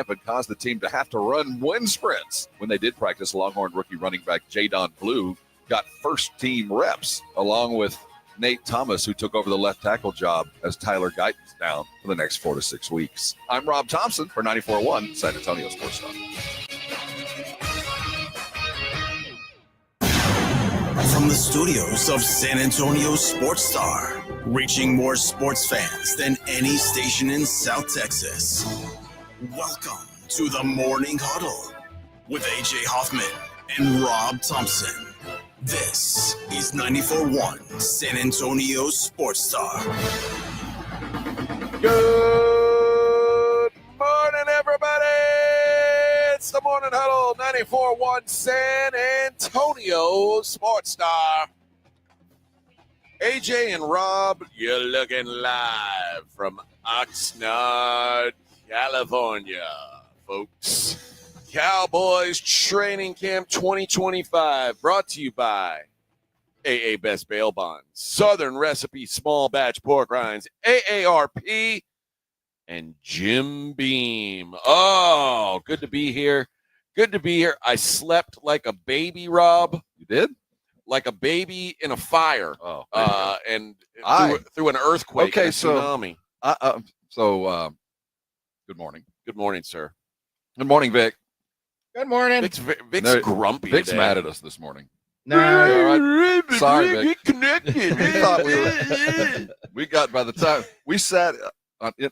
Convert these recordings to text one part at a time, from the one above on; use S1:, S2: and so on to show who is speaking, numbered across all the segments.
S1: and caused the team to have to run wind sprints. When they did practice, Longhorn rookie running back Jadon Blue got first-team reps, along with Nate Thomas, who took over the left tackle job as Tyler Guyton's down for the next 4 to 6 weeks. I'm Rob Thompson for 94.1 San Antonio Sports Star.
S2: From the studios of San Antonio Sports Star, reaching more sports fans than any station in South Texas. Welcome to the Morning Huddle with AJ Hoffman and Rob Thompson. This is 94.1 San Antonio Sports Star.
S1: Good morning, everybody. It's the Morning Huddle, 94.1 San Antonio Sports Star. AJ and Rob, you're looking live from Oxnard, California, folks. Cowboys Training Camp 2025, brought to you by AA Best Bail Bonds, Southern Recipe Small Batch Pork Rinds, AARP, and Jim Beam. Oh, good to be here. Good to be here. I slept like a baby, Rob.
S3: You did?
S1: Like a baby in a fire.
S3: Oh,
S1: and through an earthquake.
S3: Okay,
S1: and a tsunami.
S3: Good morning.
S1: Good morning, sir.
S3: Good morning, Vic.
S4: Good morning.
S1: Vic's grumpy.
S3: Vic's
S1: today.
S3: mad at us this morning.
S4: No,
S3: all right. Sorry, Vic.
S1: Connected.
S3: We thought we got by the time we sat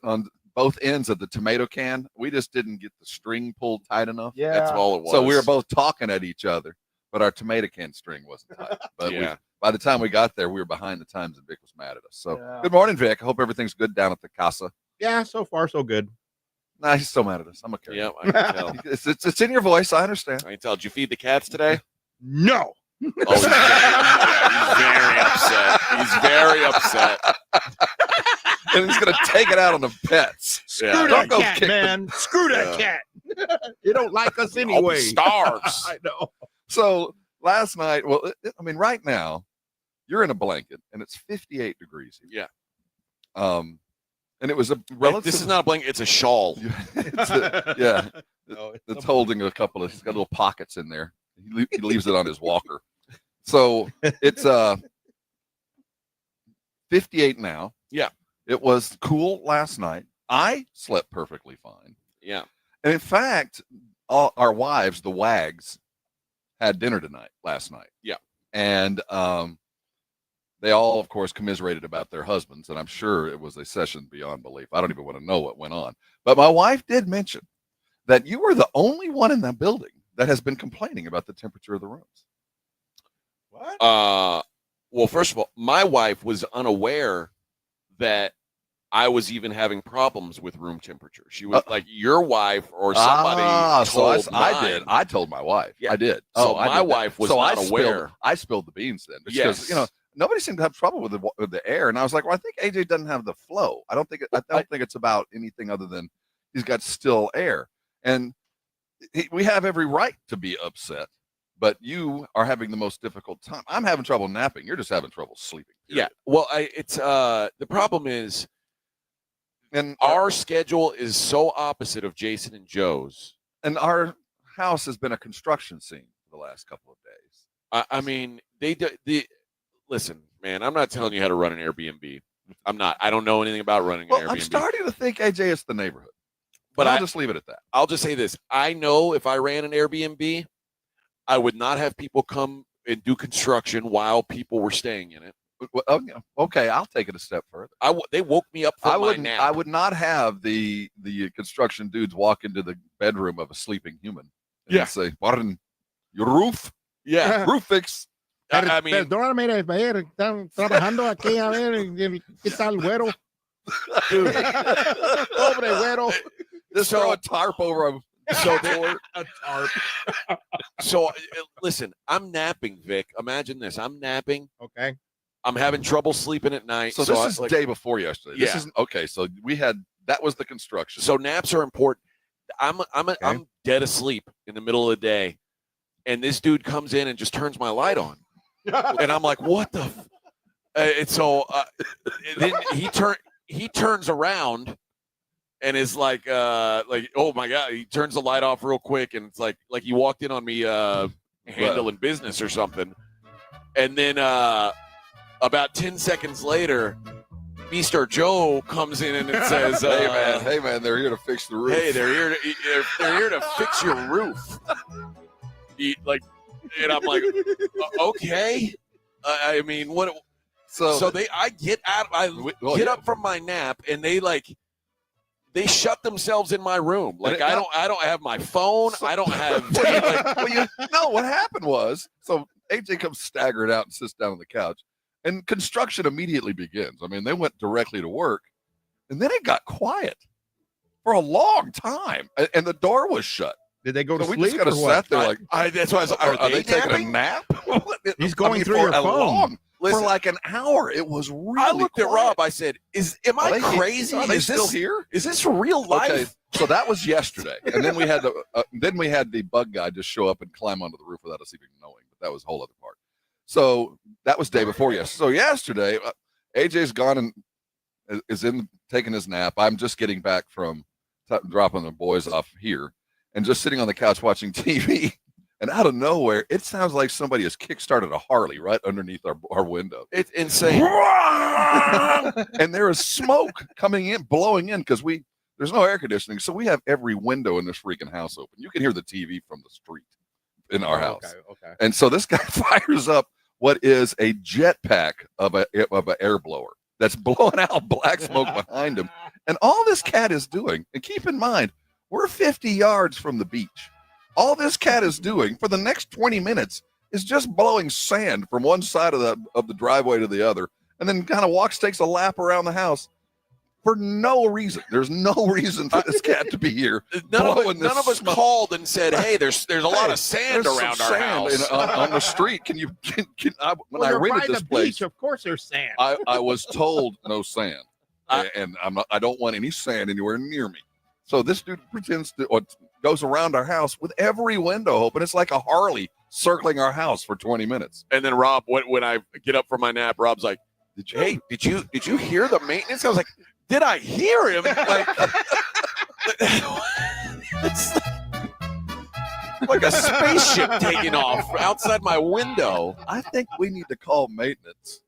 S3: on both ends of the tomato can, we just didn't get the string pulled tight enough.
S4: yeah.
S1: That's all it was.
S3: So we were both talking at each other, but our tomato can string wasn't tight. But by the time we got there, we were behind the times, and Vic was mad at us. So Good morning, Vic. I hope everything's good down at the casa.
S4: Yeah, so far so good.
S3: Nah, he's still mad at us. I'm okay.
S1: Yeah, I can tell.
S3: It's in your voice. I understand.
S1: I can tell. Did you feed the cats today?
S4: No.
S1: Oh, he's very upset.
S3: And he's going to take it out on the pets.
S4: Screw
S1: Yeah.
S4: that
S3: Don't go
S4: cat,
S3: kick-
S4: man. Screw that cat. You don't like us
S1: Open
S4: anyway.
S1: stars.
S4: I know.
S3: So last night, right now, you're in a blanket, and it's 58 degrees here.
S1: Yeah.
S3: And it was a relative.
S1: This is not a blanket. It's a shawl.
S3: It's holding a couple of. It's got little pockets in there. He leaves it on his walker. So it's 58 now.
S1: Yeah.
S3: It was cool last night. I slept perfectly fine.
S1: Yeah.
S3: And in fact, all our wives, the wags, had dinner last night.
S1: Yeah.
S3: And they all, of course, commiserated about their husbands, and I'm sure it was a session beyond belief. I don't even want to know what went on. But my wife did mention that you were the only one in that building that has been complaining about the temperature of the rooms.
S4: What?
S1: Well, first of all, my wife was unaware that I was even having problems with room temperature. She was like, your wife or somebody told
S3: I did. I told my wife.
S1: Yeah.
S3: I did.
S1: So my wife was not aware.
S3: I spilled the beans then.
S1: Yes.
S3: Because, nobody seemed to have trouble with the air. And I was like, well, I think AJ doesn't have the flow. I don't think it's about anything other than he's got still air. And we have every right to be upset, but you are having the most difficult time. I'm having trouble napping. You're just having trouble sleeping. Period.
S1: Yeah. Well, the problem is,
S3: and
S1: our schedule is so opposite of Jason and Joe's.
S3: And our house has been a construction scene for the last couple of days.
S1: I mean, listen, man, I'm not telling you how to run an Airbnb. I'm not. I don't know anything about running an Airbnb.
S3: I'm starting to think, AJ, it's the neighborhood.
S1: But
S3: I'll just leave it at that.
S1: I'll just say this. I know if I ran an Airbnb, I would not have people come and do construction while people were staying in it.
S3: Okay, I'll take it a step further.
S1: They woke me up from my nap.
S3: I would not have the construction dudes walk into the bedroom of a sleeping human and say, "Pardon, your roof?
S1: Yeah,
S3: roof fix."
S1: I mean,
S4: Perdóname, están trabajando aquí, a ver, ¿qué tal, güero?
S1: dude,
S4: Pobre güero.
S3: Just throw a tarp over him.
S1: So they
S4: a tarp.
S1: So listen, I'm napping, Vic. Imagine this. I'm napping.
S4: Okay.
S1: I'm having trouble sleeping at night.
S3: So this is day before yesterday. This isn't okay. So that was the construction.
S1: So naps are important. I'm dead asleep in the middle of the day, and this dude comes in and just turns my light on, and I'm like, what the? And so then he turns around and is like, oh my God, he turns the light off real quick, and it's like he walked in on me handling business or something. And then about 10 seconds later, Mr. Joe comes in and it says,
S3: hey man, they're here to fix the roof.
S1: Hey, they're here to fix your roof. And I'm like, okay. I mean, what? So I get out. Get up from my nap, and they shut themselves in my room. Like I don't have my phone. I don't have.
S3: What happened was, so AJ comes staggering out and sits down on the couch, and construction immediately begins. I mean, they went directly to work, and then it got quiet for a long time, and the door was shut.
S4: Did they go to sleep?
S3: We just kind of sat there like,
S1: that's why I was like,
S3: are they taking a nap?
S4: He's going through your phone.
S3: For like an hour. It was really
S1: I looked
S3: quiet.
S1: at Rob. I said, am I crazy?
S3: Are they still here?
S1: Is this real life?
S3: Okay, so that was yesterday. And then we had the bug guy just show up and climb onto the roof without us even knowing. But that was a whole other part. So that was day before yesterday. So yesterday, AJ's gone and is in taking his nap. I'm just getting back from dropping the boys off here and just sitting on the couch watching TV. And out of nowhere, it sounds like somebody has kickstarted a Harley right underneath our window.
S1: It's insane.
S3: And there is smoke coming in, blowing in, because there's no air conditioning. So we have every window in this freaking house open. You can hear the TV from the street in our house.
S4: Okay.
S3: And so this guy fires up what is a jetpack of an air blower that's blowing out black smoke behind him. And all this cat is doing, and keep in mind, we're 50 yards from the beach. All this cat is doing for the next 20 minutes is just blowing sand from one side of the driveway to the other, and then kind of takes a lap around the house for no reason. There's no reason for this cat to be here.
S1: None of us called and said, "Hey, there's a lot of sand around our house
S3: on the street." When I rented this place,
S4: beach, of course there's sand.
S3: I was told no sand, and I don't want any sand anywhere near me. So this dude goes around our house with every window open. It's like a Harley circling our house for 20 minutes.
S1: And then Rob, when I get up from my nap, Rob's like, "Hey, did you hear the maintenance?" I was like, "Did I hear him?" It's like a spaceship taking off outside my window.
S3: I think we need to call maintenance.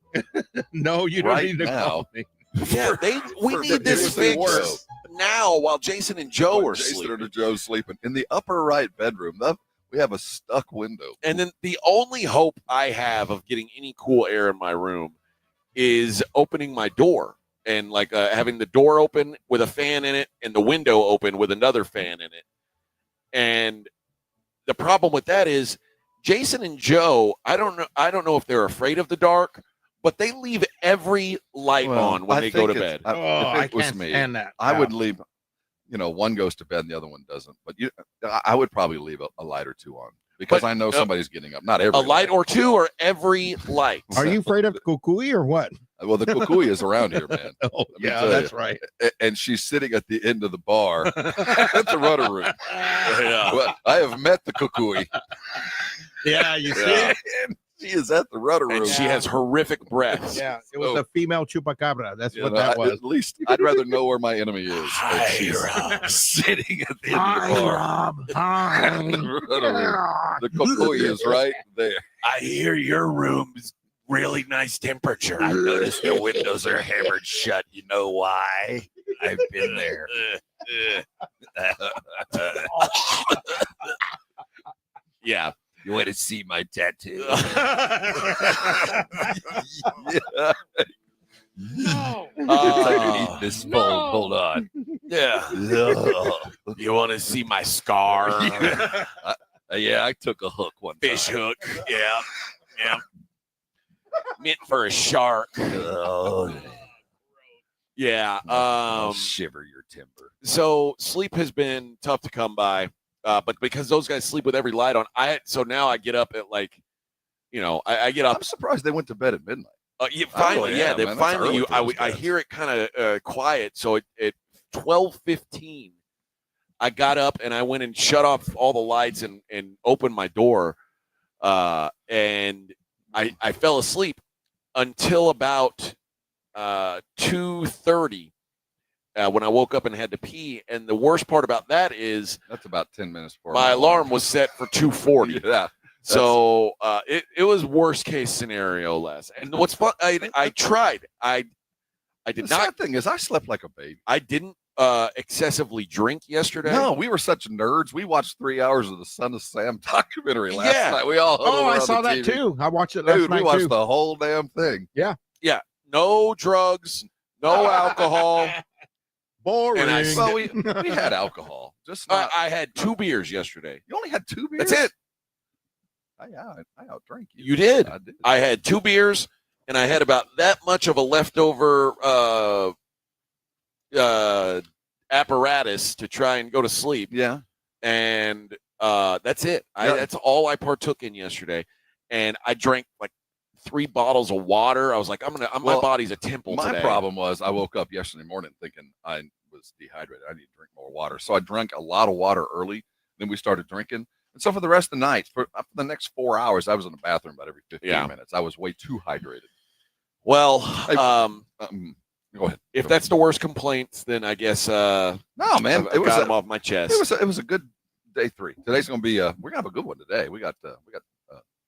S4: No, you don't need to call me.
S1: Yeah, we need this fixed now while Jason and Joe are sleeping.
S3: Jason and Joe's sleeping. In the upper right bedroom, we have a stuck window.
S1: And then the only hope I have of getting any cool air in my room is opening my door and having the door open with a fan in it and the window open with another fan in it. And the problem with that is Jason and Joe, I don't know if they're afraid of the dark, but they leave every light on when they go to bed.
S4: I can't stand that.
S3: I would leave, one goes to bed and the other one doesn't. But I would probably leave a light or two on because I know somebody's getting up. Not every
S1: light or two or every light.
S4: Are you afraid of kukui or what?
S3: Well, the kukui is around here, man.
S4: Oh, yeah, that's right.
S3: And she's sitting at the end of the bar at the rudder room.
S1: Yeah.
S3: Well, I have met the kukui.
S4: Yeah, you see?
S3: She is at the rudder room.
S1: And she has horrific breath.
S4: Yeah, it was a female chupacabra. That's what that was.
S3: At least I'd rather know where my enemy is.
S1: Hi, Rob.
S3: Sitting at the end of the bar.
S4: Rob. Hi.
S3: The kukui is right there.
S1: I hear your room's really nice temperature. I noticed the windows are hammered shut. You know why? I've been there. Yeah.
S5: You want to see my tattoo?
S3: Yeah.
S5: I can eat this fold. Hold on.
S1: Yeah. You want to see my scar?
S5: Yeah, I took a hook one
S1: Fish
S5: time.
S1: hook. Yeah. Yeah. Meant for a shark.
S5: Oh,
S1: Yeah.
S5: I'll shiver your timber.
S1: So sleep has been tough to come by. But because those guys sleep with every light on, so now I get up at I get up.
S3: I'm surprised they went to bed at midnight.
S1: Finally,
S3: man, that's early for those
S1: I
S3: guys.
S1: hear it kind of quiet. So at 12:15, I got up and I went and shut off all the lights and opened my door, and I fell asleep until about 2:30. when I woke up and had to pee. And the worst part about that is
S3: That's about 10 minutes before
S1: my alarm was set for 2:40.
S3: Yeah.
S1: So it was worst case scenario less. And what's fun, I tried. I did
S3: The
S1: not.
S3: sad thing is I slept like a baby.
S1: I didn't excessively drink yesterday.
S3: No, we were such nerds. We watched 3 hours of the Son of Sam documentary last
S1: Yeah.
S3: night. We all huddled
S4: Oh, I
S3: around
S4: saw
S3: the
S4: that
S3: TV.
S4: too. I watched it last
S3: Dude,
S4: night
S3: we watched
S4: too.
S3: the whole damn thing.
S1: Yeah, no drugs, no alcohol.
S4: Boring.
S1: And
S3: Well, we had alcohol. Just not.
S1: I had 2 beers yesterday.
S3: You only had 2 beers?
S1: That's it.
S3: I outdrank you.
S1: You did.
S3: I did.
S1: I had 2 beers, and I had about that much of a leftover apparatus to try and go to sleep.
S3: Yeah.
S1: And that's it.
S3: Yeah.
S1: That's all I partook in yesterday. And I drank like 3 bottles of water. I was like, my
S3: Well,
S1: body's a temple
S3: My
S1: today.
S3: problem was I woke up yesterday morning thinking I was dehydrated. I need to drink more water. So I drank a lot of water early. Then we started drinking. And so for the rest of the night, for the next 4 hours, I was in the bathroom about every 15 minutes. I was way too hydrated.
S1: Well,
S3: Go ahead.
S1: if that's the worst complaints, then I guess
S3: No, man,
S1: I got them off my chest.
S3: it was a good day 3. Today's going to be we're going to have a good one today. We got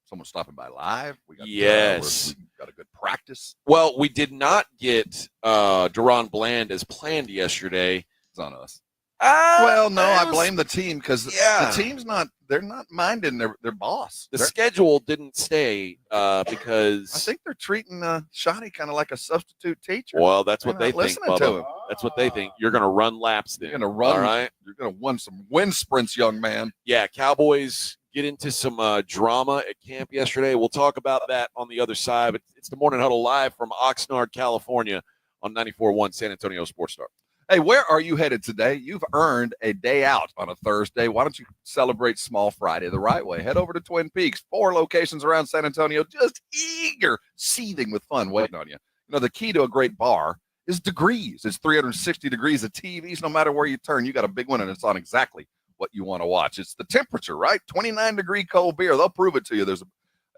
S3: someone stopping by live. We got
S1: Yes.
S3: we got a good practice.
S1: Well, we did not get Deron Bland as planned yesterday.
S3: It's on us. Well, no, I blame the team because
S1: Yeah.
S3: the team's they're not minding their boss.
S1: The
S3: They're-
S1: schedule didn't stay because
S3: I think they're treating Shotty kind of like a substitute teacher.
S1: well, that's what
S3: They're
S1: they
S3: not
S1: think,
S3: listening to
S1: Bubba.
S3: him.
S1: That's what they think. You're going to run laps then.
S3: You're gonna run.
S1: All right.
S3: You're gonna win some wind sprints, young man.
S1: Yeah, Cowboys get into some drama at camp yesterday. We'll talk about that on the other side. But it's the Morning Huddle live from Oxnard, California on 94.1 San Antonio Sports Star.
S3: Hey, where are you headed today? You've earned a day out on a Thursday. Why don't you celebrate Small Friday the right way? Head over to Twin Peaks, 4 locations around San Antonio, just eager, seething with fun waiting on you. You know, the key to a great bar is degrees. It's 360 degrees of TVs. No matter where you turn, you got a big one, and it's on exactly what you want to watch. It's the temperature, right? 29-degree cold beer. They'll prove it to you. There's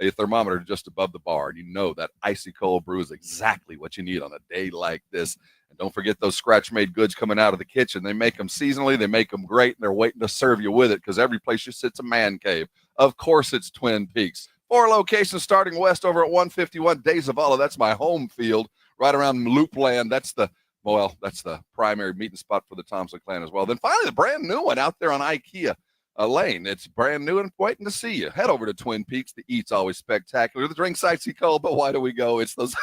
S3: a thermometer just above the bar, and you know that icy cold brew is exactly what you need on a day like this. And don't forget those scratch-made goods coming out of the kitchen. They make them seasonally. They make them great, and they're waiting to serve you with it because every place you sit's a man cave. Of course, it's Twin Peaks. 4 locations starting west over at 151 Days of Allah. That's my home field right around Loopland. That's the primary meeting spot for the Thompson clan as well. Then finally, the brand new one out there on IKEA Lane. It's brand new and waiting to see you. Head over to Twin Peaks. The eat's always spectacular. The drink sightsee cold, but why do we go? It's those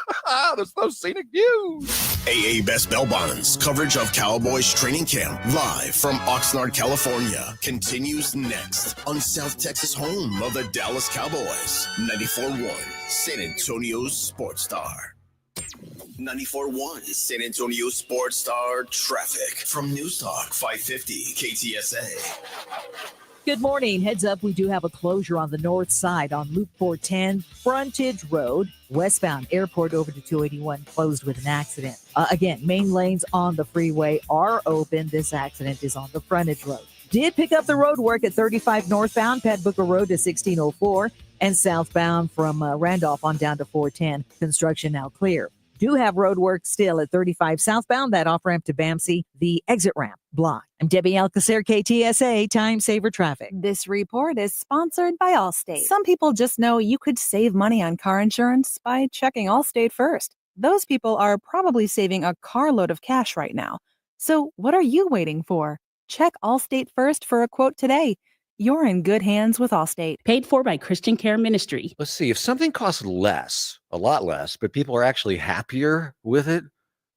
S3: scenic views.
S2: AA Best Bell Bonds coverage of Cowboys training camp live from Oxnard, California continues next on South Texas home of the Dallas Cowboys. 94.1 San Antonio Sports Star. 94.1 San Antonio Sports Star traffic from News Talk 550 KTSA.
S6: Good morning. Heads up, we do have a closure on the north side on Loop 410, Frontage Road, westbound Airport over to 281, closed with an accident. Again, main lanes on the freeway are open. This accident is on the frontage road. Did pick up the road work at 35 northbound, Pat Booker Road to 1604, and southbound from Randolph on down to 410. Construction now clear. Do have road work still at 35 southbound, that off-ramp to Bamsey, the exit ramp blocked. I'm Debbie Alcacer, KTSA, Time Saver Traffic.
S7: This report is sponsored by Allstate. Some people just know you could save money on car insurance by checking Allstate first. Those people are probably saving a carload of cash right now. So what are you waiting for? Check Allstate first for a quote today. You're in good hands with Allstate.
S8: Paid for by Christian Care Ministry.
S9: Let's see, if something costs less, a lot less, but people are actually happier with it,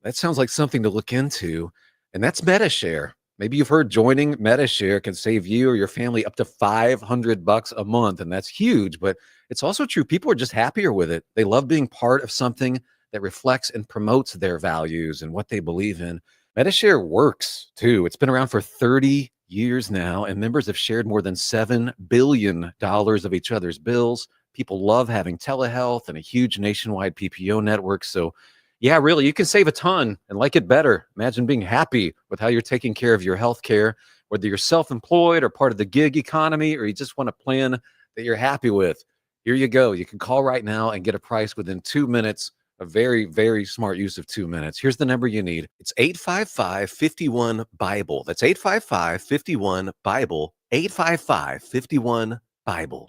S9: that sounds like something to look into. And that's MetaShare. Maybe you've heard joining MetaShare can save you or your family up to $500 a month. And that's huge, but it's also true. People are just happier with it. They love being part of something that reflects and promotes their values and what they believe in. MetaShare works too. It's been around for 30 years now, and members have shared more than $7 billion of each other's bills. People love having telehealth and a huge nationwide PPO network. So yeah, really, you can save a ton and like it better. Imagine being happy with how you're taking care of your health care, whether you're self-employed or part of the gig economy, or you just want a plan that you're happy with. Here you go. You can call right now and get a price within 2 minutes A very, very smart use of 2 minutes. Here's the number you need. It's 855-51-BIBLE. That's 855-51-BIBLE. 855-51-BIBLE.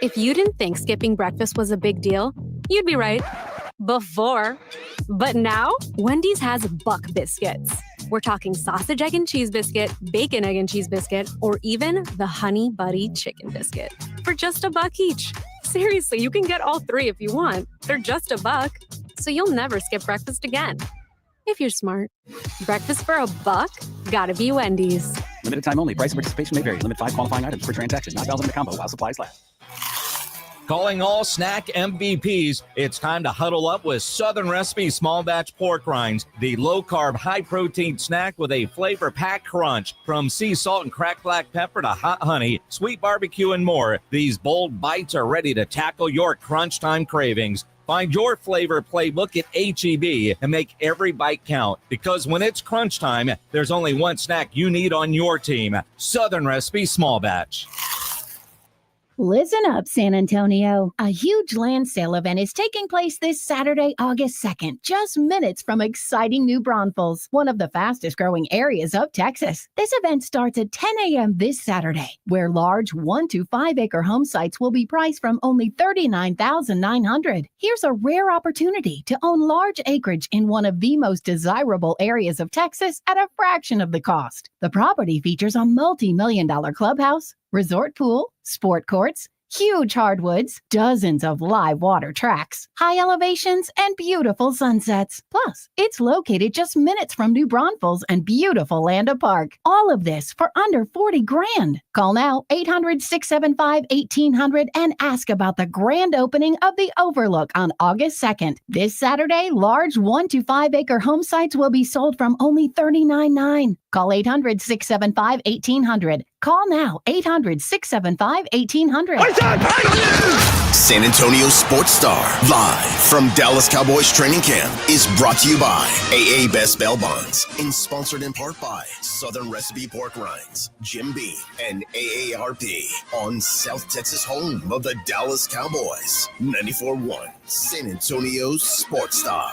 S10: If you didn't think skipping breakfast was a big deal, you'd be right. Before. But now, Wendy's has Buck Biscuits. We're talking sausage, egg, and cheese biscuit, bacon, egg, and cheese biscuit, or even the Honey Buddy chicken biscuit for just $1 each. Seriously, you can get all 3 if you want. They're just $1, so you'll never skip breakfast again. If you're smart. Breakfast for $1? Gotta be Wendy's.
S11: Limited time only. Price and participation may vary. Limit 5 qualifying items per transaction. Not valid in the combo while supplies last.
S12: Calling all snack MVPs, it's time to huddle up with Southern Recipe Small Batch Pork Rinds, the low-carb, high-protein snack with a flavor-packed crunch. From sea salt and cracked black pepper to hot honey, sweet barbecue, and more, these bold bites are ready to tackle your crunch time cravings. Find your flavor playbook at H-E-B and make every bite count. Because when it's crunch time, there's only one snack you need on your team. Southern Recipe Small Batch.
S13: Listen up, San Antonio. A huge land sale event is taking place this Saturday, August 2nd, just minutes from exciting New Braunfels, one of the fastest growing areas of Texas. This event starts at 10 a.m. this Saturday, where large 1 to 5 acre home sites will be priced from only $39,900. Here's a rare opportunity to own large acreage in one of the most desirable areas of Texas at a fraction of the cost. The property features a multi-million-dollar clubhouse, resort pool, sport courts, huge hardwoods, dozens of live water tracks, high elevations, and beautiful sunsets. Plus, it's located just minutes from New Braunfels and beautiful Landa Park. All of this for under $40,000. Call now 800-675-1800 and ask about the grand opening of the Overlook on August 2nd. This Saturday, large 1 to 5 acre home sites will be sold from only $39,900. Call 800-675-1800. Call now, 800-675-1800.
S2: San Antonio Sports Star, live from Dallas Cowboys training camp, is brought to you by AA Best Bail Bonds and sponsored in part by Southern Recipe Pork Rinds, Jim B, and AARP on South Texas home of the Dallas Cowboys. 94.1 San Antonio Sports Star.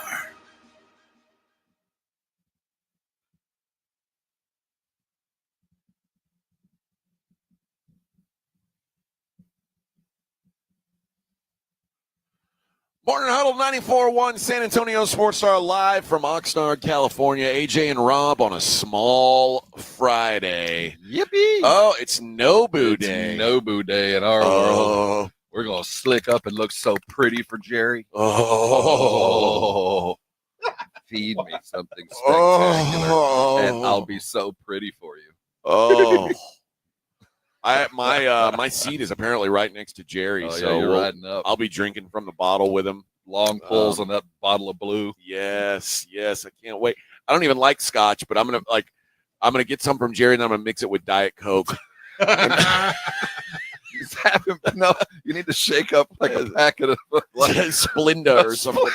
S1: Morning Huddle 94.1 San Antonio Sports Star live from Oxnard, California. AJ and Rob on a small Friday.
S3: Yippee!
S1: Oh, it's Nobu Day.
S3: It's Nobu Day in our world. We're going to slick up and look so pretty for Jerry.
S1: Oh.
S3: Feed me something spectacular, and I'll be so pretty for you.
S1: Oh. My seat is apparently right next to Jerry,
S3: Oh, yeah,
S1: so
S3: you're riding up.
S1: I'll be drinking from the bottle with him.
S3: Long pulls on that bottle of blue.
S1: Yes, I can't wait. I don't even like scotch, but I'm gonna get some from Jerry, and I'm gonna mix it with Diet Coke.
S3: No, you need to shake up like a packet of
S1: Splenda or something.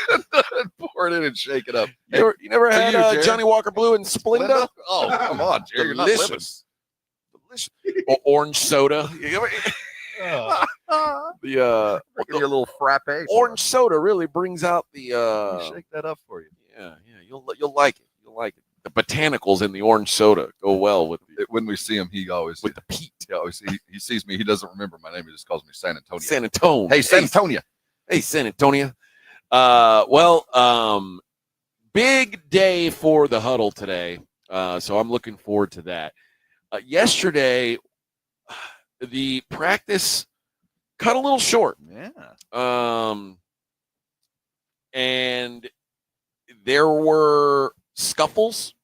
S3: Pour it in and shake it up.
S1: You never had Johnny Walker Blue and Splenda?
S3: Oh, come on, Jerry, you're not living.
S1: Delicious. Or orange soda.
S3: Your little frappe.
S1: Orange soda really brings out the.
S3: Shake that up for you.
S1: Yeah, you'll like it. You'll like it. The botanicals in the orange soda go well with
S3: when we see him. He always
S1: with the peat.
S3: He sees me. He doesn't remember my name. He just calls me San Antonio.
S1: San Antonio.
S3: Hey, San Antonio.
S1: Hey, San Antonio. Big day for the Huddle today. So I'm looking forward to that. Yesterday, the practice cut a little short.
S3: Yeah.
S1: And there were scuffles,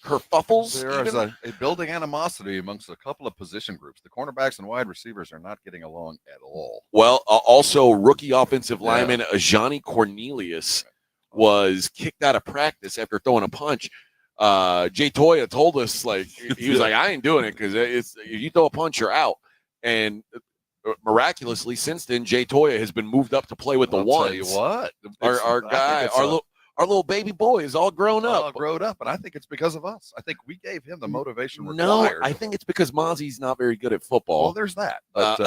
S1: kerfuffles.
S3: There is a building animosity amongst a couple of position groups. The cornerbacks and wide receivers are not getting along at all.
S1: Well, also rookie offensive lineman Ajani Cornelius was kicked out of practice after throwing a punch. Jay Toya told us, he was like, I ain't doing it because if you throw a punch, you're out. And miraculously, since then, Jay Toya has been moved up to play with the ones.
S3: Tell you what,
S1: our guy, our little baby boy is all grown up.
S3: All grown up, and I think it's because of us. I think we gave him the motivation required.
S1: No, I think it's because Mozzie's not very good at football.
S3: Well, there's that. But,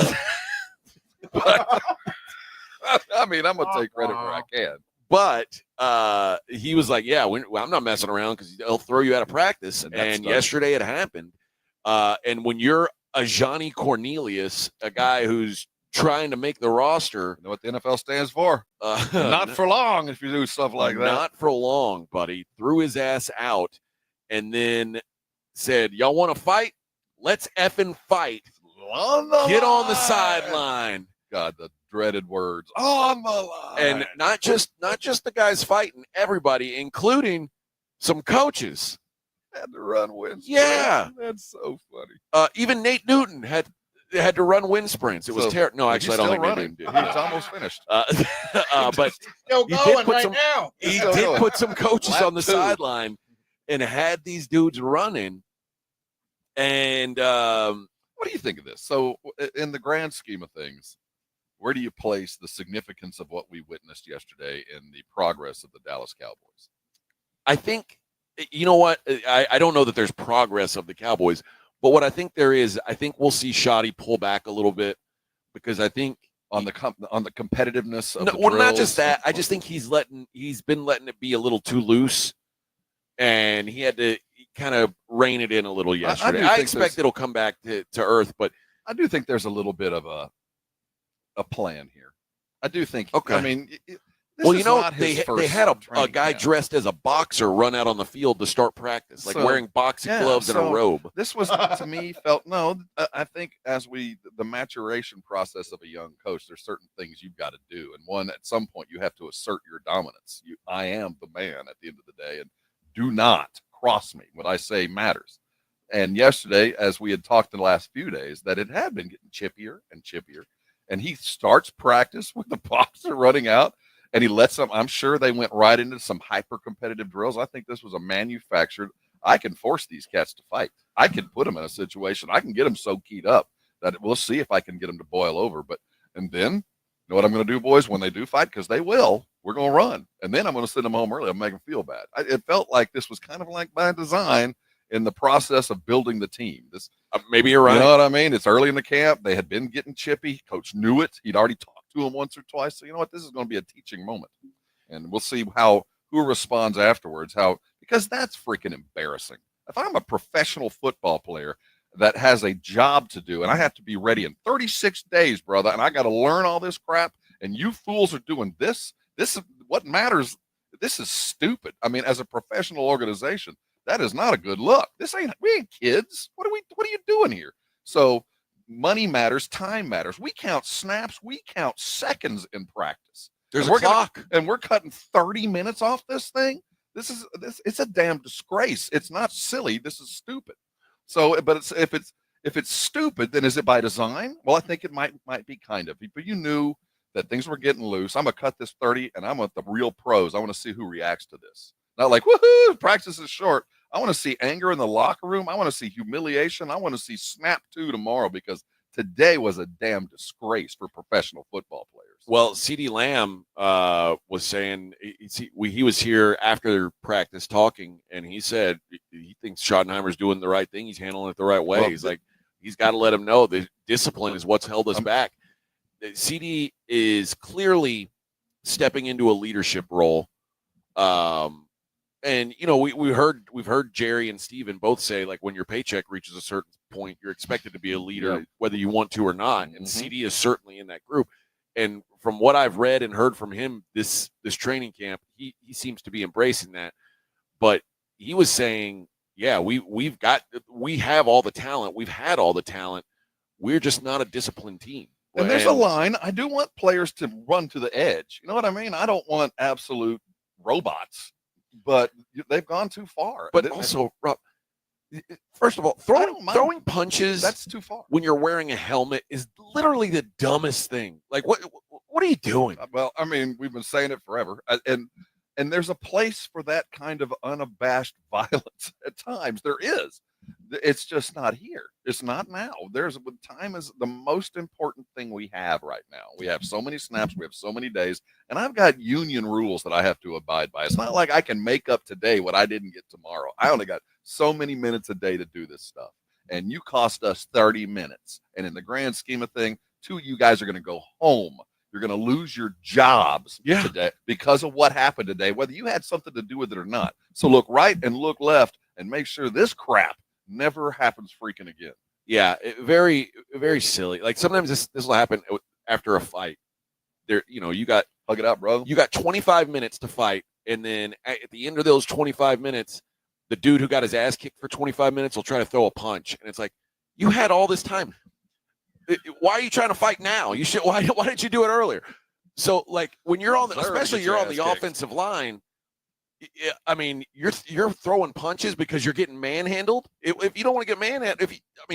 S3: I mean, I'm going to take credit where I can.
S1: But he was like, yeah, I'm not messing around because he'll throw you out of practice. And yesterday it happened. And when you're a Johnny Cornelius, a guy who's trying to make the roster.
S3: You know what the NFL stands for? Not for long if you do stuff like that.
S1: Not for long, buddy. Threw his ass out and then said, y'all want to fight? Let's effing fight. Get on the sideline.
S3: God, the dreaded words. On the line.
S1: And not just the guys fighting, everybody, including some coaches.
S3: Had to run wind sprints.
S1: Yeah.
S3: That's so funny.
S1: Even Nate Newton had to run wind sprints. It was terrible. No, actually, I don't think
S3: running.
S1: Nate Newton did.
S3: He's almost finished.
S1: But
S4: Still going right now.
S1: He did put some coaches on the sideline and had these dudes running. And
S3: what do you think of this? So, in the grand scheme of things, where do you place the significance of what we witnessed yesterday in the progress of the Dallas Cowboys?
S1: I think, you know what? I don't know that there's progress of the Cowboys, but what I think there is, I think we'll see Shoddy pull back a little bit because I think
S3: on the competitiveness of
S1: no,
S3: the
S1: well, not
S3: drills.
S1: just that. I just think he's been letting it be a little too loose, and he had to kind of rein it in a little yesterday. I expect it'll come back to earth, but
S3: I do think there's a little bit of a plan here. I do think.
S1: Okay.
S3: I mean,
S1: well, you know, they had a guy dressed as a boxer run out on the field to start practice, like wearing boxing gloves and a robe.
S3: This was, to me, I think as the maturation process of a young coach, there's certain things you've got to do. And one, at some point, you have to assert your dominance. I am the man at the end of the day, and do not cross me. What I say matters. And yesterday, as we had talked in the last few days, that it had been getting chippier and chippier. And he starts practice with the boxer running out. And he lets them, I'm sure they went right into some hyper-competitive drills. I think this was a manufactured, I can force these cats to fight. I can put them in a situation. I can get them so keyed up that we'll see if I can get them to boil over. And then, you know what I'm going to do, boys, when they do fight, because they will, we're going to run. And then I'm going to send them home early. I'll make them feel bad. It felt like this was kind of like by design in the process of building the team. This
S1: maybe you're right.
S3: You know what I mean? It's early in the camp. They had been getting chippy. Coach knew it. He'd already talked to him once or twice. So you know what? This is going to be a teaching moment. And we'll see who responds afterwards. Because that's freaking embarrassing. If I'm a professional football player that has a job to do and I have to be ready in 36 days, brother, and I got to learn all this crap, and you fools are doing this is what matters. This is stupid. I mean, as a professional organization, that is not a good look. We ain't kids. What are you doing here? So money matters, time matters. We count snaps, we count seconds in practice.
S1: There's a clock.
S3: And we're cutting 30 minutes off this thing. It's a damn disgrace. It's not silly. This is stupid. So, but if it's stupid, then is it by design? Well, I think it might be kind of. But you knew that things were getting loose. I'm gonna cut this 30, and I'm with the real pros. I want to see who reacts to this. Not like, woohoo, practice is short. I want to see anger in the locker room. I want to see humiliation. I want to see snap 2 tomorrow, because today was a damn disgrace for professional football players.
S1: Well, CeeDee Lamb was saying he was here after practice talking, and he said he thinks Schottenheimer's doing the right thing. He's handling it the right way. Well, he's got to let him know that discipline is what's held us back. CeeDee is clearly stepping into a leadership role. And you know, we've heard Jerry and Steven both say, like, when your paycheck reaches a certain point, you're expected to be a leader, whether you want to or not. And CeeDee is certainly in that group. And from what I've read and heard from him this training camp, he seems to be embracing that. But he was saying, yeah, we have all the talent. We've had all the talent. We're just not a disciplined team.
S3: And there's a line. I do want players to run to the edge. You know what I mean? I don't want absolute robots, but they've gone too far.
S1: But also, Rob, first of all, throwing punches,
S3: that's too far.
S1: When you're wearing a helmet is literally the dumbest thing. Like, what are you doing?
S3: Well, I mean, we've been saying it forever. And there's a place for that kind of unabashed violence at times. There is. It's just not here. It's not now. Time is the most important thing we have right now. We have so many snaps. We have so many days. And I've got union rules that I have to abide by. It's not like I can make up today what I didn't get tomorrow. I only got so many minutes a day to do this stuff. And you cost us 30 minutes. And in the grand scheme of thing, 2 of you guys are going to go home You're going to lose your jobs
S1: Yeah.
S3: today because of what happened today, whether you had something to do with it or not. So look right and look left and make sure this crap never happens freaking again.
S1: Yeah, very, very silly. Like sometimes this will happen after a fight. You got
S3: hug it out, bro.
S1: You got 25 minutes to fight, and then at the end of those 25 minutes, the dude who got his ass kicked for 25 minutes will try to throw a punch, and it's like, you had all this time. Why are you trying to fight now? You should. Why didn't you do it earlier? So, like when you're on, especially you're on the offensive line. I mean, you're throwing punches because you're getting manhandled. If you don't want to get manhandled,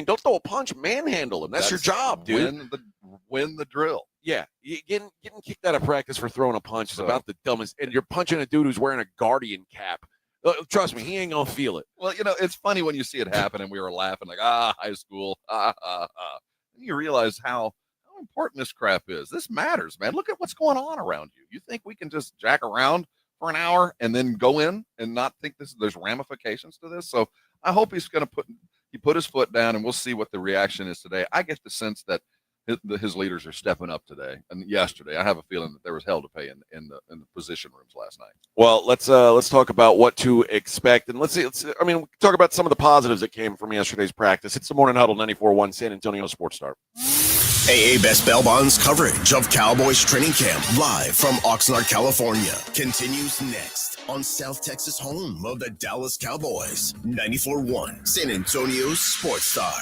S1: don't throw a punch, manhandle him. That's your job, dude.
S3: Win the drill.
S1: Yeah, getting kicked out of practice for throwing a punch is about the dumbest. And you're punching a dude who's wearing a Guardian cap. Trust me, he ain't gonna feel it.
S3: Well, it's funny when you see it happen, and we were laughing like, high school, And you realize how important this crap is. This matters, man. Look at what's going on around you. You think we can just jack around for an hour and then go in and not think there's ramifications to this? So I hope he's going to put his foot down, and we'll see what the reaction is today. I get the sense that his leaders are stepping up today and yesterday. I have a feeling that there was hell to pay in the position rooms last night.
S1: Well, let's talk about what to expect, and let's talk about some of the positives that came from yesterday's practice. It's the Morning Huddle 94.1 San Antonio Sports Star.
S2: AA Best Bail Bonds coverage of Cowboys training camp live from Oxnard, California continues next on South Texas home of the Dallas Cowboys. 94.1 San Antonio Sports Star.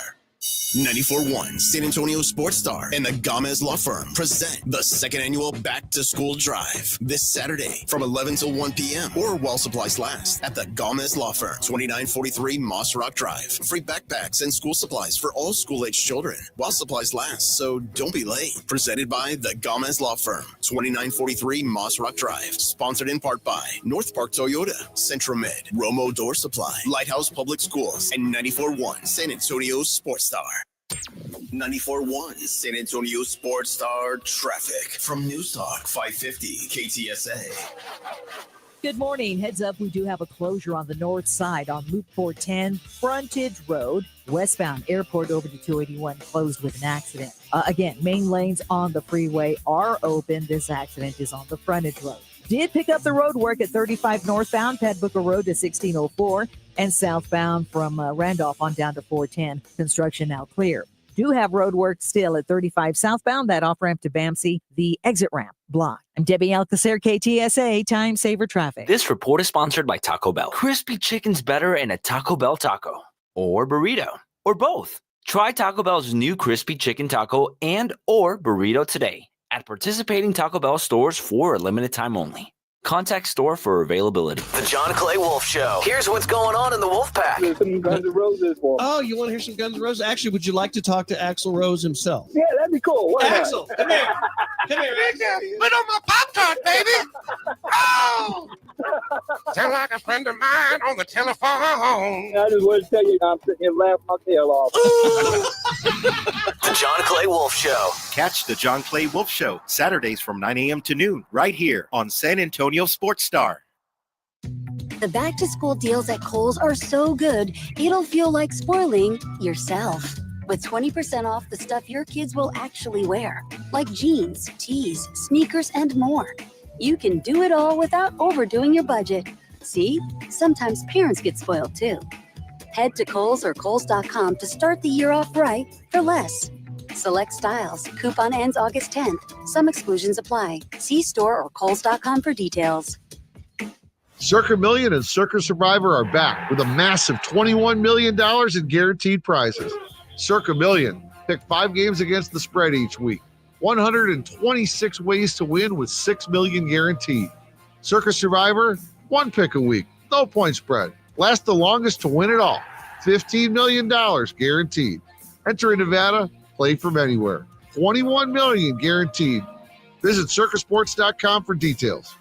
S2: 94.1 San Antonio Sports Star and the Gomez Law Firm present the second annual Back to School Drive this Saturday from 11 till 1 p.m. or while supplies last at the Gomez Law Firm, 2943 Moss Rock Drive. Free backpacks and school supplies for all school-age children while supplies last, so don't be late. Presented by the Gomez Law Firm, 2943 Moss Rock Drive. Sponsored in part by North Park Toyota, Centromed, Romo Door Supply, Lighthouse Public Schools, and 94.1 San Antonio Sports Star. 94.1 San Antonio Sports Star traffic from News Talk 550 KTSA.
S6: Good morning. Heads up, we do have a closure on the north side on Loop 410, Frontage Road, westbound Airport over to 281, closed with an accident. Again, main lanes on the freeway are open. This accident is on the frontage road. Did pick up the road work at 35 northbound, Pat Booker Road to 1604, and southbound from Randolph on down to 410. Construction now clear. Do have road work still at 35 southbound, that off-ramp to Bamsey, the exit ramp blocked. I'm Debbie Alcacer, KTSA, Time Saver Traffic.
S14: This report is sponsored by Taco Bell. Crispy chicken's better in a Taco Bell taco or burrito or both. Try Taco Bell's new crispy chicken taco and or burrito today at participating Taco Bell stores for a limited time only. Contact store for availability.
S2: The John Clay Wolf Show. Here's what's going on in the Wolf Pack.
S15: Some Guns N' Roses. Oh, you want to hear some Guns N' Roses? Actually, would you like to talk to Axl Rose himself?
S16: Yeah, that'd be cool. Why not?
S15: Axl, come here. Come here.
S16: Put on my Pop-Tart, baby. Oh! Sound like a friend of mine on the telephone. I just want to tell you, I'm sitting here laughing my tail off.
S2: The John Clay Wolf Show.
S17: Catch the John Clay Wolf Show Saturdays from 9 a.m. to noon right here on San Antonio Sports Star.
S18: The back-to-school deals at Kohl's are so good, it'll feel like spoiling yourself. With 20% off the stuff your kids will actually wear, like jeans, tees, sneakers, and more. You can do it all without overdoing your budget. See? Sometimes parents get spoiled too. Head to Kohl's or Kohls.com to start the year off right for less. Select styles. Coupon ends August 10th. Some exclusions apply. See store or Kohls.com for details.
S19: Circa Million and Circa Survivor are back with a massive $21 million in guaranteed prizes. Circa Million. Pick 5 games against the spread each week. 126 ways to win with $6 million guaranteed. Circa Survivor, 1 pick a week. No point spread. Last the longest to win it all. $15 million guaranteed. Enter in Nevada. Play from anywhere. $21 million guaranteed. Visit circasports.com for details.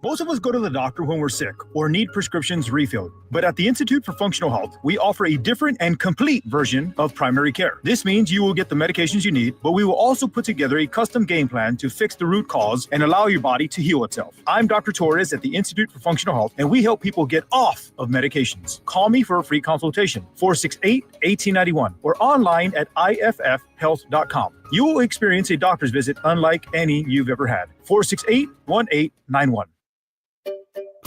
S20: Most of us go to the doctor when we're sick or need prescriptions refilled. But at the Institute for Functional Health, we offer a different and complete version of primary care. This means you will get the medications you need, but we will also put together a custom game plan to fix the root cause and allow your body to heal itself. I'm Dr. Torres at the Institute for Functional Health, and we help people get off of medications. Call me for a free consultation, 468-1891, or online at iffhealth.com. You will experience a doctor's visit unlike any you've ever had. 468-1891.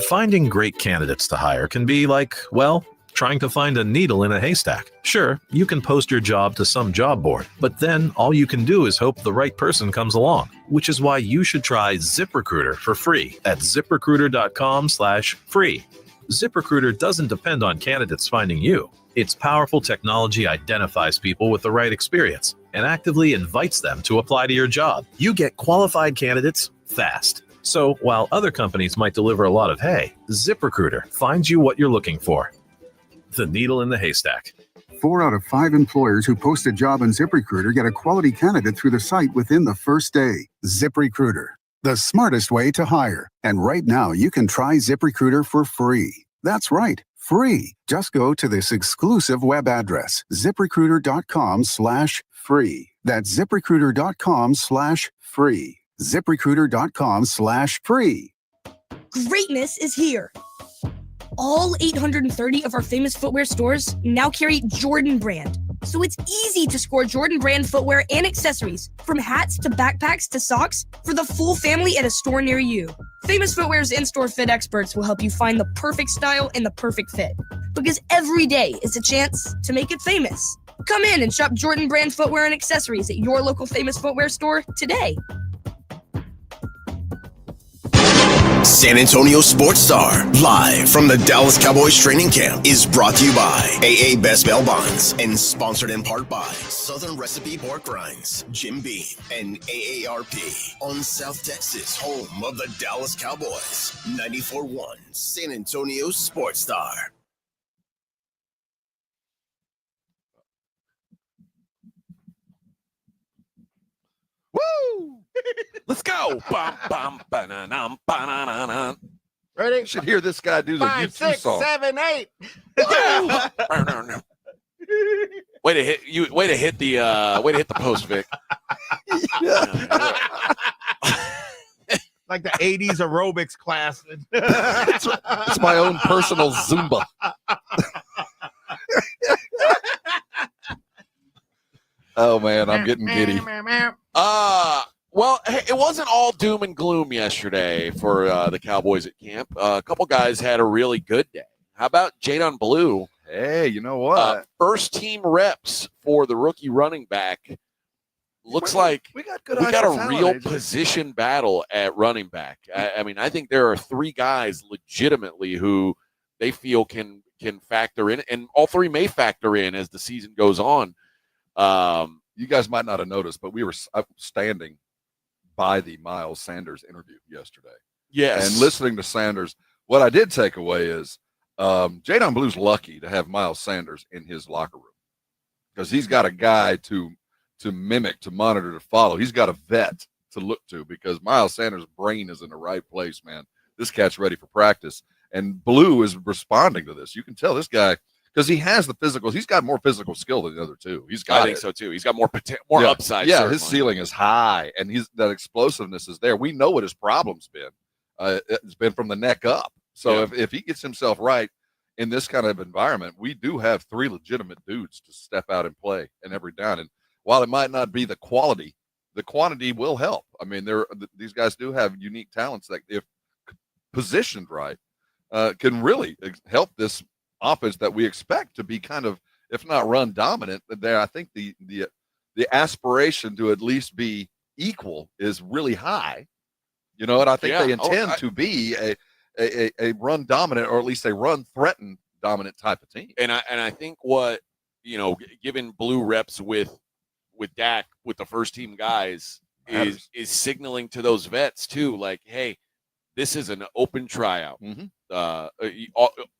S21: Finding great candidates to hire can be like, well, trying to find a needle in a haystack. Sure, you can post your job to some job board, but then all you can do is hope the right person comes along, which is why you should try ZipRecruiter for free at ziprecruiter.com/free. ZipRecruiter doesn't depend on candidates finding you. Its powerful technology identifies people with the right experience and actively invites them to apply to your job. You get qualified candidates fast. So while other companies might deliver a lot of hay, ZipRecruiter finds you what you're looking for. The needle in the haystack.
S22: 4 out of 5 employers who post a job on ZipRecruiter get a quality candidate through the site within the first day. ZipRecruiter, the smartest way to hire. And right now, you can try ZipRecruiter for free. That's right, free. Just go to this exclusive web address, ziprecruiter.com/free. That's ziprecruiter.com/free. ZipRecruiter.com/free.
S23: Greatness is here. All 830 of our famous footwear stores now carry Jordan brand. So it's easy to score Jordan brand footwear and accessories, from hats to backpacks to socks, for the full family at a store near you. Famous Footwear's in-store fit experts will help you find the perfect style and the perfect fit. Because every day is a chance to make it famous. Come in and shop Jordan brand footwear and accessories at your local Famous Footwear store today.
S2: San Antonio Sports Star, live from the Dallas Cowboys training camp, is brought to you by AA Best Bail Bonds and sponsored in part by Southern Recipe Pork Rinds, Jim Beam, and AARP on South Texas, home of the Dallas Cowboys. 94.1 San Antonio Sports Star.
S3: Woo!
S1: Let's go. Bum, bum, ba-na-num, ba-na-na-na.
S4: Ready?
S3: You should hear this guy do the
S4: 5,
S3: U2
S4: 6,
S3: song.
S4: 7, 8.
S1: Way to hit the post, Vic.
S4: Like the 80s aerobics class.
S3: It's my own personal Zumba. Oh man, I'm getting giddy.
S1: Well, hey, it wasn't all doom and gloom yesterday for the Cowboys at camp. A couple guys had a really good day. How about Jadon Blue?
S3: Hey, you know what?
S1: First team reps for the rookie running back. Looks like
S3: we got good.
S1: We got a real position battle at running back. I mean, I think there are 3 guys legitimately who they feel can factor in, and all 3 may factor in as the season goes on.
S3: You guys might not have noticed, but we were standing by the Miles Sanders interview yesterday.
S1: Yes.
S3: And listening to Sanders, what I did take away is Jadon Blue's lucky to have Miles Sanders in his locker room because he's got a guy to mimic, to monitor, to follow. He's got a vet to look to because Miles Sanders' brain is in the right place, man. This cat's ready for practice. And Blue is responding to this. You can tell this guy, because he has the physical. He's got more physical skill than the other 2.
S1: I think so too. He's got more upside.
S3: Yeah,
S1: certainly.
S3: His ceiling is high, and that explosiveness is there. We know what his problem's been. It's been from the neck up. So if he gets himself right in this kind of environment, we do have 3 legitimate dudes to step out and play in every down. And while it might not be the quality will help. I mean, these guys do have unique talents that, if positioned right, can really help this offense that we expect to be kind of, if not run dominant, there I think the aspiration to at least be equal is really high. You know, and I think they intend to be a run dominant, or at least a run threaten dominant type of team.
S1: And I think what, giving Blue reps with Dak, with the first team guys, is signaling to those vets too, like, hey, this is an open tryout.
S3: Mm-hmm.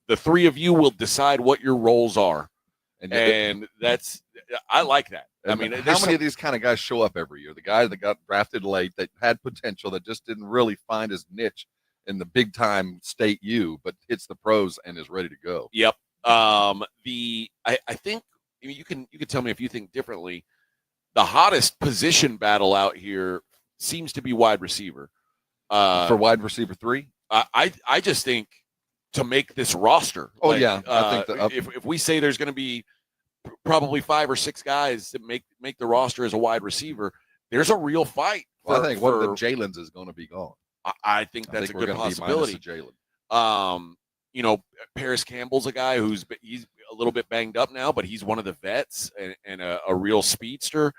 S1: The 3 of you will decide what your roles are, and that's, I like that. I mean,
S3: how many of these kind of guys show up every year? The guy that got drafted late, that had potential, that just didn't really find his niche in the big time state U, but hits the pros and is ready to go.
S1: Yep. I think you can tell me if you think differently. The hottest position battle out here seems to be wide receiver.
S3: For wide receiver 3?
S1: I just think to make this roster.
S3: Oh, yeah. I think
S1: if we say there's going to be probably 5 or 6 guys that make the roster as a wide receiver, there's a real fight.
S3: Well, I think one of the Jalen's is going to be gone.
S1: I think that's a good possibility. You know, Paris Campbell's a guy he's a little bit banged up now, but he's one of the vets and a real speedster.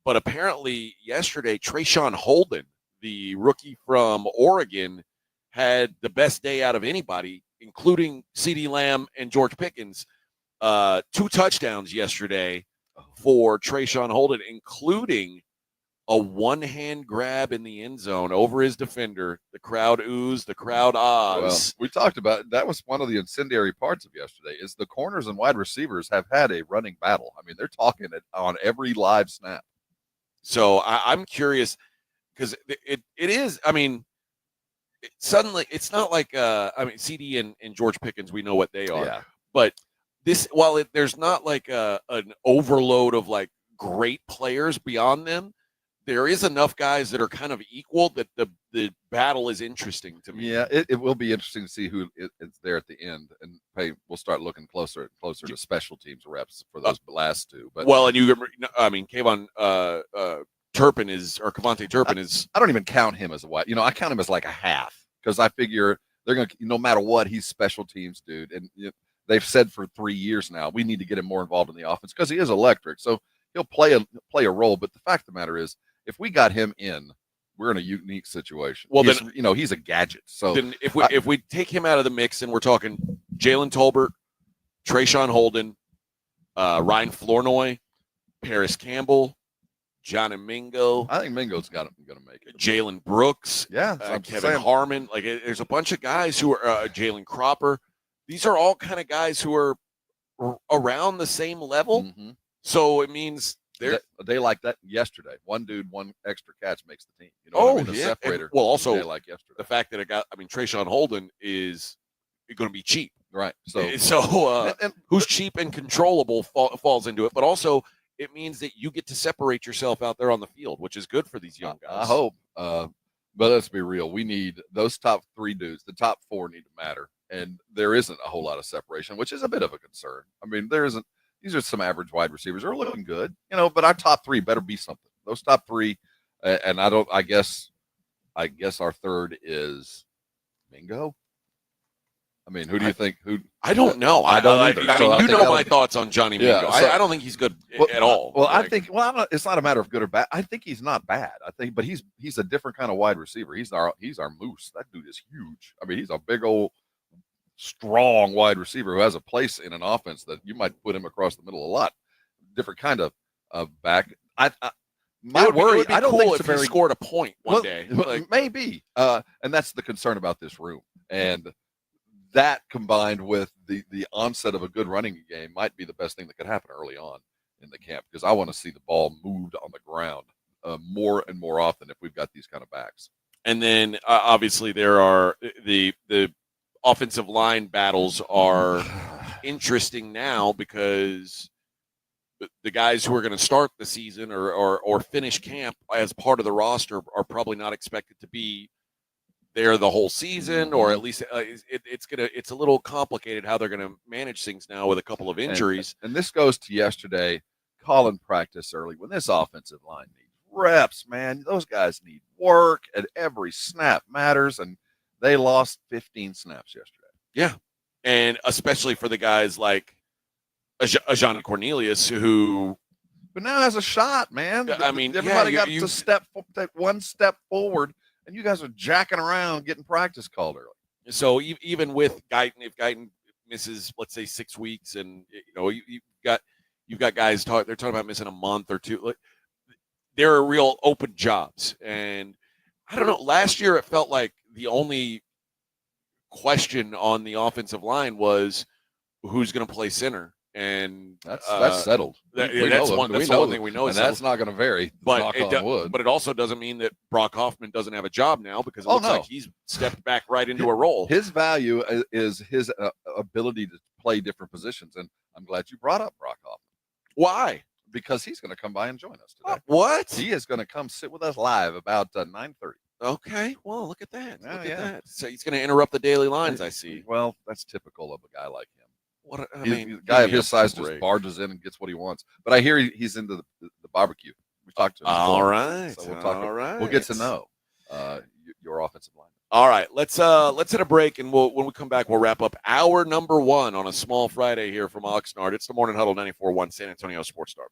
S1: But apparently yesterday, Trayshawn Holden, the rookie from Oregon, had the best day out of anybody, including CeeDee Lamb and George Pickens. 2 touchdowns yesterday for Trayshawn Holden, including a one-hand grab in the end zone over his defender. The crowd oozed, the crowd ahs.
S3: Well, we talked about it. That was one of the incendiary parts of yesterday, is the corners and wide receivers have had a running battle. I mean, they're talking it on every live snap.
S1: So I'm curious because it is, I mean, suddenly it's not like, CD and George Pickens, we know what they are.
S3: Yeah.
S1: But this, while there's not like an overload of like great players beyond them, there is enough guys that are kind of equal that the battle is interesting to me.
S3: Yeah, it will be interesting to see who is there at the end, and we'll start looking closer and closer to special teams reps for those last 2. But
S1: Kayvon Turpin Kavontae Turpin is.
S3: I don't even count him as a wide. I count him as like a half because I figure they're going to, no matter what, he's special teams dude, and they've said for 3 years now we need to get him more involved in the offense because he is electric, so he'll play a role. But the fact of the matter is, if we got him in, we're in a unique situation.
S1: Well,
S3: then he's a gadget. So
S1: then if we take him out of the mix and we're talking Jalen Tolbert, Trayshawn Holden, Ryan Flournoy, Paris Campbell, John Mingo.
S3: I think Mingo's going to make it.
S1: Jalen Brooks,
S3: Kevin
S1: Harmon. Like there's a bunch of guys who are Jalen Cropper. These are all kind of guys who are around the same level.
S3: Mm-hmm.
S1: So it means.
S3: A day like that yesterday, one dude, one extra catch makes the team. Separator.
S1: And, well, also
S3: like yesterday,
S1: the fact that Trayshawn Holden is going to be cheap,
S3: right?
S1: So who's cheap and controllable falls into it, but also it means that you get to separate yourself out there on the field, which is good for these young guys.
S3: I hope, but let's be real. We need those top 3 dudes. The top 4 need to matter, and there isn't a whole lot of separation, which is a bit of a concern. I mean, there isn't. These are some average wide receivers who are looking good, but our top 3 better be something. Those top 3, and I guess our third is Mingo. I mean, who do you think? Who?
S1: I don't know.
S3: I don't either.
S1: I mean, my thoughts on Johnny Mingo.
S3: Yeah,
S1: I don't think he's good at all.
S3: Well, I think it's not a matter of good or bad. I think he's not bad. But he's a different kind of wide receiver. He's our moose. That dude is huge. I mean, he's a big old, strong wide receiver who has a place in an offense that you might put him across the middle a lot. Different kind of back. My worry. I don't think it's
S1: if he scored a point one day.
S3: Maybe, and that's the concern about this room. And that combined with the onset of a good running game might be the best thing that could happen early on in the camp, because I want to see the ball moved on the ground more and more often if we've got these kind of backs.
S1: And then obviously there are the offensive line battles are interesting now because the guys who are going to start the season or finish camp as part of the roster are probably not expected to be there the whole season, or at least it's a little complicated how they're going to manage things now with a couple of injuries.
S3: And this goes to yesterday, calling practice early when this offensive line needs reps, man. Those guys need work, and every snap matters, and they lost 15 snaps yesterday.
S1: Yeah, and especially for the guys like Ajani Cornelius, who
S3: now has a shot, man.
S1: I mean,
S3: everybody got to take one step forward, and you guys are jacking around getting practice called early.
S1: So even with Guyton, if Guyton misses, let's say 6 weeks, and you've got guys they're talking about missing a month or 2. There are real open jobs, and I don't know. Last year, it felt like the only question on the offensive line was who's going to play center, and
S3: that's settled.
S1: That's
S3: We
S1: the
S3: know
S1: one thing we know.
S3: and that's not going to vary. Knock on wood.
S1: But it also doesn't mean that Brock Hoffman doesn't have a job now, because it looks
S3: no.
S1: like he's stepped back right into a role.
S3: His value is his ability to play different positions, and I'm glad you brought up Brock Hoffman.
S1: Why?
S3: Because he's going to come by and join us today.
S1: What?
S3: He is going to come sit with us live about 9:30.
S1: Okay, well, look at that.
S3: Yeah,
S1: look at that. So he's going to interrupt the daily lines, I see.
S3: Well, that's typical of a guy like him.
S1: What
S3: A guy of his size just barges in and gets what he wants. But I hear he's into the barbecue. We talked to him.
S1: All right.
S3: So we'll talk.
S1: All right.
S3: We'll get to know your offensive line.
S1: All right, let's hit a break, and when we come back, we'll wrap up hour number 1 on a small Friday here from Oxnard. It's the Morning Huddle 94.1 San Antonio Sports Star.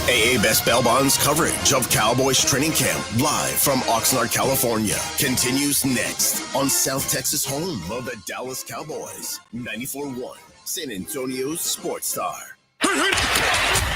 S2: AA Best Bail Bonds coverage of Cowboys training camp live from Oxnard, California continues next on South Texas home of the Dallas Cowboys. 94.1 San Antonio's Sports Star.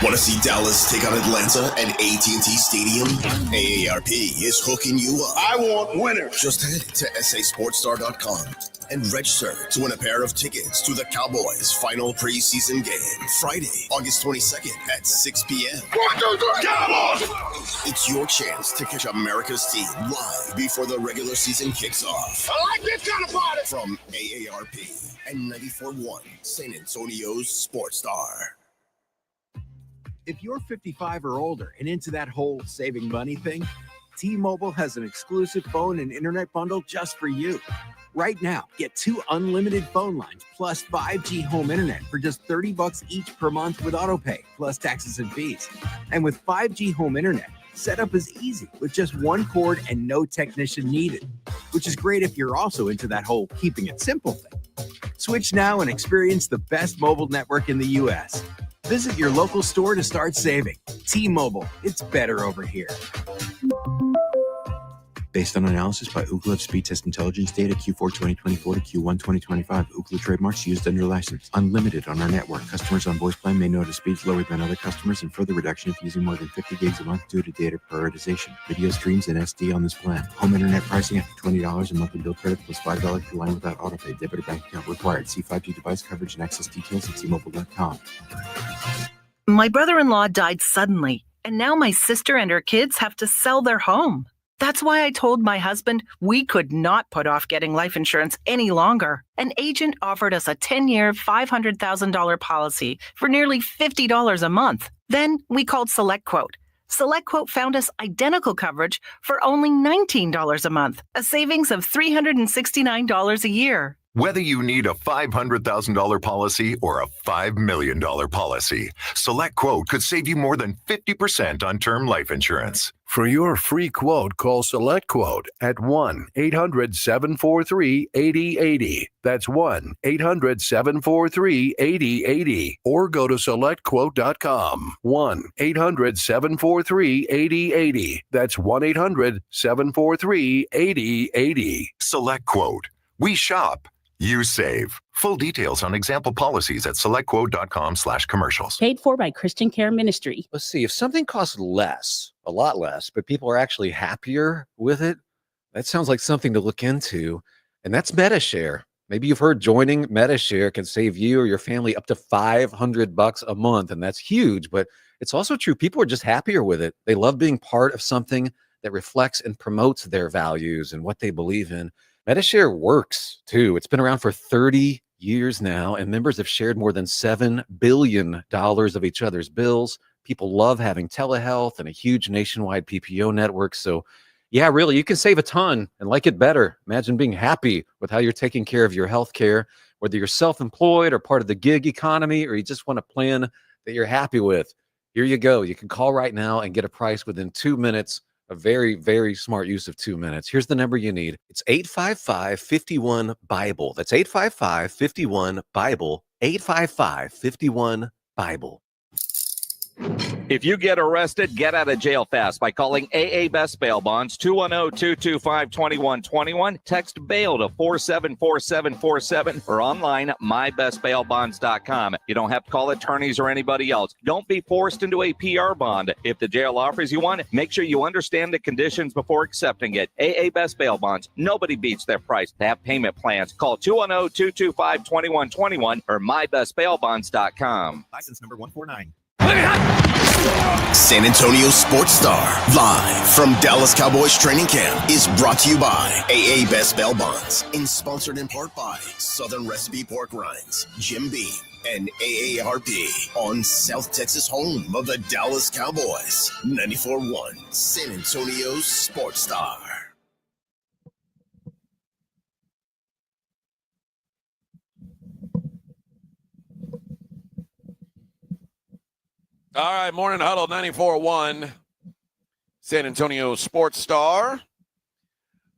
S2: Want to see Dallas take on Atlanta at AT&T Stadium? AARP is hooking you up. I want winners. Just head to sasportstar.com and register to win a pair of tickets to the Cowboys' final preseason game, Friday, August 22nd at 6 p.m. 1, 2, 3, Cowboys! It's your chance to catch America's team live before the regular season kicks off. I like this kind of party! From AARP and 94.1 San Antonio's Sports Star.
S5: If you're 55 or older and into that whole saving money thing, T-Mobile has an exclusive phone and internet bundle just for you. Right now, get 2 unlimited phone lines plus 5G home internet for just $30 each per month with autopay, plus taxes and fees. And with 5G home internet, setup is easy with just 1 cord and no technician needed, which is great if you're also into that whole keeping it simple thing. Switch now and experience the best mobile network in the U.S. Visit your local store to start saving. T-Mobile, it's better over here. Based on analysis by Ookla Speed Test Intelligence data Q4 2024 to Q1 2025, Ookla trademarks used under license. Unlimited on our network. Customers on voice plan may notice speeds lower than other customers and further reduction if using more than 50 gigs a month due to data prioritization. Video streams and SD on this plan. Home internet pricing after $20 a monthly bill credit plus $5 per line without autopay. Debit or bank account required. See 5G device coverage and access details at T-Mobile.com.
S7: My brother-in-law died suddenly, and now my sister and her kids have to sell their home. That's why I told my husband we could not put off getting life insurance any longer. An agent offered us a 10-year, $500,000 policy for nearly $50 a month. Then we called SelectQuote. SelectQuote found us identical coverage for only $19 a month, a savings of $369 a year.
S8: Whether you need a $500,000 policy or a $5 million policy, SelectQuote could save you more than 50% on term life insurance.
S24: For your free quote, call SelectQuote at 1-800-743-8080. That's 1-800-743-8080. Or go to SelectQuote.com. 1-800-743-8080. That's 1-800-743-8080.
S8: SelectQuote. We shop. You save. Full details on example policies at selectquote.com/commercials.
S25: Paid for by Christian Care Ministry.
S9: Let's see, if something costs less, a lot less, but people are actually happier with it, that sounds like something to look into. And that's MetaShare. Maybe you've heard joining MetaShare can save you or your family up to $500 a month. And that's huge, but it's also true. People are just happier with it. They love being part of something that reflects and promotes their values and what they believe in. MetaShare works too. It's been around for 30 years now, and members have shared more than $7 billion of each other's bills. People love having telehealth and a huge nationwide PPO network. So yeah, really, you can save a ton and like it better. Imagine being happy with how you're taking care of your health care, whether you're self-employed or part of the gig economy, or you just want a plan that you're happy with. Here you go. You can call right now and get a price within 2 minutes. A very, very smart use of 2 minutes. Here's the number you need. It's 855-51-BIBLE. That's 855-51-BIBLE. 855-51-BIBLE.
S6: If you get arrested, get out of jail fast by calling AA Best Bail Bonds, 210-225-2121. Text bail to 474747 or online mybestbailbonds.com. You don't have to call attorneys or anybody else. Don't be forced into a PR bond. If the jail offers you one, make sure you understand the conditions before accepting it. AA Best Bail Bonds. Nobody beats their price. They have payment plans. Call 210-225-2121 or mybestbailbonds.com.
S17: License number 149.
S2: San Antonio Sports Star, live from Dallas Cowboys training camp, is brought to you by AA Best Bail Bonds and sponsored in part by Southern Recipe Pork Rinds, Jim Beam, and AARP on South Texas home of the Dallas Cowboys. 94.1 San Antonio Sports Star.
S1: All right, Morning Huddle 94.1 San Antonio Sports Star.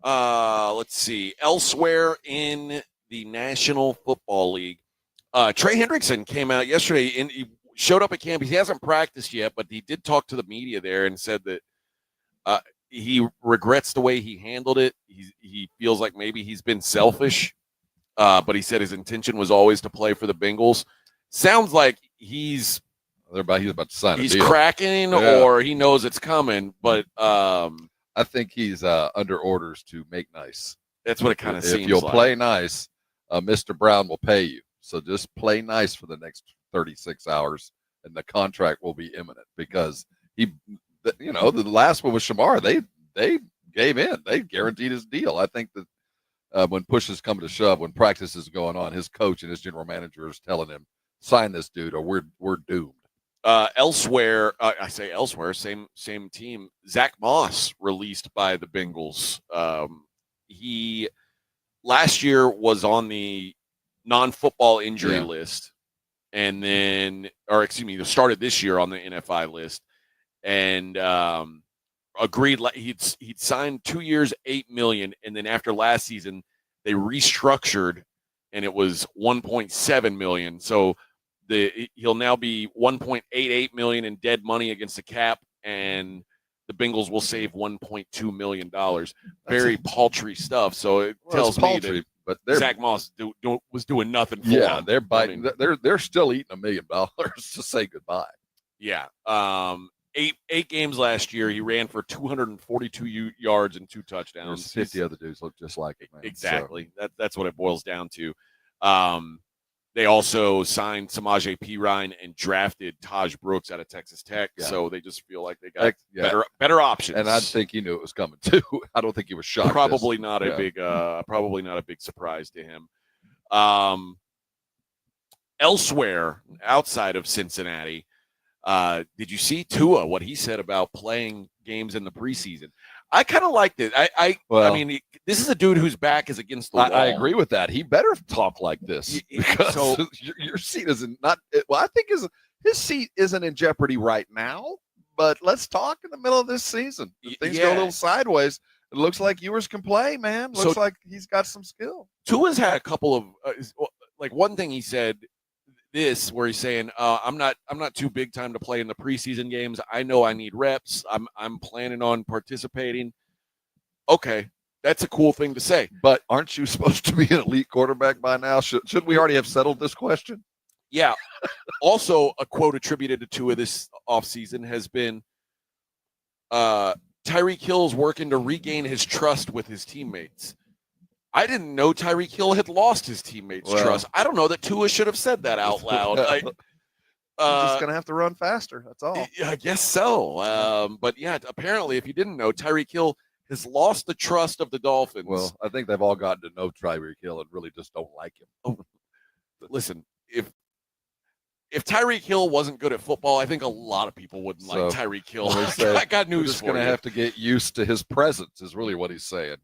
S1: Let's see. Elsewhere in the National Football League, Trey Hendrickson came out yesterday and he showed up at camp. He hasn't practiced yet, but he did talk to the media there and said that he regrets the way he handled it. He feels like maybe he's been selfish, but he said his intention was always to play for the Bengals. Sounds like he's
S3: about to sign a
S1: he's
S3: deal.
S1: cracking or he knows it's coming, but
S3: I think he's under orders to make nice.
S1: That's what it kind of seems like.
S3: If you'll play nice, Mr. Brown will pay you. So just play nice for the next 36 hours, and the contract will be imminent because the last one with Shamar, they gave in. They guaranteed his deal. I think that when push is coming to shove, when practice is going on, his coach and his general manager is telling him, sign this dude or we're doomed.
S1: Elsewhere, I say elsewhere, same team. Zach Moss released by the Bengals. He last year was on the non-football injury list, and then, started this year on the NFI list, and agreed. He'd signed 2 years, $8 million, and then after last season, they restructured, and it was $1.7 million. So he'll now be $1.88 million in dead money against the cap, and the Bengals will save $1.2 million. Very paltry stuff. So it tells me that Zach Moss was doing nothing for him.
S3: They're biting. They're still eating $1 million to say goodbye.
S1: Yeah. 8 games last year. He ran for 242 yards and 2 touchdowns.
S3: 50 other dudes look just like it, man.
S1: Exactly. So. That's what it boils down to. They also signed Samaje Perine and drafted Taj Brooks out of Texas Tech. Yeah. So they just feel like they got better options.
S3: And I think he knew it was coming too. I don't think he was shocked.
S1: Probably not a big surprise to him. Elsewhere outside of Cincinnati, did you see Tua, what he said about playing games in the preseason? I kind of liked it. I mean, this is a dude whose back is against the wall.
S3: I agree with that. He better talk like this because your seat isn't not. Well, I think his seat isn't in jeopardy right now. But let's talk in the middle of this season. If things go a little sideways, it looks like Ewers can play, man. Looks like he's got some skill.
S1: Tua's had a couple of one thing he said. Where he's saying, I'm not too big time to play in the preseason games. I know I need reps. I'm planning on participating. Okay, that's a cool thing to say.
S3: But aren't you supposed to be an elite quarterback by now? Shouldn't we already have settled this question?
S1: Yeah. Also, a quote attributed to Tua this offseason has been Tyreek Hill's working to regain his trust with his teammates. I didn't know Tyreek Hill had lost his teammates' trust. I don't know that Tua should have said that out loud.
S3: He's just going to have to run faster. That's all.
S1: I guess so. But, yeah, apparently, if you didn't know, Tyreek Hill has lost the trust of the Dolphins.
S3: Well, I think they've all gotten to know Tyreek Hill and really just don't like him.
S1: Oh, listen, if Tyreek Hill wasn't good at football, I think a lot of people wouldn't like Tyreek Hill. I got news for you.
S3: We're going to have to get used to his presence is really what he's saying.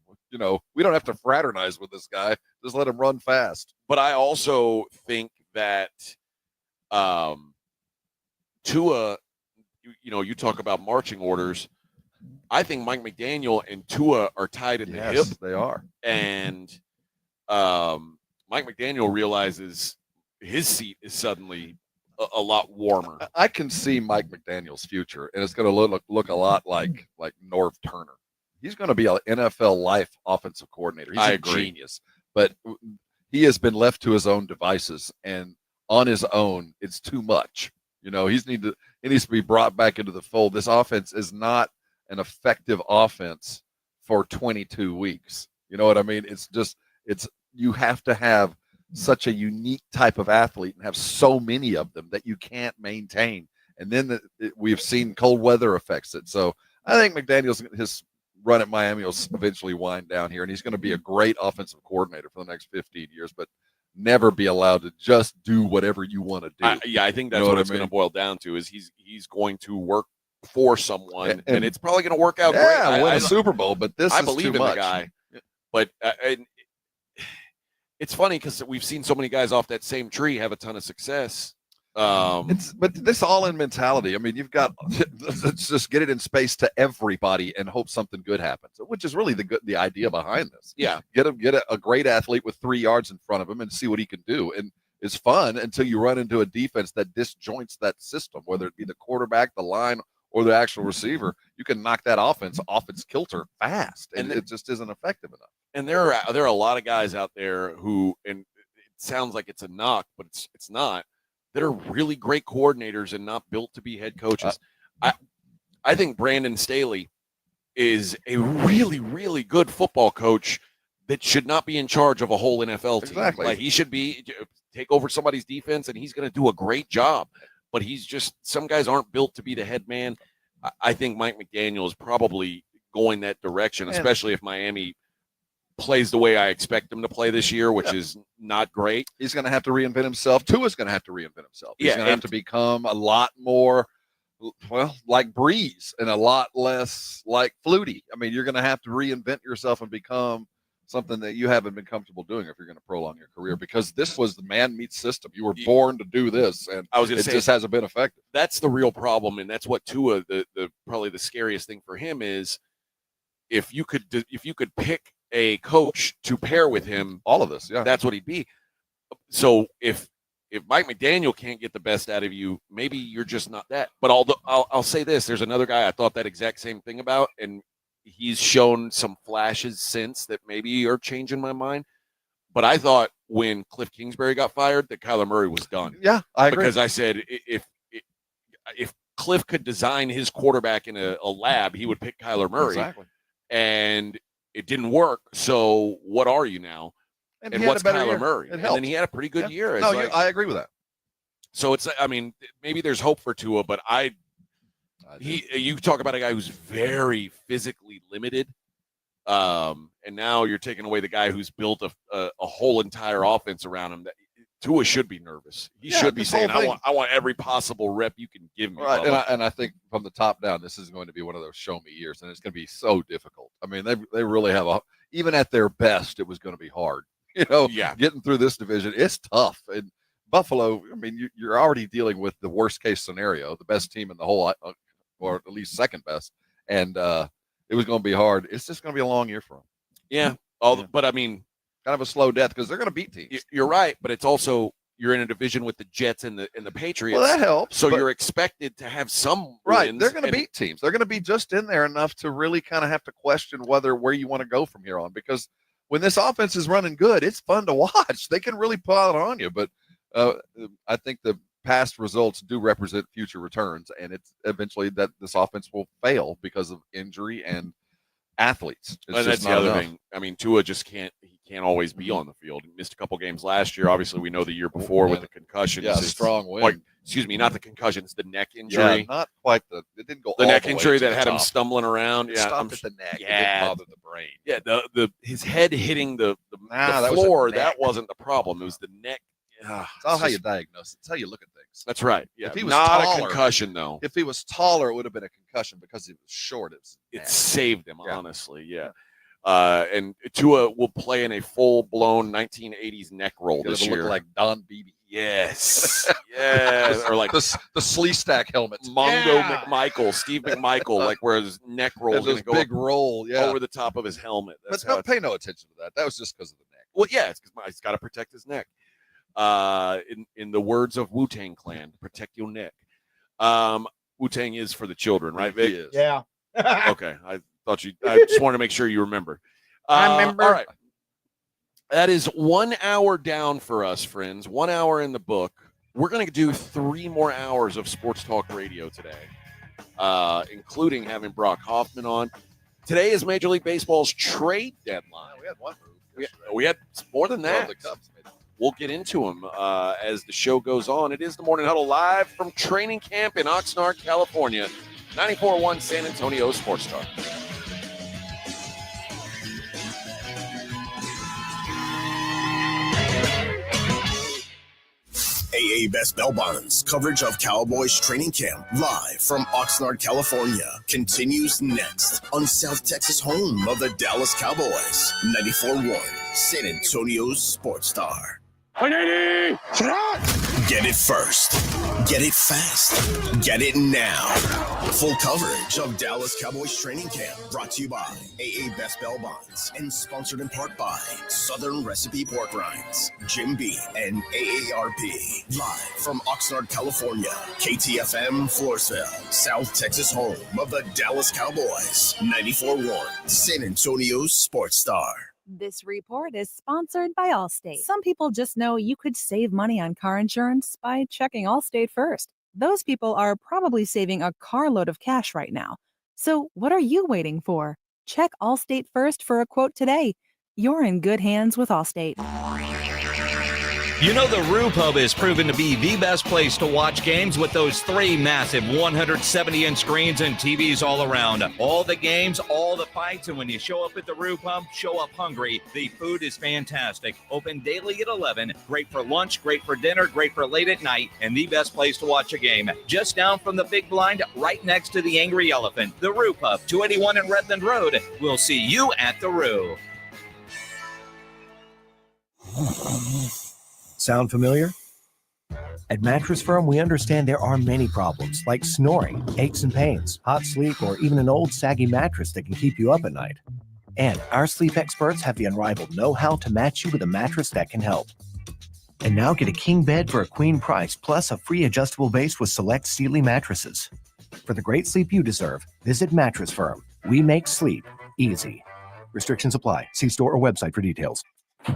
S3: We don't have to fraternize with this guy. Just let him run fast.
S1: But I also think that Tua, you talk about marching orders. I think Mike McDaniel and Tua are tied in the hip.
S3: Yes, they are.
S1: And Mike McDaniel realizes his seat is suddenly a lot warmer.
S3: I can see Mike McDaniel's future, and it's going to look a lot like Norv Turner. He's going to be an NFL life offensive coordinator. He's a genius, but he has been left to his own devices, and on his own, it's too much. He needs to be brought back into the fold. This offense is not an effective offense for 22 weeks. You know what I mean? You have to have such a unique type of athlete and have so many of them that you can't maintain. And then we've seen cold weather affects it. So I think his run at Miami will eventually wind down here, and he's going to be a great offensive coordinator for the next 15 years, but never be allowed to just do whatever you want to do.
S1: I think that's what it's going to boil down to is he's going to work for someone, and it's probably going to work out great.
S3: Yeah, win a Super Bowl, but I
S1: believe in the guy. But it's funny because we've seen so many guys off that same tree have a ton of success.
S3: But this all-in mentality. I mean, you've got let's just get it in space to everybody and hope something good happens, which is really the idea behind this.
S1: Yeah,
S3: get a great athlete with 3 yards in front of him and see what he can do, and it's fun until you run into a defense that disjoints that system, whether it be the quarterback, the line, or the actual receiver. You can knock that offense off its kilter fast, and it just isn't effective enough.
S1: And there are a lot of guys out there who, and it sounds like it's a knock, but it's not, that are really great coordinators and not built to be head coaches. I think Brandon Staley is a really, really good football coach that should not be in charge of a whole NFL team.
S3: Exactly.
S1: Like, he should take over somebody's defense, and he's going to do a great job. But some guys aren't built to be the head man. I think Mike McDaniel is probably going that direction, especially if Miami plays the way I expect him to play this year, which is not great.
S3: He's going to have to reinvent himself. Tua's going to have to reinvent himself. He's going to have to become a lot more, like Breeze and a lot less like Flutie. I mean, you're going to have to reinvent yourself and become something that you haven't been comfortable doing if you're going to prolong your career, because this was the man-meat system. You were born to do this, and it just hasn't been effective.
S1: That's the real problem, and that's what Tua, probably the scariest thing for him is if you could pick a coach to pair with him,
S3: all of this,
S1: that's what he'd be. So if Mike McDaniel can't get the best out of you, maybe you're just not that. But I'll say this: there's another guy I thought that exact same thing about, and he's shown some flashes since that maybe are changing my mind. But I thought when Cliff Kingsbury got fired that Kyler Murray was done.
S3: Yeah, I agree.
S1: Because I said if Cliff could design his quarterback in a lab, he would pick Kyler Murray.
S3: Exactly.
S1: And it didn't work. So what are you now? And what's Kyler Murray? And then he had a pretty good year.
S3: No, I agree with that.
S1: So maybe there's hope for Tua, but you talk about a guy who's very physically limited. And now you're taking away the guy who's built a whole entire offense around him. That Tua should be nervous. He should be saying, I want every possible rep you can give me.
S3: Right. And I think from the top down, this is going to be one of those show me years, and it's going to be so difficult. I mean, they really have even at their best, it was going to be hard. Getting through this division, it's tough. And Buffalo, I mean, you're already dealing with the worst case scenario, the best team in the whole, or at least second best. And it was going to be hard. It's just going to be a long year for them.
S1: Yeah. But I mean,
S3: kind of a slow death because they're going to beat teams.
S1: You're right, but it's also you're in a division with the Jets and the Patriots.
S3: Well, that helps.
S1: So you're expected to have some wins.
S3: They're going to beat teams. They're going to be just in there enough to really kind of have to question where you want to go from here on, because when this offense is running good, it's fun to watch. They can really pile it on you, but I think the past results do represent future returns, and it's eventually that this offense will fail because of injury and athletes.
S1: And that's the other thing. I mean, Tua just can't always be on the field. He missed a couple games last year. Obviously, we know the year before with the concussions.
S3: Yeah, strong win.
S1: Not the concussions, the neck injury.
S3: Yeah, not quite it didn't go
S1: the
S3: all
S1: neck
S3: the
S1: injury
S3: way to
S1: that
S3: the
S1: had
S3: top.
S1: him stumbling around.
S3: It stopped at the neck.
S1: Yeah.
S3: It didn't bother the brain.
S1: Yeah, his head hitting the
S3: that
S1: floor,
S3: was a neck.
S1: that wasn't the problem. It was the neck.
S3: It's all how you diagnose it. It's how you look at things.
S1: That's right. Yeah.
S3: If he was
S1: not
S3: taller,
S1: a concussion, though.
S3: If he was taller, it would have been a concussion because he was short.
S1: It saved him, honestly. Yeah. And Tua will play in a full-blown 1980s neck roll this year.
S3: Look like Don Beebe.
S1: Yes. Yeah. Or like
S3: the Sleestack helmets.
S1: Mongo McMichael, Steve McMichael, like where his neck roll is going to go
S3: big roll,
S1: over the top of his helmet.
S3: But don't pay no attention to that. That was just because of the neck.
S1: Well, yeah, it's because he's got to protect his neck. In the words of Wu-Tang Clan, protect your neck. Wu-Tang is for the children, right, Vic?
S3: He is.
S4: Yeah.
S1: Okay. I just wanted to make sure you remember.
S4: I remember.
S1: All right. That is 1 hour down for us, friends. 1 hour in the book. We're going to do 3 more hours of sports talk radio today, including having Brock Hoffman on. Today is Major League Baseball's trade deadline.
S3: We had one move.
S1: We had more than that.
S3: The Cubs made it.
S1: We'll get into them as the show goes on. It is the Morning Huddle live from training camp in Oxnard, California. 94.1 San Antonio Sports Star.
S2: AA Best Bell Bonds coverage of Cowboys training camp live from Oxnard, California continues next on South Texas home of the Dallas Cowboys. 94.1 San Antonio's Sports Star.
S16: 180!
S2: Get it first. Get it fast. Get it now. Full coverage of Dallas Cowboys training camp brought to you by AA Best Bell Bonds and sponsored in part by Southern Recipe Pork Rinds, Jim Beam, and AARP. Live from Oxnard, California, KTFM Floresville, South Texas home of the Dallas Cowboys. 94.1 San Antonio's Sports Star.
S10: This report is sponsored by Allstate. Some people just know you could save money on car insurance by checking Allstate first. Those people are probably saving a carload of cash right now. So what are you waiting for? Check Allstate first for a quote today. You're in good hands with Allstate.
S6: You know the Roo Pub is proven to be the best place to watch games with those 3 massive 170-inch screens and TVs all around. All the games, all the fights, and when you show up at the Roo Pub, show up hungry. The food is fantastic. Open daily at 11. Great for lunch, great for dinner, great for late at night, and the best place to watch a game. Just down from the big blind, right next to the Angry Elephant. The Roo Pub, 281 in Redland Road. We'll see you at the Roo.
S11: Sound familiar? At Mattress Firm, we understand there are many problems like snoring, aches and pains, hot sleep, or even an old saggy mattress that can keep you up at night. And our sleep experts have the unrivaled know-how to match you with a mattress that can help. And now get a king bed for a queen price, plus a free adjustable base with select Sealy mattresses. For the great sleep you deserve, visit Mattress Firm. We make sleep easy. Restrictions apply. See store or website for details.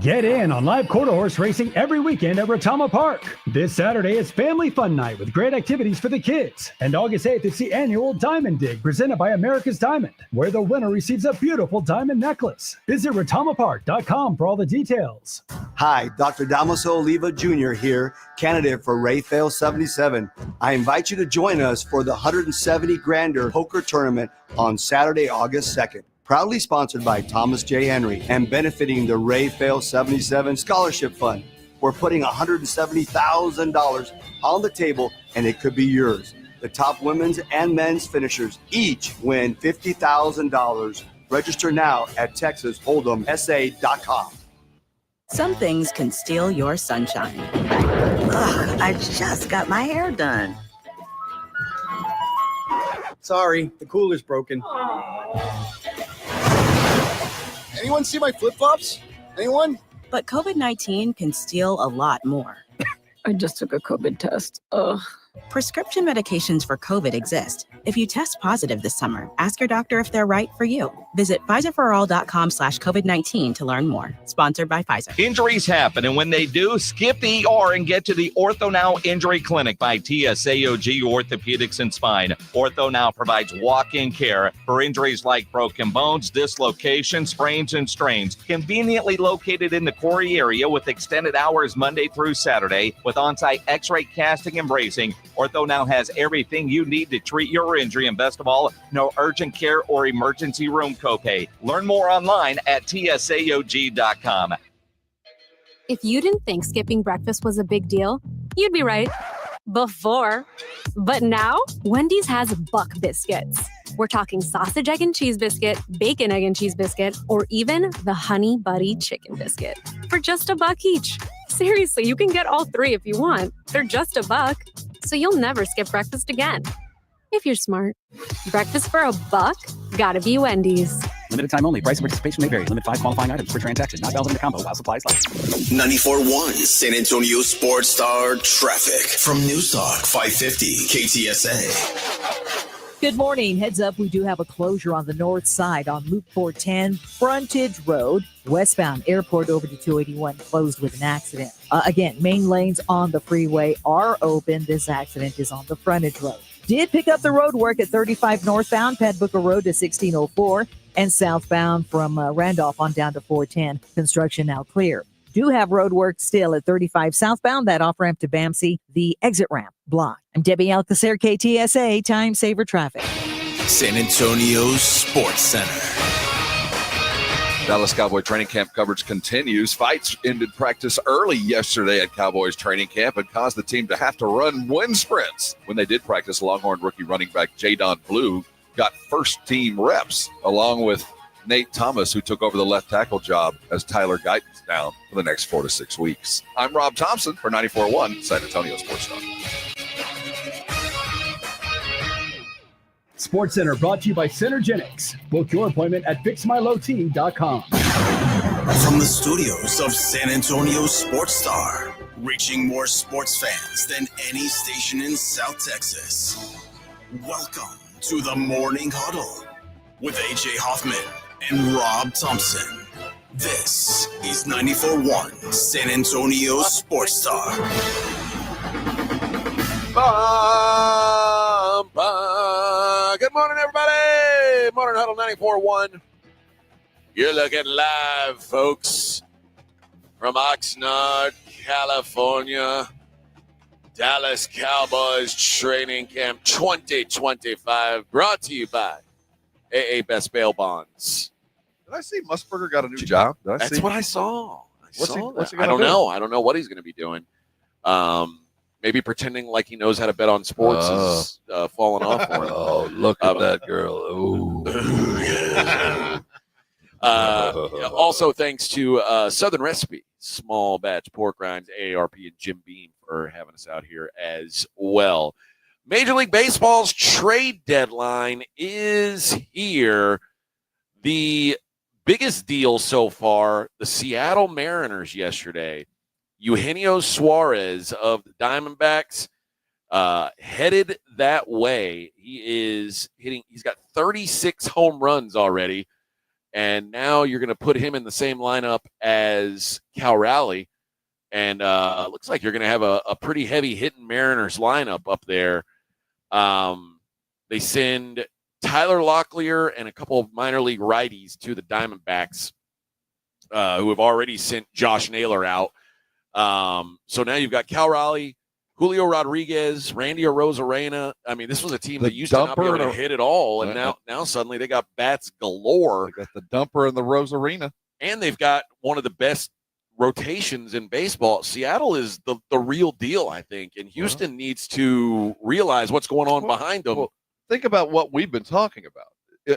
S20: Get in on live quarter horse racing every weekend at Retama Park. This Saturday is Family Fun Night with great activities for the kids. And August 8th is the annual Diamond Dig presented by America's Diamond, where the winner receives a beautiful diamond necklace. Visit retamapark.com for all the details.
S12: Hi, Dr. Damaso Oliva Jr. here, candidate for Rayfail 77. I invite you to join us for the 170 Grander Poker Tournament on Saturday, August 2nd. Proudly sponsored by Thomas J. Henry and benefiting the Rayfail 77 Scholarship Fund. We're putting $170,000 on the table, and it could be yours. The top women's and men's finishers each win $50,000. Register now at TexasHold'emSA.com.
S13: Some things can steal your sunshine. Ugh, I just got my hair done.
S12: Sorry, the cooler's broken. Anyone see my flip-flops? Anyone?
S13: But COVID-19 can steal a lot more. I just took a COVID test. Ugh. Prescription medications for COVID exist. If you test positive this summer, ask your doctor if they're right for you. Visit PfizerForAll.com/COVID-19 to learn more. Sponsored by Pfizer.
S6: Injuries happen, and when they do, skip the ER and get to the Ortho Now Injury Clinic by TSAOG Orthopedics and Spine. Ortho Now provides walk-in care for injuries like broken bones, dislocations, sprains, and strains. Conveniently located in the Quarry area with extended hours Monday through Saturday with on-site x-ray casting and bracing. Ortho Now has everything you need to treat your injury, and best of all, no urgent care or emergency room copay. Learn more online at tsaog.com.
S14: If you didn't think skipping breakfast was a big deal, you'd be right. Before. But now, Wendy's has Buck Biscuits. We're talking sausage, egg, and cheese biscuit, bacon, egg, and cheese biscuit, or even the Honey Buddy Chicken Biscuit for just $1 each. Seriously, you can get all 3 if you want. They're just $1, so you'll never skip breakfast again. If you're smart. Breakfast for $1? Gotta be Wendy's.
S15: Limited time only. Price and participation may vary. Limit 5 qualifying items per transaction. Not valid in the combo while supplies last.
S2: 94.1 San Antonio Sports Star traffic from News Talk 550 KTSA.
S18: Good morning. Heads up, we do have a closure on the north side on Loop 410 Frontage Road. Westbound Airport over to 281 closed with an accident. Again, main lanes on the freeway are open. This accident is on the frontage road. Did pick up the road work at 35 northbound, Pat Booker Road to 1604, and southbound from Randolph on down to 410. Construction now clear. Do have road work still at 35 southbound, that off-ramp to Bamsey, the exit ramp blocked. I'm Debbie Alcacer, KTSA, Time Saver Traffic.
S2: San Antonio's Sports Center.
S3: Dallas Cowboy training camp coverage continues. Fights ended practice early yesterday at Cowboys training camp and caused the team to have to run wind sprints. When they did practice, Longhorn rookie running back Jadon Blue got first-team reps, along with Nate Thomas, who took over the left tackle job as Tyler Guyton's down for the next 4 to 6 weeks. I'm Rob Thompson for 94.1 San Antonio Sports Star.
S19: Sports Center brought to you by Synergenics. Book your appointment at fixmylowteam.com.
S2: From the studios of San Antonio Sports Star, reaching more sports fans than any station in South Texas. Welcome to the Morning Huddle with AJ Hoffman and Rob Thompson. This is 94.1 San Antonio Sports Star.
S1: Good morning, everybody. Morning Huddle 94.1. You're looking live, folks, from Oxnard, California. Dallas Cowboys Training Camp 2025, brought to you by AA Best Bail Bonds.
S3: Did I see Musburger got a new job?
S1: That's what I saw.
S3: What's he
S1: I
S3: gonna
S1: don't
S3: do?
S1: know. I don't know what he's going to be doing. Maybe pretending like he knows how to bet on sports is falling off for him.
S3: Oh, look at that girl.
S1: Also, thanks to Southern Recipe, small batch pork rinds, AARP, and Jim Beam for having us out here as well. Major League Baseball's trade deadline is here. The biggest deal so far, the Seattle Mariners yesterday. Eugenio Suarez of the Diamondbacks headed that way. He's got 36 home runs already, and now you're going to put him in the same lineup as Cal Raleigh, and looks like you're going to have a pretty heavy hitting Mariners lineup up there. They send Tyler Locklear and a couple of minor league righties to the Diamondbacks, who have already sent Josh Naylor out. So now you've got Cal Raleigh, Julio Rodriguez, Randy Arozarena. I mean, this was a team that used to not be able to hit at all, and now suddenly they got bats galore.
S3: They got the dumper and the Rosarena.
S1: And they've got one of the best rotations in baseball. Seattle is the real deal, I think, and Houston needs to realize what's going on behind them.
S3: Well, think about what we've been talking about.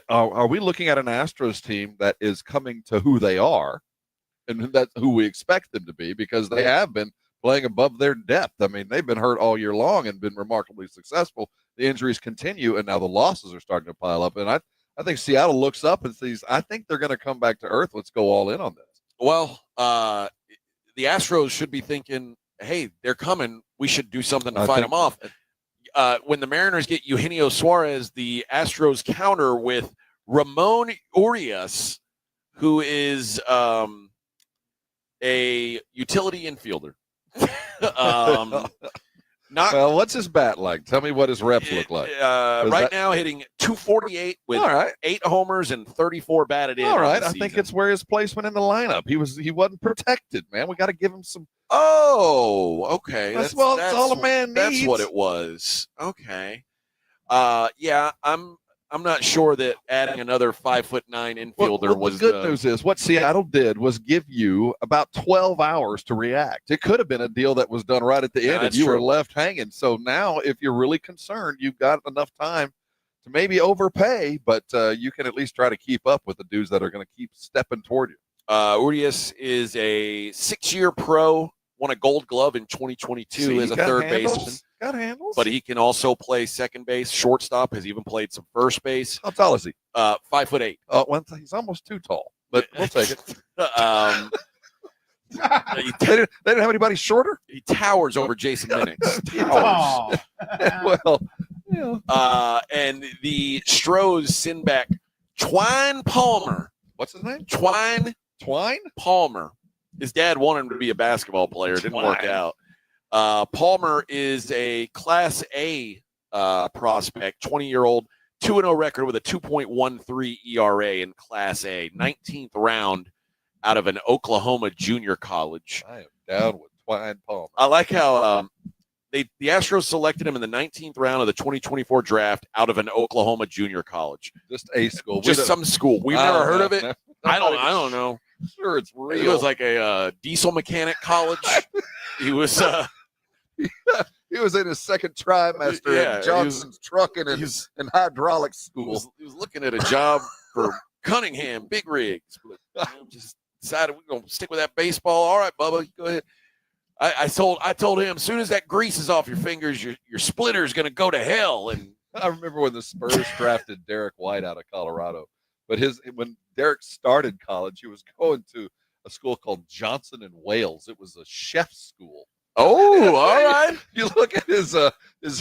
S3: Are we looking at an Astros team that is coming to who they are? And that's who we expect them to be, because they have been playing above their depth. I mean, they've been hurt all year long and been remarkably successful. The injuries continue, and now the losses are starting to pile up. And I think Seattle looks up and sees, I think they're going to come back to earth. Let's go all in on this.
S1: Well, the Astros should be thinking, hey, they're coming. We should do something to fight them off. When the Mariners get Eugenio Suarez, the Astros counter with Ramon Urias, who is a utility infielder.
S3: Well, what's his bat like? Tell me what his reps look like.
S1: Now hitting 248 with 8 homers and 34 batted in.
S3: All right, I think it's where his placement in the lineup. He wasn't protected, man. We got to give him some.
S1: Oh, okay.
S3: That's all a man needs.
S1: That's what it was. Okay. Yeah, I'm not sure that adding another 5'9" infielder was
S3: the good news is what Seattle did was give you about 12 hours to react. It could have been a deal that was done right at the end, and you were left hanging. So now, if you're really concerned, you've got enough time to maybe overpay, but you can at least try to keep up with the dudes that are going to keep stepping toward you.
S1: Urias is a 6-year pro, won a Gold Glove in 2022 as a third baseman.
S3: got handles.
S1: But he can also play second base, shortstop, has even played some first base.
S3: How tall is he?
S1: 5'8".
S3: Oh, well, he's almost too tall, but we'll take it. They didn't have anybody shorter?
S1: He towers over Jason Minix.
S3: Towers. Well,
S1: and the Stros send back Twine Palmer.
S3: What's his name?
S1: Twine Palmer. His dad wanted him to be a basketball player. It didn't work out. Palmer is a Class A prospect, 20-year-old, 2-0 record with a 2.13 ERA in Class A, 19th round out of an Oklahoma junior college.
S3: I am down with Twine Palmer.
S1: I like how the Astros selected him in the 19th round of the 2024 draft out of an Oklahoma junior college.
S3: Just a school.
S1: Just some school. We've never heard of it. I don't know.
S3: Sure, it's real.
S1: He was like a diesel mechanic college. He was
S3: he was in his second trimester at Johnson's Trucking and Hydraulics School.
S1: He was looking at a job for Cunningham, big rigs. But, just decided we're going to stick with that baseball. All right, Bubba, go ahead. I told him, as soon as that grease is off your fingers, your splitter is going to go to hell. And
S3: I remember when the Spurs drafted Derek White out of Colorado. But when Derek started college, he was going to a school called Johnson and Wales. It was a chef school.
S1: Oh, all right.
S3: You look at his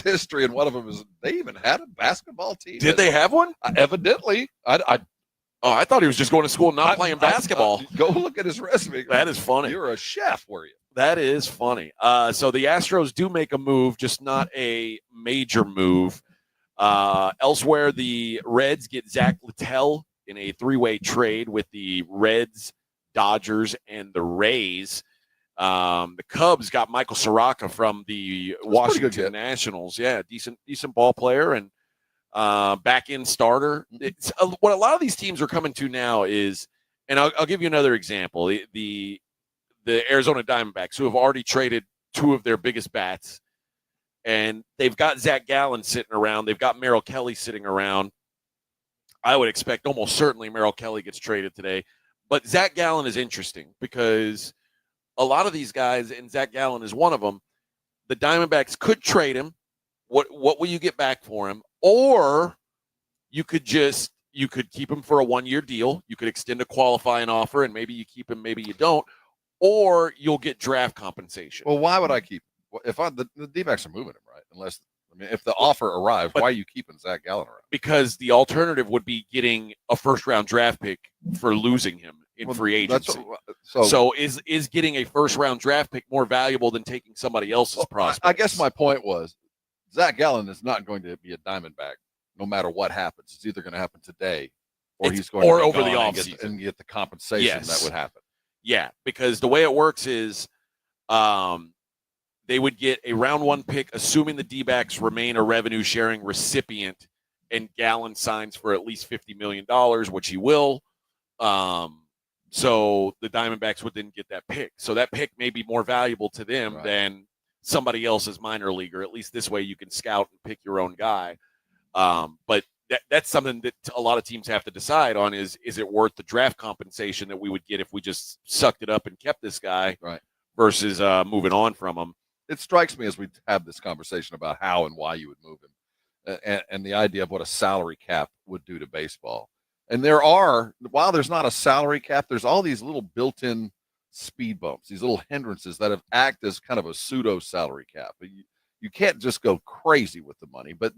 S3: history, and one of them is they even had a basketball team.
S1: Did they have one?
S3: Evidently.
S1: I thought he was just going to school not playing basketball.
S3: Go look at his resume.
S1: That is funny.
S3: You're a chef, were you?
S1: That is funny. So the Astros do make a move, just not a major move. Elsewhere, the Reds get Zach Littell in a three-way trade with the Reds, Dodgers, and the Rays. The Cubs got Michael Soraka from the Washington Nationals. Yeah, decent ball player and back-end starter. It's what a lot of these teams are coming to now is, and I'll give you another example. The Arizona Diamondbacks, who have already traded two of their biggest bats, and they've got Zach Gallen sitting around. They've got Merrill Kelly sitting around. I would expect almost certainly Merrill Kelly gets traded today. But Zach Gallen is interesting because a lot of these guys, and Zach Gallen is one of them, the Diamondbacks could trade him. What will you get back for him? Or you could keep him for a one-year deal. You could extend a qualifying offer, and maybe you keep him, maybe you don't. Or you'll get draft compensation.
S3: Well, why would I keep him? If the D-backs are moving him, right? If the offer arrives, why are you keeping Zach Gallen around?
S1: Because the alternative would be getting a first-round draft pick for losing him in free agency. So is getting a first-round draft pick more valuable than taking somebody else's prospect?
S3: I guess my point was Zach Gallen is not going to be a Diamondback no matter what happens. It's either going to happen today or he's going to
S1: over the offseason
S3: and get the compensation that would happen.
S1: Yeah, because the way it works is they would get a round one pick, assuming the D-backs remain a revenue-sharing recipient, and Gallen signs for at least $50 million, which he will. So the Diamondbacks would then get that pick. So that pick may be more valuable to them than somebody else's minor leaguer. At least this way you can scout and pick your own guy. But that's something that a lot of teams have to decide on is it worth the draft compensation that we would get if we just sucked it up and kept this guy versus moving on from him.
S3: It strikes me as we have this conversation about how and why you would move him and the idea of what a salary cap would do to baseball. And while there's not a salary cap, there's all these little built-in speed bumps, these little hindrances that have act as kind of a pseudo salary cap. You can't just go crazy with the money, but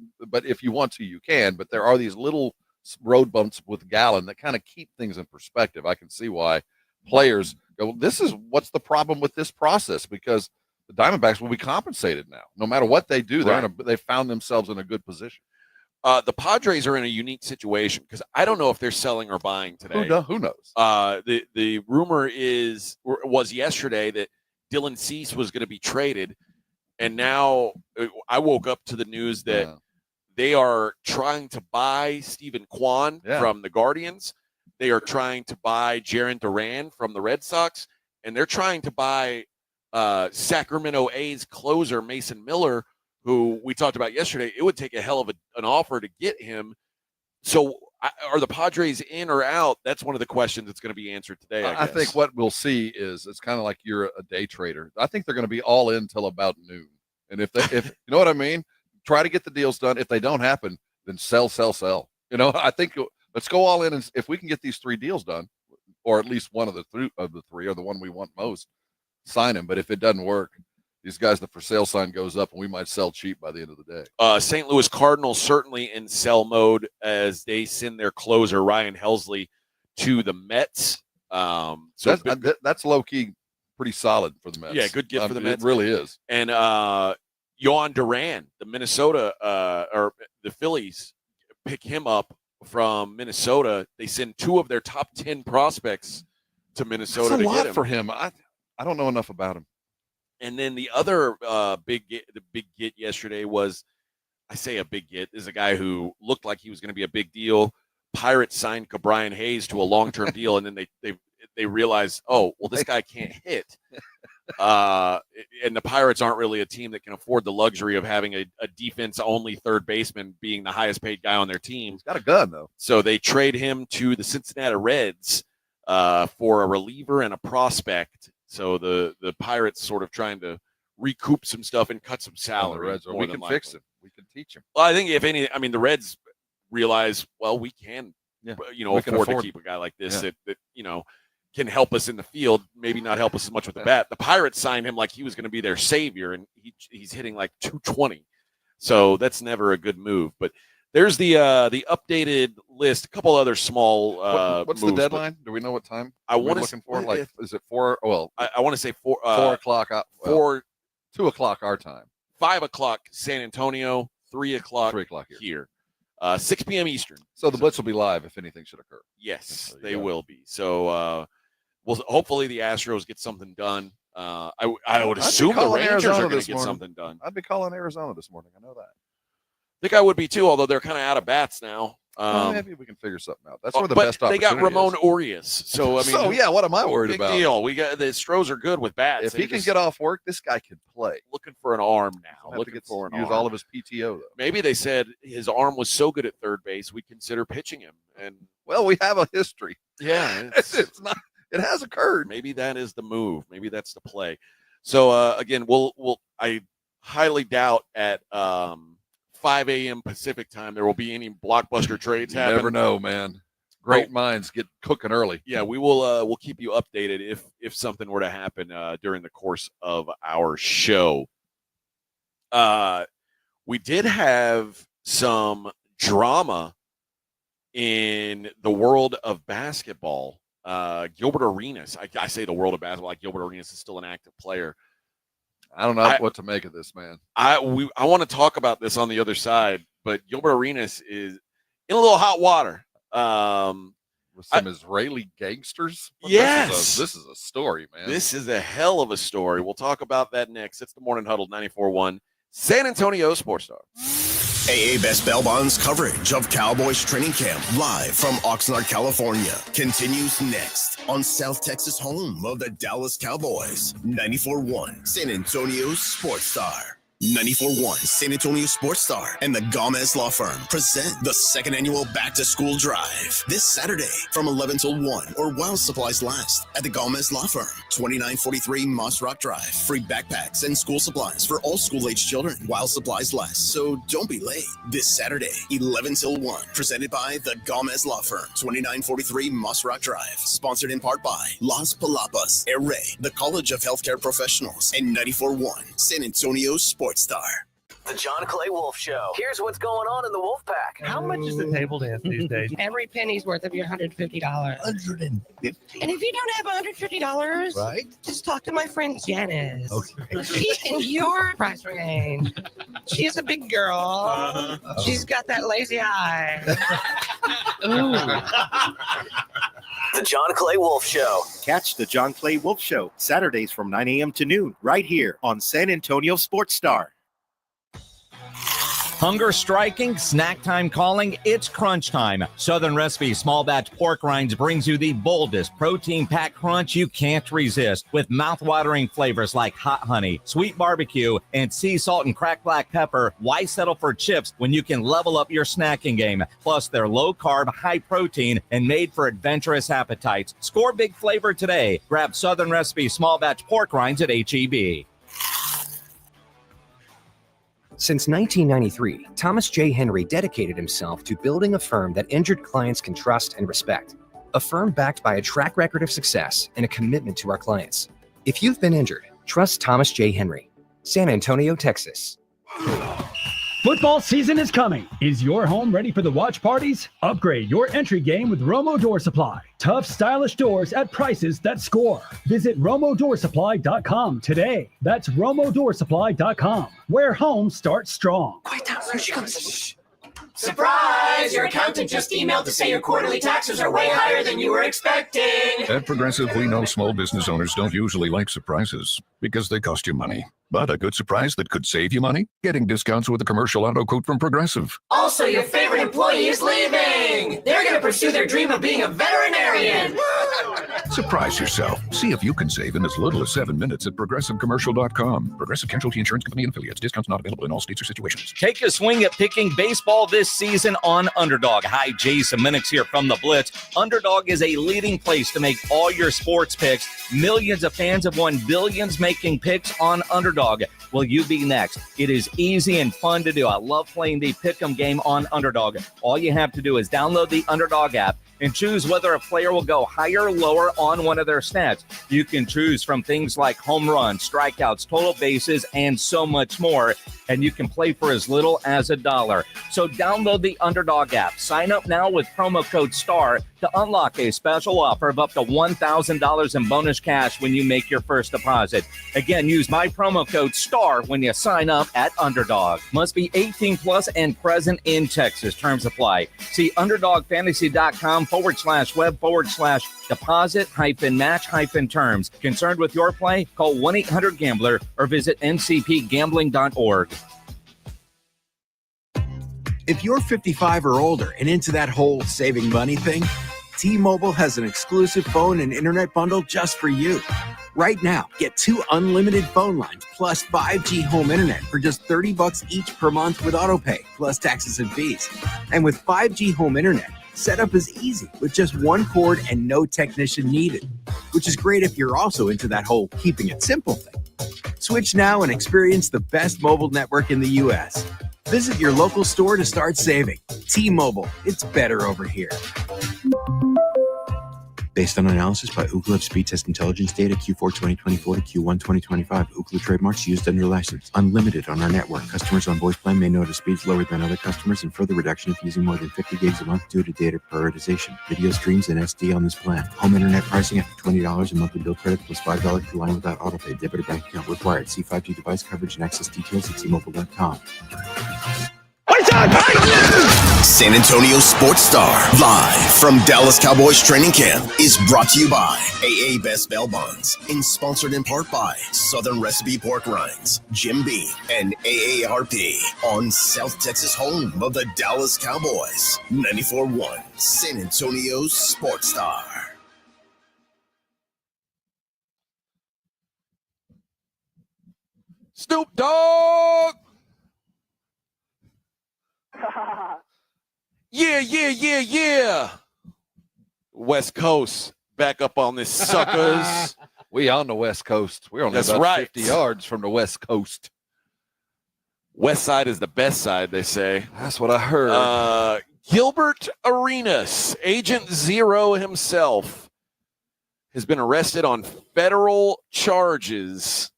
S3: if you want to, you can. But there are these little road bumps with Gallen that kind of keep things in perspective. I can see why players go, this is what's the problem with this process, because the Diamondbacks will be compensated now. No matter what they do, they found themselves in a good position.
S1: The Padres are in a unique situation because I don't know if they're selling or buying today.
S3: Who knows?
S1: The rumor was yesterday that Dylan Cease was going to be traded. And now I woke up to the news that they are trying to buy Stephen Kwan from the Guardians. They are trying to buy Jarren Duran from the Red Sox. And they're trying to buy Sacramento A's closer Mason Miller, who we talked about yesterday. It would take a hell of an offer to get him. So are the Padres in or out? That's one of the questions that's going to be answered today, I guess.
S3: I think what we'll see is it's kind of like you're a day trader. I think they're going to be all in till about noon. And if you know what I mean, try to get the deals done. If they don't happen, then sell. I think let's go all in, and if we can get these 3 deals done, or at least one of the three, or the one we want most, sign him. But if it doesn't work, these guys, the for sale sign goes up, and we might sell cheap by the end of the day.
S1: St. Louis Cardinals certainly in sell mode as they send their closer Ryan Helsley to the Mets.
S3: That's low key pretty solid for the Mets.
S1: Yeah, good get for the Mets.
S3: It really is.
S1: And Yohan Duran, the Minnesota or the Phillies pick him up from Minnesota. They send 2 of their top 10 prospects to Minnesota.
S3: That's a
S1: to
S3: lot
S1: get him.
S3: for him. I don't know enough about him.
S1: And then the other big get yesterday was, I say a big get, is a guy who looked like he was going to be a big deal. Pirates signed Brian Hayes to a long-term deal, and then they realized, oh, well, this guy can't hit. And the Pirates aren't really a team that can afford the luxury of having a defense-only third baseman being the highest-paid guy on their team.
S3: He's got a gun, though.
S1: So they trade him to the Cincinnati Reds for a reliever and a prospect. So the Pirates sort of trying to recoup some stuff and cut some salary.
S3: The Reds, we can fix him. We can teach him.
S1: Well, I think if any, I mean, the Reds realize, well, we can, afford to keep a guy like this that can help us in the field, maybe not help us as much with the bat. The Pirates signed him like he was going to be their savior, and he's hitting like 220. So that's never a good move. But there's the updated list. A couple other small
S3: what's
S1: moves,
S3: the deadline? Do we know what time
S1: we're
S3: looking for? Like, is it 4? Well,
S1: I want to say 4
S3: o'clock. 2 o'clock our time.
S1: 5 o'clock San Antonio. 3 o'clock here. 6 p.m. Eastern.
S3: So the Blitz will be live if anything should occur.
S1: Yes, they will be. So hopefully the Astros get something done. I would assume the Rangers are going to get something done.
S3: I'd be calling Arizona this morning. I know that.
S1: I think I would be too, although they're kind of out of bats now.
S3: Maybe we can figure something out. That's where the best opportunity
S1: they got Ramon
S3: is.
S1: Urias. So, I mean,
S3: what am I worried
S1: big
S3: about?
S1: deal. We got the Astros are good with bats.
S3: If he can get off work, this guy can play.
S1: Looking for an arm now.
S3: Looking for an arm. Use all of his PTO, though.
S1: Maybe they said his arm was so good at third base, we consider pitching him. And
S3: well, we have a history.
S1: Yeah,
S3: it's not. It has occurred.
S1: Maybe that is the move. Maybe that's the play. So again, I highly doubt at 5 a.m. Pacific time there will be any blockbuster trades happen.
S3: You never know, man. Great minds get cooking early.
S1: Yeah, we will. We'll keep you updated if something were to happen during the course of our show. We did have some drama in the world of basketball. Gilbert Arenas. I say the world of basketball like Gilbert Arenas is still an active player.
S3: I don't know what to make of this, man.
S1: I want to talk about this on the other side, but Gilbert Arenas is in a little hot water.
S3: With some Israeli gangsters?
S1: Yes.
S3: This is a story, man.
S1: This is a hell of a story. We'll talk about that next. It's the Morning Huddle 94.1 San Antonio Sports Star.
S2: AA Best Bail Bonds coverage of Cowboys training camp live from Oxnard, California continues next on South Texas home of the Dallas Cowboys. 94.1 San Antonio Sports Star. 94.1 San Antonio Sports Star and the Gomez Law Firm present the second annual Back to School Drive this Saturday from 11 till 1 or while supplies last at the Gomez Law Firm, 2943 Moss Rock Drive. Free backpacks and school supplies for all school-age children while supplies last, so don't be late. This Saturday, 11 till 1, presented by the Gomez Law Firm, 2943 Moss Rock Drive. Sponsored in part by Las Palapas, Array, the College of Healthcare Professionals, and 94.1 San Antonio Sports Star.
S5: The John Clay Wolf Show. Here's what's going on in the Wolf Pack.
S7: How much is the table dance these days?
S21: Every penny's worth of your $150.
S7: $150.
S21: And if you don't have $150,
S7: right?
S21: Just talk to my friend Janice.
S7: Okay.
S21: She's in your price range. She is a big girl. She's got that lazy eye.
S5: The John Clay Wolf Show.
S17: Catch the John Clay Wolf Show Saturdays from 9 a.m. to noon right here on San Antonio Sports Star.
S6: Hunger striking, snack time calling, it's crunch time. Southern Recipe Small Batch Pork Rinds brings you the boldest protein-packed crunch you can't resist with mouth-watering flavors like hot honey, sweet barbecue, and sea salt and cracked black pepper. Why settle for chips when you can level up your snacking game? Plus, they're low-carb, high-protein, and made for adventurous appetites. Score big flavor today. Grab Southern Recipe Small Batch Pork Rinds at H-E-B.
S11: Since 1993, Thomas J. Henry dedicated himself to building a firm that injured clients can trust and respect. A firm backed by a track record of success and a commitment to our clients. If you've been injured, trust Thomas J. Henry. San Antonio, Texas.
S19: Football season is coming. Is your home ready for the watch parties? Upgrade your entry game with Romo Door Supply. Tough, stylish doors at prices that score. Visit RomoDoorSupply.com today. That's RomoDoorSupply.com, where home starts strong.
S5: Quiet down, here she comes. Surprise! Your accountant just emailed to say your quarterly taxes are way higher than you were expecting.
S8: At Progressive, we know small business owners don't usually like surprises because they cost you money. But a good surprise that could save you money? Getting discounts with a commercial auto quote from Progressive.
S5: Also, your favorite employee is leaving. They're going to pursue their dream of being a veterinarian.
S8: Surprise yourself. See if you can save in as little as 7 minutes at ProgressiveCommercial.com. Progressive Casualty Insurance Company and Affiliates. Discounts not available in all states or situations.
S6: Take a swing at picking baseball this season on Underdog. Hi, Jason Minix here from The Blitz. Underdog is a leading place to make all your sports picks. Millions of fans have won billions making picks on Underdog. Will you be next? It is easy and fun to do. I love playing the Pick'em game on Underdog. All you have to do is download the Underdog app and choose whether a player will go higher or lower on one of their stats. You can choose from things like home runs, strikeouts, total bases, and so much more. And you can play for as little as $1. So download the Underdog app. Sign up now with promo code STAR to unlock a special offer of up to $1,000 in bonus cash when you make your first deposit. Again, use my promo code STAR when you sign up at Underdog. Must be 18 plus and present in Texas. Terms apply. See underdogfantasy.com/web/deposit-match-terms. Concerned with your play? Call 1-800-GAMBLER or visit ncpgambling.org.
S22: If you're 55 or older and into that whole saving money thing, T-Mobile has an exclusive phone and internet bundle just for you. Right now, get 2 unlimited phone lines plus 5G home internet for just $30 each per month with autopay, plus taxes and fees. And with 5G home internet, setup is easy with just one cord and no technician needed, which is great if you're also into that whole keeping it simple thing. Switch now and experience the best mobile network in the U.S. Visit your local store to start saving. T-Mobile, it's better over here. Based on analysis by Ookla of speed test intelligence data Q4 2024 to Q1 2025, Ookla trademarks used under license. Unlimited on our network. Customers on voice plan may notice speeds lower than other customers and further reduction if using more than 50 gigs a month due to data prioritization. Video streams and SD on this plan. Home internet pricing after $20 and monthly bill credit plus $5 per line without autopay. Debit or bank account required. See 5G device coverage and access details at T-Mobile.com.
S2: San Antonio Sports Star, live from Dallas Cowboys training camp, is brought to you by AA Best Bail Bonds and sponsored in part by Southern Recipe Pork Rinds, Jim Beam, and AARP on South Texas home of the Dallas Cowboys. 94.1 San Antonio Sports Star.
S1: Snoop Dogg! Yeah. West Coast back up on this suckers.
S3: We on the West Coast. We're only about 50 yards from the West Coast.
S1: West side is the best side, they say.
S3: That's what I heard.
S1: Gilbert Arenas, Agent Zero himself, has been arrested on federal charges.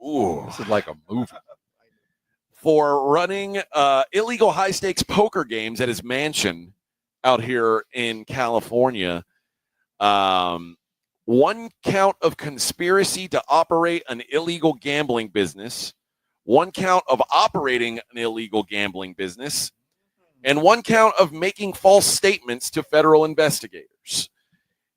S1: Ooh,
S3: this is like a movie.
S1: For running illegal high-stakes poker games at his mansion out here in California. One count of conspiracy to operate an illegal gambling business, one count of operating an illegal gambling business, and one count of making false statements to federal investigators.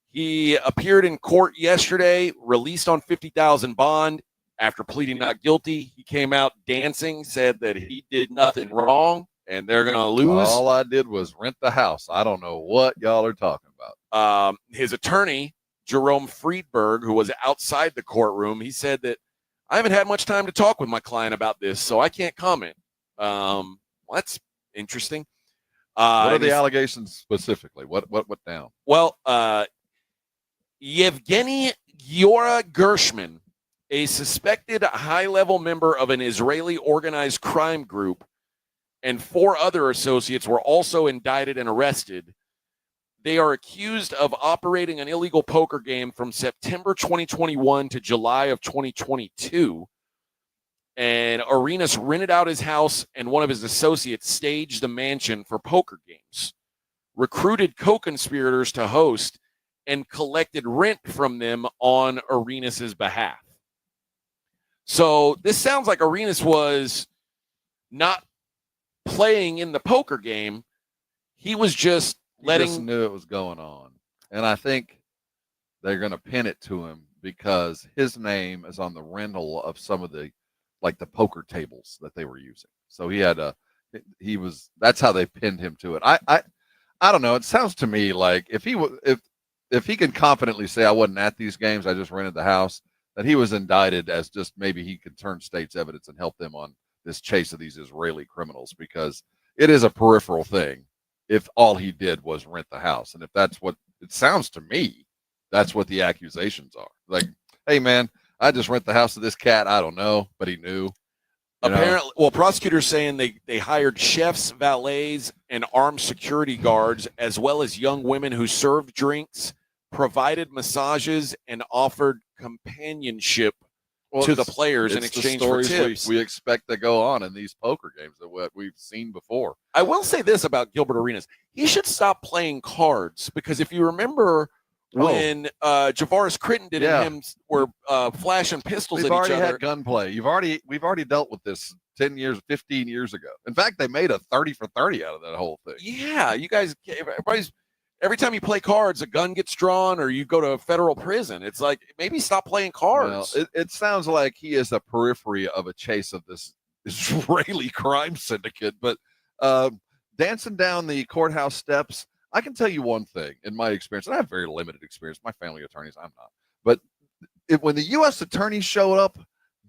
S1: He appeared in court yesterday, released on $50,000 bond. After pleading not guilty, he came out dancing, said that he did nothing wrong, and they're going to lose.
S3: All I did was rent the house. I don't know what y'all are talking about.
S1: His attorney, Jerome Friedberg, who was outside the courtroom, he said that I haven't had much time to talk with my client about this, so I can't comment. Well, that's interesting.
S3: What are the allegations specifically? What down?
S1: Well, Yevgeny Yora Gershman A suspected high-level member of an Israeli organized crime group and 4 other associates were also indicted and arrested. They are accused of operating an illegal poker game from September 2021 to July of 2022. And Arenas rented out his house, and one of his associates staged the mansion for poker games, recruited co-conspirators to host, and collected rent from them on Arenas' behalf. So this sounds like Arenas was not playing in the poker game. He was just letting.
S3: He just knew it was going on. And I think they're going to pin it to him because his name is on the rental of some of the, like the poker tables that they were using. So that's how they pinned him to it. I don't know. It sounds to me like if he can confidently say I wasn't at these games, I just rented the house, that he was indicted as just maybe he could turn state's evidence and help them on this chase of these Israeli criminals, because it is a peripheral thing if all he did was rent the house. And if that's what it sounds to me, that's what the accusations are. Like, hey, man, I just rent the house to this cat. I don't know, but he knew.
S1: Apparently, well, prosecutors saying they hired chefs, valets, and armed security guards, as well as young women who served drinks, provided massages, and offered companionship to the players in exchange for tips.
S3: We expect to go on in these poker games that we've seen before.
S1: I will say this about Gilbert Arenas. He should stop playing cards, because if you remember when Javaris Critton did him were flashing pistols at each other.
S3: We've already had gunplay. We've already dealt with this 10 years, 15 years ago. In fact, they made a 30 for 30 out of that whole thing.
S1: Yeah, you guys, every time you play cards, a gun gets drawn or you go to a federal prison. It's like, maybe stop playing cards.
S3: Well, it sounds like he is a periphery of a chase of this Israeli crime syndicate. But dancing down the courthouse steps, I can tell you one thing in my experience, and I have very limited experience. My family attorneys, I'm not. But when the U.S. attorneys show up,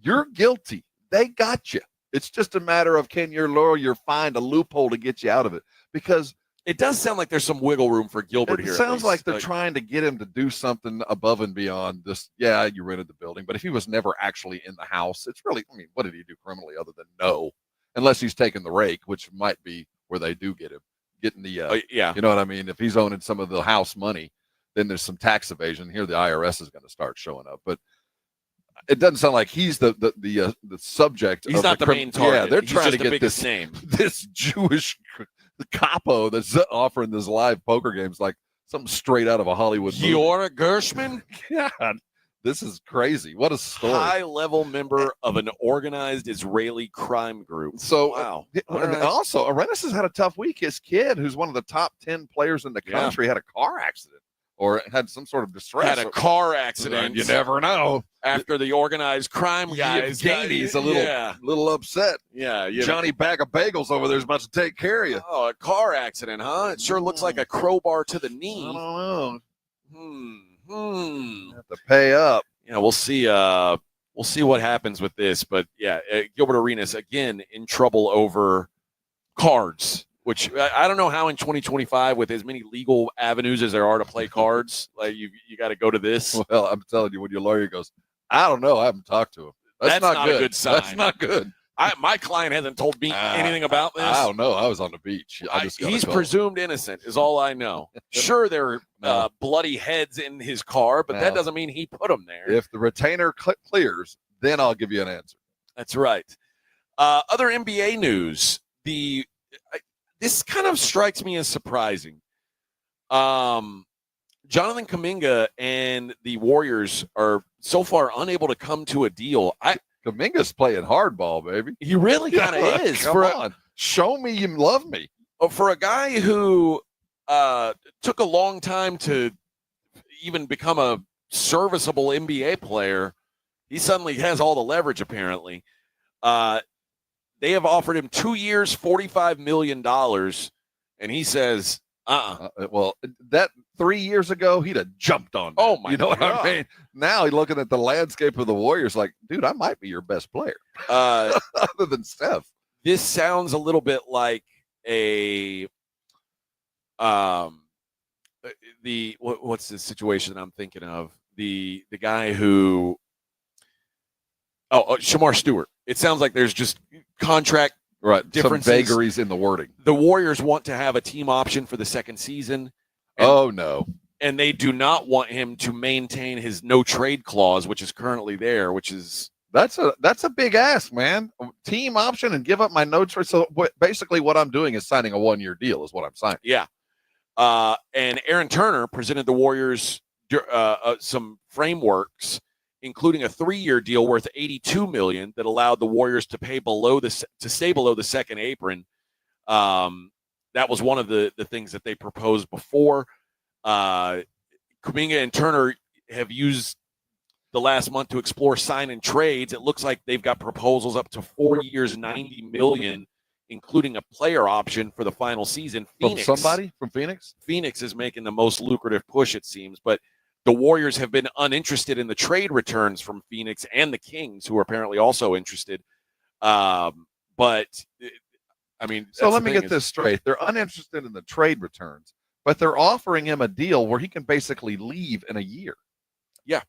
S3: you're guilty. They got you. It's just a matter of, can your lawyer find a loophole to get you out of it? Because
S1: it does sound like there's some wiggle room for Gilbert here.
S3: It sounds like they're trying to get him to do something above and beyond just, yeah, you rented the building. But if he was never actually in the house, it's really, I mean, what did he do criminally other than no? Unless he's taking the rake, which might be where they do get him. Getting the, you know what I mean? If he's owning some of the house money, then there's some tax evasion. Here, the IRS is going to start showing up. But it doesn't sound like he's the subject.
S1: He's not the main target.
S3: Yeah, they're
S1: he's
S3: trying
S1: just
S3: to
S1: the
S3: get
S1: biggest name.
S3: This Jewish capo that's offering this live poker games like something straight out of a Hollywood movie.
S1: Giora Gershman?
S3: God, this is crazy. What a story.
S1: High-level member of an organized Israeli crime group.
S3: So,
S1: wow.
S3: And also, Arenas has had a tough week. His kid, who's one of the top 10 players in the country, had a car accident or had some sort of distress.
S1: Had a car accident.
S3: You never know.
S1: After the organized crime guys.
S3: He's a little upset.
S1: Yeah.
S3: Johnny Bag of Bagels over there is about to take care of you.
S1: Oh, a car accident, huh? It sure looks like a crowbar to the knee.
S3: I don't
S1: know.
S3: Have to pay up.
S1: Yeah, we'll see. We'll see what happens with this. But yeah, Gilbert Arenas again in trouble over cards, which I don't know how in 2025 with as many legal avenues as there are to play cards, like you got to go to this.
S3: Well, I'm telling you, when your lawyer goes, I don't know, I haven't talked to him. That's not good.
S1: A good sign.
S3: That's not good.
S1: My client hasn't told me anything about this.
S3: I don't know. I was on the beach.
S1: He's presumed innocent is all I know. Sure, there are bloody heads in his car, but that doesn't mean he put them there.
S3: If the retainer clears, then I'll give you an answer.
S1: That's right. Other NBA news. This kind of strikes me as surprising. Jonathan Kuminga and the Warriors are so far unable to come to a deal.
S3: Kuminga's playing hardball, baby.
S1: He really kind of is.
S3: Come on. Show me you love me.
S1: For a guy who took a long time to even become a serviceable NBA player, he suddenly has all the leverage, apparently. They have offered him 2 years, $45 million, and he says,
S3: well, that 3 years ago, he'd have jumped on that.
S1: Oh, my God.
S3: You know what I mean? Now he's looking at the landscape of the Warriors like, dude, I might be your best player. Other than Steph.
S1: This sounds a little bit like what's the situation that I'm thinking of? The guy who Shamar Stewart. It sounds like there's just contract differences.
S3: Some vagaries in the wording.
S1: The Warriors want to have a team option for the second season.
S3: No.
S1: And they do not want him to maintain his no trade clause, which is currently there, which is
S3: that's a big ask, man. Team option and give up my no trade. So basically what I'm doing is signing a 1-year deal is what I'm signing.
S1: Yeah. And Aaron Turner presented the Warriors some frameworks, including a 3-year deal worth $82 million that allowed the Warriors to stay below the second apron. That was one of the things that they proposed before. Kuminga and Turner have used the last month to explore sign and trades. It looks like they've got proposals up to 4 years, $90 million, including a player option for the final season. Phoenix,
S3: from somebody from Phoenix?
S1: Phoenix is making the most lucrative push, it seems, but the Warriors have been uninterested in the trade returns from Phoenix and the Kings, who are apparently also interested. But I mean,
S3: so let me get this straight. They're uninterested in the trade returns, but they're offering him a deal where he can basically leave in a year.
S1: Yeah.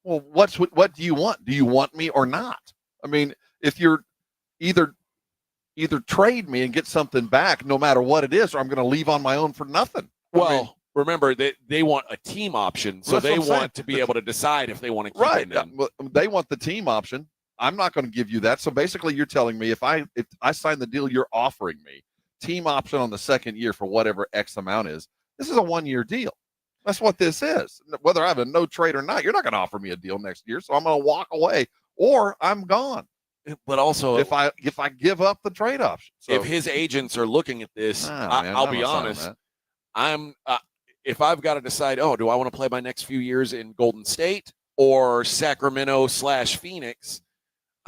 S3: Well, what do you want? Do you want me or not? I mean, if you're either trade me and get something back, no matter what it is, or I'm going to leave on my own for nothing.
S1: Well, remember that they want a team option, so they want to be able to decide if they want to keep him.
S3: They want the team option. I'm not going to give you that. So basically, you're telling me if I sign the deal you're offering me, team option on the second year for whatever X amount is, this is a 1-year deal. That's what this is. Whether I have a no trade or not, you're not going to offer me a deal next year, so I'm going to walk away or I'm gone.
S1: But also,
S3: if I give up the trade option, so,
S1: if his agents are looking at this, I'll be honest. If I've got to decide, do I want to play my next few years in Golden State or Sacramento/Phoenix?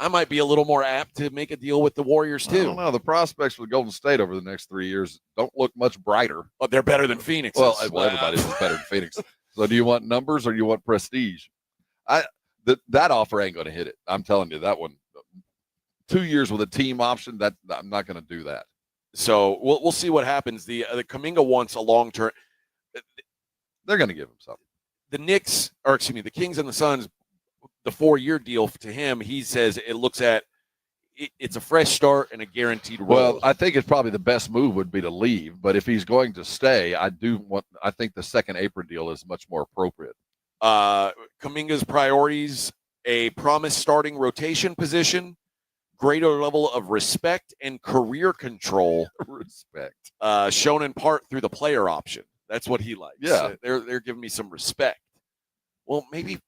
S1: I might be a little more apt to make a deal with the Warriors too.
S3: I don't know. The prospects for the Golden State over the next 3 years don't look much brighter.
S1: But they're better than Phoenix.
S3: Well, everybody's better than Phoenix. So do you want numbers or do you want prestige? That offer ain't going to hit it. I'm telling you that one. 2 years with a team option, that I'm not going to do that.
S1: So we'll see what happens. The Kuminga wants a long term.
S3: They're going to give him something.
S1: The Kings and the Suns, the 4-year deal to him, he says it looks at it's a fresh start and a guaranteed role.
S3: Well, I think it's probably the best move would be to leave, but if he's going to stay, I think the second apron deal is much more appropriate.
S1: Kuminga's priorities: a promised starting rotation position, greater level of respect and career control.
S3: Respect.
S1: Shown in part through the player option. That's what he likes.
S3: Yeah.
S1: They're giving me some respect. Well, maybe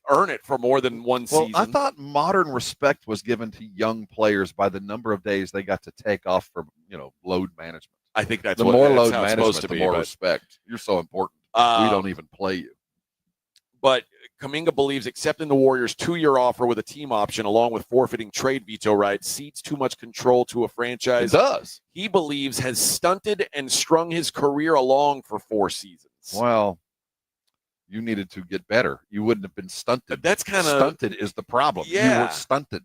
S1: earn it for more than one season.
S3: I thought modern respect was given to young players by the number of days they got to take off for, load management.
S1: I think that's
S3: the
S1: what
S3: more
S1: that's
S3: load
S1: how it's
S3: management,
S1: supposed to
S3: the
S1: be,
S3: more
S1: but
S3: respect. You're so important. We don't even play you.
S1: But Kuminga believes accepting the Warriors' 2-year offer with a team option along with forfeiting trade veto rights ceds too much control to a franchise.
S3: It does.
S1: He believes has stunted and strung his career along for 4 seasons.
S3: Well, you needed to get better. You wouldn't have been stunted.
S1: That's kind of
S3: stunted is the problem.
S1: Yeah.
S3: You were stunted.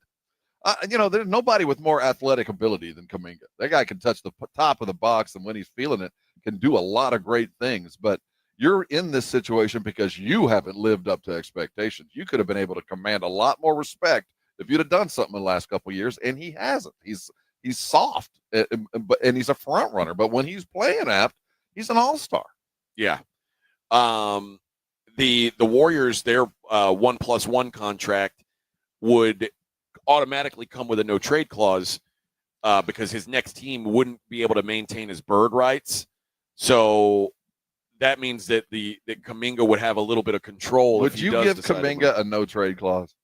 S3: There's nobody with more athletic ability than Kuminga. That guy can touch the top of the box, and when he's feeling it, can do a lot of great things. But you're in this situation because you haven't lived up to expectations. You could have been able to command a lot more respect if you'd have done something in the last couple of years, and he hasn't. He's soft, and he's a front runner. But when he's playing apt, he's an all-star.
S1: Yeah. The Warriors, their 1+1 contract would automatically come with a no trade clause because his next team wouldn't be able to maintain his bird rights. So that means that that Kuminga would have a little bit of control.
S3: Would you give Kuminga a no trade clause?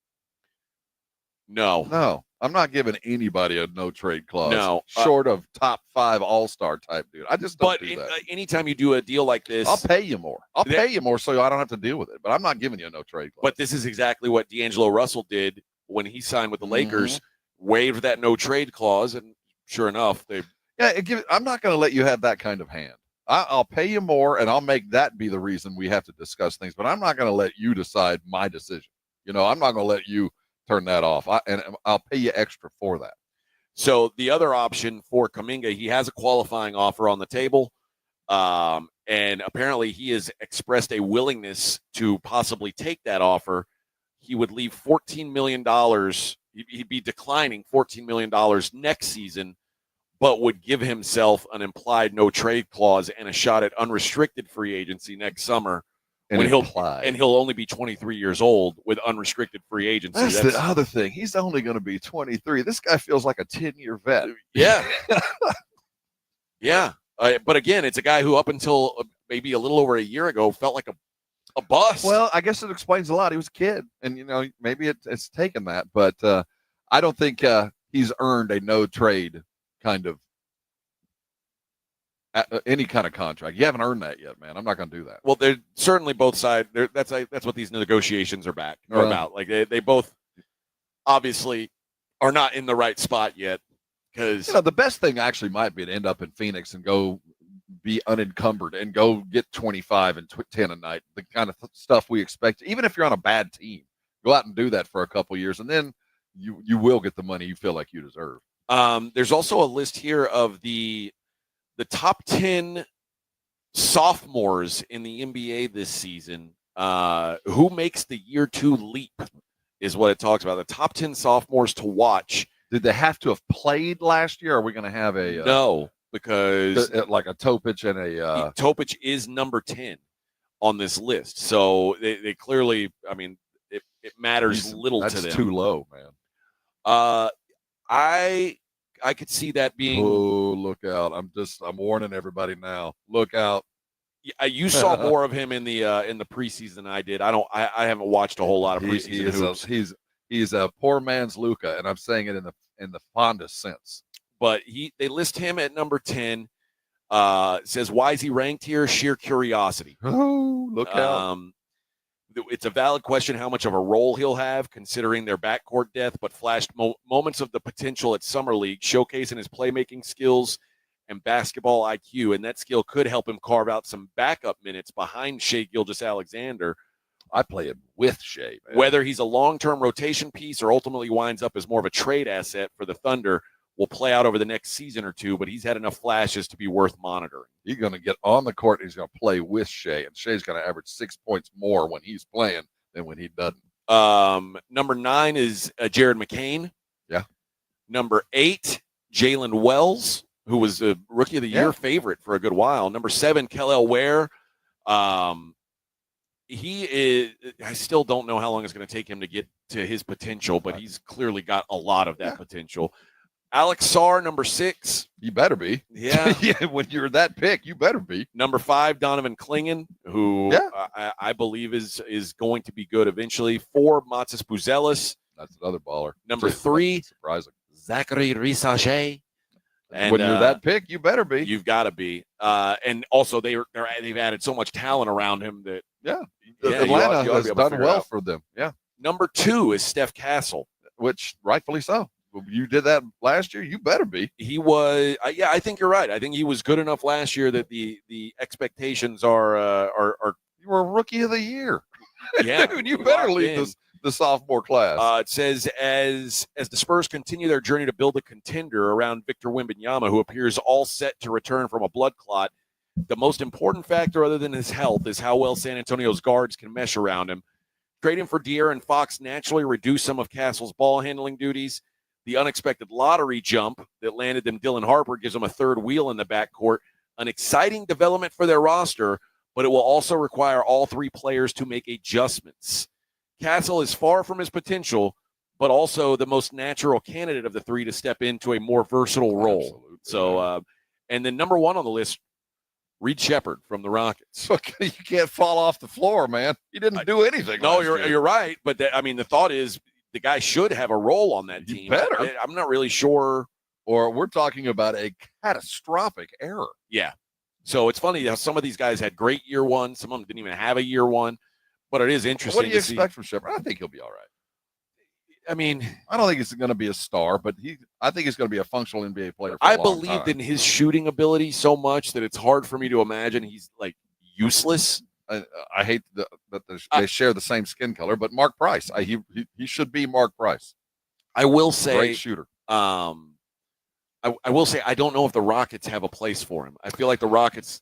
S1: No.
S3: I'm not giving anybody a no trade clause.
S1: No,
S3: short of top 5 all-star type dude. I just don't do that.
S1: Anytime you do a deal like this,
S3: I'll pay you more. Pay you more so I don't have to deal with it. But I'm not giving you a no trade clause.
S1: But this is exactly what D'Angelo Russell did when he signed with the Lakers. Waived that no trade clause, and sure enough,
S3: I'm not going to let you have that kind of hand. I'll pay you more, and I'll make that be the reason we have to discuss things. But I'm not going to let you decide my decision. I'm not going to let you turn that off. And I'll pay you extra for that.
S1: So the other option for Kuminga, he has a qualifying offer on the table. And apparently he has expressed a willingness to possibly take that offer. he would leave $14 million. He'd be declining $14 million next season, but would give himself an implied no trade clause and a shot at unrestricted free agency next summer. When he'll only be 23 years old with unrestricted free agency.
S3: That's the other thing. He's only going to be 23. This guy feels like a 10-year vet.
S1: Yeah. Yeah. But again, it's a guy who up until maybe a little over a year ago felt like a bust.
S3: Well, I guess it explains a lot. He was a kid, and, maybe it's taken that. But I don't think he's earned a no-trade kind of any kind of contract. You haven't earned that yet, man. I'm not going to do that.
S1: Well, they're certainly both sides. That's what these negotiations are about. Like they both obviously are not in the right spot yet. Because
S3: the best thing actually might be to end up in Phoenix and go be unencumbered and go get 25 and 10 a night. The kind of stuff we expect, even if you're on a bad team, go out and do that for a couple years, and then you will get the money you feel like you deserve.
S1: There's also a list here of the top 10 sophomores in the NBA this season. Who makes the year 2 leap is what it talks about. The top 10 sophomores to watch.
S3: Did they have to have played last year? Or are we going to have a
S1: no? Because
S3: like a Topic and a
S1: Topic is number 10 on this list. So they clearly, I mean, it matters little to them.
S3: That's too low, man.
S1: I could see that being.
S3: Oh, look out! I'm warning everybody now. Look out!
S1: You saw more of him in the preseason than I did. I haven't watched a whole lot of preseason hoops.
S3: He's a poor man's Luka, and I'm saying it in the fondest sense.
S1: But they list him at number 10. Says, why is he ranked here? Sheer curiosity.
S3: Oh, look out!
S1: It's a valid question how much of a role he'll have, considering their backcourt depth, but flashed moments of the potential at Summer League, showcasing his playmaking skills and basketball IQ, and that skill could help him carve out some backup minutes behind Shai Gilgeous-Alexander.
S3: I play him with Shai, man.
S1: Whether he's a long-term rotation piece or ultimately winds up as more of a trade asset for the Thunder will play out over the next season or two, but he's had enough flashes to be worth monitoring.
S3: He's going to get on the court and he's going to play with Shai, and Shai's going to average 6 points more when he's playing than when he doesn't.
S1: Number 9 is Jared McCain.
S3: Yeah.
S1: Number 8, Jalen Wells, who was a Rookie of the Year favorite for a good while. Number 7, Kel'el Ware. He is. I still don't know how long it's going to take him to get to his potential, but he's clearly got a lot of that potential. Alex Sarr, number 6.
S3: You better be.
S1: Yeah.
S3: Yeah. When you're that pick, you better be.
S1: Number 5, Donovan Clingan, who I believe is going to be good eventually. 4, Matas Buzelis.
S3: That's another baller.
S1: Number 3,
S3: surprising.
S1: Zachary Risacher.
S3: And when you're that pick, you better be.
S1: You've got to be. And also, they've added so much talent around him that
S3: Atlanta has done well for them. Yeah.
S1: Number 2 is Steph Castle,
S3: which rightfully so. You did that last year. You better be.
S1: He was. I think you're right. I think he was good enough last year that the expectations are.
S3: You were Rookie of the Year.
S1: Yeah,
S3: dude, you better lead the sophomore class.
S1: It says as the Spurs continue their journey to build a contender around Victor Wembanyama, who appears all set to return from a blood clot, the most important factor other than his health is how well San Antonio's guards can mesh around him. Trading for De'Aaron Fox naturally reduced some of Castle's ball handling duties. The unexpected lottery jump that landed them Dylan Harper gives them a third wheel in the backcourt. An exciting development for their roster, but it will also require all 3 players to make adjustments. Castle is far from his potential, but also the most natural candidate of the 3 to step into a more versatile role.
S3: Absolutely.
S1: So, and then number 1 on the list, Reed Shepherd from the Rockets.
S3: You can't fall off the floor, man. He didn't do anything.
S1: No, you're right. But the thought is, the guy should have a role on that team.
S3: Better.
S1: I'm not really sure.
S3: Or we're talking about a catastrophic error.
S1: Yeah. So it's funny how some of these guys had great year 1. Some of them didn't even have a year 1. But it is interesting.
S3: What do you expect from Shepherd? I think he'll be all right.
S1: I mean,
S3: I don't think he's going to be a star, but I think he's going to be a functional NBA player.
S1: I believed in his shooting ability so much that it's hard for me to imagine he's like useless.
S3: I hate that they share the same skin color, but Mark Price, he should be Mark Price.
S1: I will say,
S3: great shooter.
S1: I will say I don't know if the Rockets have a place for him. I feel like the Rockets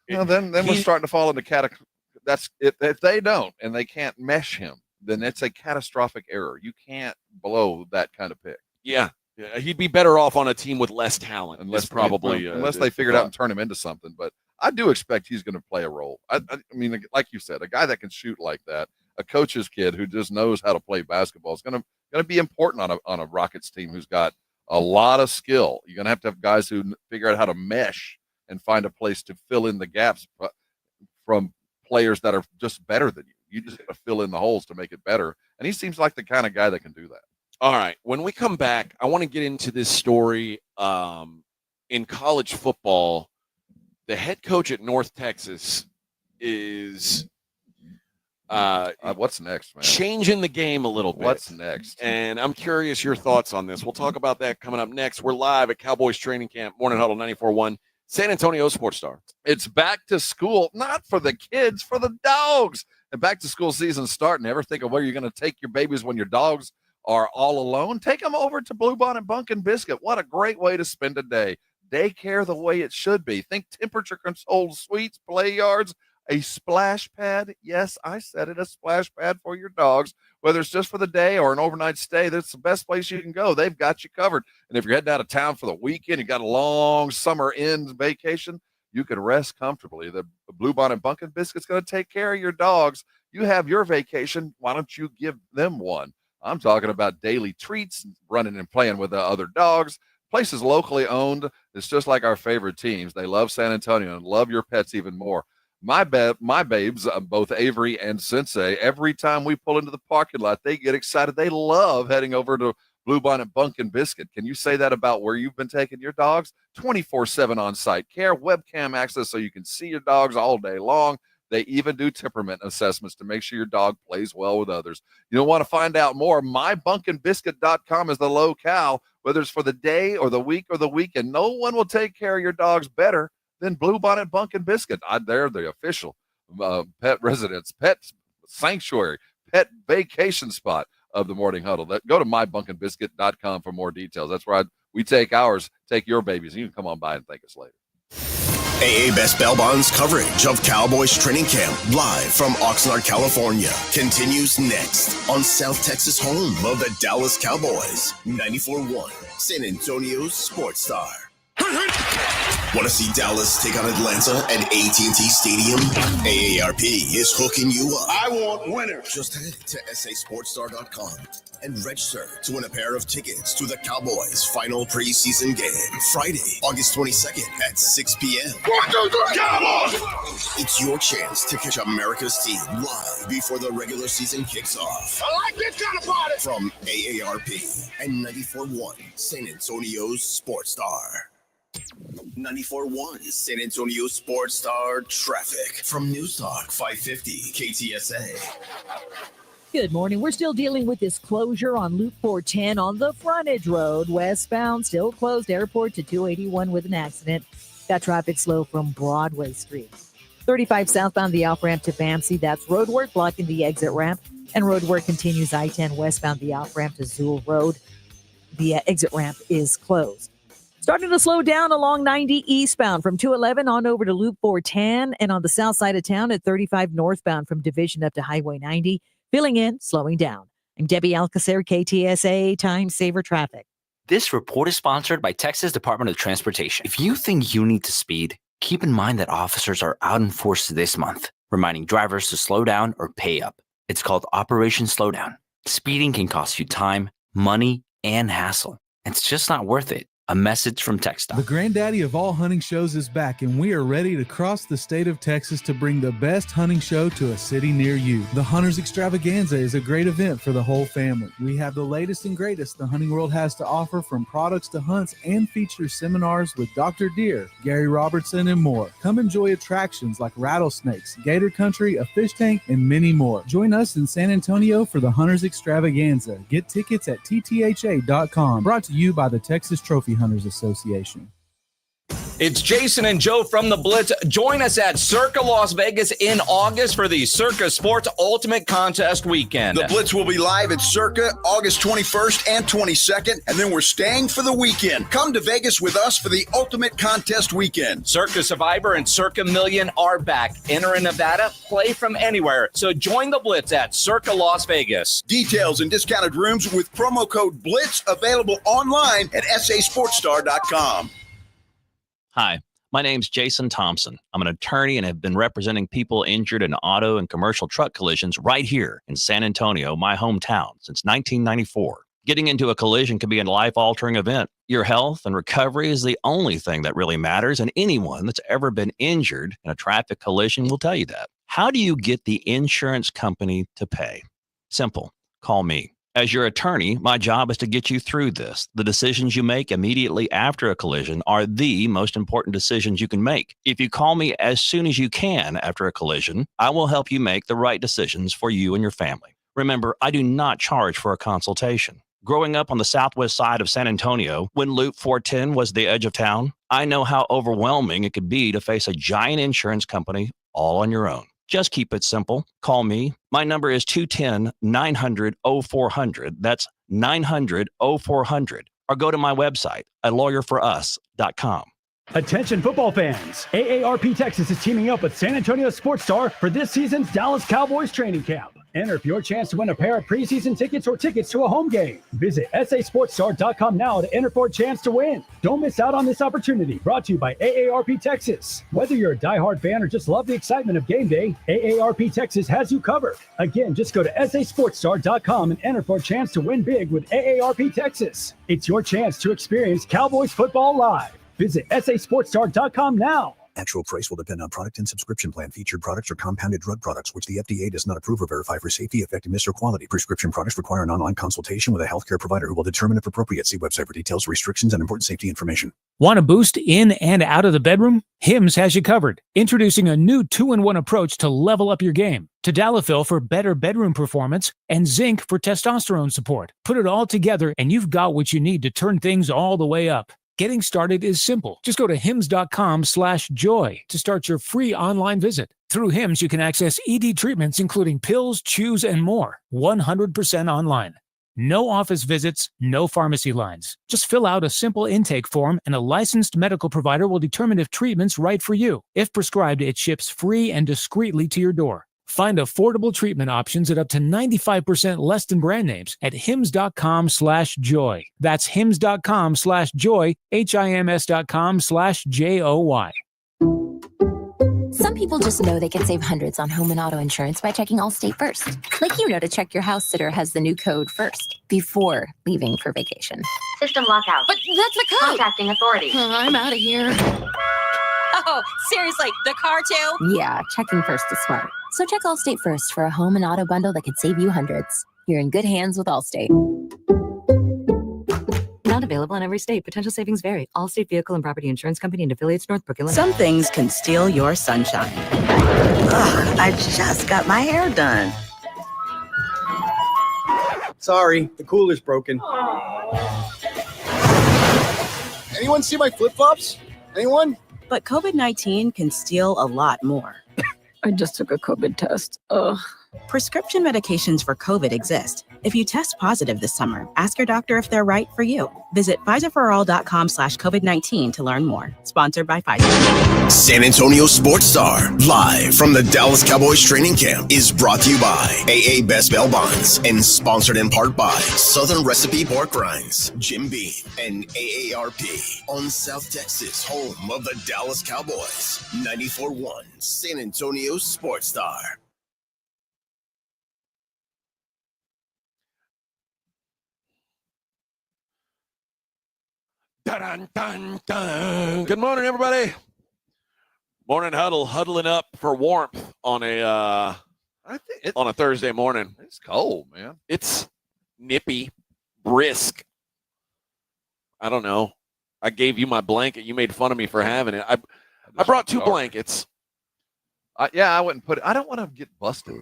S3: then we're starting to fall into category. That's if they don't and they can't mesh him, then it's a catastrophic error. You can't blow that kind of pick.
S1: Yeah. He'd be better off on a team with less talent.
S3: Unless
S1: unless
S3: they figure it out and turn him into something. But I do expect he's going to play a role. I mean, like you said, a guy that can shoot like that, a coach's kid who just knows how to play basketball is going to be important on a Rockets team who's got a lot of skill. You're going to have guys who figure out how to mesh and find a place to fill in the gaps from players that are just better than you. You just got to fill in the holes to make it better. And he seems like the kind of guy that can do that.
S1: All right. When we come back, I want to get into this story in college football. The head coach at North Texas is
S3: what's next, man?
S1: Changing the game a little bit.
S3: What's next?
S1: And I'm curious your thoughts on this. We'll talk about that coming up next. We're live at Cowboys Training Camp, Morning Huddle 94.1, San Antonio Sports Star.
S3: It's back to school, not for the kids, for the dogs. And back to school season starting. Ever think of where you're going to take your babies when your dogs are all alone? Take them over to Bluebonnet Bunkin' Biscuit. What a great way to spend a day. Daycare the way it should be. Think temperature-controlled suites, play yards, a splash pad. Yes, I said it, a splash pad for your dogs. Whether it's just for the day or an overnight stay, that's the best place you can go. They've got you covered. And if you're heading out of town for the weekend, you got a long summer end vacation, you can rest comfortably. The Bluebonnet Bunkin' Biscuit's going to take care of your dogs. You have your vacation. Why don't you give them one? I'm talking about daily treats, running and playing with the other dogs. Place is locally owned. It's just like our favorite teams. They love San Antonio and love your pets even more. My babes, both Avery and Sensei, every time we pull into the parking lot, they get excited. They love heading over to Bluebonnet Bunkin' Biscuit. Can you say that about where you've been taking your dogs? 24/7 on-site care, webcam access so you can see your dogs all day long. They even do temperament assessments to make sure your dog plays well with others. You don't want to find out more. MyBunkinBiscuit.com is the locale, whether it's for the day or the week or the weekend. No one will take care of your dogs better than Bluebonnet Bunkin' Biscuit. They're the official pet residence, pet sanctuary, pet vacation spot of the Morning Huddle. Go to MyBunkinBiscuit.com for more details. That's where we take ours, take your babies, and you can come on by and thank us later.
S2: AA Best Bail Bonds coverage of Cowboys Training Camp live from Oxnard, California continues next on South Texas home of the Dallas Cowboys. 94.1 San Antonio Sports Star. Want to see Dallas take on Atlanta at AT&T Stadium? AARP is hooking you up. I want winners. Just head to sasportstar.com and register to win a pair of tickets to the Cowboys' final preseason game, Friday, August 22nd at 6 p.m. 1, 2, 3, Cowboys! It's your chance to catch America's team live before the regular season kicks off. I like this kind of party! From AARP and 94.1 San Antonio Sports Star. 94.1 San Antonio Sports Star traffic from News Talk 550 KTSA.
S18: Good morning. We're still dealing with this closure on Loop 410 on the frontage road. Westbound, still closed. Airport to 281 with an accident. Got traffic slow from Broadway Street. 35 southbound, the off-ramp to Fancy. That's road work blocking the exit ramp. And road work continues I-10 westbound, the off-ramp to Zool Road. The exit ramp is closed. Starting to slow down along 90 eastbound from 211 on over to Loop 410 and on the south side of town at 35 northbound from Division up to Highway 90. Filling in, slowing down. I'm Debbie Alcacer, KTSA Time Saver Traffic.
S4: This report is sponsored by Texas Department of Transportation. If you think you need to speed, keep in mind that officers are out in force this month, reminding drivers to slow down or pay up. It's called Operation Slowdown. Speeding can cost you time, money, and hassle. It's just not worth it. A message from TechStop.
S9: The granddaddy of all hunting shows is back, and we are ready to cross the state of Texas to bring the best hunting show to a city near you. The Hunters Extravaganza is a great event for the whole family. We have the latest and greatest the hunting world has to offer, from products to hunts, and feature seminars with Dr. Deer, Gary Robertson, and more. Come enjoy attractions like rattlesnakes, gator country, a fish tank, and many more. Join us in San Antonio for the Hunters Extravaganza. Get tickets at ttha.com. Brought to you by the Texas Trophy Hunters Association.
S6: It's Jason and Joe from the Blitz. Join us at Circa Las Vegas in August for the Circa Sports Ultimate Contest Weekend.
S10: The Blitz will be live at Circa August 21st and 22nd, and then we're staying for the weekend. Come to Vegas with us for the Ultimate Contest Weekend.
S6: Circa Survivor and Circa Million are back. Enter in Nevada, play from anywhere. So join the Blitz at Circa Las Vegas.
S10: Details and discounted rooms with promo code BLITZ available online at sasportstar.com.
S16: Hi, my name's Jason Thompson. I'm an attorney and have been representing people injured in auto and commercial truck collisions right here in San Antonio, my hometown, since 1994. Getting into a collision can be a life-altering event. Your health and recovery is the only thing that really matters, and anyone that's ever been injured in a traffic collision will tell you that. How do you get the insurance company to pay? Simple. Call me. As your attorney, my job is to get you through this. The decisions you make immediately after a collision are the most important decisions you can make. If you call me as soon as you can after a collision, I will help you make the right decisions for you and your family. Remember, I do not charge for a consultation. Growing up on the southwest side of San Antonio, when Loop 410 was the edge of town, I know how overwhelming it could be to face a giant insurance company all on your own. Just keep it simple. Call me. My number is 210-900-0400. That's 900-0400. Or go to my website at lawyerforus.com.
S19: Attention football fans. AARP Texas is teaming up with San Antonio Sports Star for this season's Dallas Cowboys training camp. Enter for your chance to win a pair of preseason tickets or tickets to a home game. Visit sasportstar.com now to enter for a chance to win. Don't miss out on this opportunity. Brought to you by AARP Texas. Whether you're a diehard fan or just love the excitement of game day, AARP Texas has you covered. Again, just go to sasportstar.com and enter for a chance to win big with AARP Texas. It's your chance to experience Cowboys football live. Visit sasportstar.com now.
S23: Actual price will depend on product and subscription plan. Featured products are compounded drug products, which the FDA does not approve or verify for safety, effectiveness, or quality. Prescription products require an online consultation with a healthcare provider who will determine if appropriate. See website for details, restrictions, and important safety information.
S24: Want a boost in and out of the bedroom? Hims has you covered. Introducing a new 2-in-1 approach to level up your game. Tadalafil for better bedroom performance and zinc for testosterone support. Put it all together and you've got what you need to turn things all the way up. Getting started is simple. Just go to hims.com/joy to start your free online visit. Through Hims, you can access ED treatments, including pills, chews, and more, 100% online. No office visits, no pharmacy lines. Just fill out a simple intake form and a licensed medical provider will determine if treatment's right for you. If prescribed, it ships free and discreetly to your door. Find affordable treatment options at up to 95% less than brand names at hims.com/joy. That's hims.com/joy, HIMS.com/JOY.
S25: Some people just know they can save hundreds on home and auto insurance by checking Allstate first. Like you know to check your house sitter has the new code first before leaving for vacation.
S26: System lockout.
S25: But that's the code.
S26: Contacting authority.
S25: I'm out of here.
S26: Oh, seriously, the car too?
S25: Yeah, checking first is smart. So check Allstate first for a home and auto bundle that could save you hundreds. You're in good hands with Allstate.
S27: Not available in every state. Potential savings vary. Allstate Vehicle and Property Insurance Company and affiliates, Northbrook, Illinois.
S13: Some things can steal your sunshine. Ugh, I just got my hair done.
S12: Sorry, the cooler's broken. Anyone see my flip-flops? Anyone?
S13: But COVID-19 can steal a lot more.
S18: I just took a COVID test. Ugh.
S13: Prescription medications for COVID exist. If you test positive this summer, ask your doctor if they're right for you. Visit Pfizerforall.com/COVID-19 to learn more. Sponsored by Pfizer.
S2: San Antonio Sports Star, live from the Dallas Cowboys training camp, is brought to you by AA Best Bail Bonds and sponsored in part by Southern Recipe Pork Rinds, Jim Beam, and AARP on South Texas, home of the Dallas Cowboys. 94.1 San Antonio Sports Star.
S1: Dun, dun, dun. Good morning, everybody. Morning huddle, huddling up for warmth on a Thursday morning.
S3: It's cold, man.
S1: It's nippy, brisk. I don't know. I gave you my blanket. You made fun of me for having it. I brought two blankets.
S3: I wouldn't put it. I don't want to get busted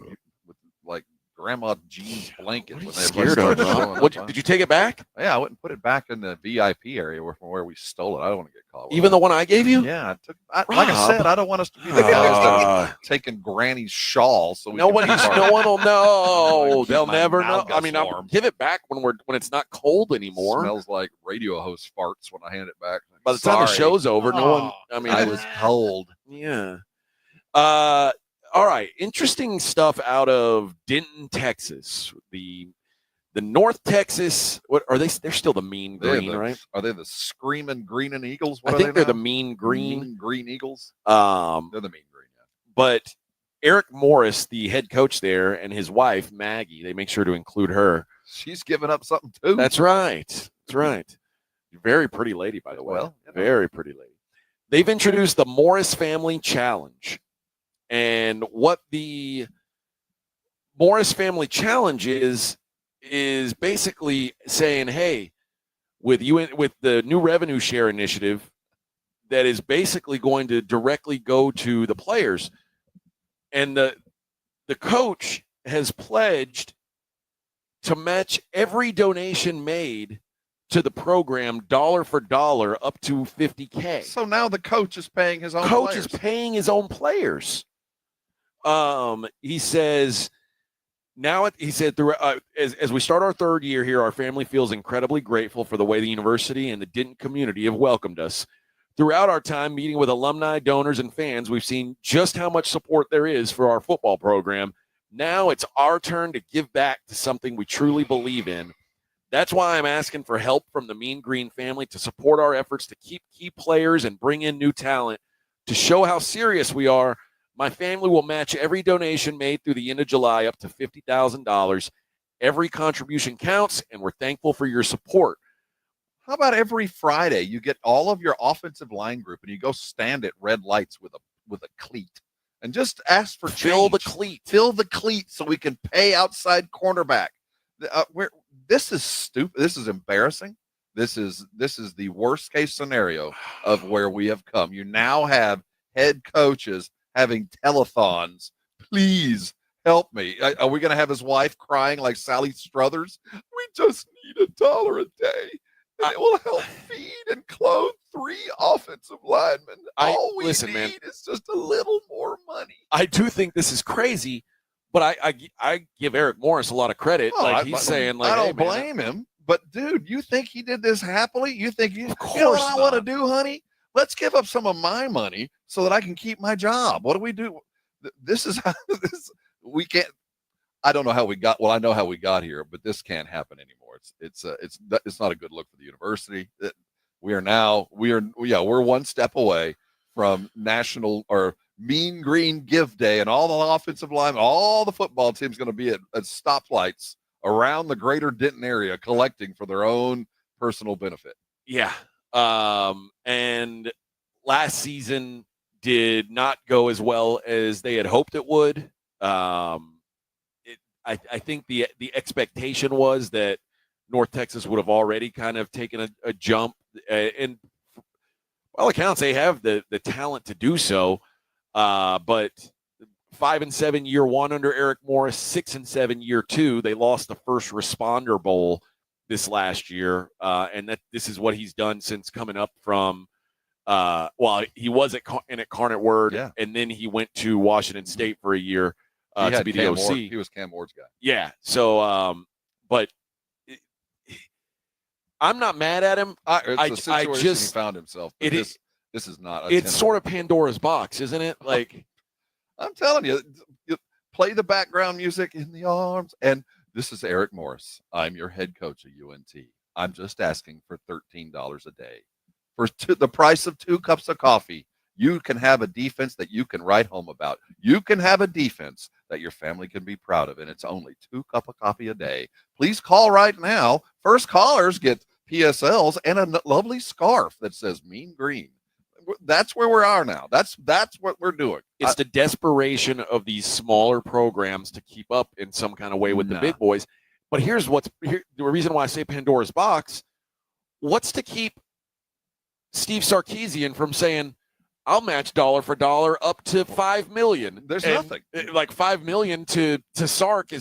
S3: with like grandma jeans blanket. When
S1: Scared of, huh? Did you take it back?
S3: Yeah, I went and put it back in the VIP area from where we stole it. I don't want to get caught.
S1: Even the one I gave you?
S3: Yeah, I took. Like I said, I don't want us to be the guys that are taking Granny's shawl. So
S1: no one will know. They'll never know. I mean, I'll give it back when it's not cold anymore.
S3: Smells like radio host farts when I hand it back.
S1: By the time the show's over, no one. I mean,
S3: I was cold.
S1: Yeah. All right. Interesting stuff out of Denton, Texas. The North Texas. What are they? They're still the Mean Green, right?
S3: Are they the Screaming Green and Eagles?
S1: I think they're the Mean Green.
S3: Mean Green Eagles.
S1: They're
S3: the Mean Green. Yeah.
S1: But Eric Morris, the head coach there, and his wife Maggie, they make sure to include her.
S3: She's giving up something too.
S1: That's right. That's right. Very pretty lady, by the way.
S3: Well,
S1: very pretty lady. They've introduced the Morris Family Challenge. And what the Morris Family Challenge is basically saying, hey, with the new revenue share initiative that is basically going to directly go to the players. And the coach has pledged to match every donation made to the program dollar for dollar up to $50K.
S3: So now the coach is paying his own
S1: coach
S3: players.
S1: is paying his own players. He says as we start our third year here, our family feels incredibly grateful for the way the university and the Denton community have welcomed us. Throughout our time meeting with alumni, donors, and fans, we've seen just how much support there is for our football program. Now it's our turn to give back to something we truly believe in. That's why I'm asking for help from the Mean Green family to support our efforts to keep key players and bring in new talent. To show how serious we are, my family will match every donation made through the end of July up to $50,000. Every contribution counts, and we're thankful for your support.
S3: How about every Friday you get all of your offensive line group and you go stand at red lights with a cleat and just ask for
S1: Fill the
S3: change. Fill the cleat so we can pay outside cornerback. This is stupid. This is embarrassing. This is the worst case scenario of where we have come. You now have head coaches having telethons. Please help me. Are we going to have his wife crying like Sally Struthers? We just need $1 a day. And it will help feed and clothe 3 offensive linemen. All we need is just a little more money.
S1: I do think this is crazy, but I give Eric Morris a lot of credit. He's saying,
S3: I don't blame him. But, dude, you think he did this happily? You think, you know what I want to do, honey? Let's give up some of my money so that I can keep my job. What do we do? This is how we can't. I don't know how we got. Well, I know how we got here, but this can't happen anymore. It's not a good look for the university. We're one step away from national or Mean Green Give Day, and all the offensive line, all the football teams going to be at stoplights around the greater Denton area collecting for their own personal benefit.
S1: Yeah. And last season did not go as well as they had hoped it would. I think the expectation was that North Texas would have already kind of taken a jump, and by all accounts, they have the talent to do so. But 5-7 year one under Eric Morris, 6-7 year two. They lost the First Responder Bowl this last year, and this is what he's done since coming up from. He was at Carnet Word, and then he went to Washington State for a year to be the OC.
S3: He was Cam Ward's guy.
S1: Yeah. So, but I'm not mad at him.
S3: It's a situation he found himself. This is not.
S1: It's sort of Pandora's box, isn't it? Like,
S3: I'm telling you, play the background music in the arms. And this is Eric Morris. I'm your head coach at UNT. I'm just asking for $13 a day. For the price of 2 cups of coffee, you can have a defense that you can write home about. You can have a defense that your family can be proud of, and it's only 2 cups of coffee a day. Please call right now. First callers get PSLs and a lovely scarf that says Mean Green. That's where we are now. That's what we're doing.
S1: It's the desperation of these smaller programs to keep up in some kind of way with the big boys. But here's the reason why I say Pandora's box. What's to keep Steve Sarkisian from saying, I'll match dollar for dollar up to $5 million.
S3: There's
S1: And,
S3: nothing.
S1: like $5 million to Sark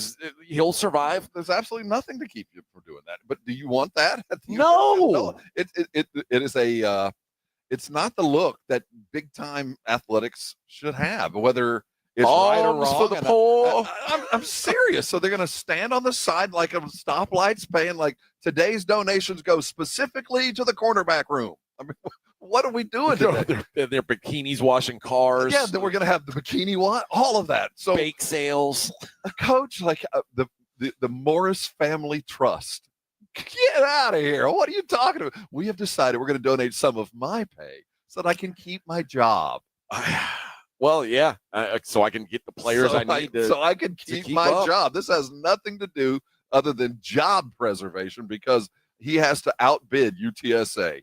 S1: he'll survive.
S3: There's absolutely nothing to keep you from doing that. But do you want that?
S1: No.
S3: It is a it's not the look that big time athletics should have, whether it's right or
S1: Arms
S3: wrong.
S1: for the poor.
S3: I'm serious. So they're going to stand on the side like a stoplights paying like today's donations go specifically to the cornerback room. I mean, what are we doing today?
S1: Their bikinis washing cars.
S3: Yeah, then we're going to have the bikini all of that. So
S1: bake sales.
S3: A coach like the Morris Family Trust. Get out of here. What are you talking about? We have decided we're going to donate some of my pay so that I can keep my job.
S1: Well, yeah. So I can get the players I need to.
S3: So I can keep my job. This has nothing to do other than job preservation because he has to outbid UTSA.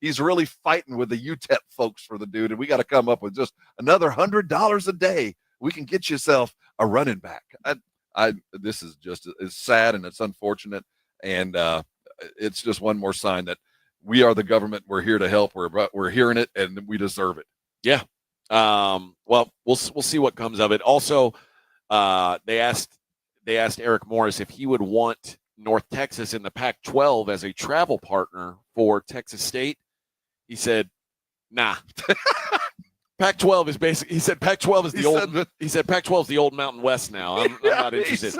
S3: He's really fighting with the UTEP folks for the dude, and we got to come up with just another $100 a day. We can get yourself a running back. This is just it's sad and it's unfortunate, and it's just one more sign that we are the government. We're here to help. We're hearing it, and we deserve it.
S1: Yeah. Well, we'll see what comes of it. Also, they asked Eric Morris if he would want North Texas in the Pac-12 as a travel partner for Texas State. He said, nah. Pac-12 is basically, he said Pac-12 is the old Mountain West now. I'm not interested.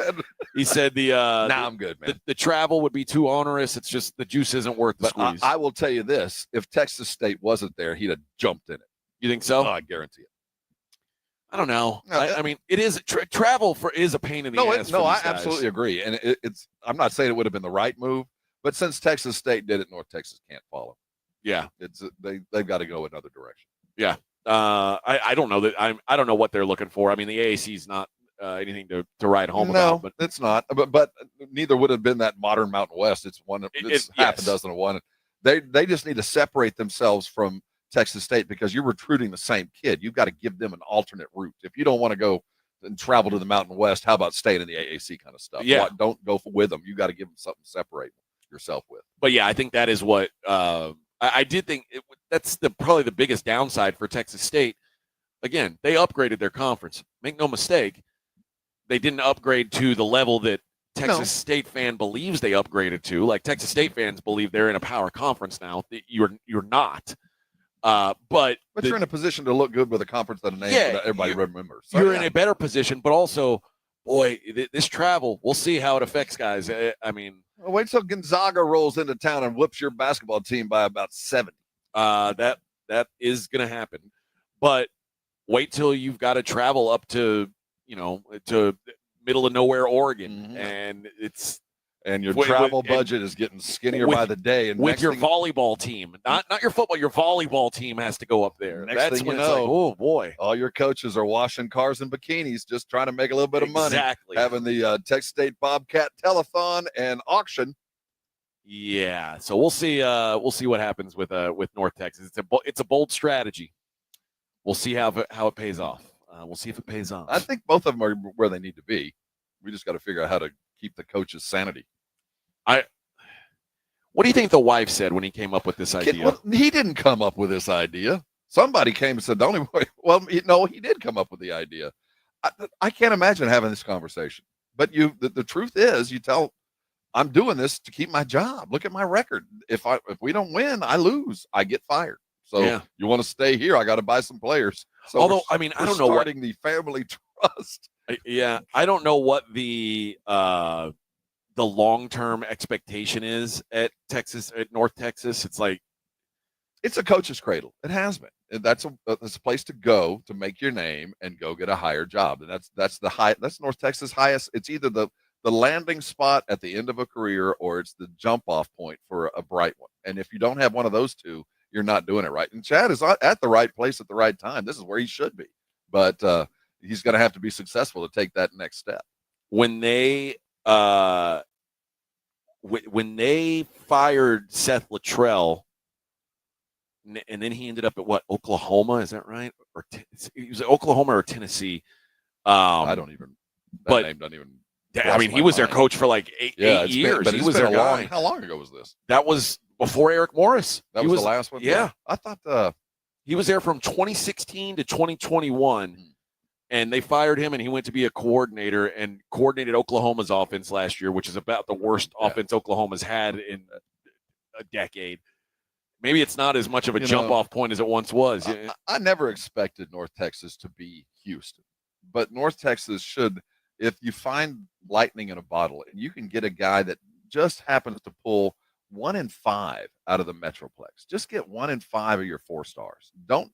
S1: He said
S3: I'm good, man.
S1: The travel would be too onerous. It's just the juice isn't worth the squeeze.
S3: I will tell you this. If Texas State wasn't there, he'd have jumped in it.
S1: You think so?
S3: Oh, I guarantee it.
S1: I don't know. I mean, it is travel is a pain in the ass.
S3: No, I absolutely agree. And it's I'm not saying it would have been the right move, but since Texas State did it, North Texas can't follow.
S1: Yeah,
S3: they've got to go another direction.
S1: Yeah, I don't know that I don't know what they're looking for. I mean, the AAC is not anything to write home about.
S3: But it's not. But neither would have been that modern Mountain West. It's one. It's half a dozen of one. They just need to separate themselves from Texas State because you're recruiting the same kid. You've got to give them an alternate route. If you don't want to go and travel to the Mountain West, how about staying in the AAC kind of stuff?
S1: Yeah.
S3: Don't go with them. You got to give them something to separate yourself with.
S1: But yeah, I think that is what I did think that's probably the biggest downside for Texas State. Again, they upgraded their conference. Make no mistake, they didn't upgrade to the level that Texas State fan believes they upgraded to. Like Texas State fans believe they're in a power conference now. You're not. But
S3: you're in a position to look good with a conference that everybody remembers. So,
S1: you're in a better position, but also, boy, this travel, we'll see how it affects guys. I mean,
S3: wait till Gonzaga rolls into town and whoops your basketball team by about 70.
S1: That is going to happen, but wait till you've got to travel up to to middle of nowhere Oregon, and
S3: your travel budget is getting skinnier by the day. And
S1: with your volleyball team, not your football, your volleyball team has to go up there.
S3: Next thing you know,
S1: like, oh boy,
S3: all your coaches are washing cars in bikinis, just trying to make a little bit of money.
S1: Exactly.
S3: Having the Texas State Bobcat telethon and auction.
S1: Yeah, so we'll see what happens with North Texas. It's a bold strategy. We'll see how it pays off. We'll see if it pays off.
S3: I think both of them are where they need to be. We just got to figure out how to keep the coach's sanity.
S1: What do you think the wife said when he came up with this idea?
S3: Well, he didn't come up with this idea. Somebody came and said, "The only way." Well, no, he did come up with the idea. I can't imagine having this conversation. But the truth is, you tell, I'm doing this to keep my job. Look at my record. If we don't win, I lose. I get fired. So you want to stay here? I got to buy some players. So
S1: although I don't know
S3: starting the family trust.
S1: I don't know what the long-term expectation is at North Texas. It's like
S3: it's a coach's cradle. It has been. That's a place to go to make your name and go get a higher job. And that's North Texas' highest. It's either the landing spot at the end of a career or it's the jump off point for a bright one. And if you don't have one of those two, you're not doing it right. And Chad is at the right place at the right time. This is where he should be. But he's going to have to be successful to take that next step.
S1: When they fired Seth Luttrell, and then he ended up at Oklahoma? Is that right? Or he was at Oklahoma or Tennessee?
S3: I don't even. That name doesn't even.
S1: I mean, he was their coach for like eight years.
S3: But
S1: he was there long.
S3: How long ago was this?
S1: That was before Eric Morris.
S3: That was the last one.
S1: Yeah,
S3: I thought
S1: He was there from 2016 to 2021, and they fired him, and he went to be a coordinator and coordinated Oklahoma's offense last year, which is about the worst offense Oklahoma's had in a decade. Maybe it's not as much of a jump-off point as it once was.
S3: I never expected North Texas to be Houston, but North Texas should, if you find lightning in a bottle and you can get a guy that just happens to pull 1 in 5 out of the Metroplex, just get 1 in 5 of your 4 stars. Don't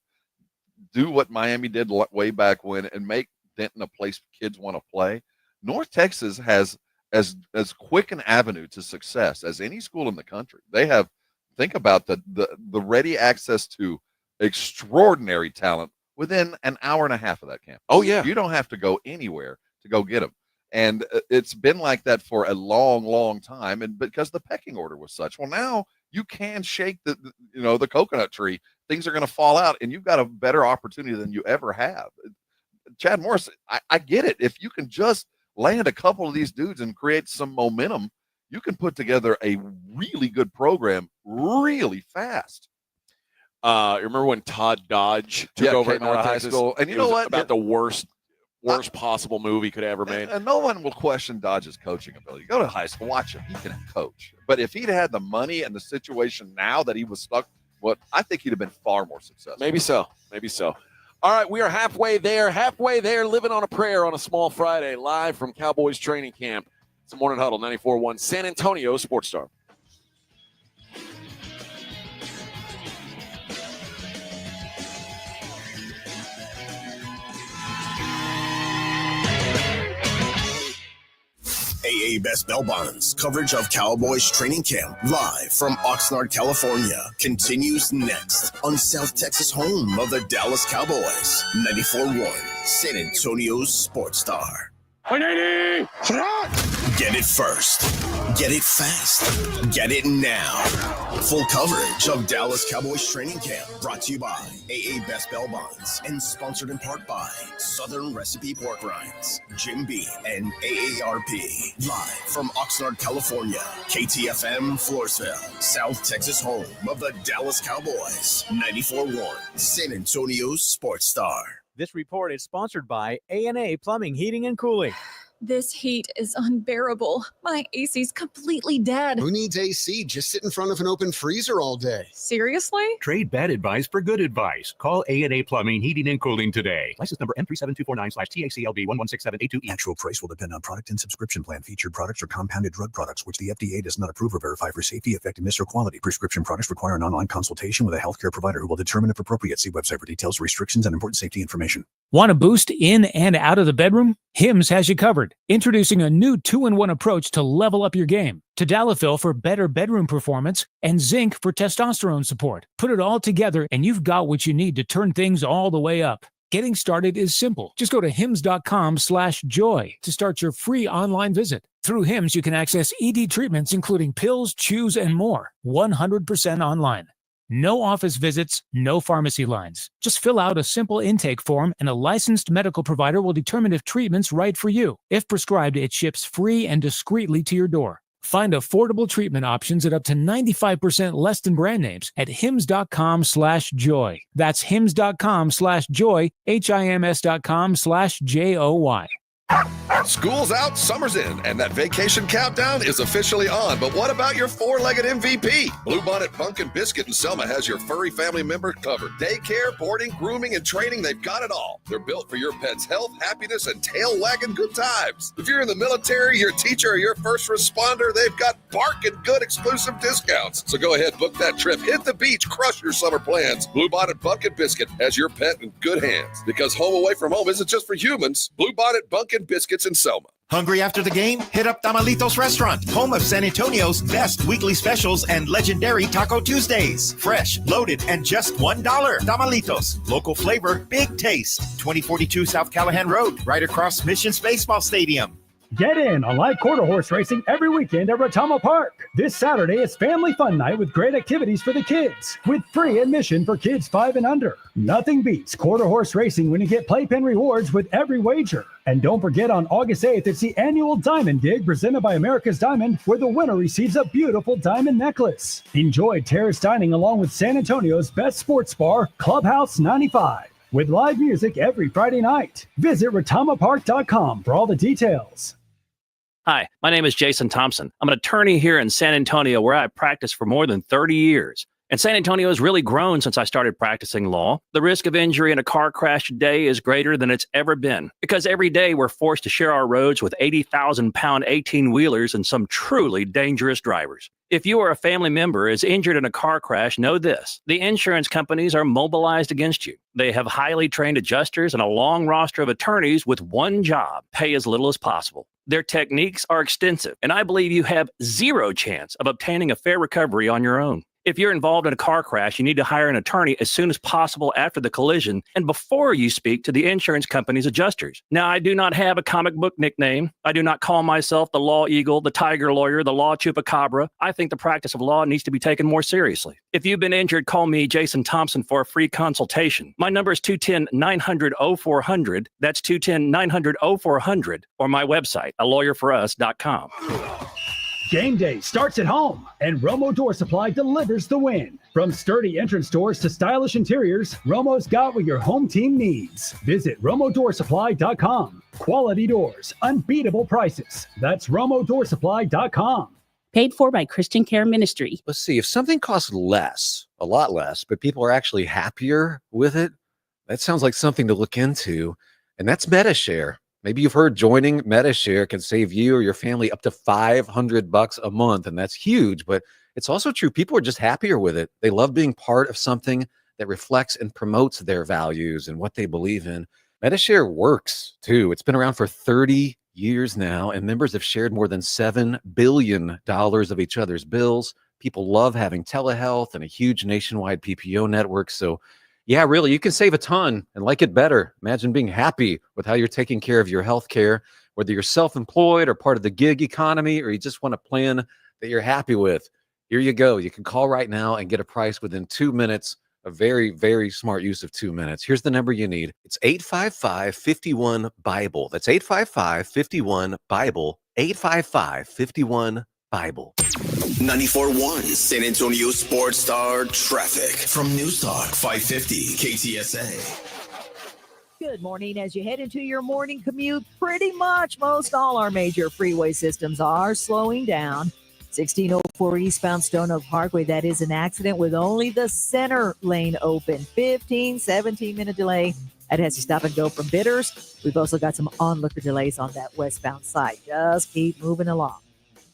S3: do what Miami did way back when and make Denton a place kids want to play. North Texas has as quick an avenue to success as any school in the country. They have, think about the ready access to extraordinary talent within an hour and a half of that campus.
S1: Oh, yeah.
S3: You don't have to go anywhere to go get them. And it's been like that for a long, long time. And because the pecking order was such, well, now you can shake the coconut tree. Things are going to fall out, and you've got a better opportunity than you ever have. Chad Morris, I get it. If you can just land a couple of these dudes and create some momentum, you can put together a really good program really fast.
S1: Remember when Todd Dodge took over at North High School?
S3: And you know what?
S1: About the worst possible move he could have ever made.
S3: And no one will question Dodge's coaching ability. Go to high school, watch him. He can coach. But if he'd had the money and the situation now that he was stuck, I think he'd have been far more successful.
S1: Maybe so. All right, we are halfway there, living on a prayer on a small Friday, live from Cowboys training camp. It's the Morning Huddle, 94.1 San Antonio Sports Star.
S2: AA Best Bell Bonds coverage of Cowboys training camp live from Oxnard, California continues next on South Texas home of the Dallas Cowboys. 94.1 San Antonio's Sports Star.
S5: 180!
S2: Get it first. Get it fast. Get it now. Full coverage of Dallas Cowboys training camp brought to you by AA Best Bell Bonds and sponsored in part by Southern Recipe Pork Rinds, Jim B, and AARP. Live from Oxnard, California, KTFM, Floresville, South Texas home of the Dallas Cowboys. 94.1 San Antonio's Sports Star.
S7: This report is sponsored by A&A Plumbing, Heating, and Cooling.
S11: This heat is unbearable. My AC's completely dead.
S14: Who needs AC? Just sit in front of an open freezer all day.
S11: Seriously?
S15: Trade bad advice for good advice. Call A&A Plumbing, Heating, and Cooling today.
S23: License number M37249/TACLB1167882E. Actual price will depend on product and subscription plan. Featured products are compounded drug products, which the FDA does not approve or verify for safety, effectiveness, or quality. Prescription products require an online consultation with a healthcare provider who will determine if appropriate. See website for details, restrictions, and important safety information.
S24: Want a boost in and out of the bedroom? Hims has you covered. Introducing a new 2-in-1 approach to level up your game. Tadalafil for better bedroom performance and zinc for testosterone support. Put it all together and you've got what you need to turn things all the way up. Getting started is simple. Just go to hims.com/joy to start your free online visit. Through Hims, you can access ED treatments including pills, chews, and more. 100% online. No office visits, no pharmacy lines. Just fill out a simple intake form and a licensed medical provider will determine if treatment's right for you. If prescribed, it ships free and discreetly to your door. Find affordable treatment options at up to 95% less than brand names at hims.com/joy. That's hims.com/joy, hims.com/joy.
S17: School's out, summer's in, and that vacation countdown is officially on. But what about your four-legged MVP? Bluebonnet Pumpkin Biscuit in Selma has your furry family member covered. Daycare, boarding, grooming, and training, they've got it all. They're built for your pet's health, happiness, and tail-wagging good times. If you're in the military, your teacher, or your first responder, they've got barking good exclusive discounts. So go ahead, book that trip, hit the beach, crush your summer plans. Bluebonnet Pumpkin Biscuit has your pet in good hands. Because home away from home isn't just for humans. Bluebonnet Pumpkin Biscuits in Selma.
S20: Hungry after the game? Hit up Tamalitos Restaurant, home of San Antonio's best weekly specials and legendary Taco Tuesdays. Fresh, loaded, and just $1. Tamalitos, local flavor, big taste. 2042 South Callahan Road, right across Mission Baseball Stadium.
S19: Get in on live quarter horse racing every weekend at Retama Park. This Saturday is family fun night with great activities for the kids, with free admission for kids 5 and under. Nothing beats quarter horse racing when you get playpen rewards with every wager. And don't forget, on August 8th, it's the annual Diamond Dig presented by America's Diamond, where the winner receives a beautiful diamond necklace. Enjoy terrace dining along with San Antonio's best sports bar, Clubhouse 95. With live music every Friday night. Visit retamapark.com for all the details.
S16: Hi, my name is Jason Thompson. I'm an attorney here in San Antonio where I've practiced for more than 30 years. And San Antonio has really grown since I started practicing law. The risk of injury in a car crash today is greater than it's ever been because every day we're forced to share our roads with 80,000-pound 18-wheelers and some truly dangerous drivers. If you or a family member is injured in a car crash, know this. The insurance companies are mobilized against you. They have highly trained adjusters and a long roster of attorneys with one job: pay as little as possible. Their techniques are extensive, and I believe you have zero chance of obtaining a fair recovery on your own. If you're involved in a car crash, you need to hire an attorney as soon as possible after the collision and before you speak to the insurance company's adjusters. Now, I do not have a comic book nickname. I do not call myself the Law Eagle, the Tiger Lawyer, the Law Chupacabra. I think the practice of law needs to be taken more seriously. If you've been injured, call me, Jason Thompson, for a free consultation. My number is 210-900-0400. That's 210-900-0400, or my website, alawyerforus.com.
S19: Game day starts at home, and Romo Door Supply delivers the win. From sturdy entrance doors to stylish interiors, Romo's got what your home team needs. Visit RomoDoorSupply.com. Quality doors, unbeatable prices. That's RomoDoorSupply.com.
S4: Paid for by Christian Care Ministry.
S6: Let's see, if something costs less, a lot less, but people are actually happier with it, that sounds like something to look into, and that's MetaShare. Maybe you've heard joining MetaShare can save you or your family up to $500 a month, and that's huge, but it's also true. People are just happier with it. They love being part of something that reflects and promotes their values and what they believe in. MetaShare works, too. It's been around for 30 years now, and members have shared more than $7 billion of each other's bills. People love having telehealth and a huge nationwide PPO network, so yeah, really, you can save a ton and like it better. Imagine being happy with how you're taking care of your health care, whether you're self-employed or part of the gig economy, or you just want a plan that you're happy with. Here you go. You can call right now and get a price within 2 minutes. A very, very smart use of 2 minutes. Here's the number you need. It's 855-51-BIBLE. That's 855-51-BIBLE. 855-51-BIBLE.
S2: 94.1 San Antonio Sports Star traffic from News Talk 550 KTSA.
S18: Good morning. As you head into your morning commute, pretty much most all our major freeway systems are slowing down. 1604 eastbound Stone Oak Parkway, that is an accident with only the center lane open. 17 minute delay. That has to stop and go from Bitters. We've also got some onlooker delays on that westbound side. Just keep moving along.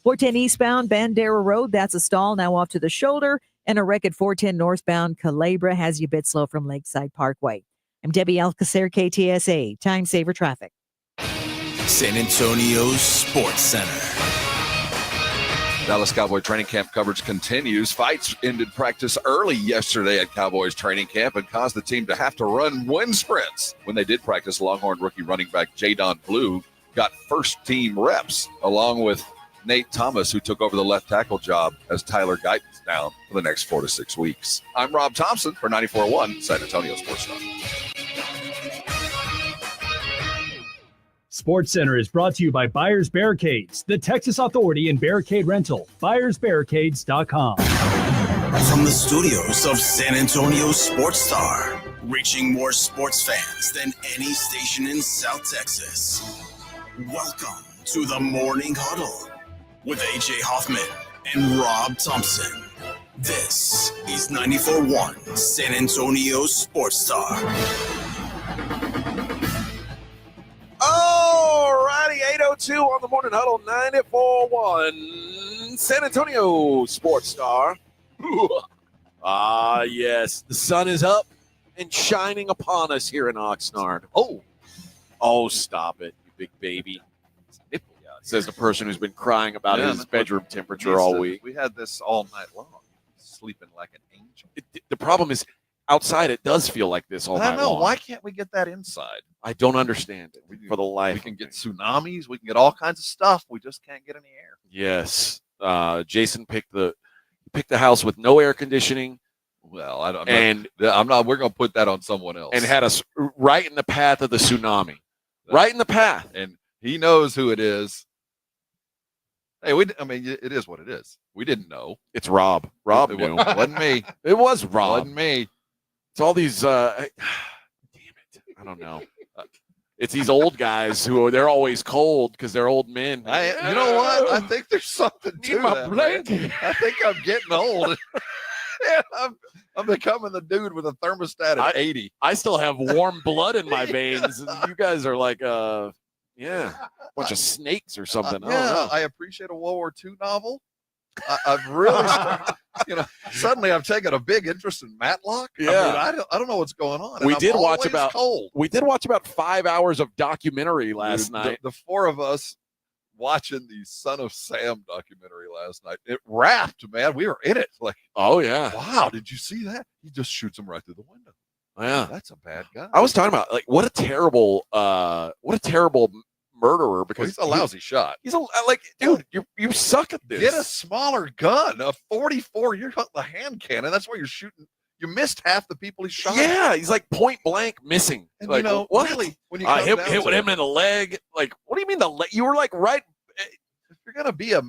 S18: 410 eastbound Bandera Road, that's a stall now off to the shoulder. And a wreck at 410 northbound Culebra has you a bit slow from Lakeside Parkway. I'm Debbie Alcacer, KTSA, Time Saver Traffic.
S2: San Antonio Sports Center.
S3: Dallas Cowboy training camp coverage continues. Fights ended practice early yesterday at Cowboys training camp and caused the team to have to run wind sprints. When they did practice, Longhorn rookie running back Jadon Blue got first team reps, along with Nate Thomas, who took over the left tackle job as Tyler Guyton's down for the next 4 to 6 weeks. I'm Rob Thompson for 94.1 San Antonio Sports Star.
S19: Sports Center is brought to you by Buyers Barricades, the Texas Authority in Barricade Rental. BuyersBarricades.com.
S2: From the studios of San Antonio Sports Star, reaching more sports fans than any station in South Texas. Welcome to the Morning Huddle with AJ Hoffman and Rob Thompson. This is 94.1 San Antonio Sports Star.
S1: All righty, 8:02 on the Morning Huddle, 94.1 San Antonio Sports Star. Ah, yes, the sun is up and shining upon us here in Oxnard. Oh, stop it, you big baby. Says the person who's been crying about his bedroom temperature all week.
S3: We had this all night long, sleeping like an angel.
S1: The problem is outside it does feel like this all
S3: I
S1: night
S3: don't know.
S1: long.
S3: Why can't we get that inside?
S1: I don't understand it for the life.
S3: We can get tsunamis. We can get all kinds of stuff. We just can't get any air.
S1: Yes. Jason picked the house with no air conditioning.
S3: Well, I'm not. We're going to put that on someone else.
S1: And had us right in the path of the tsunami. Right in the path.
S3: And he knows who it is. Hey, it is what it is. We didn't know.
S1: It's Rob. Rob
S3: it
S1: knew.
S3: Wasn't me.
S1: It was Rob.
S3: Wasn't me.
S1: It's all these. Damn it! I don't know. It's these old guys they're always cold because they're old men.
S3: You know what? I think there's something to
S1: my
S3: that.
S1: blanket.
S3: Man. I think I'm getting old. I'm becoming the dude with a thermostat at 80.
S1: I still have warm blood in my veins, and you guys are like, a bunch of snakes or something. I don't know.
S3: I appreciate a World War II novel. I've really, suddenly I've taken a big interest in Matlock.
S1: Yeah,
S3: I don't know what's going on. And
S1: We
S3: I'm
S1: did watch
S3: always
S1: about 5 hours of documentary last night.
S3: The four of us watching the Son of Sam documentary last night. It wrapped, man. We were in it. Like,
S1: oh yeah,
S3: wow! Did you see that? He just shoots him right through the window.
S1: Yeah,
S3: that's a bad guy.
S1: I was talking about like what a terrible murderer, because
S3: he's a lousy shot.
S1: He's dude, you suck at this.
S3: Get a smaller gun, a 44. You're the hand cannon. That's where you're shooting. You missed half the people he shot.
S1: Yeah, he's like point blank missing.
S3: And
S1: like,
S3: what? Really, when you
S1: hit him in the leg. Like, what do you mean the leg? You were like right.
S3: If you're gonna be a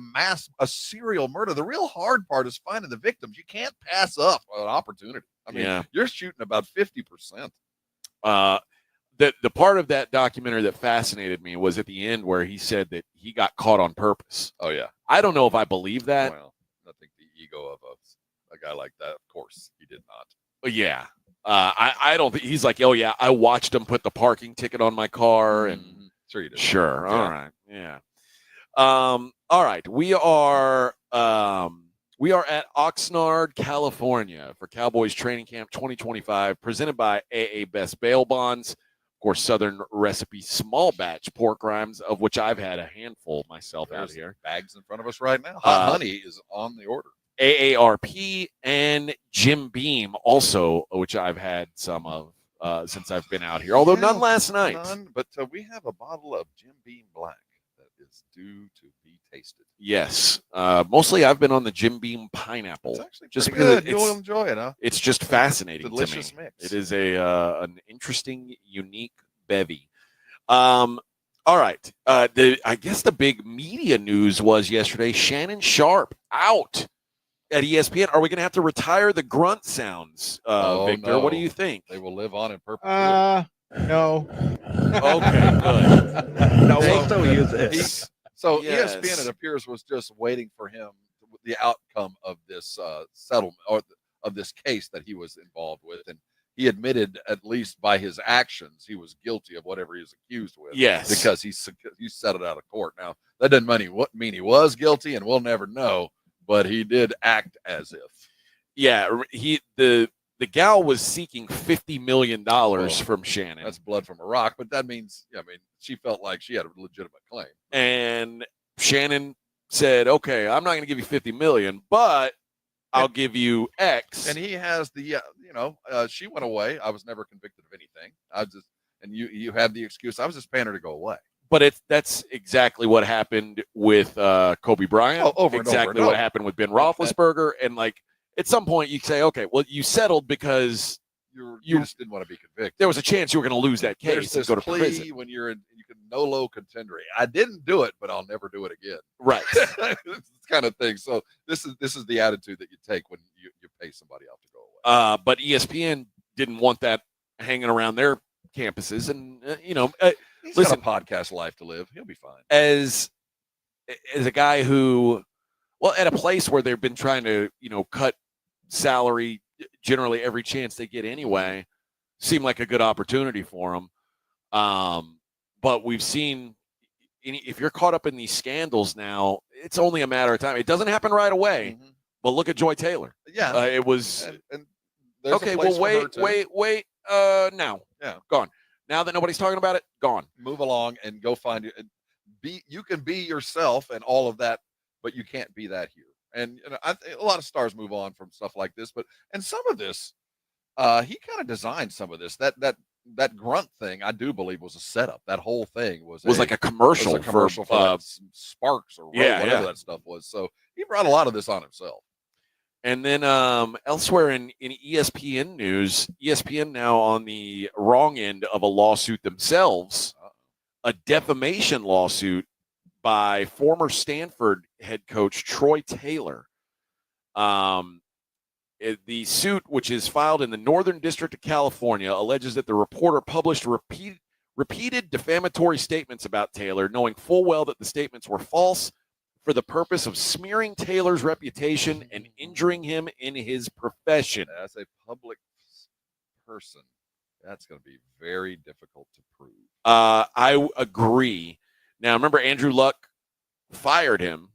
S3: serial murder, the real hard part is finding the victims. You can't pass up an opportunity. I mean, you're shooting about 50%.
S1: The part of that documentary that fascinated me was at the end where he said that he got caught on purpose.
S3: Oh yeah.
S1: I don't know if I believe that.
S3: Well, I think the ego of a guy like that, of course, he did not.
S1: But yeah. I don't think he's like, oh yeah, I watched him put the parking ticket on my car and
S3: sure you did.
S1: Sure.
S3: Yeah.
S1: All right. Yeah. All right. We are at Oxnard, California for Cowboys Training Camp 2025, presented by AA Best Bail Bonds. Of course, Southern Recipe small batch pork rinds, of which I've had a handful myself out here.
S3: Bags in front of us right now. Hot honey is on the order.
S1: AARP and Jim Beam also, which I've had some of since I've been out here, although none last night.
S3: But we have a bottle of Jim Beam Black that is due to be tasted.
S1: Yes. Mostly I've been on the Jim Beam pineapple.
S3: It's actually
S1: just
S3: pretty
S1: because
S3: good. You'll enjoy it, huh?
S1: It's just fascinating
S3: Delicious
S1: to me.
S3: mix.
S1: It is an interesting, unique bevy. All right. I guess the big media news was yesterday, Shannon Sharp out at ESPN. Are we going to have to retire the grunt sounds, Victor?
S3: No.
S1: What do you think?
S3: They will live on in perpetuity.
S8: No.
S1: Okay, good.
S8: No, we'll still use this.
S3: So
S1: Yes.
S3: ESPN, it appears, was just waiting for him, the outcome of this settlement or of this case that he was involved with. And he admitted, at least by his actions, he was guilty of whatever he was accused with.
S1: Yes.
S3: Because he settled out of court. Now, that doesn't mean he was guilty, and we'll never know, but he did act as if.
S1: Yeah, the gal was seeking $50 million from Shannon.
S3: That's blood from a rock, but that means, she felt like she had a legitimate claim.
S1: And Shannon said, okay, I'm not going to give you $50 million, but I'll give you X.
S3: And he has she went away. I was never convicted of anything. You have the excuse. I was just paying her to go away.
S1: But that's exactly what happened with Kobe Bryant. Exactly what happened with Ben Roethlisberger. And at some point you say, okay, well, you settled because
S3: you just didn't want to be convicted.
S1: There was a chance you were going to lose that case and go to prison.
S3: When you can no low contendery. I didn't do it, but I'll never do it again.
S1: Right.
S3: This kind of thing. So this is the attitude that you take when you pay somebody off to go away.
S1: But ESPN didn't want that hanging around their campuses, and
S3: He's
S1: listen,
S3: got a podcast life to live. He'll be fine.
S1: As a guy who, at a place where they've been trying to, cut salary generally every chance they get anyway, seemed like a good opportunity for him. But we've seen, if you're caught up in these scandals now, it's only a matter of time. It doesn't happen right away. Mm-hmm. But look at Joy Taylor.
S3: Yeah,
S1: it was
S3: and
S1: okay. Well, wait. Now, gone. Now that nobody's talking about it, gone.
S3: Move along and go find it. You can be yourself and all of that, but you can't be that here. And a lot of stars move on from stuff like this, and some of this, He kind of designed some of this. That grunt thing, I do believe, was a setup. That whole thing was
S1: like a commercial,
S3: for like Sparks or whatever that stuff was. So he brought a lot of this on himself.
S1: And then elsewhere in ESPN news, ESPN now on the wrong end of a lawsuit themselves, a defamation lawsuit by former Stanford head coach Troy Taylor. The suit, which is filed in the Northern District of California, alleges that the reporter published repeated defamatory statements about Taylor, knowing full well that the statements were false, for the purpose of smearing Taylor's reputation and injuring him in his profession.
S3: As a public person, that's going to be very difficult to prove.
S1: I agree. Now, remember, Andrew Luck fired him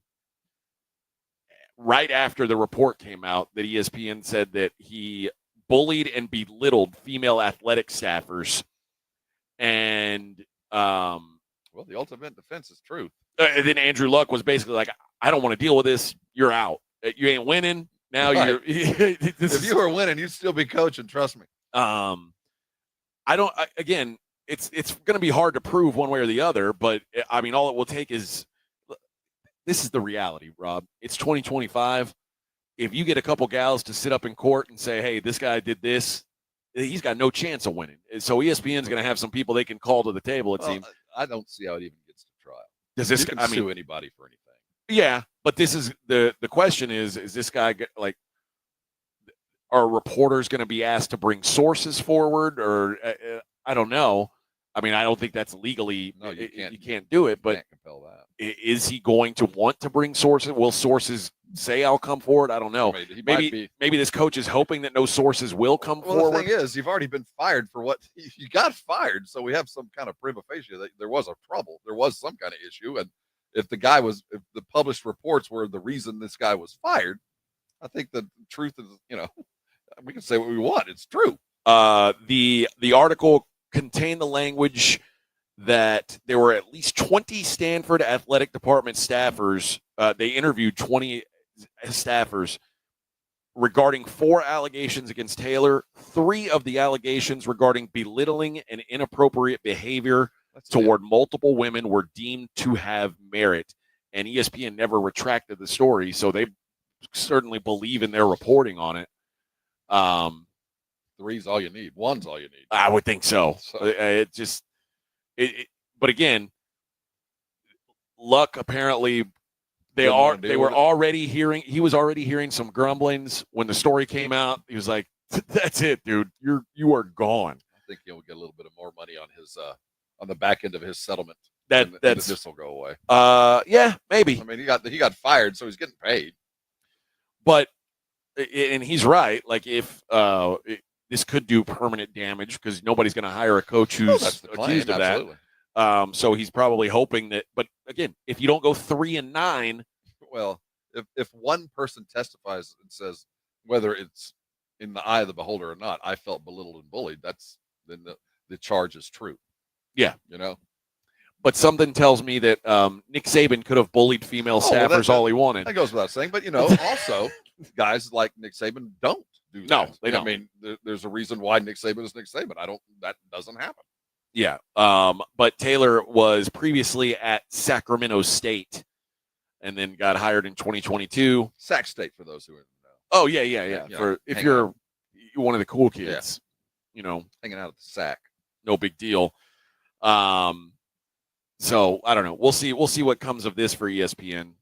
S1: right after the report came out that ESPN said that he bullied and belittled female athletic staffers. And
S3: well, the ultimate defense is truth.
S1: And then Andrew Luck was basically like, I don't want to deal with this. You're out. You ain't winning. Now
S3: Right.
S1: If
S3: you were winning, you'd still be coaching. Trust me.
S1: Again, it's going to be hard to prove one way or the other, but I mean, all it will take is, this is the reality, Rob. It's 2025. If you get a couple gals to sit up in court and say, hey, this guy did this, he's got no chance of winning. So ESPN's going to have some people they can call to the table, it seems.
S3: I don't see how it even gets to trial.
S1: Does this,
S3: you can sue anybody for anything.
S1: Yeah, but this is the question is this guy like, are reporters going to be asked to bring sources forward, or I don't know. I mean, I don't think that's legally.
S3: No, you
S1: can't do it. But
S3: can't compel that.
S1: Is he going to want to bring sources? Will sources say I'll come forward? I don't know. Maybe this coach is hoping that no sources will come forward.
S3: The thing is, you've already been fired for what you got fired, so we have some kind of prima facie that there was a trouble. There was some kind of issue, and if the published reports were the reason this guy was fired, I think the truth is, we can say what we want. It's true.
S1: The article contained the language that there were at least 20 Stanford athletic department staffers. They interviewed 20 staffers regarding 4 allegations against Taylor. 3 of the allegations regarding belittling and inappropriate behavior toward multiple women were deemed to have merit. And ESPN never retracted the story, so they certainly believe in their reporting on it.
S3: 3's all you need. 1's all you need.
S1: I would think so. But again, Luck apparently he was already hearing some grumblings when the story came out. He was like, "That's it, dude. You are gone."
S3: I think he'll get a little bit of more money on his on the back end of his settlement.
S1: This
S3: will go away.
S1: Yeah, maybe.
S3: I mean, he got fired, so he's getting paid.
S1: But and he's right. Like if this could do permanent damage because nobody's going to hire a coach who's accused of that. So he's probably hoping that. But again, if you don't go 3-9,
S3: well, if one person testifies and says whether it's in the eye of the beholder or not, I felt belittled and bullied. Then the charge is true.
S1: Yeah,
S3: But
S1: something tells me that Nick Saban could have bullied female staffers all he wanted.
S3: That goes without saying. But also guys like Nick Saban don't do that.
S1: No, they don't.
S3: I mean, there's a reason why Nick Saban is Nick Saban. That doesn't happen.
S1: Yeah. But Taylor was previously at Sacramento State and then got hired in 2022.
S3: Sac State, for those who know.
S1: Oh, yeah. If you're one of the cool kids,
S3: hanging out at the Sac.
S1: No big deal. So I don't know. We'll see what comes of this for ESPN.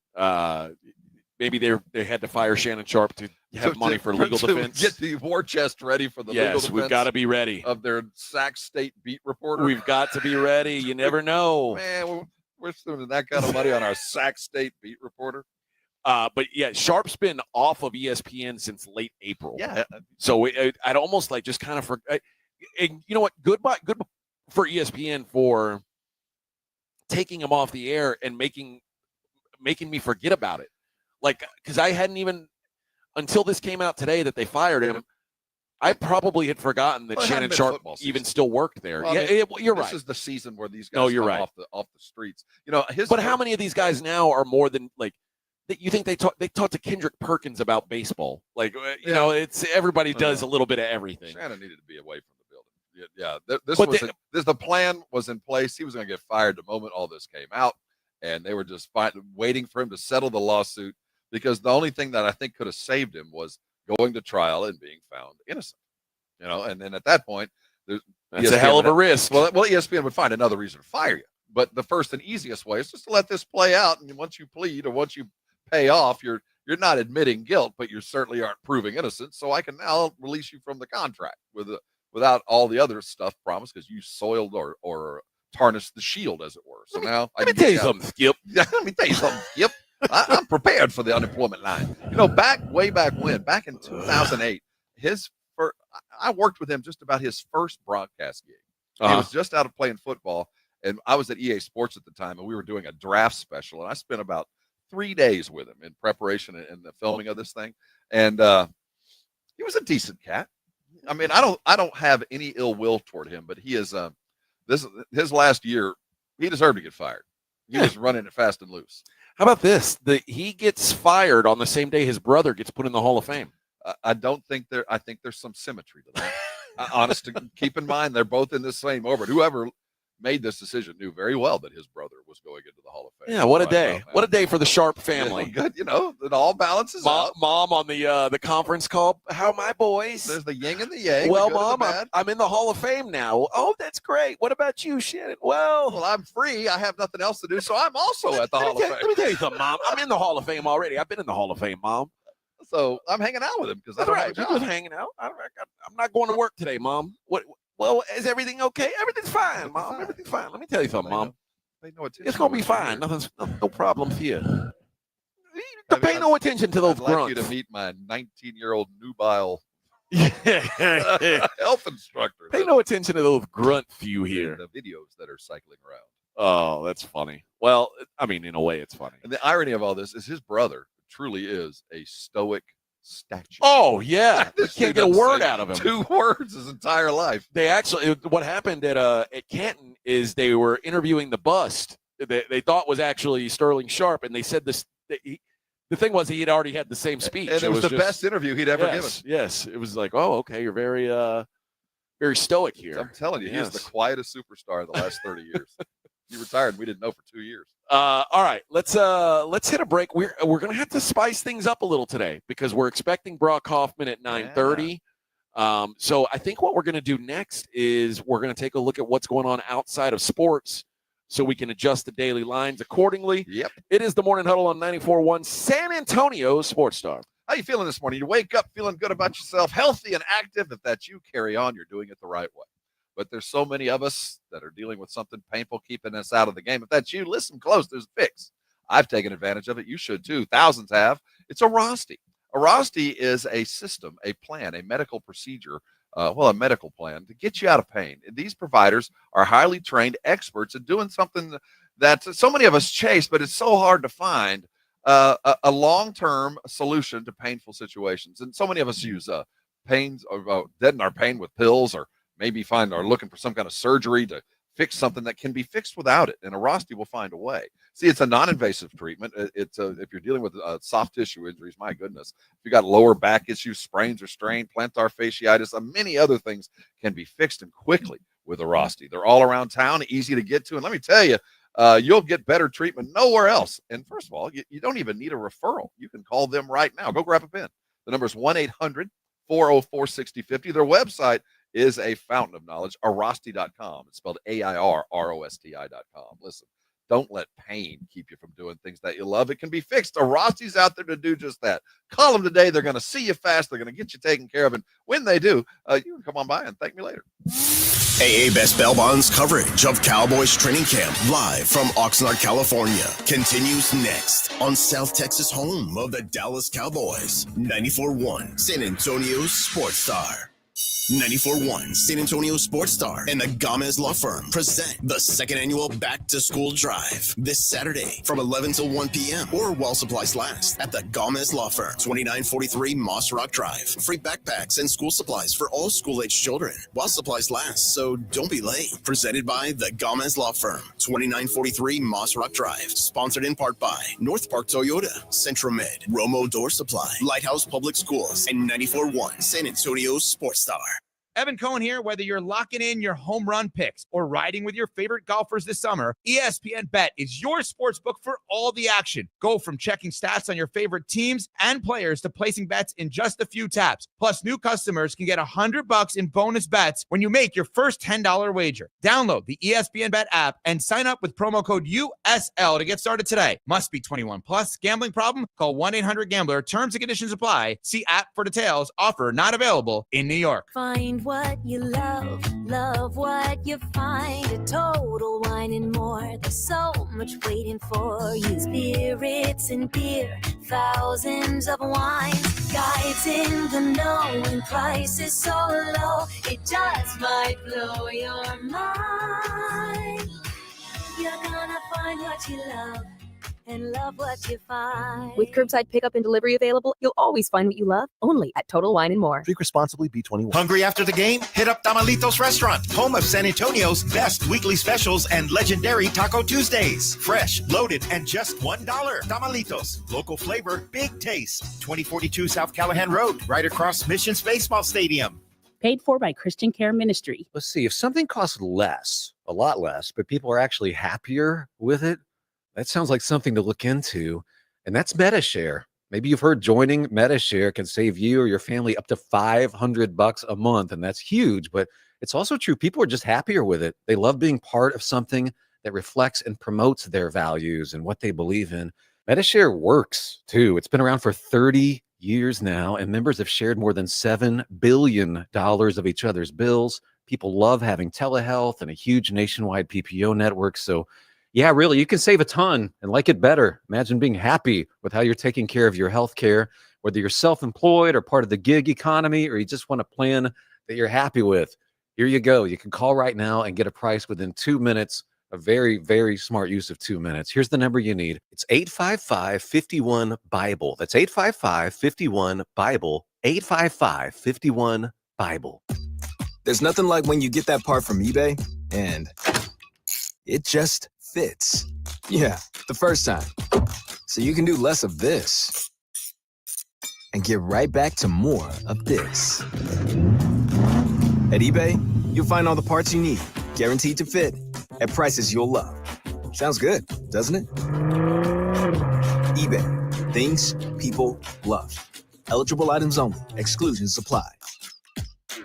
S1: Maybe they had to fire Shannon Sharp to have money for legal defense.
S3: Get the war chest ready for the legal defense.
S1: Yes, we've got to be ready.
S3: Of their Sac State beat reporter.
S1: We've got to be ready. You never know.
S3: Man, we're spending that kind of money on our Sac State beat reporter.
S1: But yeah, Sharp's been off of ESPN since late April.
S3: Yeah.
S1: So I'd almost like just kind of and you know what? Good for ESPN for taking him off the air and making me forget about it. Like, because I hadn't even, until this came out today that they fired him, I probably had forgotten that Shannon Sharp even still worked there.
S3: Well,
S1: you're right.
S3: This is the season where these guys come off the streets.
S1: But how many of these guys now are more than, like, you think they taught to Kendrick Perkins about baseball? Like, you know, it's everybody does a little bit of everything.
S3: Shannon needed to be away from the building. The plan was in place. He was going to get fired the moment all this came out, and they were just waiting for him to settle the lawsuit, because the only thing that I think could have saved him was going to trial and being found innocent. You know, and then at that point, that's
S1: a hell of a risk.
S3: Well, ESPN would find another reason to fire you. But the first and easiest way is just to let this play out, and once you plead or once you pay off, you're not admitting guilt, but you certainly aren't proving innocence. So I can now release you from the contract without all the other stuff promised, because you soiled or tarnished the shield, as it were. So now
S1: let me tell you something, Skip.
S3: Let me tell you something, Skip. I'm prepared for the unemployment line. You know, way back in 2008, I worked with him just about his first broadcast gig. He was just out of playing football, and I was at EA Sports at the time, and we were doing a draft special, and I spent about 3 days with him in preparation and the filming of this thing. And he was a decent cat. I mean, I don't have any ill will toward him, but he is his last year, he deserved to get fired. He was running it fast and loose.
S1: How about this? He gets fired on the same day his brother gets put in the Hall of Fame.
S3: I think there's some symmetry to that. Keep in mind, they're both in the same orbit. Whoever made this decision knew very well that his brother was going into the Hall of Fame.
S1: Yeah, what a day. What a day for the Sharp family.
S3: Yeah, good, you know, it all balances out.
S1: Mom on the conference call, how my boys?
S3: There's the yin and the yang.
S1: Well, Mom, I'm in the Hall of Fame now. Oh, that's great. What about you, Shannon? Well,
S3: I'm free. I have nothing else to do, so I'm also at the Hall of Fame.
S1: Let me tell you something, Mom. I'm in the Hall of Fame already. I've been in the Hall of Fame, Mom.
S3: So I'm hanging out with him because
S1: that's right. We're just hanging out. I'm not going to work today, Mom. What? Well, is everything okay? Everything's fine, Mom. Everything's fine. Let me tell you something, Mom. It's gonna be fine. No problem here. Pay no attention to those grunts.
S3: I'd like you to meet my 19-year-old nubile health instructor.
S1: Pay no attention to those grunt few here.
S3: The videos that are cycling around.
S1: Oh, that's funny. Well, I mean, in a way, it's funny.
S3: And the irony of all this is his brother truly is a stoic statue.
S1: Oh, yeah. You can't get a word out of him.
S3: 2 words his entire life.
S1: They actually, what happened at Canton is they were interviewing the bust they thought was actually Sterling Sharp, and they said this. The thing was, he had already had the same speech.
S3: And it was the best interview he'd ever given.
S1: Yes. It was like, oh, okay, you're very, very stoic here.
S3: I'm telling you, he is the quietest superstar of the last 30 years. He retired, and we didn't know for 2 years.
S1: All right, let's hit a break. We're gonna have to spice things up a little today because we're expecting Brock Hoffman at 9:30. So I think what we're gonna do next is we're gonna take a look at what's going on outside of sports, so we can adjust the daily lines accordingly.
S3: Yep.
S1: It is the Morning Huddle on 94.1 San Antonio Sports Star.
S3: How you feeling this morning? You wake up feeling good about yourself, healthy and active. If that's you, carry on. You're doing it the right way. But there's so many of us that are dealing with something painful, keeping us out of the game. If that's you, listen close. There's a fix. I've taken advantage of it. You should too. Thousands have. It's a Rosti. A Rosti is a system, a plan, a medical procedure, a medical plan to get you out of pain. These providers are highly trained experts at doing something that so many of us chase, but it's so hard to find a long-term solution to painful situations. And so many of us use pains or deaden our pain with pills, or maybe are looking for some kind of surgery to fix something that can be fixed without it. And a Rosti will find a way. See, it's a non-invasive treatment. It's if you're dealing with soft tissue injuries, my goodness, if you got lower back issues, sprains or strain, plantar fasciitis, many other things can be fixed and quickly with a Rosti. They're all around town, easy to get to. And let me tell you, you'll get better treatment nowhere else. And first of all, you don't even need a referral. You can call them right now. Go grab a pen. The number is 1-800-404-6050. Their website is a fountain of knowledge, Arosti.com. It's spelled AIRROSTI.com. Listen, don't let pain keep you from doing things that you love. It can be fixed. Arosti's out there to do just that. Call them today. They're going to see you fast. They're going to get you taken care of. And when they do, you can come on by and thank me later.
S2: AA Best Bail Bonds coverage of Cowboys training camp live from Oxnard, California continues next on South Texas, home of the Dallas Cowboys. 94.1 San Antonio Sports Star. 94.1 San Antonio Sports Star and the Gomez Law Firm present the second annual Back to School Drive this Saturday from 11 till 1 p.m. or while supplies last at the Gomez Law Firm, 2943 Moss Rock Drive. Free backpacks and school supplies for all school-age children while supplies last, so don't be late. Presented by the Gomez Law Firm, 2943 Moss Rock Drive. Sponsored in part by North Park Toyota, Centromed, Romo Door Supply, Lighthouse Public Schools, and 94.1 San Antonio Sports Star.
S9: Evan Cohen here. Whether you're locking in your home run picks or riding with your favorite golfers this summer, ESPN Bet is your sports book for all the action. Go from checking stats on your favorite teams and players to placing bets in just a few taps. Plus, new customers can get $100 in bonus bets when you make your first $10 wager. Download the ESPN Bet app and sign up with promo code USL to get started today. Must be 21 plus. Gambling problem? Call 1-800-GAMBLER. Terms and conditions apply. See app for details. Offer not available in New York.
S10: Find what you love, love what you find. A Total Wine and More. There's so much waiting for you. Spirits and beer, thousands of wines. Guides in the know and prices so low, it just might blow your mind. You're gonna find what you love and love what you find.
S21: With curbside pickup and delivery available, you'll always find what you love, only at Total Wine and More.
S20: Drink responsibly, B21. Hungry after the game? Hit up Tamalitos Restaurant, home of San Antonio's best weekly specials and legendary Taco Tuesdays. Fresh, loaded, and just $1. Tamalitos, local flavor, big taste. 2042 South Callahan Road, right across Missions Baseball Stadium.
S4: Paid for by Christian Care Ministry.
S6: Let's see, if something costs less, a lot less, but people are actually happier with it, that sounds like something to look into. And that's MetaShare. Maybe you've heard joining MetaShare can save you or your family up to $500 a month. And that's huge, but it's also true. People are just happier with it. They love being part of something that reflects and promotes their values and what they believe in. MetaShare works too. It's been around for 30 years now, and members have shared more than $7 billion of each other's bills. People love having telehealth and a huge nationwide PPO network. So yeah, really, you can save a ton and like it better. Imagine being happy with how you're taking care of your health care, whether you're self-employed or part of the gig economy, or you just want a plan that you're happy with. Here you go. You can call right now and get a price within 2 minutes. A very, very smart use of 2 minutes. Here's the number you need. It's 855-51-BIBLE. That's 855-51-BIBLE. 855-51-BIBLE.
S22: There's nothing like when you get that part from eBay and it just fits. Yeah, the first time. So you can do less of this and get right back to more of this. At eBay, you'll find all the parts you need, guaranteed to fit, at prices you'll love. Sounds good, doesn't it? eBay, things people love. Eligible items only. Exclusions apply.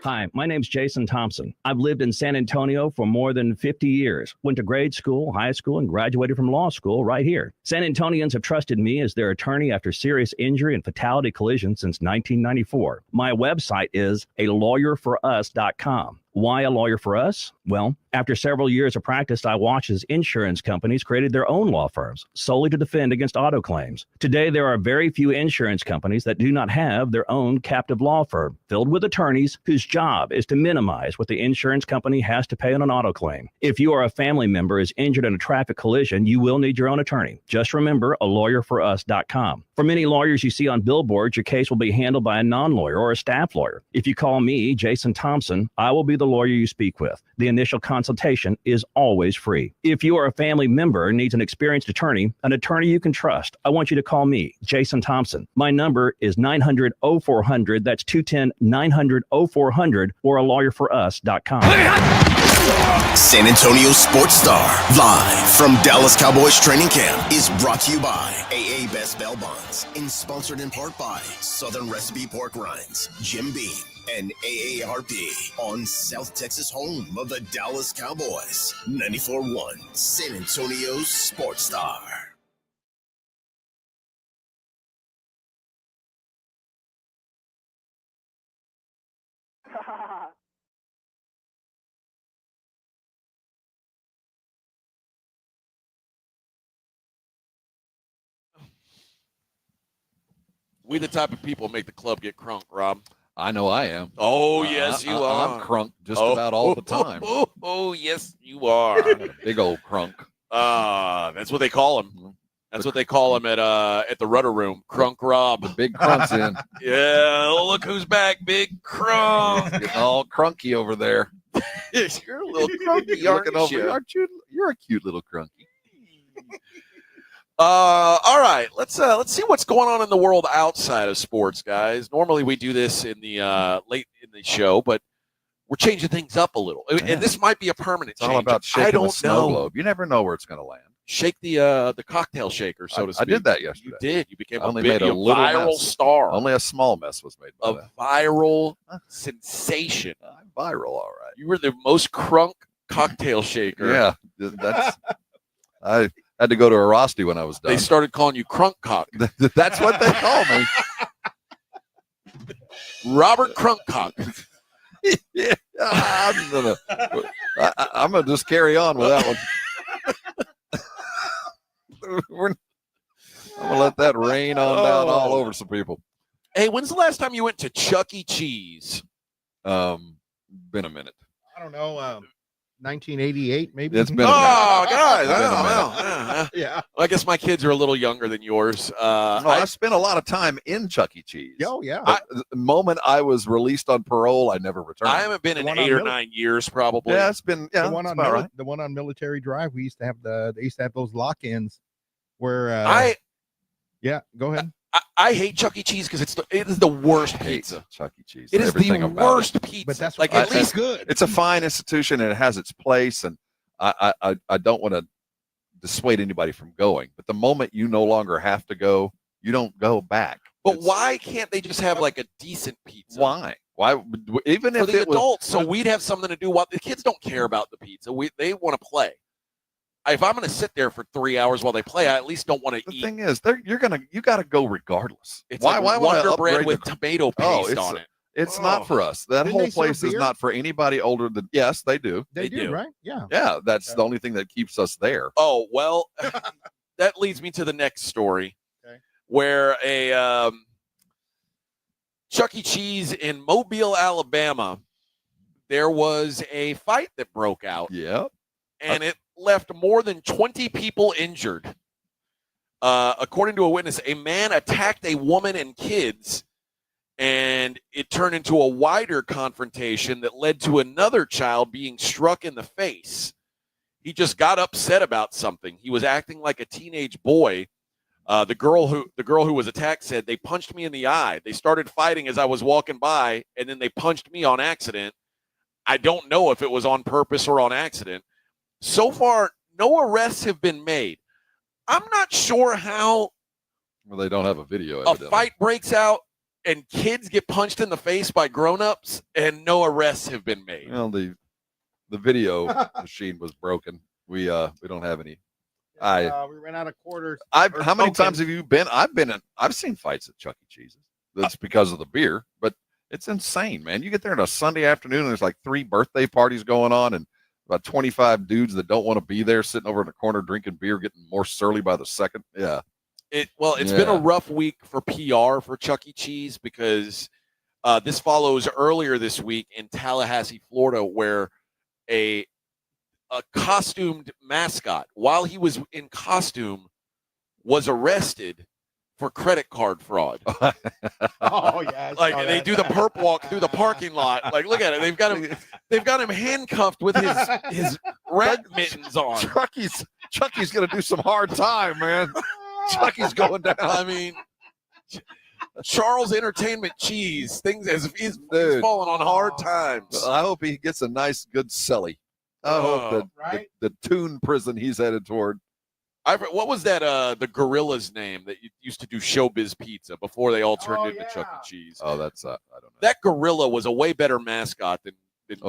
S16: Hi, my name's Jason Thompson. I've lived in San Antonio for more than 50 years. Went to grade school, high school, and graduated from law school right here. San Antonians have trusted me as their attorney after serious injury and fatality collisions since 1994. My website is alawyerforus.com. Why a lawyer for us? Well, after several years of practice, I watched as insurance companies created their own law firms solely to defend against auto claims. Today, there are very few insurance companies that do not have their own captive law firm filled with attorneys whose job is to minimize what the insurance company has to pay on an auto claim. If you or a family member is injured in a traffic collision, you will need your own attorney. Just remember alawyerforus.com. For many lawyers you see on billboards, your case will be handled by a non-lawyer or a staff lawyer. If you call me, Jason Thompson, I will be the lawyer you speak with. The initial consultation is always free. If you or a family member needs an experienced attorney you can trust, I want you to call me, Jason Thompson. My number is 900-0400. That's 210-900-0400 or alawyerforus.com.
S2: San Antonio Sports Star, live from Dallas Cowboys training camp, is brought to you by AA Best Bell Bonds and sponsored in part by Southern Recipe Pork Rinds, Jim Beam, and AARP on South Texas home of the Dallas Cowboys. 94.1 San Antonio Sports Star.
S1: We the type of people make the club get crunk, Rob.
S3: I know I am.
S1: Oh, yes, you are.
S3: I'm crunk just about all the time.
S1: Oh, yes, you are.
S3: Big old crunk.
S1: That's what they call him. That's what they call him at the Rudder Room. Crunk Rob.
S3: The big crunk's in.
S1: Yeah, look who's back, Big Crunk.
S3: Getting all crunky over there.
S1: You're a little crunky,
S3: Looking over
S1: you?
S3: aren't you? You're a cute little crunky.
S1: All right, let's see what's going on in the world outside of sports, guys. Normally we do this in the late in the show, but we're changing things up a little, and this might be a permanent
S3: It's all
S1: change.
S3: about shaking
S1: I don't
S3: the snow
S1: know.
S3: globe. You never know where it's going to land.
S1: Shake the cocktail shaker, so to speak.
S3: I did that yesterday.
S1: You did. You became
S3: I only
S1: a big
S3: made a little
S1: viral
S3: mess.
S1: star.
S3: Only a small mess was made by that.
S1: Viral sensation.
S3: I'm viral, all right.
S1: You were the most crunk cocktail shaker.
S3: Yeah, that's. I had to go to a Rosti when I was done.
S1: They started calling you Crunk Cock.
S3: That's what they call me.
S1: Robert Crunk Cock.
S3: Yeah, I'm gonna just carry on with that one. I'm gonna let that rain on down all over some people.
S1: Hey, when's the last time you went to Chuck E. Cheese?
S3: Been a minute.
S8: I don't know. 1988, maybe.
S3: It's been.
S1: Oh, guys,
S8: Yeah.
S1: Well, I guess my kids are a little younger than yours.
S3: I spent a lot of time in Chuck E. Cheese.
S8: Oh, yeah.
S3: The moment I was released on parole, I never returned.
S1: I haven't been in
S8: one
S1: 8 or
S8: on
S1: 9 years, probably.
S3: Yeah, it's been. Yeah,
S8: the one
S3: it's
S8: on
S3: about right.
S8: the one on Military Drive. We used to have they used to have those lock-ins where. Yeah, go ahead.
S1: I hate Chuck E. Cheese because it is the worst pizza.
S3: Chuck E. Cheese.
S1: It is
S3: Everything
S1: the
S3: about
S1: worst
S3: it.
S1: pizza.
S8: But that's
S1: like
S8: what
S1: at least
S8: good.
S3: It's a fine institution and it has its place, and I don't want to dissuade anybody from going. But the moment you no longer have to go, you don't go back.
S1: But why can't they just have like a decent pizza?
S3: Why? Even
S1: For
S3: if
S1: the
S3: it was
S1: adults, so we'd have something to do. While the kids don't care about the pizza, they want to play. If I'm going to sit there for 3 hours while they play, I at least don't want to eat.
S3: The thing is, you got to go regardless.
S1: It's like
S3: why
S1: Wonder Bread
S3: upgrade
S1: with tomato paste on it.
S3: It's not for us. That
S8: Didn't
S3: whole
S8: they serve
S3: place is
S8: beer?
S3: not for anybody older than. Yes, they do.
S8: They do, right? Yeah.
S3: Yeah, that's the only thing that keeps us there.
S1: Oh well, that leads me to the next story, where a Chuck E. Cheese in Mobile, Alabama, there was a fight that broke out.
S3: Yep.
S1: And it left more than 20 people injured. According to a witness, a man attacked a woman and kids, and it turned into a wider confrontation that led to another child being struck in the face. He just got upset about something. He was acting like a teenage boy. The girl who was attacked said, "They punched me in the eye. They started fighting as I was walking by, and then they punched me on accident. I don't know if it was on purpose or on accident." So far, no arrests have been made. I'm not sure how
S3: they don't have a video.
S1: A fight breaks out and kids get punched in the face by grown-ups and no arrests have been made.
S3: Well, the video machine was broken. We don't have any.
S8: We ran out of quarters.
S3: How many times have you been? I've seen fights at Chuck E. Cheese's. That's because of the beer, but it's insane, man. You get there on a Sunday afternoon and there's like 3 birthday parties going on and about 25 dudes that don't want to be there sitting over in the corner drinking beer, getting more surly by the second. Yeah.
S1: It's been a rough week for PR for Chuck E. Cheese because this follows earlier this week in Tallahassee, Florida, where a costumed mascot, while he was in costume, was arrested for credit card fraud.
S8: Oh yeah,
S1: like they do the perp walk through the parking lot. Like, look at it. They've got him handcuffed with his rat mittens on.
S3: Chucky's gonna do some hard time, man. Chucky's going down.
S1: I mean, Charles Entertainment Cheese, things as if he's falling on hard times.
S3: I hope he gets a nice, good celly. I hope that the Toon prison he's headed toward.
S1: What was that? The gorilla's name that used to do Showbiz Pizza before they all turned into Chuck E. Cheese.
S3: Oh, that's I don't know.
S1: That gorilla was a way better mascot than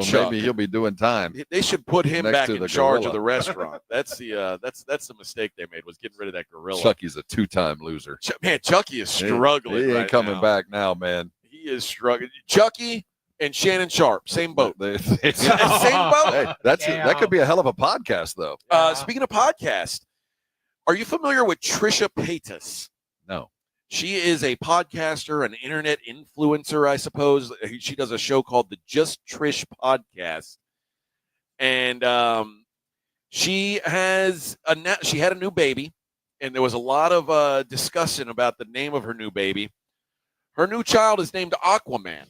S1: Chuck.
S3: Maybe he'll be doing time.
S1: They should put him
S3: next
S1: back
S3: to
S1: in
S3: the
S1: charge
S3: gorilla.
S1: of the restaurant. That's the mistake they made, was getting rid of that gorilla.
S3: Chucky's a 2-time loser.
S1: Man, Chucky is struggling.
S3: He ain't
S1: right
S3: coming
S1: now.
S3: back now, man.
S1: He is struggling. Chucky and Shannon Sharp, same boat. Same boat.
S3: Hey, that could be a hell of a podcast, though.
S1: Speaking of podcast, are you familiar with Trisha Paytas?
S3: No.
S1: She is a podcaster, an internet influencer, I suppose. She does a show called the Just Trish Podcast. And she had a new baby, and there was a lot of discussion about the name of her new baby. Her new child is named Aquaman.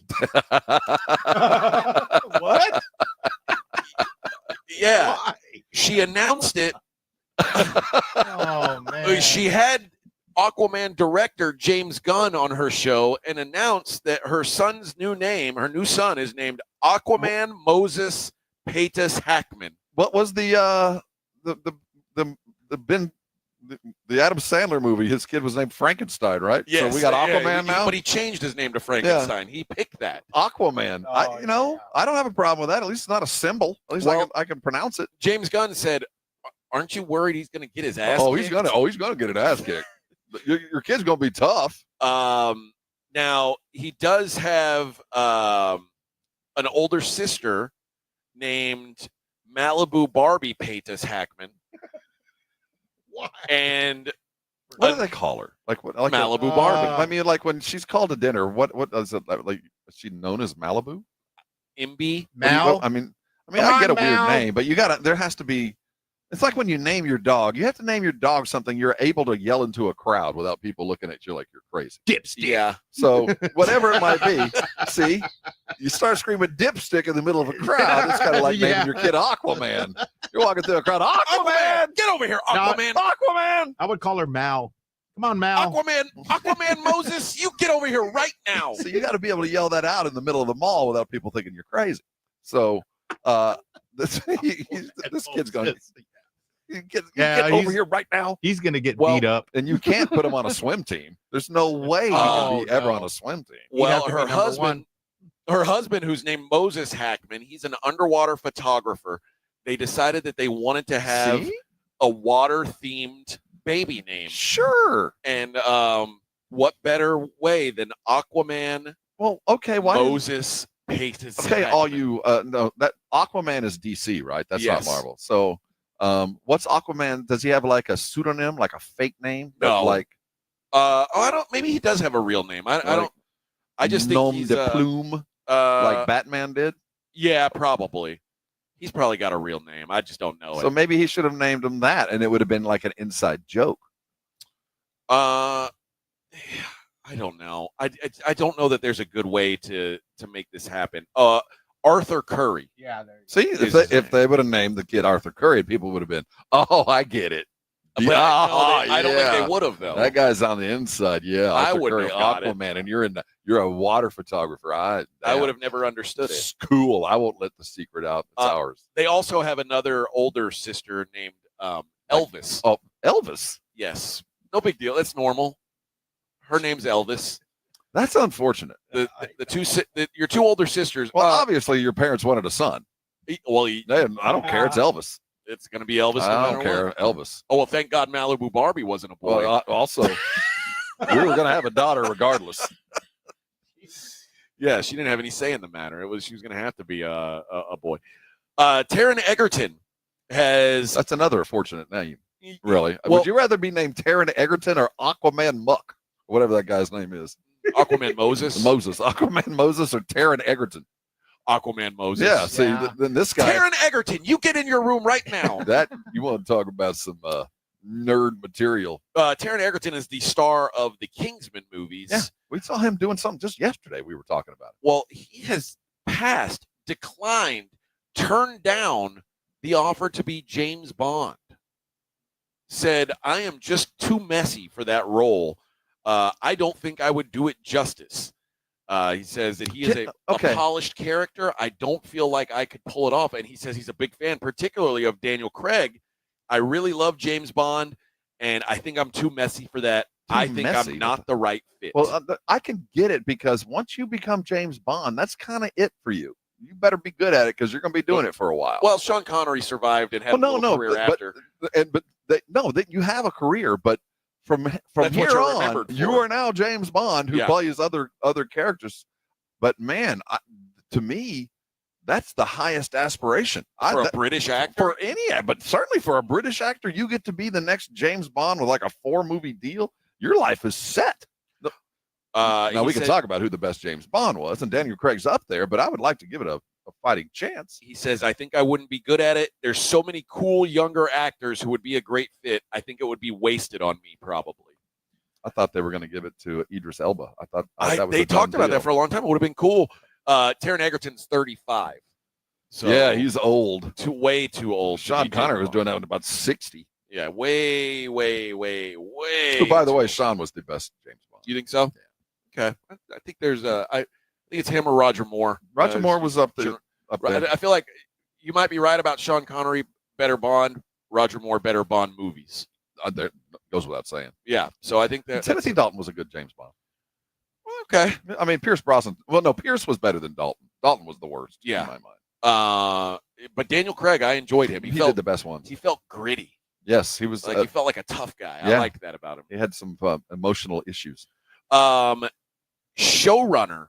S8: What?
S1: Yeah. Why? She announced it.
S8: Oh, man.
S1: She had Aquaman director James Gunn on her show and announced that her son's new son is named Aquaman Moses Paytas Hackman.
S3: What was the Adam Sandler movie? His kid was named Frankenstein, right?
S1: Yes,
S3: so we got Aquaman now.
S1: But he changed his name to Frankenstein. He picked that.
S3: Aquaman. I don't have a problem with that. At least it's not a symbol. At least I can pronounce it.
S1: James Gunn said, "Aren't you worried he's going to get his ass?"
S3: He's gonna get an ass kick. Your kid's gonna be tough.
S1: Now he does have an older sister named Malibu Barbie Paytas Hackman.
S8: Why?
S1: And
S3: what do they call her? Like
S1: Malibu Barbie.
S3: I mean, like when she's called to dinner, what is it like? Is she known as Malibu?
S1: Imby?
S3: Mal? I get a weird name, but there has to be. It's like when you name your dog. You have to name your dog something you're able to yell into a crowd without people looking at you like you're crazy.
S1: Dipstick. Yeah.
S3: So whatever it might be, see, you start screaming dipstick in the middle of a crowd. It's kind of like naming your kid Aquaman. You're walking through a crowd, Aquaman,
S1: get over here, Aquaman.
S3: Aquaman.
S8: I would call her Mal. Come on, Mal.
S1: Aquaman Moses, you get over here right now.
S3: So you got to be able to yell that out in the middle of the mall without people thinking you're crazy. So this kid's going to get over here right now.
S8: He's going to get beat up.
S3: And you can't put him on a swim team. There's no way he can be ever on a swim team.
S1: Well, her husband, who's named Moses Hackman, he's an underwater photographer. They decided that they wanted to have a water-themed baby name.
S3: Sure.
S1: And what better way than Aquaman?
S3: Well, okay. Why
S1: Moses Paytas?
S3: Okay,
S1: Hackman.
S3: all you no, that Aquaman is DC, right? That's not Marvel. So, what's Aquaman? Does he have like a pseudonym, like a fake name?
S1: No.
S3: Like,
S1: I don't. Maybe he does have a real name. I don't. I just think
S3: Nom
S1: he's
S3: de Plume, like Batman did.
S1: Yeah, probably. He's probably got a real name. I just don't know it.
S3: So maybe he should have named him that, and it would have been like an inside joke.
S1: I don't know. I don't know that there's a good way to make this happen. Arthur Curry.
S8: Yeah.
S3: See, if they would have named the kid Arthur Curry, people would have been, oh, I get it.
S1: But I don't think they would have though.
S3: That guy's on the inside. Yeah,
S1: I
S3: Arthur
S1: wouldn't
S3: Curry,
S1: have got
S3: Aquaman, and you're a water photographer. I
S1: would have never understood it.
S3: Cool. I won't let the secret out. It's ours.
S1: They also have another older sister named Elvis.
S3: Oh, Elvis.
S1: Yes. No big deal. It's normal. Her name's Elvis.
S3: That's unfortunate.
S1: Your two older sisters.
S3: Well, obviously your parents wanted a son.
S1: I
S3: don't care. It's Elvis.
S1: It's going to be Elvis.
S3: I don't care. Elvis.
S1: Oh, well, thank God Malibu Barbie wasn't a boy.
S3: Well, also, we were going to have a daughter regardless.
S1: Yeah, she didn't have any say in the matter. She was going to have to be a boy. Taron Egerton has.
S3: That's another fortunate name. Really? Well, would you rather be named Taron Egerton or Aquaman Muck, whatever that guy's name is?
S1: Aquaman Moses.
S3: Aquaman Moses or Taron Egerton.
S1: Aquaman Moses.
S3: Yeah. See, then this guy.
S1: Taron Egerton, you get in your room right now.
S3: That you want to talk about some nerd material?
S1: Taron Egerton is the star of the Kingsman movies.
S3: Yeah, we saw him doing something just yesterday. We were talking about it.
S1: Well, he has declined, turned down the offer to be James Bond. Said, I am just too messy for that role. I don't think I would do it justice. He says that he is a polished character. I don't feel like I could pull it off. And he says he's a big fan, particularly of Daniel Craig. I really love James Bond, and I think I'm too messy for that. I'm not the right fit.
S3: Well, I can get it because once you become James Bond, that's kind of it for you. You better be good at it because you're going to be doing it for a while.
S1: Well, Sean Connery survived and had a career after.
S3: But you have a career, but from here on, you are now James Bond who plays other characters. But man, to me, that's the highest aspiration
S1: for a British actor.
S3: But certainly for a British actor, you get to be the next James Bond with like a 4-movie deal. Your life is set. Now, we can talk about who the best James Bond was, and Daniel Craig's up there, but I would like to give it a fighting chance.
S1: He says, I think I wouldn't be good at it. There's so many cool younger actors who would be a great fit. I think it would be wasted on me, probably.
S3: I thought they were going to give it to Idris Elba. I thought that was
S1: they
S3: a done
S1: talked about
S3: deal.
S1: that for a long time. It would have been cool. Taron Egerton's 35. So
S3: yeah, he's old.
S1: Way too old.
S3: Sean Connery was doing that when about 60.
S1: Yeah, way.
S3: Who, by the way, Sean was the best James Bond.
S1: You think so? Yeah. Okay. I think there's I think it's him or Roger Moore.
S3: Roger Moore was up there.
S1: I feel like you might be right about Sean Connery, better Bond. Roger Moore, better Bond movies.
S3: That goes without saying.
S1: Yeah. So I think that
S3: Timothy Dalton was a good James Bond.
S1: Okay.
S3: I mean, Pierce Brosnan. Well, no, Pierce was better than Dalton. Dalton was the worst.
S1: Yeah.
S3: In my mind.
S1: But Daniel Craig, I enjoyed him.
S3: He did the best ones.
S1: He felt gritty.
S3: Yes, he was.
S1: Like he felt like a tough guy.
S3: Yeah.
S1: I liked that about him.
S3: He had some emotional issues.
S1: Showrunner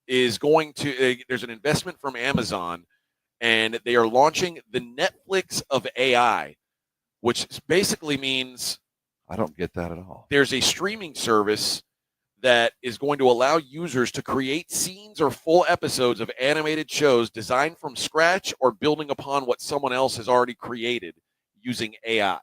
S1: is going to. There's an investment from Amazon, and they are launching the Netflix of AI, which basically means
S3: I don't get that at all.
S1: There's a streaming service that is going to allow users to create scenes or full episodes of animated shows designed from scratch or building upon what someone else has already created using AI.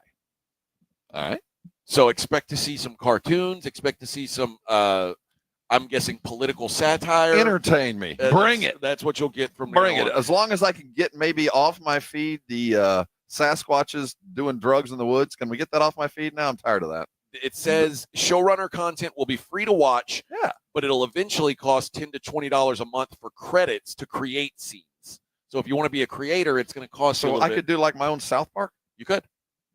S3: All right.
S1: So expect to see some cartoons, expect to see some, I'm guessing, political satire.
S3: Entertain me. Bring it.
S1: That's what you'll get from
S3: Bring
S1: now
S3: it.
S1: on.
S3: As long as I can get maybe off my feed the Sasquatches doing drugs in the woods. Can we get that off my feed now? I'm tired of that.
S1: It says showrunner content will be free to watch,
S3: but
S1: it'll eventually cost $10 to $20 a month for credits to create scenes. So if you want to be a creator, it's going to cost you a
S3: So
S1: little
S3: I
S1: bit.
S3: could do like my own South Park?
S1: You could.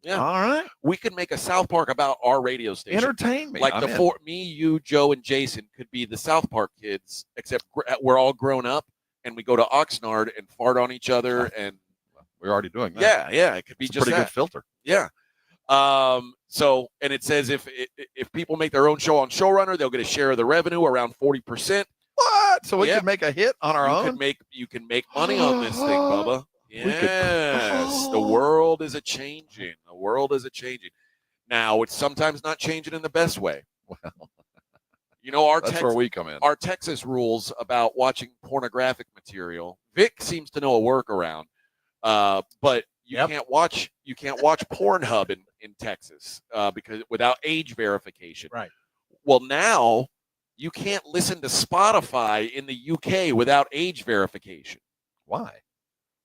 S1: Yeah.
S3: All right.
S1: We could make a South Park about our radio station.
S3: Entertain me.
S1: Like
S3: I'm
S1: the
S3: in.
S1: four, me, you, Joe, and Jason could be the South Park kids, except we're all grown up and we go to Oxnard and fart on each other. And
S3: we're already doing that.
S1: Yeah. It could be
S3: It's a
S1: just
S3: pretty
S1: that.
S3: good filter.
S1: Yeah. So, and it says if people make their own show on Showrunner, they'll get a share of the revenue, around 40%.
S3: What? So we
S1: Yeah.
S3: could make a hit on our
S1: You
S3: own?
S1: can make money on this thing, Bubba. Yes, the world is a changing. The world is a changing. Now, it's sometimes not changing in the best way.
S3: Well,
S1: you know,
S3: that's where we come in.
S1: Our Texas rules about watching pornographic material. Vic seems to know a workaround, but you can't watch Pornhub in Texas because without age verification.
S8: Right.
S1: Well, now you can't listen to Spotify in the UK without age verification.
S3: Why?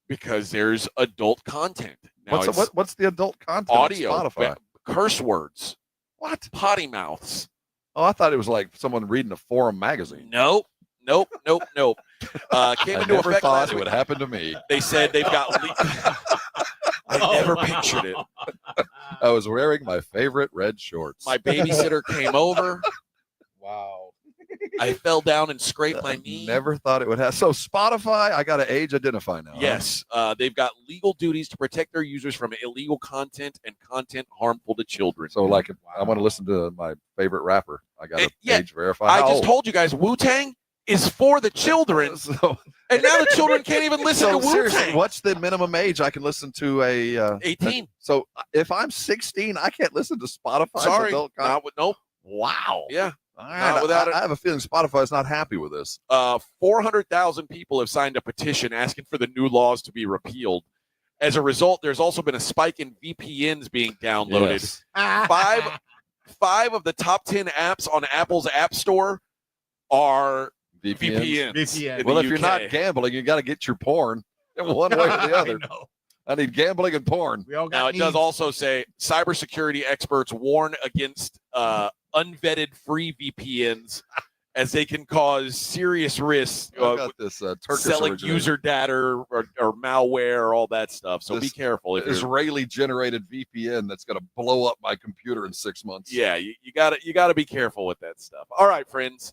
S1: Because there's adult content. Now
S3: What's the adult content on
S1: audio,
S3: Spotify?
S1: curse words,
S3: What?
S1: potty mouths.
S3: Oh, I thought it was like someone reading a Forum magazine.
S1: Nope. Came
S3: I
S1: into
S3: never
S1: effect
S3: thought
S1: last
S3: it
S1: week.
S3: would happen to me.
S1: They said they've got. I never pictured it.
S3: I was wearing my favorite red shorts.
S1: My babysitter came over.
S8: Wow.
S1: I fell down and scraped my knee.
S3: Never thought it would have. So Spotify, I got to age identify now. huh?
S1: Yes, they've got legal duties to protect their users from illegal content and content harmful to children.
S3: So like, if I want to listen to my favorite rapper, I got to
S1: yeah,
S3: age verify.
S1: I
S3: How
S1: just
S3: old?
S1: told you guys, Wu-Tang is for the children,
S3: So,
S1: and now the children can't even listen
S3: so
S1: to
S3: seriously,
S1: Wu-Tang.
S3: what's the minimum age I can listen to a
S1: 18.
S3: So if I'm 16, I can't listen to Spotify.
S1: Sorry, not with nope.
S3: Wow.
S1: Yeah.
S3: All right.
S1: Not without
S3: I have a feeling Spotify is not happy with this.
S1: 400,000 people have signed a petition asking for the new laws to be repealed. As a result, there's also been a spike in VPNs being downloaded.
S3: Yes.
S1: Five of the top 10 apps on Apple's App Store are VPNs.
S8: VPN.
S1: in
S3: Well,
S1: the
S3: if you're
S1: UK.
S3: not gambling, you got to get your porn in one way or the other. I need gambling and porn.
S8: We all got
S1: Now, it does
S8: needs.
S1: also say cybersecurity experts warn against unvetted free VPNs as they can cause serious risks
S3: I got this Turkish
S1: selling
S3: originated
S1: user data or malware, all that stuff. So be
S3: This
S1: careful. If you're,
S3: Israeli-generated VPN that's going to blow up my computer in 6 months.
S1: yeah, you gotta be careful with that stuff. All right, friends.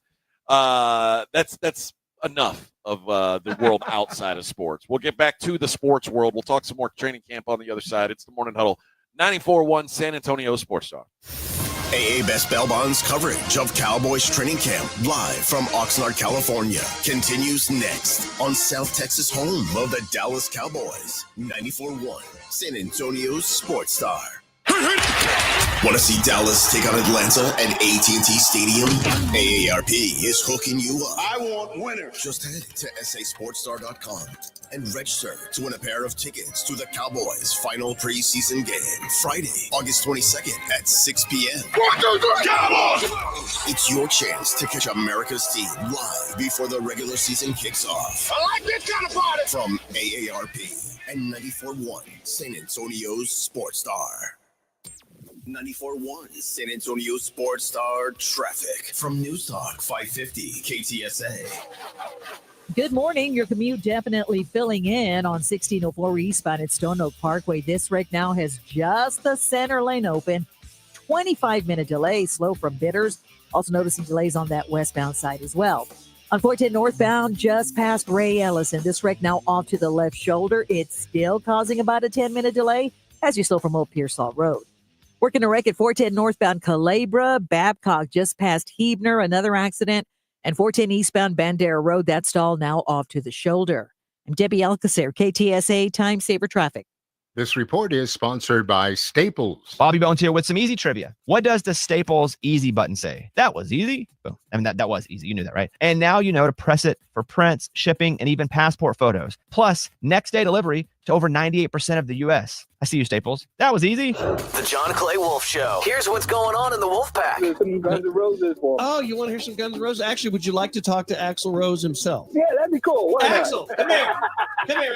S1: That's enough of the world outside of sports. We'll get back to the sports world. We'll talk some more training camp on the other side. It's the Morning Huddle, 94.1 San Antonio Sports Star.
S2: AA Best Bail Bonds coverage of Cowboys training camp live from Oxnard, California continues next on South Texas home of the Dallas Cowboys. 94.1 San Antonio's Sports Star. Want to see Dallas take on Atlanta at AT&T Stadium? AARP is hooking you up. I want winners. Just head to sasportstar.com and register to win a pair of tickets to the Cowboys' final preseason game, Friday, August 22nd at 6 p.m. 1, 2, 3, Cowboys! It's your chance to catch America's team live before the regular season kicks off. I like this kind of party! From AARP and 94.1 San Antonio's Sports Star. 94.1 San Antonio Sports Star traffic from News Talk 550 KTSA.
S18: Good morning. Your commute definitely filling in on 1604 eastbound at Stone Oak Parkway. This wreck now has just the center lane open. 25-minute delay, slow from Bitters. Also noticing delays on that westbound side as well. On 410 northbound, just past Ray Ellison. This wreck now off to the left shoulder. It's still causing about a 10-minute delay as you slow from Old Pearsall Road. Working a wreck at 410 northbound Calabria, Babcock just past Hebner, another accident. And 410 eastbound Bandera Road, that stall now off to the shoulder. I'm Debbie Alcacer, KTSA Time Saver Traffic.
S5: This report is sponsored by Staples.
S9: Bobby Bones here with some easy trivia. What does the Staples easy button say? That was easy. Boom. I mean, that was easy. You knew that, right? And now you know to press it for prints, shipping, and even passport photos. Plus, next day delivery to over 98% of the U.S. I see you, Staples. That was easy.
S22: The John Clay Wolf Show. Here's what's going on in the Wolf Pack.
S7: Some Guns N' Roses for me. Oh, you want to hear some Guns N' Roses? Actually, would you like to talk to Axl Rose himself? Yeah, that'd be cool. Why Axl, come here. Come here.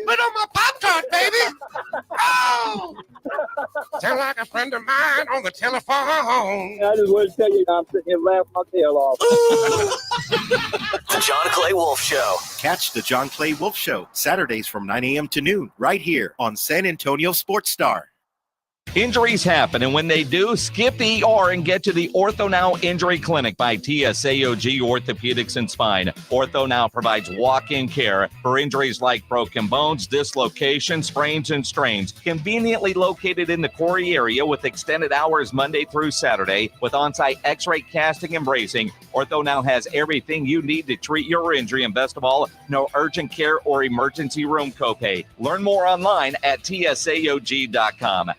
S12: Put on my Pop-Tart, baby. Oh! Sound like a friend of mine on the telephone. I just want to tell you, I'm sitting here laughing my tail off.
S22: The John Clay Wolf Show.
S20: Catch the John Clay Wolf Show Saturdays from 9 a.m. to noon right here on San Antonio Sports Star.
S16: Injuries happen, and when they do, skip the ER and get to the Ortho Now Injury Clinic by TSAOG Orthopedics and Spine. Ortho Now provides walk-in care for injuries like broken bones, dislocations, sprains, and strains. Conveniently located in the Corey area with extended hours Monday through Saturday with on-site x-ray casting and bracing. Ortho Now has everything you need to treat your injury, and best of all, no urgent care or emergency room copay. Learn more online at tsaog.com.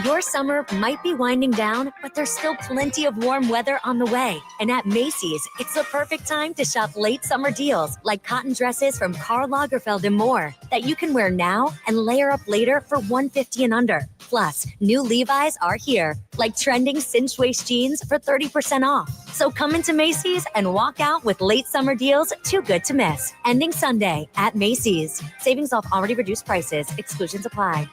S10: Your summer might be winding down, but there's still plenty of warm weather on the way. And at Macy's, it's the perfect time to shop late summer deals like cotton dresses from Karl Lagerfeld and more that you can wear now and layer up later for $150 and under. Plus, new Levi's are here, like trending cinch waist jeans for 30% off. So come into Macy's and walk out with late summer deals too good to miss. Ending Sunday at Macy's. Savings off already reduced prices. Exclusions apply.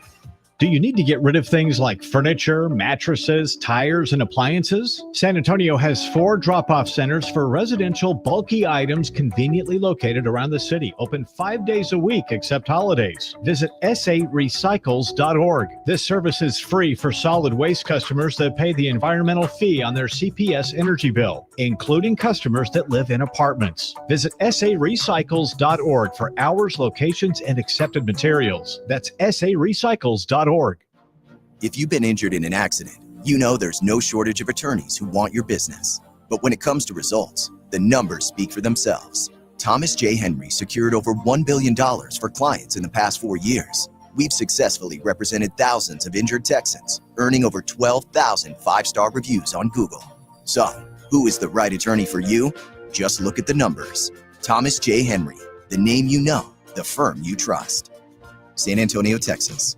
S19: Do you need to get rid of things like furniture, mattresses, tires, and appliances? San Antonio has 4 drop-off centers for residential bulky items conveniently located around the city, open 5 days a week except holidays. Visit sarecycles.org. This service is free for solid waste customers that pay the environmental fee on their CPS energy bill, including customers that live in apartments. Visit sarecycles.org for hours, locations, and accepted materials. That's sarecycles.org.
S23: If you've been injured in an accident, you know there's no shortage of attorneys who want your business. But when it comes to results, the numbers speak for themselves. Thomas J. Henry secured over $1 billion for clients in the past 4 years. We've successfully represented thousands of injured Texans, earning over 12,000 5-star reviews on Google. So, who is the right attorney for you? Just look at the numbers. Thomas J. Henry, the name you know, the firm you trust. San Antonio, Texas.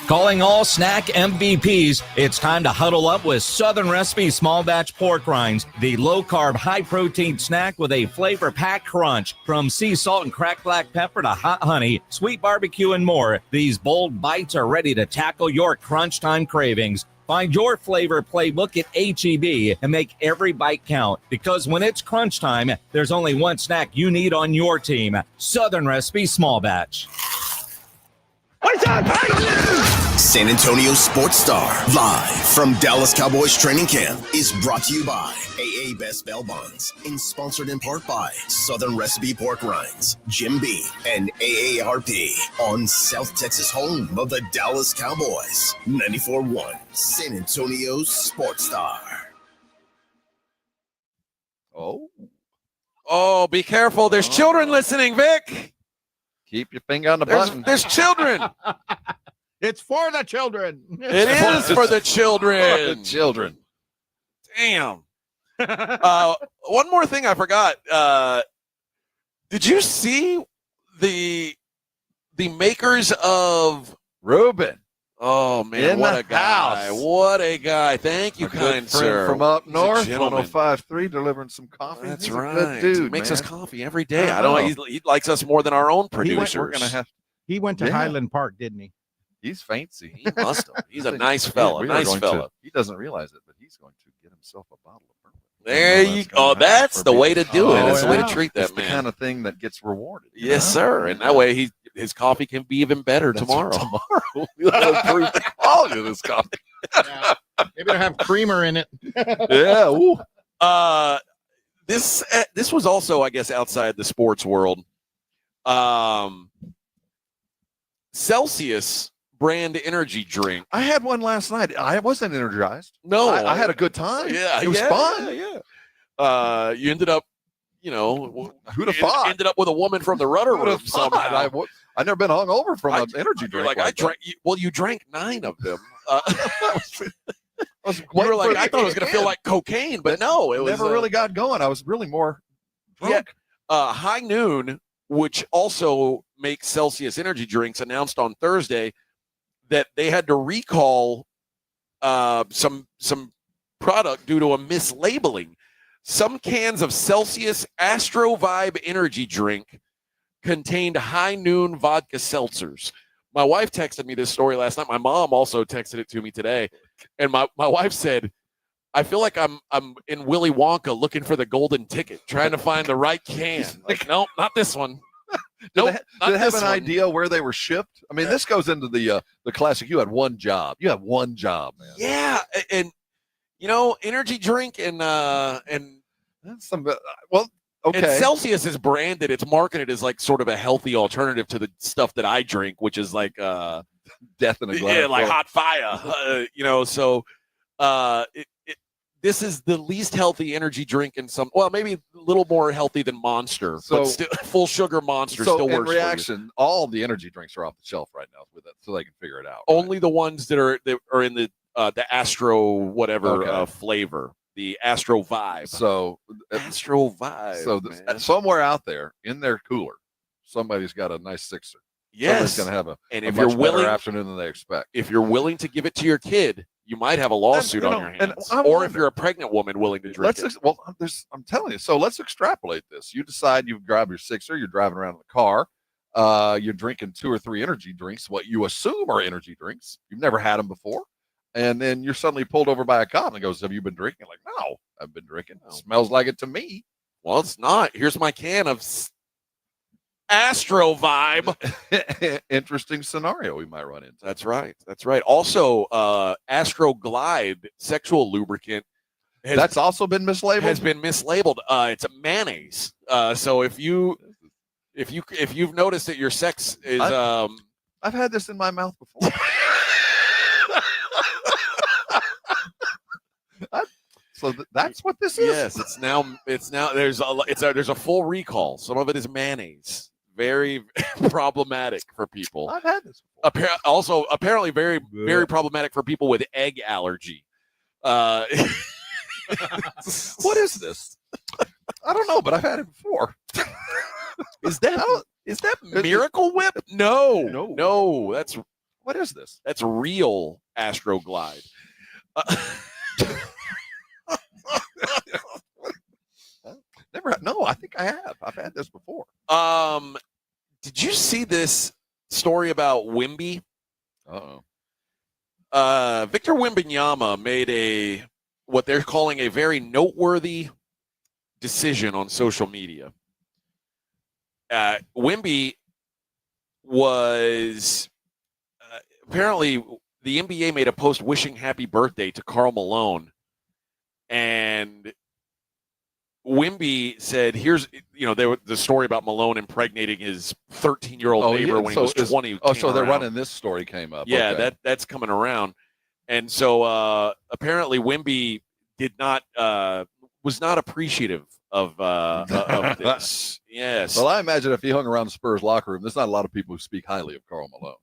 S16: Calling all snack MVPs, it's time to huddle up with Southern Recipe Small Batch Pork Rinds, the low-carb, high-protein snack with a flavor-packed crunch. From sea salt and cracked black pepper to hot honey, sweet barbecue, and more, these bold bites are ready to tackle your crunch time cravings. Find your flavor playbook at H-E-B and make every bite count, because when it's crunch time, there's only one snack you need on your team: Southern Recipe Small Batch.
S2: San Antonio Sports Star, live from Dallas Cowboys training camp, is brought to you by AA Best Bail Bonds and sponsored in part by Southern Recipe Pork Rinds, Jim Beam, and AARP on South Texas home of the Dallas Cowboys. 94.1 San Antonio Sports Star.
S1: Oh, be careful. There's children listening, Vic.
S3: Keep your finger on the button.
S1: There's children.
S8: It's for the children.
S1: It is for the children.
S3: For the children.
S1: Damn. One more thing I forgot. Did you see the makers of
S3: Reuben?
S1: Oh man,
S3: In
S1: what
S3: the
S1: a guy!
S3: house.
S1: What a guy! Thank you,
S3: Our good
S1: kind
S3: friend
S1: sir.
S3: from up
S1: He's a
S3: north,
S1: gentleman.
S3: 105.3, delivering some coffee.
S1: That's
S3: He's
S1: right.
S3: A good dude.
S1: He makes us
S3: man.
S1: coffee every day.
S3: I
S1: I don't.
S3: know.
S1: He likes us more than our own
S8: He went-
S1: producers.
S3: We're gonna have.
S8: He went to
S3: Yeah.
S8: Highland Park, didn't he?
S3: He's fancy.
S1: He must have. He's a
S3: I think-
S1: nice
S3: yeah,
S1: fella.
S3: we are
S1: Nice
S3: going
S1: fella.
S3: he doesn't realize it, but he's going to get himself a bottle of bourbon.
S1: There you go. That's the way to do it. That's the way to treat that
S3: That's the
S1: man.
S3: kind of thing that gets rewarded. you
S1: Yes,
S3: know?
S1: sir. And that way his coffee can be even better
S3: That's
S1: tomorrow.
S3: Tomorrow, we'll improve the quality of this coffee.
S8: Maybe it'll have creamer in it.
S3: Yeah. Ooh.
S1: This was also, I guess, outside the sports world. Celsius brand energy drink.
S3: I had one last night. I wasn't energized.
S1: No,
S3: I had a good time.
S1: Yeah,
S3: it was fun.
S1: Yeah. You ended up,
S3: Who'd have thought?
S1: Ended up with a woman from the rudder
S3: Who'd
S1: room
S3: have thought?
S1: somehow.
S3: I've never been hungover from an energy
S1: You're
S3: drink.
S1: like, I drank. You drank 9 of them.
S3: You
S1: You were like, I thought it was going to feel like cocaine, but no, it was
S3: never really got going. I was really more drunk.
S1: Yeah. High Noon, which also makes Celsius energy drinks, announced on Thursday that they had to recall some product due to a mislabeling. Some cans of Celsius Astro Vibe energy drink contained High Noon vodka seltzers. My wife texted me this story last night. My mom also texted it to me today. And my wife said, I feel like I'm in Willy Wonka looking for the golden ticket, trying to find the right can. Like, nope, not this one. Nope,
S3: Do they have an idea where they were shipped? I mean, this goes into the classic. You had one job. You have one job, man.
S1: Yeah, and energy drink and
S3: That's some. Well, okay.
S1: And Celsius is branded. It's marketed as like sort of a healthy alternative to the stuff that I drink, which is like
S3: death in a glass.
S1: Yeah, like hot fire. So this is the least healthy energy drink in some. Well, maybe a little more healthy than Monster, but still full sugar Monster
S3: So
S1: still
S3: in
S1: works.
S3: reaction, all the energy drinks are off the shelf right now with it, so they can figure it out.
S1: Only the ones that are in the Astro whatever flavor, the Astro Vibe.
S3: So
S1: Astro Vibe.
S3: So somewhere out there in their cooler, somebody's got a nice sixer.
S1: Yes,
S3: somebody's going to have
S1: and
S3: a
S1: if
S3: much
S1: you're willing,
S3: better afternoon than they expect.
S1: If you're willing to give it to your kid, you might have a lawsuit on your hands. Or if you're a pregnant woman willing to drink it.
S3: I'm telling you. So let's extrapolate this. You decide you grab your sixer. You're driving around in the car. You're drinking 2 or 3 energy drinks, what you assume are energy drinks. You've never had them before. And then you're suddenly pulled over by a cop and goes, have you been drinking? Like, no, I've been drinking. It smells like it to me.
S1: Well, it's not. Here's my can of Astro Vibe.
S3: Interesting scenario we might run into.
S1: That's right. That's right. Also, Astro Glide sexual lubricant
S3: that's also been mislabeled.
S1: Has been mislabeled. It's a mayonnaise. So if you've noticed that your sex is
S3: I've had this in my mouth before. So that's what this is.
S1: Yes, it's now there's a full recall. Some of it is mayonnaise. Very problematic for people.
S3: I've had this before.
S1: Also, apparently very problematic for people with egg allergy.
S3: What is this? I don't know, but I've had it before.
S1: Is that Miracle Whip? No. That's
S3: what is this?
S1: That's real Astro Glide.
S3: Never. No, I think I have. I've had this before.
S1: Did you see this story about Wemby?
S3: Uh-oh.
S1: Victor Wembanyama made what they're calling a very noteworthy decision on social media. Wemby was apparently the NBA made a post wishing happy birthday to Karl Malone, and Wemby said, "Here's the story about Malone impregnating his 13-year-old neighbor when he was 20."
S3: So they're running this story came up.
S1: Yeah,
S3: okay.
S1: that's coming around, and so apparently Wemby was not appreciative of this. Yes.
S3: Well, I imagine if he hung around the Spurs locker room, there's not a lot of people who speak highly of Karl Malone.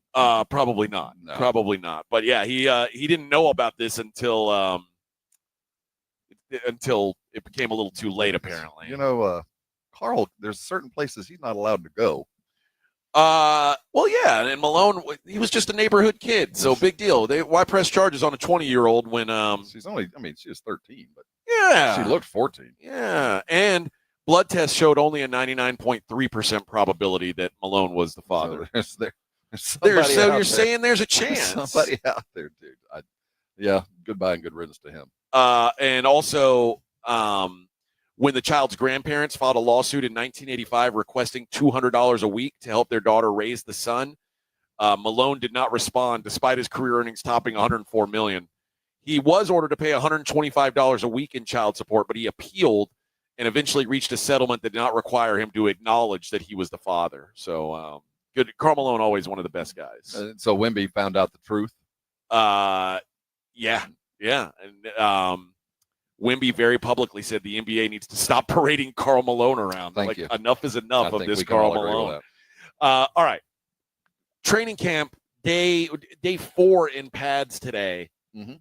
S1: Probably not.
S3: No.
S1: Probably not. But yeah, he didn't know about this until it became a little too late, apparently.
S3: Carl, there's certain places he's not allowed to go.
S1: Well, yeah, and Malone, he was just a neighborhood kid, so big deal. Why press charges on a 20-year-old when
S3: she was 13, but
S1: yeah,
S3: she looked 14.
S1: Yeah, and blood tests showed only a 99.3% probability that Malone was the father.
S3: So
S1: You're saying there's a chance.
S3: Somebody out there, dude. Yeah, goodbye and good riddance to him.
S1: And also, when the child's grandparents filed a lawsuit in 1985 requesting $200 a week to help their daughter raise the son, Malone did not respond, despite his career earnings topping $104 million. He was ordered to pay $125 a week in child support, but he appealed and eventually reached a settlement that did not require him to acknowledge that he was the father. So, good. Karl Malone, always one of the best guys.
S3: So Wemby found out the truth.
S1: Yeah, and Wemby very publicly said the NBA needs to stop parading Karl Malone around.
S3: Thank you.
S1: Enough is enough of this
S3: we can
S1: Karl
S3: all agree with
S1: Malone. All right, training camp day 4 in pads today.
S3: Mm-hmm.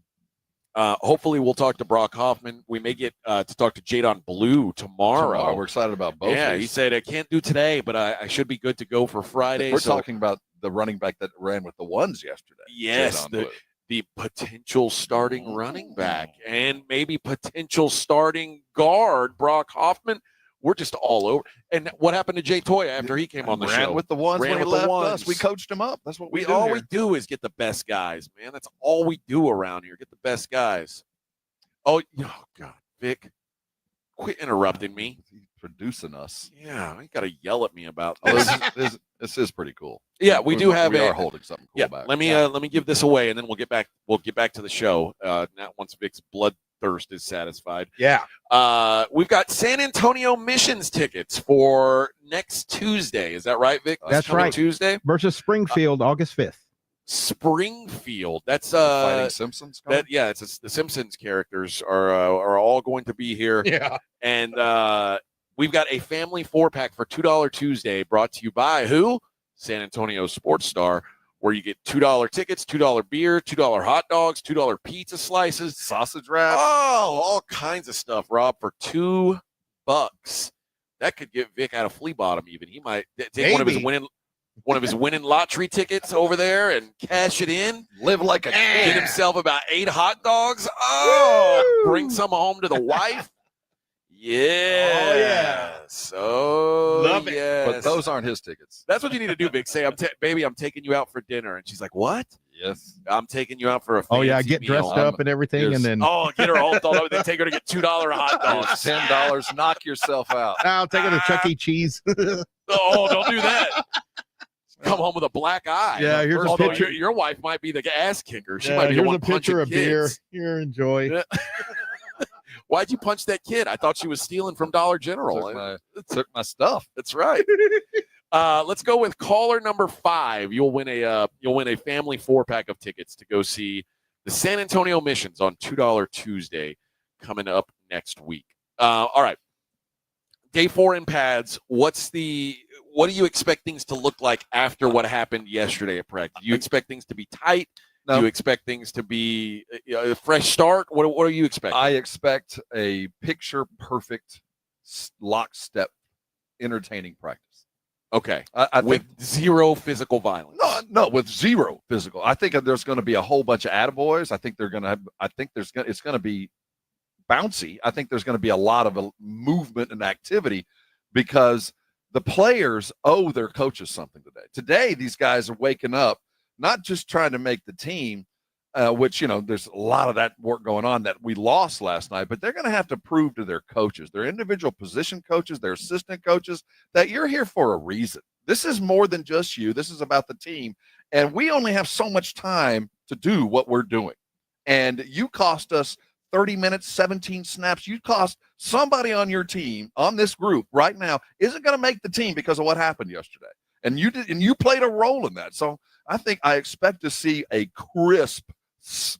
S1: Hopefully, we'll talk to Brock Hoffman. We may get to talk to Jadon Blue tomorrow.
S3: We're excited about both.
S1: Yeah, he said I can't do today, but I should be good to go for Friday.
S3: We're talking about the running back that ran with the ones yesterday.
S1: Yes, the potential starting running back and maybe potential starting guard, Brock Hoffman. We're just all over. And what happened to Jay Toya after he came on the show?
S3: Ran with the ones when he left us. We coached him up. That's what we do
S1: all
S3: here.
S1: we do is get the best guys, man. That's all we do around here. Get the best guys. Oh God, Vic, quit interrupting me.
S3: He's producing us.
S1: Yeah, you got to yell at me about
S3: this. This is pretty cool.
S1: Yeah, we are
S3: holding something cool back.
S1: Let me give this away, and then we'll get back to the show. Not once Vic's bloodthirst is satisfied.
S8: Yeah.
S1: We've got San Antonio Missions tickets for next Tuesday. Is that right, Vic?
S8: That's right.
S1: Tuesday
S8: versus Springfield, August 5th.
S1: Springfield. That's
S3: Fighting Simpsons.
S1: It's the Simpsons characters are all going to be here.
S8: Yeah.
S1: And we've got a family 4-pack for $2 Tuesday, brought to you by who? San Antonio Sports Star, where you get $2 tickets, $2 beer, $2 hot dogs, $2 pizza slices,
S3: sausage wrap.
S1: Oh, all kinds of stuff, Rob, for $2. That could get Vic out of Flea Bottom. Even he might take one of his winning lottery tickets over there and cash it in.
S3: Live like a
S1: get
S3: kid.
S1: himself about 8 hot dogs. Oh, bring some home to the wife. Yeah.
S8: Oh, yeah.
S1: So
S8: Love it.
S1: yes.
S3: But those aren't his tickets.
S1: That's what you need to do, Vic. Say, baby, I'm taking you out for dinner. And she's like, what?
S3: Yes.
S1: I'm taking you out for a fancy
S8: Oh, yeah. Get
S1: meal.
S8: dressed up and everything. And then.
S1: Oh, get her all dolled up. Then take her to get $2 hot dogs.
S3: $10. Knock yourself out.
S8: I'll take it to Chuck E. Cheese.
S1: Oh, don't do that. Come home with a black eye.
S8: Yeah, here's a
S1: Although
S8: picture.
S1: Your wife might be the ass kicker. She
S8: Yeah,
S1: might be the
S8: here's
S1: one
S8: a picture
S1: punching
S8: of beer.
S1: kids.
S8: Here, enjoy.
S1: Why'd you punch that kid? I thought she was stealing from Dollar General.
S3: Took my stuff.
S1: That's right. Let's go with caller number 5. You'll win a family 4-pack of tickets to go see the San Antonio Missions on $2 Tuesday coming up next week. All right. Day 4 in pads. What do you expect things to look like after what happened yesterday at practice? Do you expect things to be tight?
S3: No.
S1: Do you expect things to be a fresh start? What are you expecting?
S3: I expect a picture-perfect, lockstep, entertaining practice.
S1: Okay.
S3: I
S1: with
S3: think
S1: zero physical violence.
S3: No, with zero physical. I think there's going to be a whole bunch of attaboys. I think it's going to be bouncy. I think there's going to be a lot of movement and activity because the players owe their coaches something today. Today, these guys are waking up, not just trying to make the team, which, there's a lot of that work going on that we lost last night, but they're going to have to prove to their coaches, their individual position coaches, their assistant coaches, that you're here for a reason. This is more than just you. This is about the team. And we only have so much time to do what we're doing. And you cost us 30 minutes, 17 snaps. You cost somebody on your team, on this group right now, isn't going to make the team because of what happened yesterday. And you played a role in that. So I expect to see a crisp,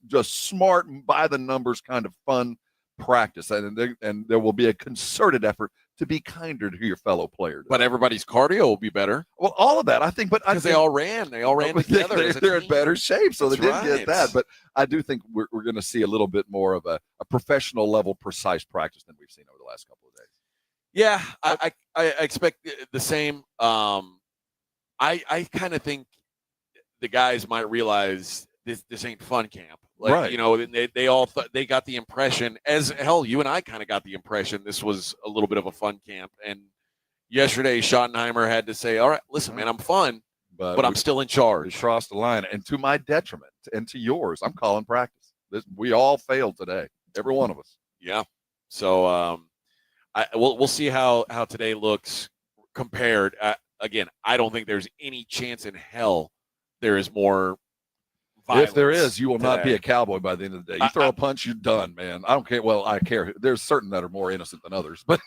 S3: just smart, by the numbers kind of fun practice. And there will be a concerted effort to be kinder to your fellow player.
S1: But everybody's cardio will be better.
S3: Well, all of that, I think, but
S1: because they all ran together.
S3: They're in better shape, so
S1: That's
S3: they didn't
S1: right.
S3: get that. But I do think we're going to see a little bit more of a professional level, precise practice than we've seen over the last couple of days.
S1: Yeah, I expect the same. I kind of think the guys might realize this ain't fun camp. Like,
S3: Right.
S1: You know, they all they got the impression, as hell, you and I kind of got the impression this was a little bit of a fun camp. And yesterday, Schottenheimer had to say, all right, listen, man, I'm fun, but I'm still in charge.
S3: We crossed the line. And to my detriment and to yours, I'm calling practice. We all failed today, every one of us.
S1: Yeah. So we'll see how today looks compared. Again, I don't think there's any chance in hell there is more violence.
S3: If there is, you will not be
S1: today.
S3: a Cowboy by the end of the day. You throw a punch, you're done, man. I don't care. Well, I care. There's certain that are more innocent than others. But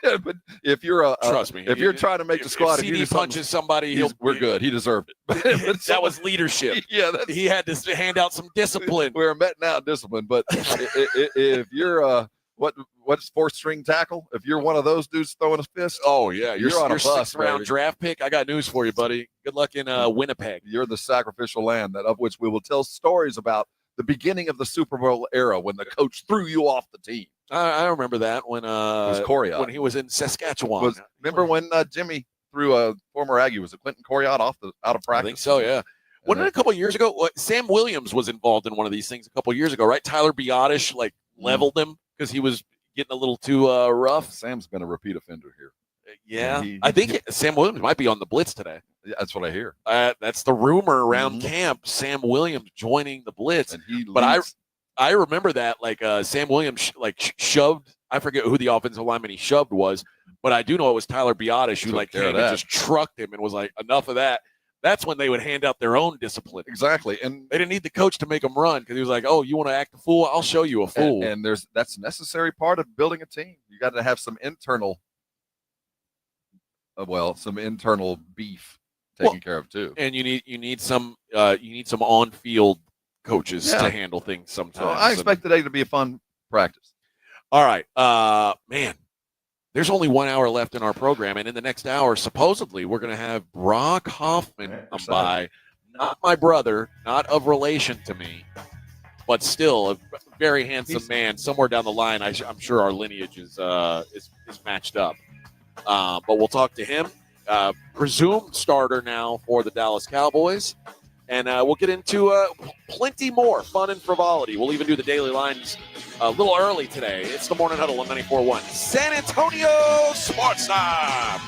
S3: if you're
S1: Trust me,
S3: if you're trying to make the squad,
S1: if CD punches somebody,
S3: we're good. He deserved it.
S1: that was leadership.
S3: Yeah,
S1: he had to hand out some discipline.
S3: We're met now discipline. But if you're what's fourth string tackle? If you're one of those dudes throwing a fist,
S1: oh yeah,
S3: you're on a bus,
S1: sixth round
S3: baby.
S1: draft pick. I got news for you, buddy. Good luck in Winnipeg.
S3: You're the sacrificial lamb of which we will tell stories about the beginning of the Super Bowl era when the coach threw you off the team.
S1: I remember that when
S3: was Coriat.
S1: when he was in Saskatchewan.
S3: Remember when Jimmy threw a former Aggie? Was it Quentin Coriat out of practice?
S1: I think so. Yeah. Wasn't it a couple of years ago? Sam Williams was involved in one of these things a couple of years ago, right? Tyler Biotish leveled him because he was getting a little too rough.
S3: Sam's been a repeat offender here.
S1: Yeah, I think Sam Williams might be on the blitz today.
S3: Yeah, that's what I hear.
S1: That's the rumor around camp. Sam Williams joining the blitz.
S3: And he
S1: but
S3: leads.
S1: I remember that Sam Williams shoved. I forget who the offensive lineman he shoved was, but I do know it was Tyler Biotish who
S3: Took care
S1: came
S3: of
S1: and
S3: that.
S1: just trucked him and was like, enough of that. That's when they would hand out their own discipline.
S3: Exactly, and
S1: they didn't need the coach to make them run because he was like, "Oh, you want to act a fool? I'll show you a fool."
S3: And that's a necessary part of building a team. You got to have some internal, beef taken care of too.
S1: And you need some on field coaches to handle things sometimes.
S3: So I expect today to be a fun practice.
S1: All right, man. There's only 1 hour left in our program, and in the next hour, supposedly, we're going to have Brock Hoffman come by. Not my brother, not of relation to me, but still a very handsome man. Somewhere down the line, I'm sure our lineage is matched up. But we'll talk to him. Presumed starter now for the Dallas Cowboys. And we'll get into plenty more fun and frivolity. We'll even do the daily lines a little early today. It's the Morning Huddle on 94.1 San Antonio Sports Time.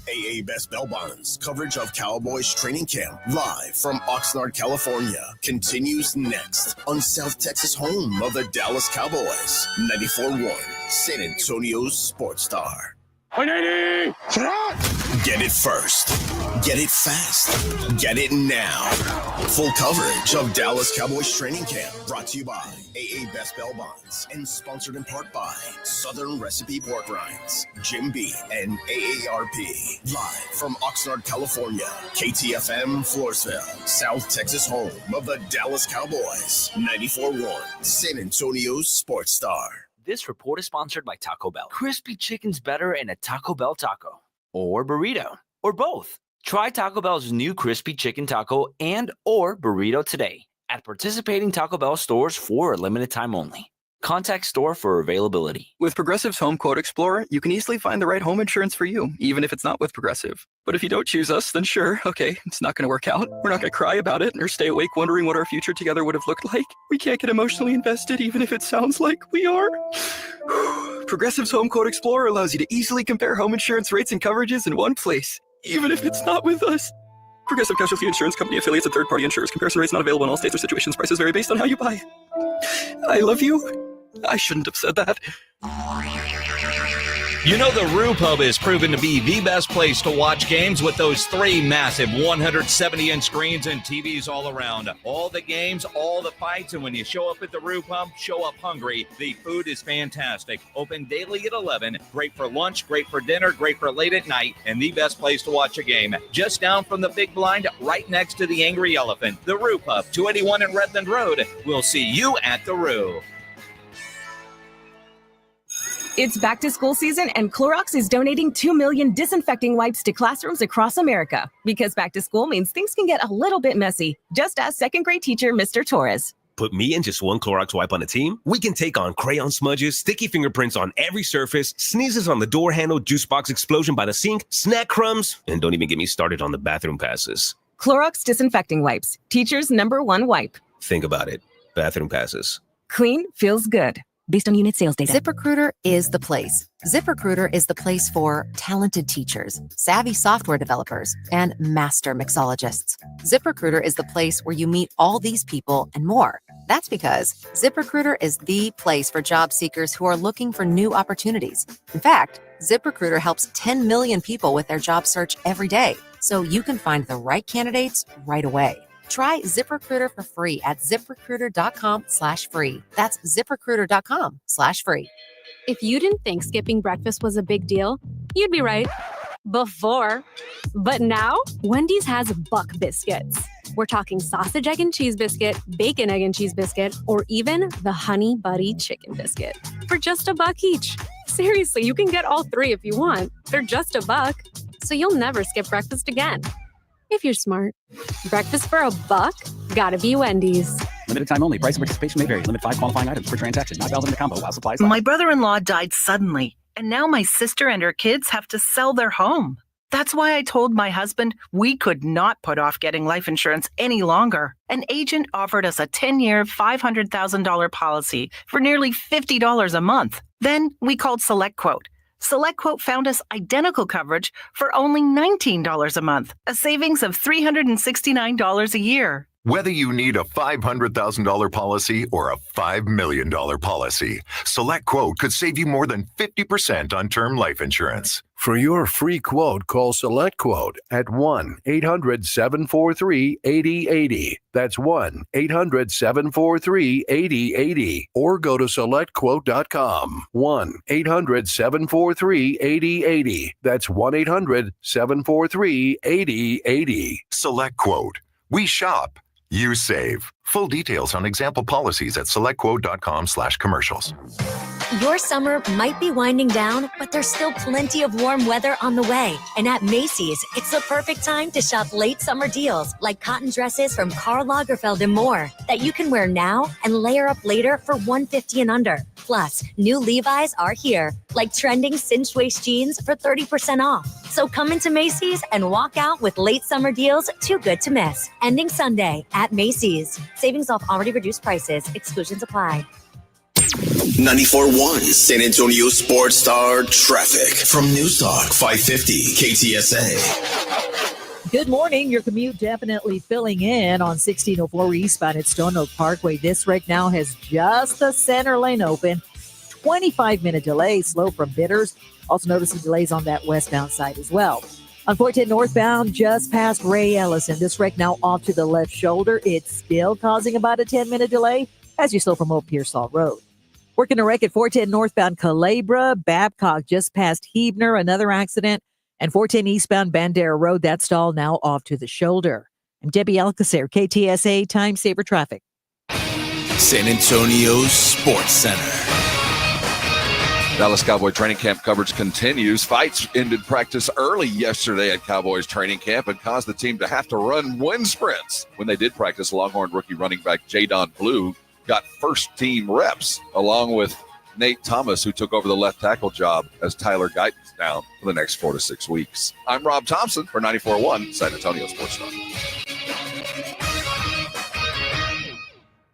S2: AA Best Bell Bonds coverage of Cowboys training camp live from Oxnard, California continues next on South Texas home of the Dallas Cowboys. 94.1 San Antonio's Sports Star.
S12: 180!
S2: Get it first. Get it fast. Get it now. Full coverage of Dallas Cowboys training camp brought to you by AA Best Bell Bonds and sponsored in part by Southern Recipe Pork Rinds, Jim Beam, and AARP. Live from Oxnard, California, KTFM Floresville, South Texas home of the Dallas Cowboys. 94.1 San Antonio's Sports Star.
S11: This report is sponsored by Taco Bell. Crispy chicken's better in a Taco Bell taco or burrito or both. Try Taco Bell's new crispy chicken taco and or burrito today at participating Taco Bell stores for a limited time only. Contact store for availability.
S13: With Progressive's Home Quote Explorer, you can easily find the right home insurance for you, even if it's not with Progressive. But if you don't choose us, then sure, okay, it's not going to work out. We're not going to cry about it or stay awake wondering what our future together would have looked like. We can't get emotionally invested, even if it sounds like we are. Progressive's Home Quote Explorer allows you to easily compare home insurance rates and coverages in one place, even if it's not with us. Progressive Casualty Insurance Company affiliates and third-party insurers. Comparison rates not available in all states or situations. Prices vary based on how you buy. I love you. I shouldn't have said that.
S16: You know the Rue Pub is proven to be the best place to watch games with those 3 massive 170-inch screens and TVs all around. All the games, all the fights, and when you show up at the Rue Pub, show up hungry. The food is fantastic. Open daily at 11. Great for lunch, great for dinner, great for late at night, and the best place to watch a game. Just down from the big blind, right next to the Angry Elephant. The Rue Pub, 281 in Redland Road. We'll see you at the Rue.
S14: It's back to school season, and Clorox is donating 2 million disinfecting wipes to classrooms across America. Because back to school means things can get a little bit messy. Just ask second grade teacher Mr. Torres.
S15: Put me and just one Clorox wipe on the team, we can take on crayon smudges, sticky fingerprints on every surface, sneezes on the door handle, juice box explosion by the sink, snack crumbs, and don't even get me started on the bathroom passes.
S14: Clorox disinfecting wipes, teacher's #1 wipe.
S15: Think about it. Bathroom passes.
S14: Clean feels good. Based on unit sales data.
S17: ZipRecruiter is the place. ZipRecruiter is the place for talented teachers, savvy software developers, and master mixologists. ZipRecruiter is the place where you meet all these people and more. That's because ZipRecruiter is the place for job seekers who are looking for new opportunities. In fact, ZipRecruiter helps 10 million people with their job search every day, so you can find the right candidates right away. Try ZipRecruiter for free at ZipRecruiter.com/free. That's ZipRecruiter.com/free.
S24: If you didn't think skipping breakfast was a big deal, you'd be right. Before. But now, Wendy's has Buck Biscuits. We're talking sausage, egg, and cheese biscuit, bacon, egg, and cheese biscuit, or even the Honey Buddy chicken biscuit for just $1 each. Seriously, you can get all 3 if you want. They're just $1, so you'll never skip breakfast again. If you're smart. Breakfast for $1? Gotta be Wendy's.
S25: Limited time only. Price and participation may vary. Limit 5 qualifying items per transaction. Not valid in a combo while supplies last.
S26: My brother-in-law died suddenly, and now my sister and her kids have to sell their home. That's why I told my husband we could not put off getting life insurance any longer. An agent offered us a 10-year, $500,000 policy for nearly $50 a month. Then we called SelectQuote. SelectQuote found us identical coverage for only $19 a month, a savings of $369 a year.
S27: Whether you need a $500,000 policy or a $5 million policy, SelectQuote could save you more than 50% on term life insurance.
S28: For your free quote, call SelectQuote at 1-800-743-8080. That's 1-800-743-8080. Or go to SelectQuote.com. 1-800-743-8080. That's 1-800-743-8080.
S27: SelectQuote. We shop. You save. Full details on example policies at selectquote.com/commercials.
S10: Your summer might be winding down, but there's still plenty of warm weather on the way. And at Macy's, it's the perfect time to shop late summer deals like cotton dresses from Karl Lagerfeld and more that you can wear now and layer up later for $150 and under. Plus, new Levi's are here, like trending cinched waist jeans for 30% off. So come into Macy's and walk out with late summer deals too good to miss. Ending Sunday at Macy's. Savings off already reduced prices. Exclusions apply.
S2: 94.1 San Antonio Sports Star traffic from Newstalk 550 KTSA.
S18: Good morning. Your commute definitely filling in on 1604 eastbound at Stone Oak Parkway. This right now has just the center lane open. 25-minute delay, slow from Bitters. Also noticing delays on that westbound side as well. On 410 northbound, just past Ray Ellison. This wreck now off to the left shoulder. It's still causing about a 10-minute delay as you slow from Old Pearsall Road. Working a wreck at 410 northbound Calabria, Babcock just past Hebner, another accident. And 410 eastbound Bandera Road, that stall now off to the shoulder. I'm Debbie Alcacer, KTSA Time Saver Traffic.
S2: San Antonio Sports Center.
S3: Dallas Cowboy training camp coverage continues. Fights ended practice early yesterday at Cowboys training camp and caused the team to have to run wind sprints. When they did practice, Longhorn rookie running back Jadon Blue got first-team reps, along with Nate Thomas, who took over the left tackle job as Tyler Guyton's down for the next 4 to 6 weeks. I'm Rob Thompson for 94.1 San Antonio Sports Star.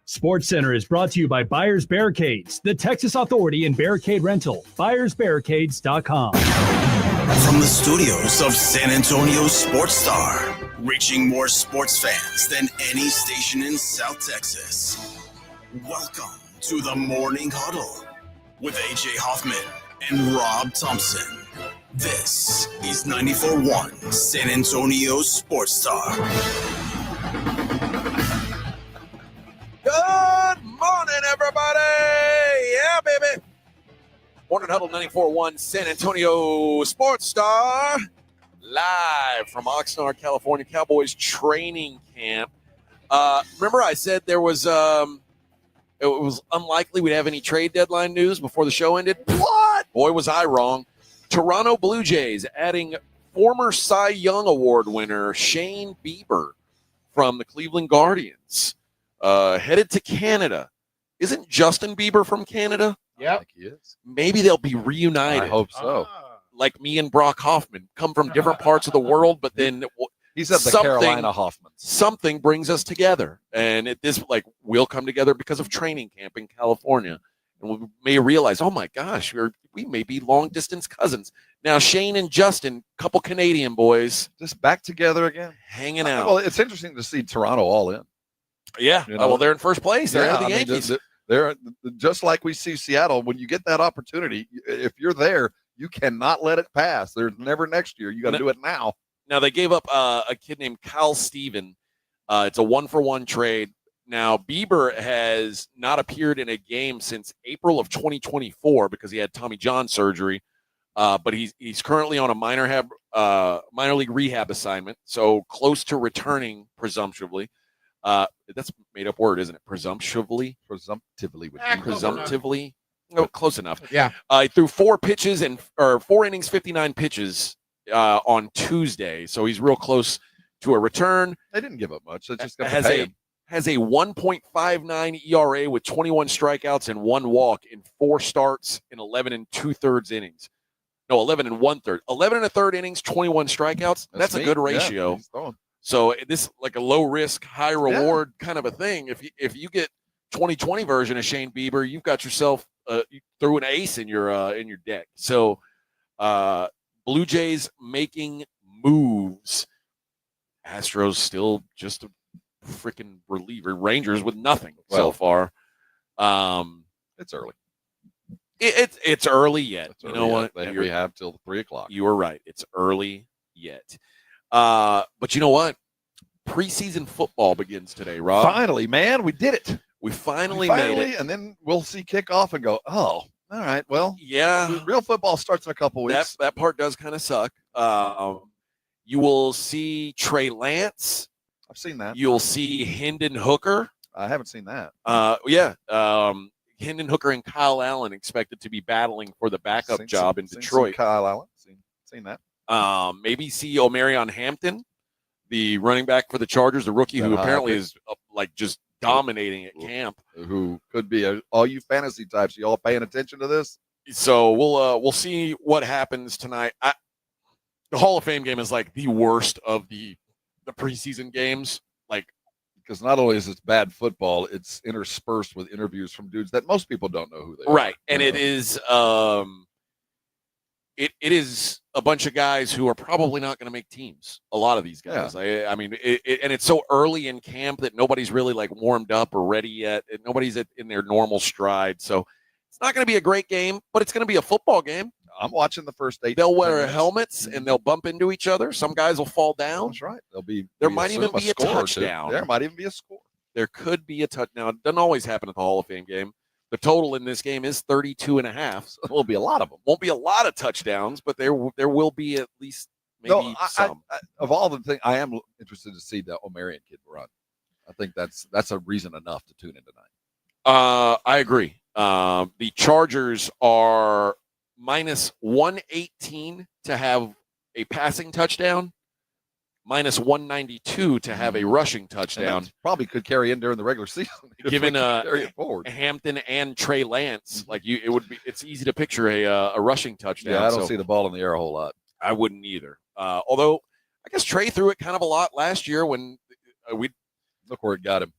S19: Sports Center is brought to you by Buyers Barricades, the Texas Authority in Barricade Rental. BuyersBarricades.com.
S2: From the studios of San Antonio Sports Star, reaching more sports fans than any station in South Texas. Welcome to the Morning Huddle with AJ Hoffman and Rob Thompson. This is 94.1 San Antonio Sports Star.
S1: Good morning, everybody. Yeah, baby. Morning Huddle 94.1 San Antonio Sports Star. Live from Oxnard, California, Cowboys training camp. Remember I said there was it was unlikely we'd have any trade deadline news before the show ended? What? boy, was I wrong. Toronto Blue Jays adding former Cy Young Award winner Shane Bieber from the Cleveland Guardians, headed to Canada. Isn't Justin Bieber from Canada?
S3: Yeah, he is.
S1: Maybe they'll be reunited.
S3: I hope so.
S1: Like me and Brock Hoffman, come from different parts of the world, but then
S3: he's at the Carolina Hoffmans.
S1: Something brings us together, and we'll come together because of training camp in California, and we may realize, oh my gosh, we may be long distance cousins now. Shane and Justin, couple Canadian boys,
S3: just back together again,
S1: hanging out.
S3: Well, it's interesting to see Toronto all in.
S1: Yeah, well, they're in first place. They're ahead of the Yankees.
S3: They're just like we see Seattle. When you get that opportunity, if you're there, you cannot let it pass. There's never next year. You got to do it now.
S1: Now, they gave up a kid named Kyle Steven. It's a 1-for-1 trade. Now, Bieber has not appeared in a game since April of 2024 because he had Tommy John surgery. But he's currently on a minor league rehab assignment, so close to returning presumptively. That's a made-up word, isn't it? Presumptively? Presumptively? No, close enough.
S4: Yeah.
S1: He threw 4 innings, 59 pitches on Tuesday, so he's real close to a return.
S3: They didn't give up much. They just got to pay him.
S1: Has a 1.59 ERA with 21 strikeouts and 1 walk in 4 starts in 11 2/3 innings. No, 11 1/3. 11 1/3 innings, 21 strikeouts. That's a good ratio.
S3: Yeah,
S1: so this like a low risk, high reward kind of a thing. If you get 2020 version of Shane Bieber, you've got yourself you threw an ace in your deck. So Blue Jays making moves. Astros still just a freaking reliever. Rangers with nothing so far.
S3: It's early.
S1: It's early yet.
S3: You
S1: know what?
S3: We have till 3:00.
S1: You were right. It's early yet. But you know what? Preseason football begins today, Rob.
S3: Finally, man, we did it.
S1: We finally made it.
S3: And then we'll see kickoff and go, oh, all right, well,
S1: yeah.
S3: Real football starts in a couple weeks.
S1: That part does kind of suck. You will see Trey Lance.
S3: I've seen that.
S1: You'll see Hendon Hooker.
S3: I haven't seen that.
S1: Hendon Hooker and Kyle Allen expected to be battling for the backup job in Detroit.
S3: Kyle Allen, seen that.
S1: Maybe see Omarion Hampton, the running back for the Chargers, the rookie who apparently is just dominating at camp.
S3: Who could be all you fantasy types? You all paying attention to this?
S1: So we'll see what happens tonight. The Hall of Fame game is like the worst of the preseason games.
S3: Because not only is it bad football, it's interspersed with interviews from dudes that most people don't know who they are.
S1: Right. And it is it is a bunch of guys who are probably not going to make teams. A lot of these guys. Yeah. I mean, and it's so early in camp that nobody's really warmed up or ready yet. Nobody's in their normal stride. So it's not going to be a great game, but it's going to be a football game.
S3: I'm watching the first 8.
S1: They'll wear helmets and they'll bump into each other. Some guys will fall down.
S3: That's right.
S1: There might even be a touchdown.
S3: There might even be a score.
S1: There could be a touchdown. It doesn't always happen at the Hall of Fame game. The total in this game is 32.5. So
S3: there will be a lot of them.
S1: Won't be a lot of touchdowns, but there will be at least maybe some.
S3: Of all the things, I am interested to see the Omarion kid run. I think that's a reason enough to tune in tonight.
S1: I agree. The Chargers are minus 118 to have a passing touchdown, minus 192 to have a rushing touchdown.
S3: Probably could carry in during the regular season.
S1: Given Hampton and Trey Lance, it's easy to picture a rushing touchdown.
S3: Yeah, I don't see the ball in the air a whole lot.
S1: I wouldn't either. Although I guess Trey threw it kind of a lot last year when we
S3: look where it got him.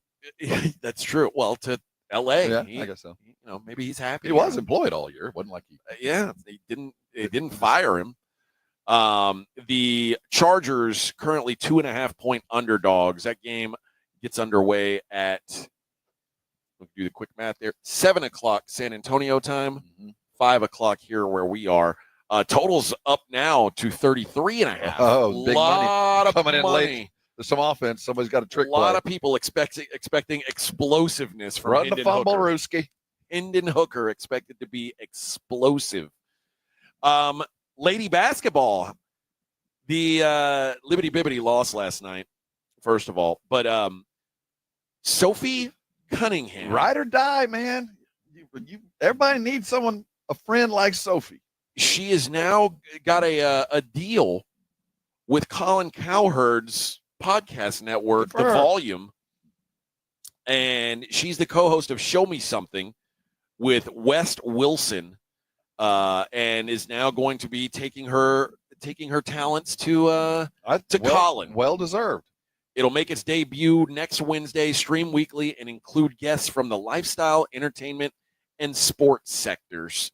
S1: That's true. Well, to L.A.
S3: Yeah, I guess so.
S1: Maybe he's happy.
S3: He was employed all year. It wasn't like he.
S1: They didn't fire him. The Chargers currently 2.5-point underdogs. That game gets underway at. We'll do the quick math there. 7:00 San Antonio time. 5:00 here where we are. Totals up now to 33.5.
S3: Oh, big
S1: lot
S3: money
S1: of
S3: coming in
S1: money.
S3: late. There's some offense. Somebody's got a trick.
S1: A lot of people expecting explosiveness from
S3: Run
S1: Hendon
S3: the fumble,
S1: Hooker.
S3: Rooski.
S1: Hendon Hooker expected to be explosive. Lady basketball, the Liberty Bibbity lost last night, first of all. But Sophie Cunningham.
S3: Ride or die, man. Everybody needs a friend like Sophie.
S1: she has now got a deal with Colin Cowherd's podcast network, The Volume. And she's the co-host of Show Me Something with West Wilson, and is now going to be taking her talents to Colin.
S3: Well deserved.
S1: It'll make its debut next Wednesday, stream weekly, and include guests from the lifestyle, entertainment, and sports sectors.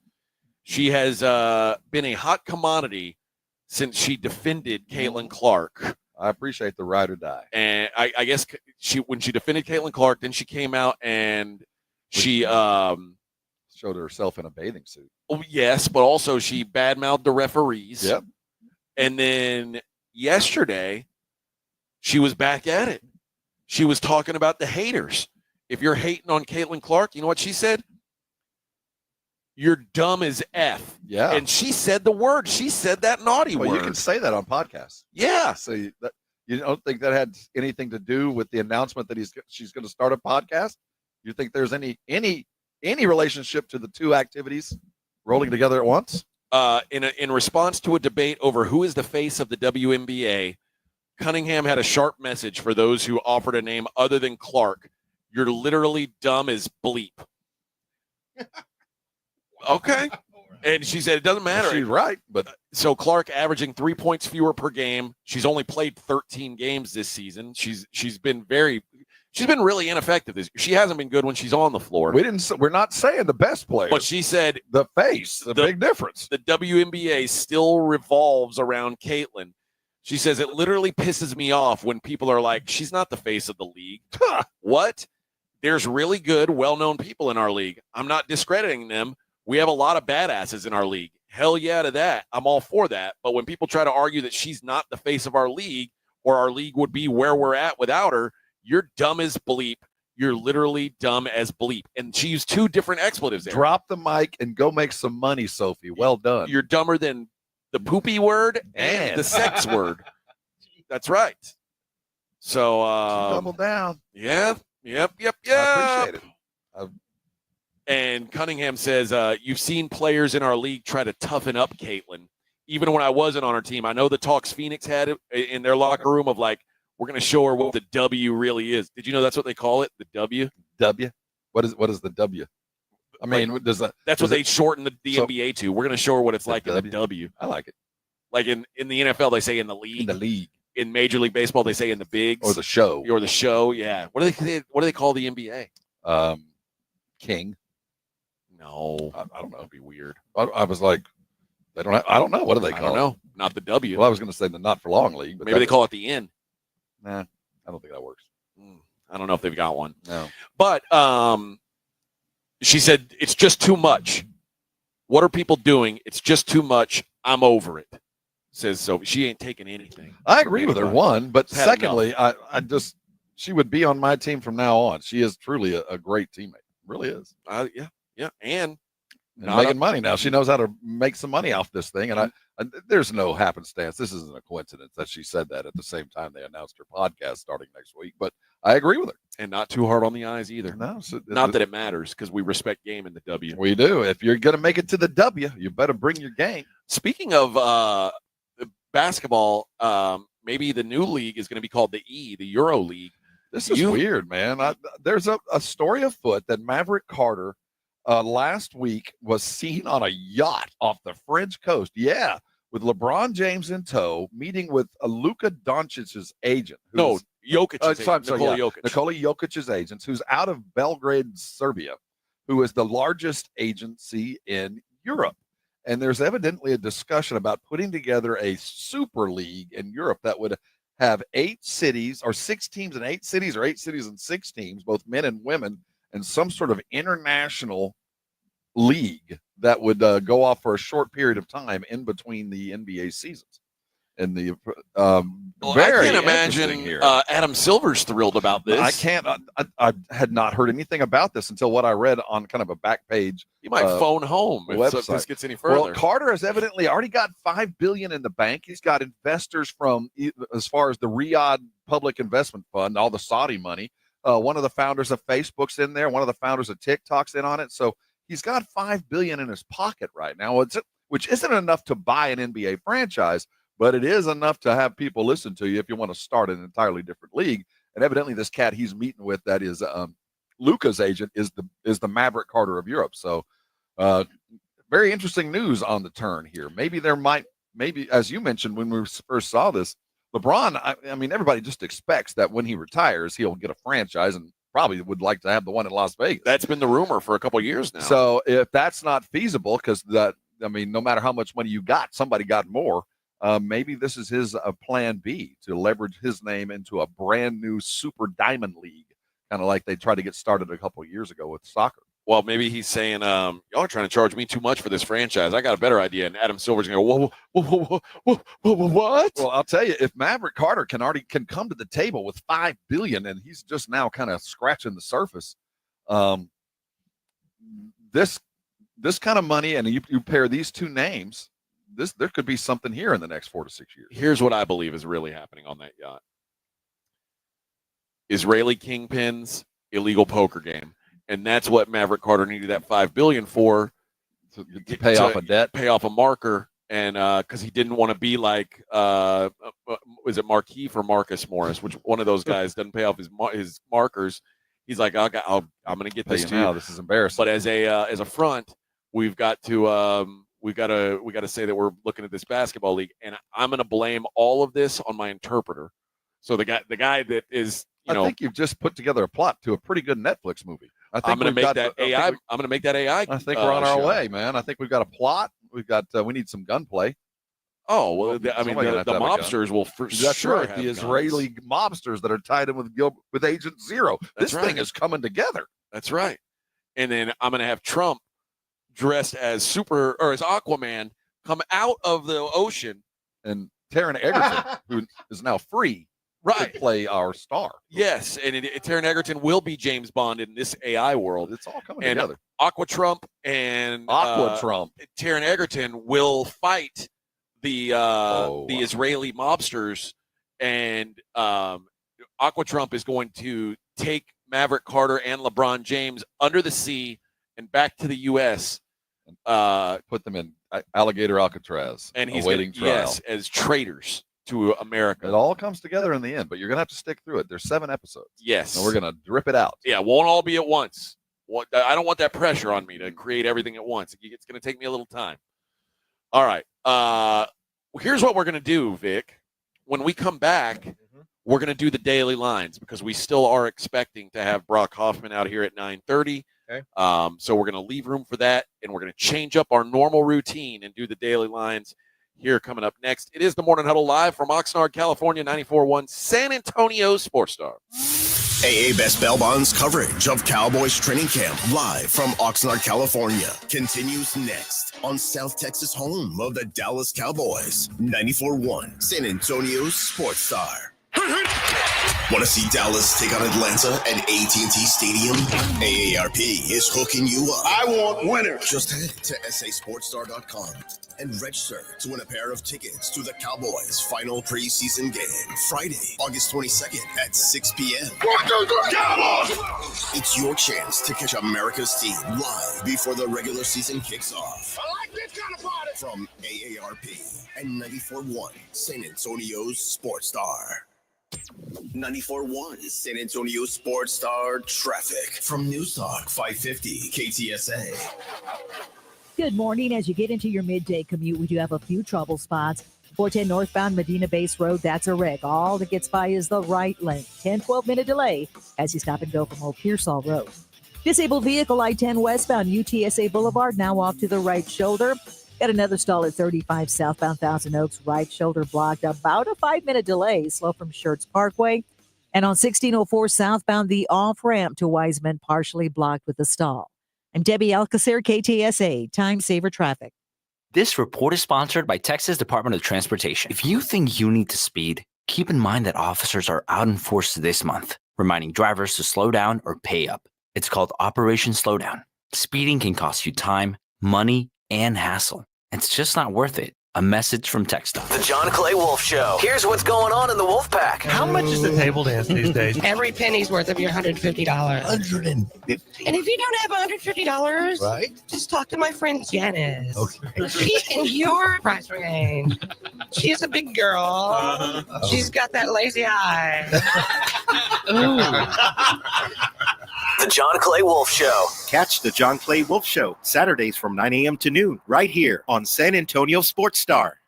S1: She has been a hot commodity since she defended Caitlin Clark.
S3: I appreciate the ride or die.
S1: And I guess when she defended Caitlin Clark, then she came out and she
S3: showed herself in a bathing suit.
S1: Oh, yes, but also she badmouthed the referees.
S3: Yep.
S1: And then yesterday, she was back at it. She was talking about the haters. If you're hating on Caitlin Clark, you know what she said? You're dumb as F.
S3: Yeah.
S1: And she said the word. She said that naughty word.
S3: You can say that on podcasts.
S1: Yeah.
S3: So you don't think that had anything to do with the announcement that she's going to start a podcast? You think there's any relationship to the two activities rolling together at once?
S1: In response to a debate over who is the face of the WNBA, Cunningham had a sharp message for those who offered a name other than Clark. You're literally dumb as bleep. Okay. And she said it doesn't matter.
S3: She's right. But
S1: so Clark averaging 3 points fewer per game. She's only played 13 games this season. She's been really ineffective. She hasn't been good when she's on the floor.
S3: We're not saying the best player.
S1: But she said
S3: the face, the big difference.
S1: The WNBA still revolves around Caitlin. She says it literally pisses me off when people are like, she's not the face of the league. What? There's really good, well-known people in our league. I'm not discrediting them. We have a lot of badasses in our league. Hell yeah to that. I'm all for that. But when people try to argue that she's not the face of our league or our league would be where we're at without her, you're dumb as bleep. You're literally dumb as bleep. And she used two different expletives there.
S3: Drop the mic and go make some money, Sophie. Well done.
S1: You're dumber than the poopy word and the sex word. That's right. So
S3: double down.
S1: Yeah. Yep.
S3: I appreciate it.
S1: And Cunningham says, you've seen players in our league try to toughen up Caitlin. Even when I wasn't on her team, I know the talks Phoenix had in their locker room of like, we're going to show her what the W really is. Did you know that's what they call it? The W?
S3: W? What is the W? I mean,
S1: that's what they shorten the NBA to. We're going to show her what it's like in the W.
S3: I like it.
S1: Like in the NFL, they say in the league.
S3: In the league.
S1: In Major League Baseball, they say in the bigs.
S3: Or the show.
S1: Or the show, yeah. What do they call the NBA?
S3: King.
S1: No.
S3: I don't know.
S1: That'd be weird.
S3: I was like, I don't know. What do they call it?
S1: I don't know. Not the W.
S3: Well, I was going to say the not for long league. But
S1: maybe they call it the N.
S3: Nah, I don't think that works.
S1: I don't know if they've got one.
S3: No.
S1: But she said, it's just too much. What are people doing? It's just too much. I'm over it. Says so. She ain't taking anything.
S3: I agree with her, one. But
S1: Had
S3: secondly, I just, she would be on my team from now on. She is truly a great teammate. Really is.
S1: Yeah. And
S3: making money now. She knows how to make some money off this thing. And I there's no happenstance. This isn't a coincidence that she said that at the same time they announced her podcast starting next week. But I agree with her.
S1: And not too hard on the eyes either.
S3: No.
S1: Not that it matters because we respect game in the W.
S3: We do. If you're going to make it to the W, you better bring your game.
S1: Speaking of basketball, maybe the new league is going to be called the E, the Euro League.
S3: This is weird, man. There's a story afoot that Maverick Carter last week was seen on a yacht off the French coast. Yeah, with LeBron James in tow, meeting with Luka Doncic's agent.
S1: Jokic.
S3: Nikola Jokic's agent, who's out of Belgrade, Serbia, who is the largest agency in Europe. And there's evidently a discussion about putting together a super league in Europe that would have 8 cities or 6 teams and 8 cities or 8 cities and 6 teams, both men and women, and some sort of international league that would go off for a short period of time in between the NBA seasons. And the
S1: I can't imagine Adam Silver's thrilled about this.
S3: I can't. I had not heard anything about this until what I read on kind of a back page.
S1: You might phone home if this gets any further.
S3: Well, Carter has evidently already got $5 billion in the bank. He's got investors from as far as the Riyadh Public Investment Fund, all the Saudi money. One of the founders of Facebook's in there. One of the founders of TikTok's in on it. So he's got $5 billion in his pocket right now. which isn't enough to buy an NBA franchise, but it is enough to have people listen to you if you want to start an entirely different league. And evidently this cat he's meeting with, that is Luka's agent, is the Maverick Carter of Europe. So very interesting news on the turn here. Maybe as you mentioned when we first saw this, LeBron, I mean, everybody just expects that when he retires, he'll get a franchise and probably would like to have the one in Las Vegas.
S1: That's been the rumor for a couple of years now.
S3: So if that's not feasible, because no matter how much money you got, somebody got more. Maybe this is his plan B, to leverage his name into a brand new super diamond league, kind of like they tried to get started a couple of years ago with soccer.
S1: Well, maybe he's saying, y'all are trying to charge me too much for this franchise. I got a better idea. And Adam Silver's going to go, whoa, what?
S3: Well, I'll tell you, if Maverick Carter can come to the table with $5 billion, and he's just now kind of scratching the surface, this kind of money, and you pair these two names, there could be something here in the next 4 to 6 years.
S1: Here's what I believe is really happening on that yacht. Israeli kingpins, illegal poker game. And that's what Maverick Carter needed that $5 billion for,
S3: to pay off a debt,
S1: pay off a marker, and because he didn't want to be like, was it Markeith or Marcus Morris, which one of those guys doesn't pay off his markers. He's like, I'm going to get this to you.
S3: This is embarrassing.
S1: But as a front, we've got to say that we're looking at this basketball league, and I'm going to blame all of this on my interpreter. So the guy that is. I
S3: think you've just put together a plot to a pretty good Netflix movie. I think
S1: I'm going to make that AI. I'm going to make that AI.
S3: I think we're on our way, man. I think we've got a plot. We've got. We need some gunplay.
S1: Oh well, the mobsters will for sure.
S3: Right. The Israeli mobsters that are tied in with Agent Zero. This thing is coming together.
S1: That's right. And then I'm going to have Trump dressed as as Aquaman come out of the ocean,
S3: and Taron Egerton, who is now free.
S1: Right,
S3: to play our star.
S1: Yes, and Taron Egerton will be James Bond in this AI world.
S3: It's all coming together.
S1: Aqua Trump and Taron Egerton will fight the Israeli mobsters, and Aqua Trump is going to take Maverick Carter and LeBron James under the sea and back to the U.S.
S3: Put them in Alligator Alcatraz,
S1: and he's
S3: awaiting trial.
S1: Yes, as traitors to America.
S3: It all comes together in the end, but you're going to have to stick through it. There's 7 episodes.
S1: Yes.
S3: And we're going to drip it out.
S1: Yeah, it won't all be at once. I don't want that pressure on me to create everything at once. It's going to take me a little time. All right. Here's what we're going to do, Vic. When we come back, we're going to do the daily lines because we still are expecting to have Brock Hoffman out here at 9:30.
S8: Okay.
S1: So we're going to leave room for that, and we're going to change up our normal routine and do the daily lines here coming up next. It is the Morning Huddle live from Oxnard, California, 94.1 San Antonio Sports Star.
S2: AA Best Bail Bonds coverage of Cowboys training camp live from Oxnard, California continues next on South Texas home of the Dallas Cowboys, 94.1 San Antonio Sports Star. Want to see Dallas take on Atlanta at AT&T Stadium? AARP is hooking you up. I want winners. Just head to sasportstar.com and register to win a pair of tickets to the Cowboys' final preseason game, Friday, August 22nd at 6 p.m. Cowboys! It's your chance to catch America's team live before the regular season kicks off. I like this kind of party. From AARP and 94.1 San Antonio's Sports Star. 94.1 San Antonio Sports Star traffic from News Talk 550 KTSA.
S18: Good morning. As you get into your midday commute, we do have a few trouble spots. 410 northbound Medina Base Road, that's a wreck. All that gets by is the right lane. 10-12 minute delay as you stop and go from Old Pearsall Road. Disabled vehicle I-10 westbound UTSA Boulevard, now off to the right shoulder. Got another stall at 35 southbound Thousand Oaks, right shoulder blocked. About a 5-minute delay, slow from Schertz Parkway. And on 1604 southbound, the off-ramp to Wiseman partially blocked with a stall. I'm Debbie Alcacer, KTSA, Time Saver Traffic.
S11: This report is sponsored by Texas Department of Transportation. If you think you need to speed, keep in mind that officers are out in force this month, reminding drivers to slow down or pay up. It's called Operation Slowdown. Speeding can cost you time, money, and hassle. It's just not worth it. A message from TechStop.
S4: The John Clay Wolf Show. Here's what's going on in the Wolf Pack.
S12: How much is the table dance these days? Every penny's worth of your $150. $150. And if you don't have $150, right? Just talk to my friend Janice. Okay. She's in your price range. She's a big girl. She's got that lazy eye.
S4: The John Clay Wolf Show.
S5: Catch the John Clay Wolf Show Saturdays from 9 a.m. to noon right here on San Antonio Sports Star.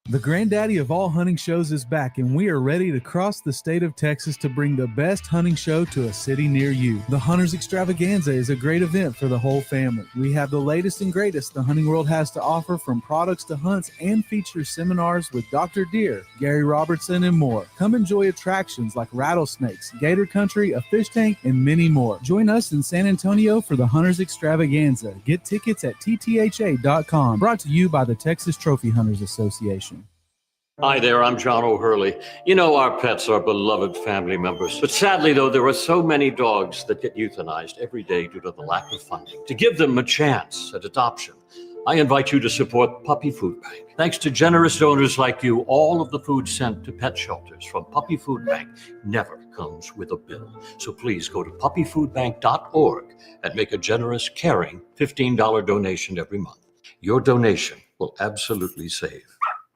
S6: The granddaddy of all hunting shows is back, and we are ready to cross the state of Texas to bring the best hunting show to a city near you. The Hunters Extravaganza is a great event for the whole family. We have the latest and greatest the hunting world has to offer, from products to hunts, and features seminars with Dr. Deer, Gary Robertson, and more. Come enjoy attractions like rattlesnakes, gator country, a fish tank, and many more. Join us in San Antonio for the Hunters Extravaganza. Get tickets at ttha.com. Brought to you by the Texas Trophy Hunters Association.
S7: Hi there, I'm John O'Hurley. You know, our pets are beloved family members. But sadly, though, there are so many dogs that get euthanized every day due to the lack of funding. To give them a chance at adoption, I invite you to support Puppy Food Bank. Thanks to generous donors like you, all of the food sent to pet shelters from Puppy Food Bank never comes with a bill. So please go to puppyfoodbank.org and make a generous, caring $15 donation every month. Your donation will absolutely save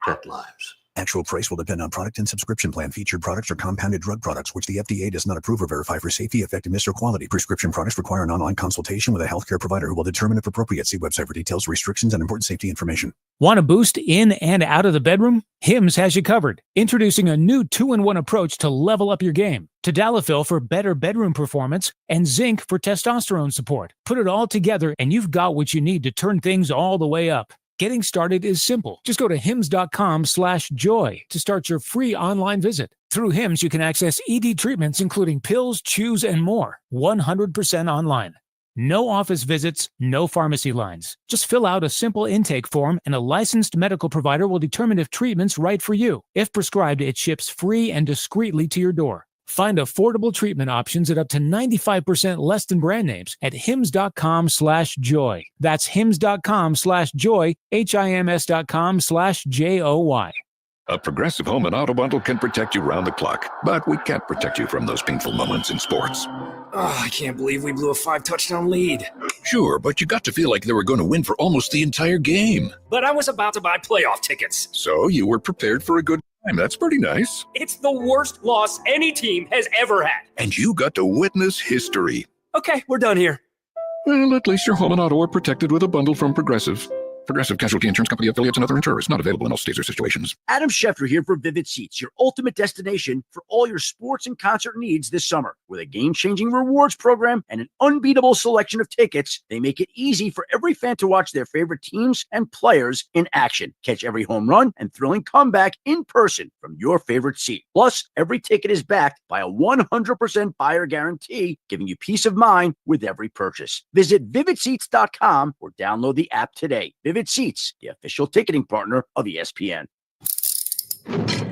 S7: pet lives.
S23: Actual price will depend on product and subscription plan. Featured products are compounded drug products, which the FDA does not approve or verify for safety, effectiveness, or quality. Prescription products require an online consultation with a healthcare provider who will determine if appropriate. See website for details, restrictions, and important safety information.
S9: Want a boost in and out of the bedroom? Hims has you covered. Introducing a new 2-in-1 approach to level up your game. Tadalafil for better bedroom performance and zinc for testosterone support. Put it all together and you've got what you need to turn things all the way up. Getting started is simple. Just go to hims.com/joy to start your free online visit. Through Hims, you can access ED treatments, including pills, chews, and more, 100% online. No office visits, no pharmacy lines. Just fill out a simple intake form and a licensed medical provider will determine if treatment's right for you. If prescribed, it ships free and discreetly to your door. Find affordable treatment options at up to 95% less than brand names at hims.com/joy. That's hims.com/joy, hims.com/joy.
S20: A Progressive Home and Auto Bundle can protect you round the clock, but we can't protect you from those painful moments in sports.
S21: Oh, I can't believe we blew a 5-touchdown lead.
S20: Sure, but you got to feel like they were going to win for almost the entire game.
S21: But I was about to buy playoff tickets.
S20: So you were prepared for a good time. That's pretty nice.
S21: It's the worst loss any team has ever had.
S20: And you got to witness history.
S21: Okay, we're done here.
S20: Well, at least your home and auto are protected with a bundle from Progressive. Progressive Casualty Insurance Company affiliates and other insurers. Not available in all states or situations.
S22: Adam Schefter here for Vivid Seats, your ultimate destination for all your sports and concert needs this summer. With a game-changing rewards program and an unbeatable selection of tickets, they make it easy for every fan to watch their favorite teams and players in action. Catch every home run and thrilling comeback in person from your favorite seat. Plus, every ticket is backed by a 100% buyer guarantee, giving you peace of mind with every purchase. Visit vividseats.com or download the app today. Vivid Seats, the official ticketing partner of ESPN.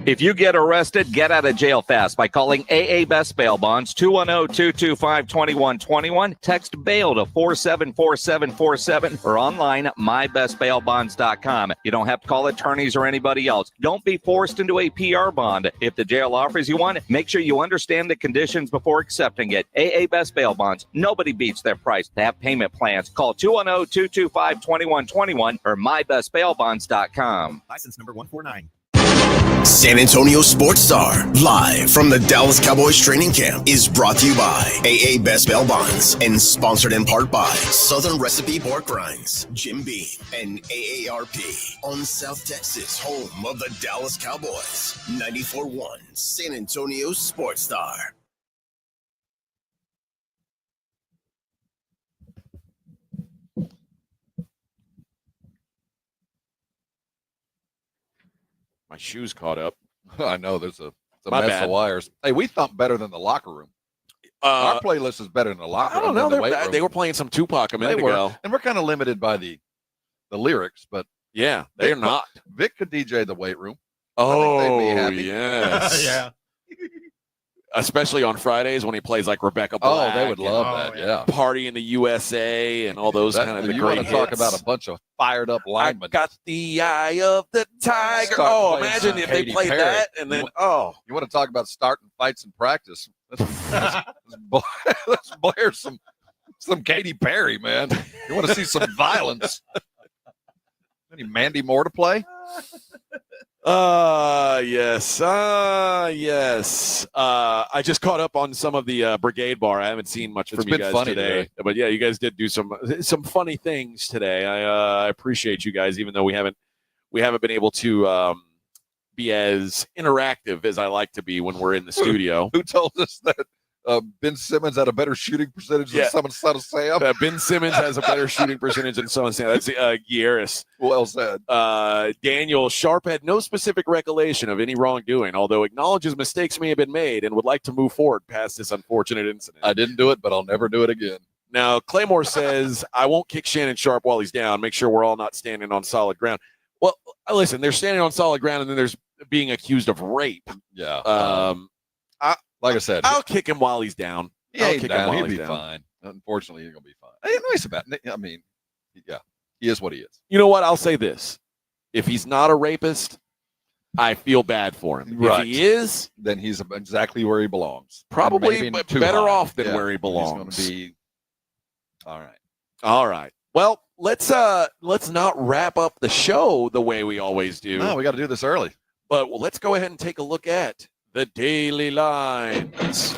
S29: If you get arrested, get out of jail fast by calling AA Best Bail Bonds, 210-225-2121. Text bail to 474747 or online mybestbailbonds.com. You don't have to call attorneys or anybody else. Don't be forced into a PR bond. If the jail offers you one, make sure you understand the conditions before accepting it. AA Best Bail Bonds. Nobody beats their price. They have payment plans. Call 210-225-2121 or mybestbailbonds.com.
S5: License number 149.
S2: San Antonio Sports Star, live from the Dallas Cowboys training camp, is brought to you by AA Best Bail Bonds and sponsored in part by Southern Recipe Pork Rinds, Jim Beam, and AARP on South Texas, home of the Dallas Cowboys. 94.1 San Antonio Sports Star.
S1: My shoes caught up.
S3: I know there's a
S1: My
S3: mess
S1: bad.
S3: of wires. Hey, we thump better than the locker room. Our playlist is better than the locker room.
S1: I don't know.
S3: than the weight room.
S1: They were playing some Tupac a minute
S3: They were.
S1: ago.
S3: And we're kind of limited by the lyrics, but
S1: Yeah, they're not.
S3: Vic could DJ the weight room.
S1: Oh,
S3: I think they'd be happy.
S1: yes.
S3: Yeah.
S1: especially on Fridays when he plays like Rebecca Black.
S3: Oh, they would love that. Yeah.
S1: Party in the USA and all those kind of the
S3: you
S1: great
S3: want to talk
S1: hits.
S3: about a bunch of fired up linemen.
S1: I got the eye of the tiger.
S3: Start
S1: Imagine if they
S3: Katy
S1: played
S3: Perry.
S1: that and then
S3: you want to talk about starting fights in practice? Let's blare some Katy Perry, man. You want to see some violence? Any Mandy Moore to play?
S1: Yes. I just caught up on some of the Brigade Bar. I haven't seen much from you guys today. But yeah, you guys did do some funny things today. I appreciate you guys, even though we haven't been able to be as interactive as I like to be when we're in the studio.
S3: Who told us that Ben Simmons had a better shooting percentage than Son of Sam?
S1: Ben Simmons has a better shooting percentage than Son of Sam. That's Gieris.
S3: Well said.
S1: Daniel Sharp had no specific recollection of any wrongdoing, although acknowledges mistakes may have been made and would like to move forward past this unfortunate incident.
S3: I didn't do it, but I'll never do it again.
S1: Now, Claymore says, I won't kick Shannon Sharp while he's down. Make sure we're all not standing on solid ground. Well, listen, they're standing on solid ground, and then there's being accused of rape.
S3: Yeah. Like I said,
S1: I'll kick him while he's down.
S3: He'll be fine. Unfortunately, he's going to be fine. Hey, nice about it. I mean, yeah, he is what he is.
S1: You know what? I'll say this. If he's not a rapist, I feel bad for him.
S3: Right.
S1: If he is,
S3: then he's exactly where he belongs.
S1: Probably better off than where he belongs.
S3: He's going to be all right.
S1: All right. Well, let's not wrap up the show the way we always do.
S3: No, we got to do this early.
S1: But let's go ahead and take a look at the Daily Lines.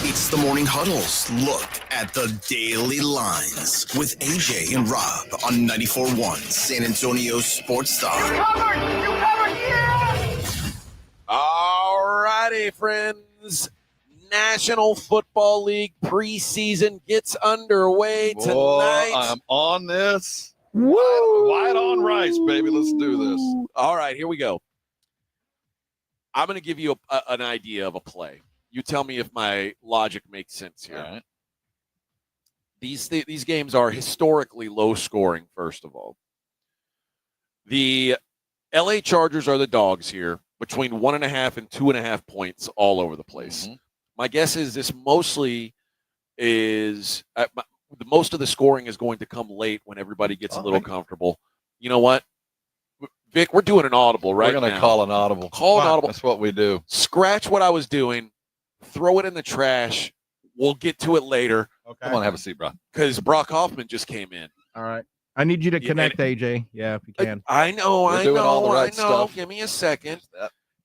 S2: It's the Morning Huddle's look at the Daily Lines with AJ and Rob on 94.1 San Antonio Sports Star.
S10: You covered, yeah!
S1: All righty, friends. National Football League preseason gets underway tonight.
S3: I'm on this. White on rice, baby. Let's do this.
S1: All right, here we go. I'm going to give you an idea of a play. You tell me if my logic makes sense here.
S3: All right.
S1: These games are historically low scoring, first of all. The LA Chargers are the dogs here, between 1.5 and 2.5 points all over the place.
S3: Mm-hmm.
S1: My guess is this mostly is most of the scoring is going to come late when everybody gets a little comfortable. You know what? Vic, we're doing an audible right now.
S3: We're going to call an audible.
S1: Call an audible.
S3: That's what we do.
S1: Scratch what I was doing. Throw it in the trash. We'll get to it later.
S8: Okay.
S3: Come on, have a seat, bro.
S1: Because Brock Hoffman just came in.
S8: All right. I need you to connect, AJ. Yeah, if you can.
S1: I know.
S3: We're doing all the right
S1: I know.
S3: stuff.
S1: Give me a second.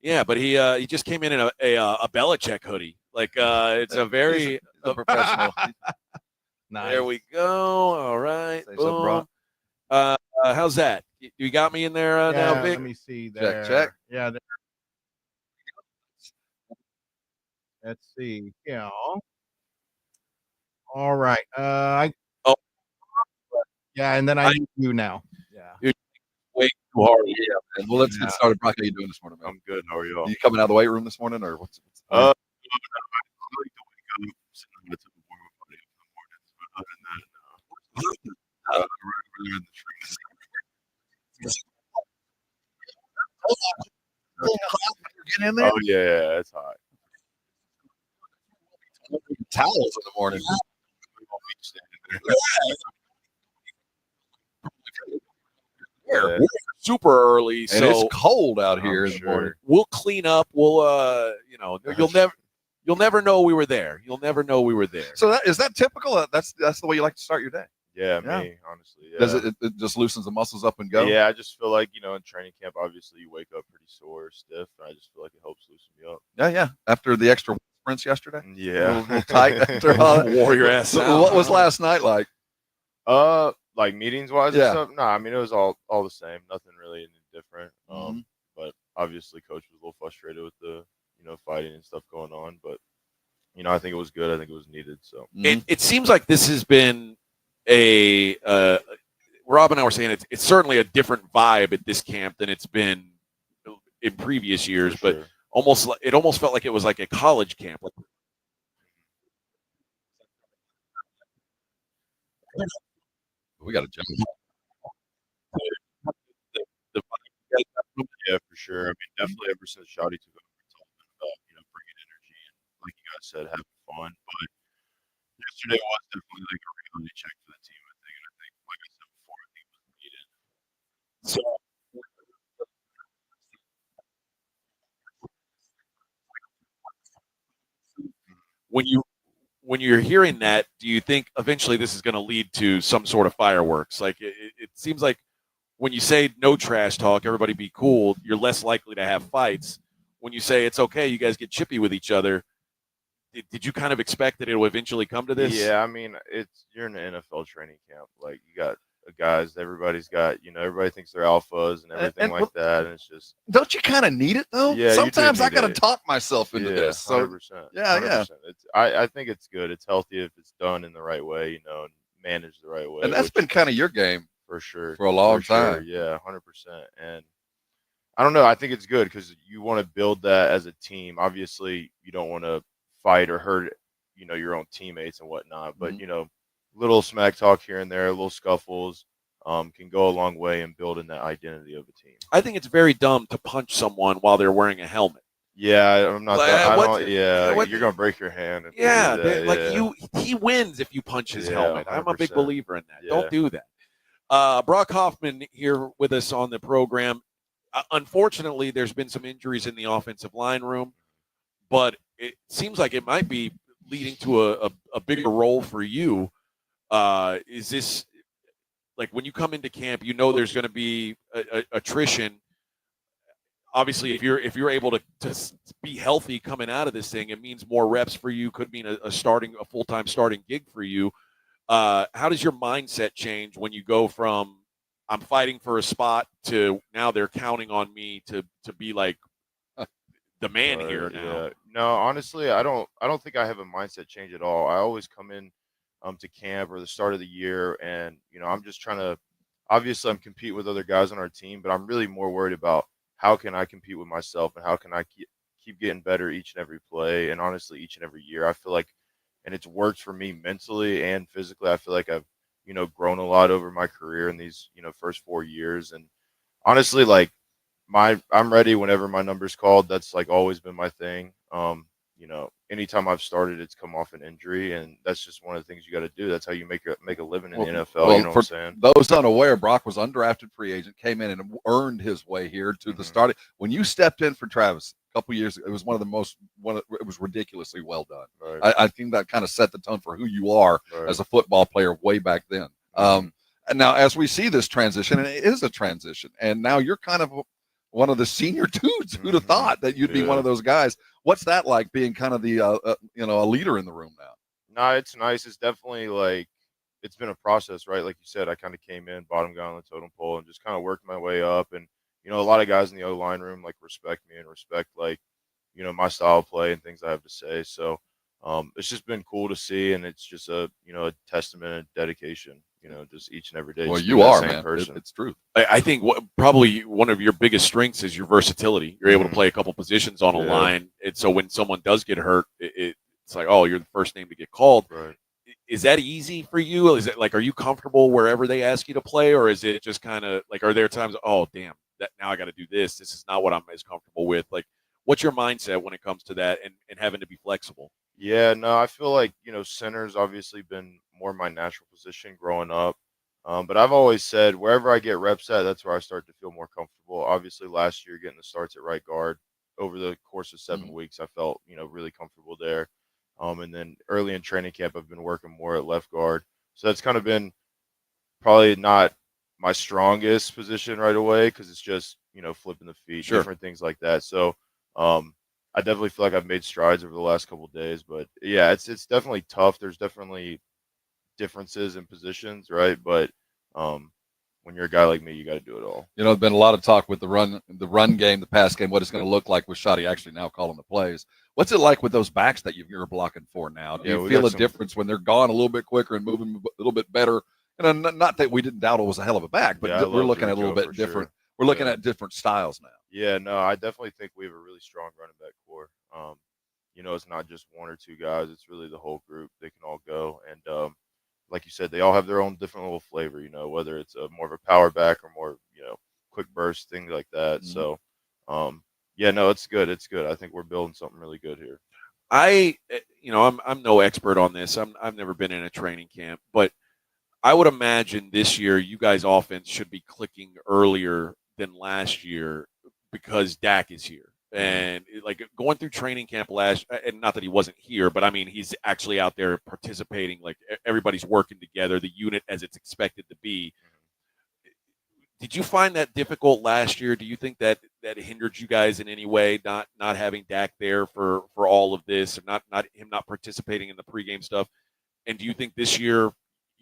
S1: Yeah, but he just came in a Belichick hoodie. Like it's a very
S3: He's a professional.
S8: Nice.
S1: There we go. All right.
S3: Say so,
S1: Boom. How's that? You got me in there now, Vic?
S8: Let me see there.
S3: Check.
S8: Yeah. There. Let's see. Yeah. All right. Yeah, and then I need you now. Yeah.
S1: You're way too hard.
S3: Yeah. Man. Well, let's get started. Brock, how you doing this morning, man?
S13: I'm good. How are you all?
S3: You coming out of the weight room this morning, or what's
S13: I like to wake up, sit on the tip of warm up in the mornings, but other than that, really in the trees.
S3: Get in there.
S13: Oh yeah, it's hot.
S3: Towels in the morning.
S1: We're super early,
S3: And
S1: so
S3: it's cold out here in the morning.
S1: we'll clean up. We'll you'll never know we were there. You'll never know we were there.
S3: So is that typical? That's the way you like to start your day.
S13: Yeah,
S3: Yeah.
S13: me, honestly. Yeah.
S3: Does it just loosens the muscles up and go?
S13: Yeah, I just feel like, in training camp, obviously you wake up pretty sore, stiff, and I just feel like it helps loosen me up.
S3: Yeah. After the extra sprints yesterday,
S13: Yeah.
S3: a little tight after all that.
S1: Wore your ass
S3: So
S1: out.
S3: what was last night like?
S13: Like meetings wise
S3: Yeah.
S13: and stuff. No, I mean it was all the same. Nothing really any different.
S3: Mhm.
S13: But obviously coach was a little frustrated with the fighting and stuff going on. But I think it was good. I think it was needed. So
S1: It seems like this has been Rob and I were saying it's certainly a different vibe at this camp than it's been in previous years, but
S13: sure.
S1: it almost felt like it was like a college camp. Like,
S3: We got to jump.
S13: Yeah, for sure. I mean, definitely ever since Shawty took over, it's all been about bringing energy said, having fun. But yesterday was definitely like a reality check for the team, I think. And I think, like I said before, I think it was needed.
S1: So when you're hearing that, do you think eventually this is going to lead to some sort of fireworks? Like it seems like when you say no trash talk, everybody be cool, you're less likely to have fights. When you say it's okay, you guys get chippy with each other. Did you kind of expect that it will eventually come to this?
S13: Yeah, I mean, you're in an NFL training camp. Like you got guys, everybody's got, everybody thinks they're alphas and everything
S3: and
S13: like that, and it's just.
S3: Don't you kind of need it though?
S13: Yeah,
S3: Sometimes I got to
S13: it.
S3: talk myself into this. So
S13: 100%.
S3: yeah,
S13: 100%. I think it's good. It's healthy if it's done in the right way, and managed the right way.
S3: And that's been kind of your game
S13: for sure
S3: for a long time.
S13: Yeah, 100%. And I don't know. I think it's good because you want to build that as a team. Obviously, you don't want to fight or hurt, your own teammates and whatnot. But little smack talk here and there, little scuffles, can go a long way in building that identity of a team.
S1: I think it's very dumb to punch someone while they're wearing a helmet.
S13: Yeah, I'm not. You're gonna break your hand. If
S1: Yeah,
S13: you do that,
S1: he wins if you punch his helmet. I'm a big
S13: 100%.
S1: believer in that.
S13: Yeah.
S1: Don't do that. Brock Hoffman here with us on the program. Unfortunately, there's been some injuries in the offensive line room, but it seems like it might be leading to a bigger role for you. Is this like when you come into camp, there's going to be attrition. Obviously, if you're able to be healthy coming out of this thing, it means more reps for you. Could mean a full-time starting gig for you. How does your mindset change when you go from I'm fighting for a spot to now they're counting on me to be like the man here now?
S13: Yeah. No, honestly, I don't think I have a mindset change at all. I always come in to camp or the start of the year, and I'm just trying to. Obviously, I'm competing with other guys on our team, but I'm really more worried about how can I compete with myself and how can I keep getting better each and every play, and honestly, each and every year. I feel like, and it's worked for me mentally and physically. I feel like I've grown a lot over my career in these first 4 years, and honestly, like I'm ready whenever my number's called. That's like always been my thing. Anytime I've started, it's come off an injury, and that's just one of the things you got to do. That's how you make a living in the NFL.
S3: Well,
S13: you know what I'm saying?
S3: Those unaware, Brock was undrafted free agent, came in and earned his way here to the start. When you stepped in for Travis a couple years ago, it was it was ridiculously well done.
S13: Right.
S3: I think that kind of set the tone for who you are as a football player way back then. And now as we see this transition, and it is a transition, and now you're kind of one of the senior dudes. Who'd have thought that you'd be one of those guys? What's that like being kind of the a leader in the room now?
S13: No, it's nice. It's definitely like it's been a process, right? Like you said, I kind of came in bottom guy on the totem pole and just kind of worked my way up. And a lot of guys in the O-line room like respect me and respect like my style of play and things I have to say. So it's just been cool to see, and it's just a testament and dedication. Just each and every day.
S3: Well, you are, man. It's true.
S1: I think probably one of your biggest strengths is your versatility. You're able to play a couple positions on a line, and so when someone does get hurt, it's like, oh, you're the first name to get called.
S13: Right.
S1: Is that easy for you? Is it like, are you comfortable wherever they ask you to play, or is it just kind of like, are there times, oh, damn, that now I got to do this. This is not what I'm as comfortable with. Like, what's your mindset when it comes to that and having to be flexible?
S13: Yeah, no, I feel like, center's obviously been more my natural position growing up. But I've always said wherever I get reps at, that's where I start to feel more comfortable. Obviously, last year getting the starts at right guard over the course of 7 weeks, I felt, really comfortable there. And then early in training camp, I've been working more at left guard. So that's kind of been probably not my strongest position right away because it's just, flipping the feet, different things like that. So I definitely feel like I've made strides over the last couple of days. But, yeah, it's definitely tough. There's definitely differences in positions, right? But when you're a guy like me, you got to do it all.
S3: There's been a lot of talk with the run game, the pass game, what it's going to look like with Shotty actually now calling the plays. What's it like with those backs that you're blocking for now? Do you feel a difference when they're gone a little bit quicker and moving a little bit better? Not that we didn't doubt it was a hell of a back, but we're looking at a little bit different. Sure. We're looking at different styles now.
S13: Yeah, no, I definitely think we have a really strong running back core. It's not just one or two guys; it's really the whole group. They can all go, and like you said, they all have their own different little flavor. Whether it's more of a power back or more, quick burst, things like that.
S3: Mm-hmm.
S13: So, yeah, no, it's good. It's good. I think we're building something really good here.
S1: I'm no expert on this. I've never been in a training camp, but I would imagine this year you guys' offense should be clicking earlier than last year because Dak is here. And like going through training camp and not that he wasn't here, but I mean, he's actually out there participating. Like everybody's working together, the unit as it's expected to be. Did you find that difficult last year? Do you think that hindered you guys in any way, not having Dak there for all of this, and not participating in the pregame stuff? And do you think this year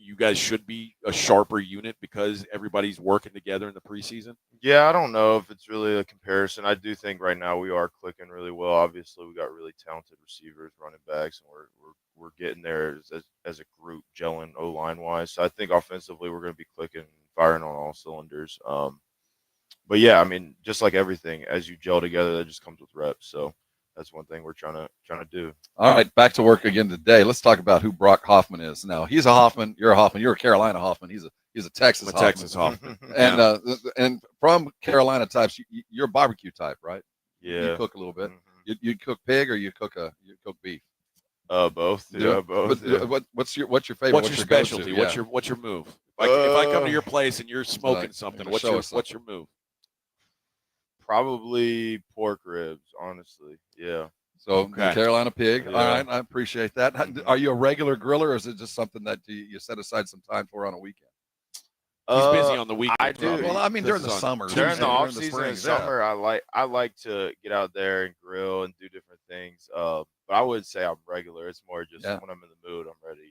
S1: you guys should be a sharper unit because everybody's working together in the preseason?
S13: Yeah, I don't know if it's really a comparison. I do think right now we are clicking really well. Obviously, we got really talented receivers, running backs, and we're getting there as a group, gelling O-line wise. So I think offensively we're going to be clicking, firing on all cylinders. But yeah, I mean, just like everything, as you gel together, that just comes with reps. So that's one thing we're trying to do.
S3: All right, back to work again today. Let's talk about who Brock Hoffman is. Now, he's a Hoffman. You're a Hoffman. You're a Carolina Hoffman. He's a Texas Hoffman.
S1: Texas Hoffman.
S3: And from Carolina types, you're a barbecue type, right?
S13: Yeah.
S3: You cook a little bit. You cook pig or you cook beef?
S13: Both. Yeah, both.
S3: But what's your favorite?
S1: What's your specialty? What's your move? If I come to your place and you're smoking something, what's your move?
S13: Probably pork ribs, honestly. Yeah.
S3: So Carolina pig.
S13: Yeah.
S3: All right, I appreciate that. Are you a regular griller, or is it just something that you set aside some time for on a weekend?
S1: He's busy on the weekend.
S13: I do.
S3: Well, I mean during the summer,
S13: during the off season
S3: spring,
S13: and summer, I like to get out there and grill and do different things. But I would say I'm regular. It's more just when I'm in the mood, I'm ready.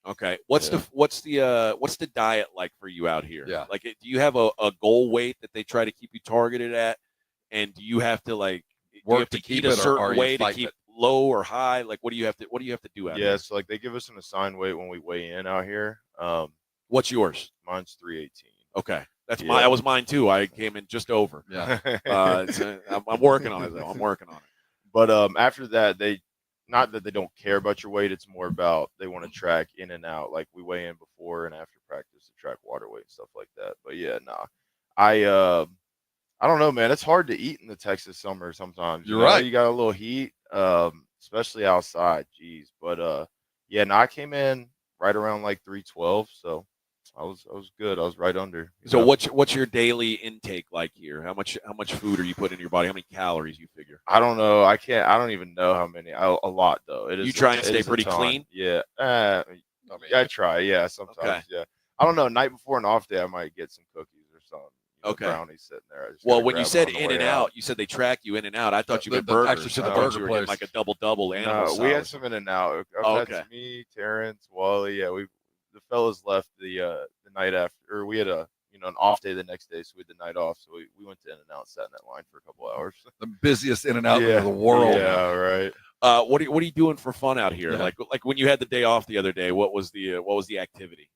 S1: Okay. What's the diet like for you out here?
S3: Yeah.
S1: Like, do you have a goal weight that they try to keep you targeted at? And do you have to
S3: work to keep
S1: eat a
S3: it, or
S1: certain way to keep
S3: it?
S1: low or high? Like, what do you have to do out here?
S13: Yeah, so like they give us an assigned weight when we weigh in out here.
S1: What's yours?
S13: Mine's 318.
S1: Okay, that was mine too. I came in just over.
S3: Yeah.
S1: I'm working on it though. I'm working on it.
S13: But after that, not that they don't care about your weight. It's more about they want to track in and out. Like we weigh in before and after practice to track water weight and stuff like that. But yeah, I don't know, man. It's hard to eat in the Texas summer sometimes.
S3: You're right.
S13: You got a little heat, especially outside. Jeez. But I came in right around like 312, so I was good. I was right under.
S1: So what's your daily intake like here? How much food are you putting in your body? How many calories you figure?
S13: I don't know. I don't even know how many. A lot though.
S1: You try and stay pretty clean?
S13: Yeah. I try. Yeah, sometimes.
S1: Okay.
S13: Yeah. I don't know. Night before an off day, I might get some cookies or something.
S1: Okay.
S13: Brownies sitting there.
S1: Well, when you said in and out, you said they track you in and out. I thought you meant burgers.
S3: Actually,
S1: I thought you were getting like a double animal.
S13: No, we had some in and out.
S1: Okay.
S13: Me, Terrence, Wally. Yeah, the fellas left the night after, or we had an off day the next day, so we had the night off. So we went to In and Out, sat in that line for a couple hours.
S3: The busiest In and Out in the world.
S13: Yeah, right.
S1: What are you doing for fun out here? Yeah. Like when you had the day off the other day, what was the activity?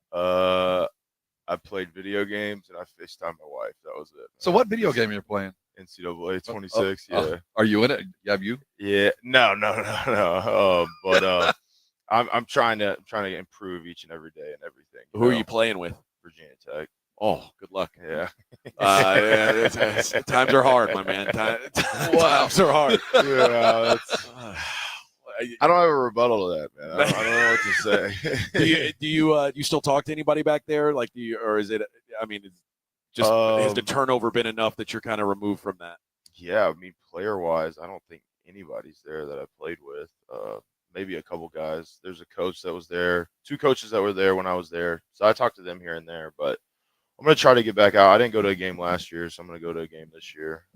S13: I played video games and I FaceTimed my wife. That was it. Man.
S3: So what video game you're playing?
S13: NCAA 26. Yeah.
S3: Are you in it? Have you?
S13: Yeah. No. But I'm trying to improve each and every day and everything.
S1: Who are you playing with?
S13: Virginia Tech.
S1: Oh, good luck.
S13: Yeah.
S1: Times are hard, my man. Times are hard.
S13: Yeah. I don't have a rebuttal to that, man. I don't know what to say.
S1: do you still talk to anybody back there? Like, or is it? I mean, has the turnover been enough that you're kind of removed from that?
S13: Yeah, I mean, player wise, I don't think anybody's there that I played with. Maybe a couple guys. There's a coach that was there, 2 coaches that were there when I was there, so I talked to them here and there. But I'm gonna try to get back out. I didn't go to a game last year, so I'm gonna go to a game this year.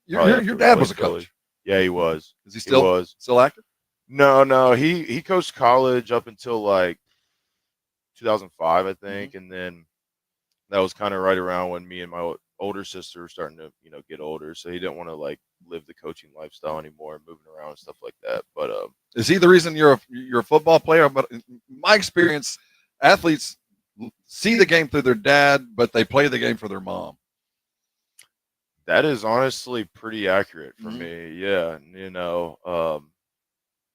S3: Your dad was a coach.
S13: Yeah, he was.
S3: Is he still active?
S13: No. He coached college up until like 2005, I think, and then that was kind of right around when me and my older sister were starting to, get older. So he didn't want to like live the coaching lifestyle anymore, moving around and stuff like that. But
S3: is he the reason you're a football player? But in my experience, athletes see the game through their dad, but they play the game for their mom.
S13: That is honestly pretty accurate for me. Yeah,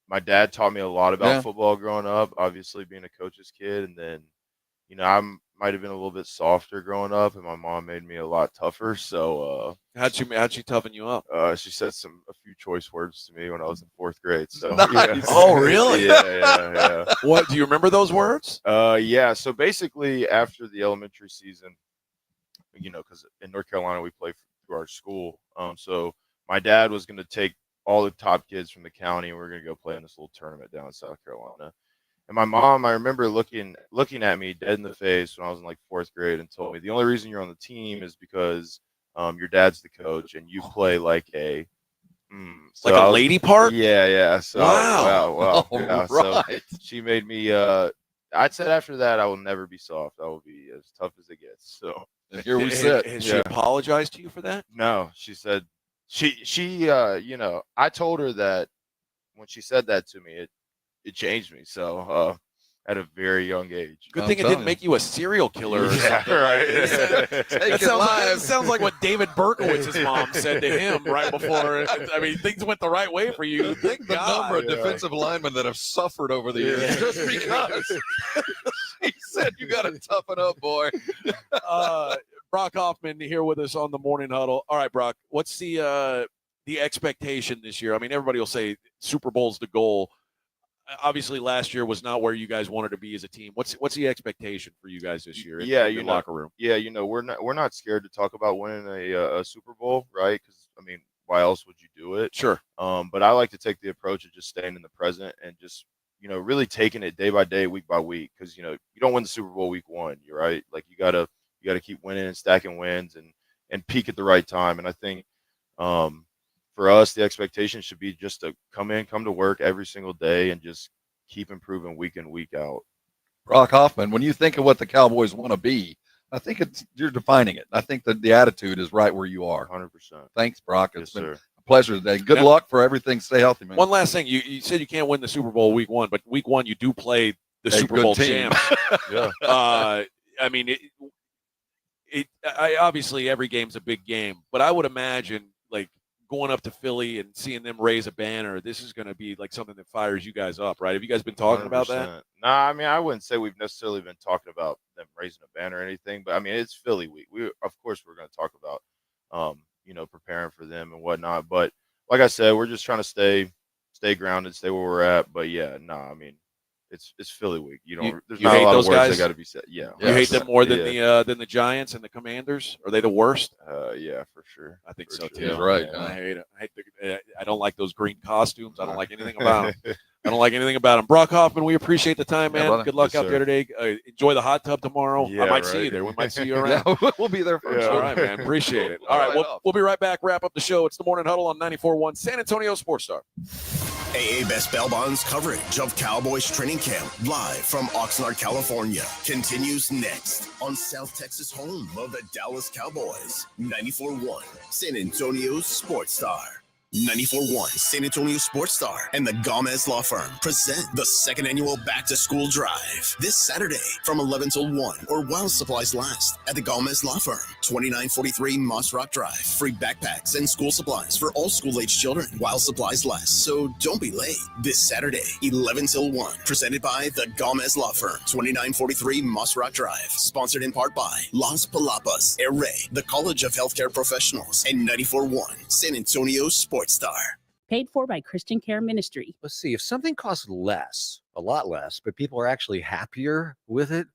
S13: my dad taught me a lot about football growing up, obviously being a coach's kid. And then, might have been a little bit softer growing up, and my mom made me a lot tougher. So
S1: how'd she toughen you up?
S13: She said a few choice words to me when I was in 4th grade. So
S1: Nice.
S13: yeah.
S1: Oh, really?
S13: Yeah.
S1: What do you remember those words?
S13: Yeah. So basically, after the elementary season, because in North Carolina we play through our school. So my dad was going to take all the top kids from the county, and we were going to go play in this little tournament down in South Carolina. And my mom, I remember looking at me dead in the face when I was in like 4th grade and told me the only reason you're on the team is because your dad's the coach and you play like a
S1: like a lady part.
S13: Yeah. So wow.
S1: Oh,
S13: Yeah,
S1: right.
S13: So she made me. I said after that I will never be soft. I will be as tough as it gets. So
S3: and here we sit.
S1: Has she apologized to you for that?
S13: No, she said she I told her that when she said that to me, it changed me. So at a very young age.
S1: Good thing it didn't make you a serial killer or something.
S13: Right.
S1: It sounds like what David Berkowitz's mom said to him right before. I mean, things went the right way for you. Thank
S3: The
S1: God.
S3: number of defensive linemen that have suffered over the years just because he said you got to toughen up, boy.
S1: Brock Hoffman here with us on the Morning Huddle. All right, Brock, what's the expectation this year? I mean, everybody will say Super Bowl's the goal. Obviously, last year was not where you guys wanted to be as a team. What's the expectation for you guys this year? In the locker room.
S13: Yeah, we're not scared to talk about winning a Super Bowl, right? Because I mean, why else would you do it?
S1: Sure.
S13: But I like to take the approach of just staying in the present and just really taking it day by day, week by week. Because you don't win the Super Bowl week 1, you're right. Like you gotta keep winning and stacking wins and peak at the right time. And I think for us, the expectation should be just to come to work every single day and just keep improving week in, week out.
S3: Brock Hoffman, when you think of what the Cowboys want to be, I think you're defining it. I think that the attitude is right where you are.
S13: 100%.
S3: Thanks, Brock. It's been
S13: sir.
S3: a pleasure today. Good luck for everything. Stay healthy, man.
S1: One last thing. You said you can't win the Super Bowl week 1, but week 1 you do play the Super Bowl champs.
S13: Yeah.
S1: I mean, obviously every game's a big game, but I would imagine like going up to Philly and seeing them raise a banner, this is going to be like something that fires you guys up, right? Have you guys been talking
S13: 100%.
S1: about that?
S13: Nah, I mean, I wouldn't say we've necessarily been talking about them raising a banner or anything, but I mean, it's Philly week. Of course, we're going to talk about, preparing for them and whatnot. But like I said, we're just trying to stay grounded, stay where we're at. But yeah, I mean, it's Philly week. There's not a lot of words that got to be said. Yeah.
S1: You hate them more than the Giants and the Commanders? Are they the worst?
S13: Yeah, for sure.
S1: I think
S13: for
S1: so
S13: sure.
S1: too.
S3: He's right.
S1: Yeah, I hate it. I don't like those green costumes. I don't like anything about them. I don't like anything about them. Brock Hoffman, we appreciate the time, man.
S3: brother.
S1: Good luck
S13: Yes,
S1: out there today. Enjoy the hot tub tomorrow.
S13: Yeah,
S1: I might see
S13: right.
S1: you there. We might see you around.
S3: Yeah, we'll be there for
S13: Yeah.
S3: sure.
S1: All right, man. Appreciate it. All right, we'll be right back. Wrap up the show. It's the Morning Huddle on 94.1 San Antonio Sports Star.
S2: AA Best Bail Bonds coverage of Cowboys training camp live from Oxnard, California continues next on South Texas home of the Dallas Cowboys. 94.1 San Antonio Sports Star. 94.1 San Antonio Sports Star and the Gomez Law Firm present the second annual Back to School Drive this Saturday from 11 till 1 or while supplies last at the Gomez Law Firm, 2943 Moss Rock Drive. Free backpacks and school supplies for all school-age children while supplies last, so don't be late. This Saturday, 11 till 1, presented by the Gomez Law Firm, 2943 Moss Rock Drive. Sponsored in part by Las Palapas, Air Ray, the College of Healthcare Professionals, and 94.1 San Antonio Sports Star.
S14: Paid for by Christian Care Ministry.
S15: Let's see, if something costs less, a lot less, but people are actually happier with it,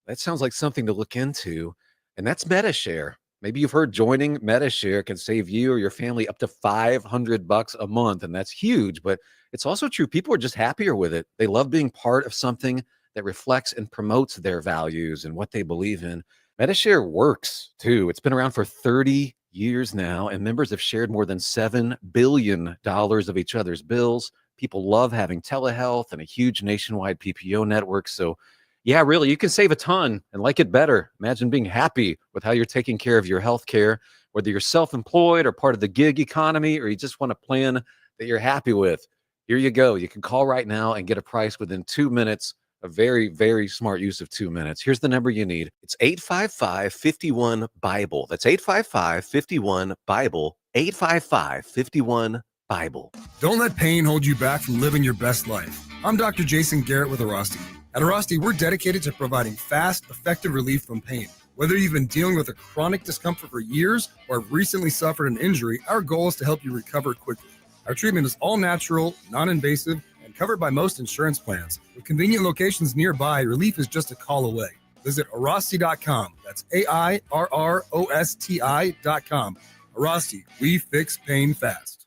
S15: that sounds like something to look into. And that's MetaShare. Maybe you've heard joining MetaShare can save you or your family up to $500 a month. And that's huge, but it's also true. People are just happier with it. They love being part of something that reflects and promotes their values and what they believe in. MetaShare works too. It's been around for 30 years now, and members have shared more than $7 billion of each other's bills. People love having telehealth and a huge nationwide PPO network. So yeah, really, you can save a ton and like it better. Imagine being happy with how you're taking care of your health care, whether you're self-employed or part of the gig economy, or you just want a plan that you're happy with. Here you go. You can call right now and get a price within 2 minutes. A very, very smart use of 2 minutes. Here's the number you need. It's 855-51-BIBLE. That's 855-51-BIBLE. 855-51-BIBLE.
S16: Don't let pain hold you back from living your best life. I'm Dr. Jason Garrett with Arosty. At Arasti, we're dedicated to providing fast, effective relief from pain. Whether you've been dealing with a chronic discomfort for years or have recently suffered an injury, our goal is to help you recover quickly. Our treatment is all natural, non-invasive, and covered by most insurance plans. With convenient locations nearby, relief is just a call away. Visit Arasti.com. That's AIRROSTI.com. Arasti, we fix pain fast.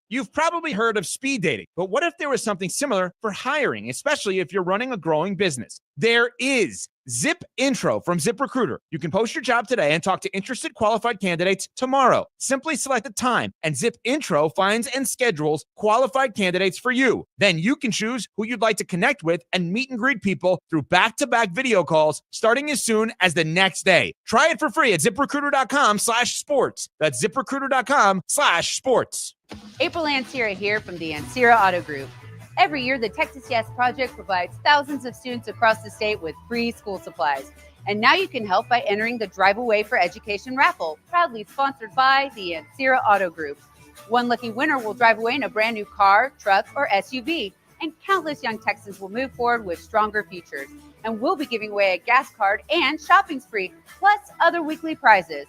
S17: You've probably heard of speed dating, but what if there was something similar for hiring, especially if you're running a growing business? There is Zip Intro from ZipRecruiter. You can post your job today and talk to interested qualified candidates tomorrow. Simply select a time, and Zip Intro finds and schedules qualified candidates for you. Then you can choose who you'd like to connect with and meet and greet people through back-to-back video calls starting as soon as the next day. Try it for free at ZipRecruiter.com/sports. That's ZipRecruiter.com/sports.
S18: April Ansira here from the Ansira Auto Group. Every year, the Texas Yes Project provides thousands of students across the state with free school supplies. And now you can help by entering the Drive Away for Education raffle, proudly sponsored by the Ansira Auto Group. One lucky winner will drive away in a brand new car, truck, or SUV, and countless young Texans will move forward with stronger futures. And we'll be giving away a gas card and shopping spree, plus other weekly prizes.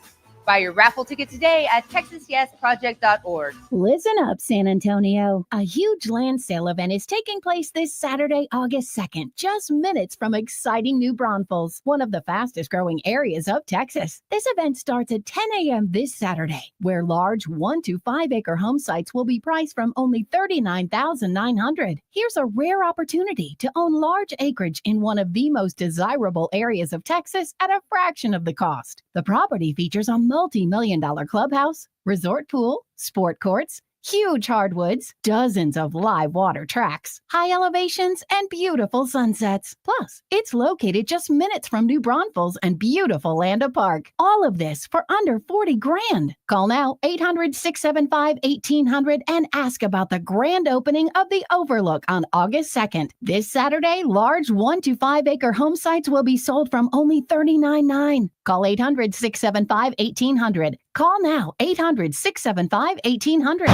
S18: Buy your raffle ticket today at TexasYesProject.org.
S14: Listen up, San Antonio. A huge land sale event is taking place this Saturday, August 2nd, just minutes from exciting New Braunfels, one of the fastest growing areas of Texas. This event starts at 10 a.m. this Saturday, where large 1 to 5 acre home sites will be priced from only $39,900. Here's a rare opportunity to own large acreage in one of the most desirable areas of Texas at a fraction of the cost. The property features a multi-million-dollar clubhouse, resort pool, sport courts, huge hardwoods, dozens of live water tracks, high elevations, and beautiful sunsets. Plus, it's located just minutes from New Braunfels and beautiful Landa Park. All of this for under $40,000. Call now 800-675-1800 and ask about the grand opening of the Overlook on August 2nd. This Saturday, large 1 to 5 acre home sites will be sold from only $39,900. Call 800-675-1800. Call now, 800-675-1800.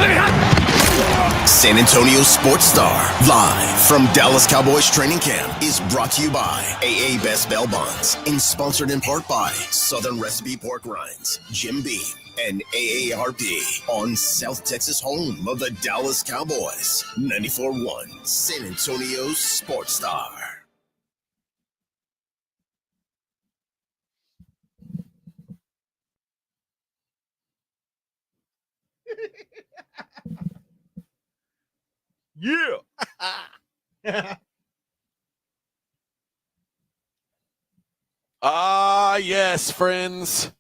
S2: San Antonio Sports Star, live from Dallas Cowboys training camp, is brought to you by AA Best Bail Bonds and sponsored in part by Southern Recipe Pork Rinds, Jim Beam, and AARP on South Texas home of the Dallas Cowboys. 94.1 San Antonio Sports Star.
S1: Yeah. Yes, friends.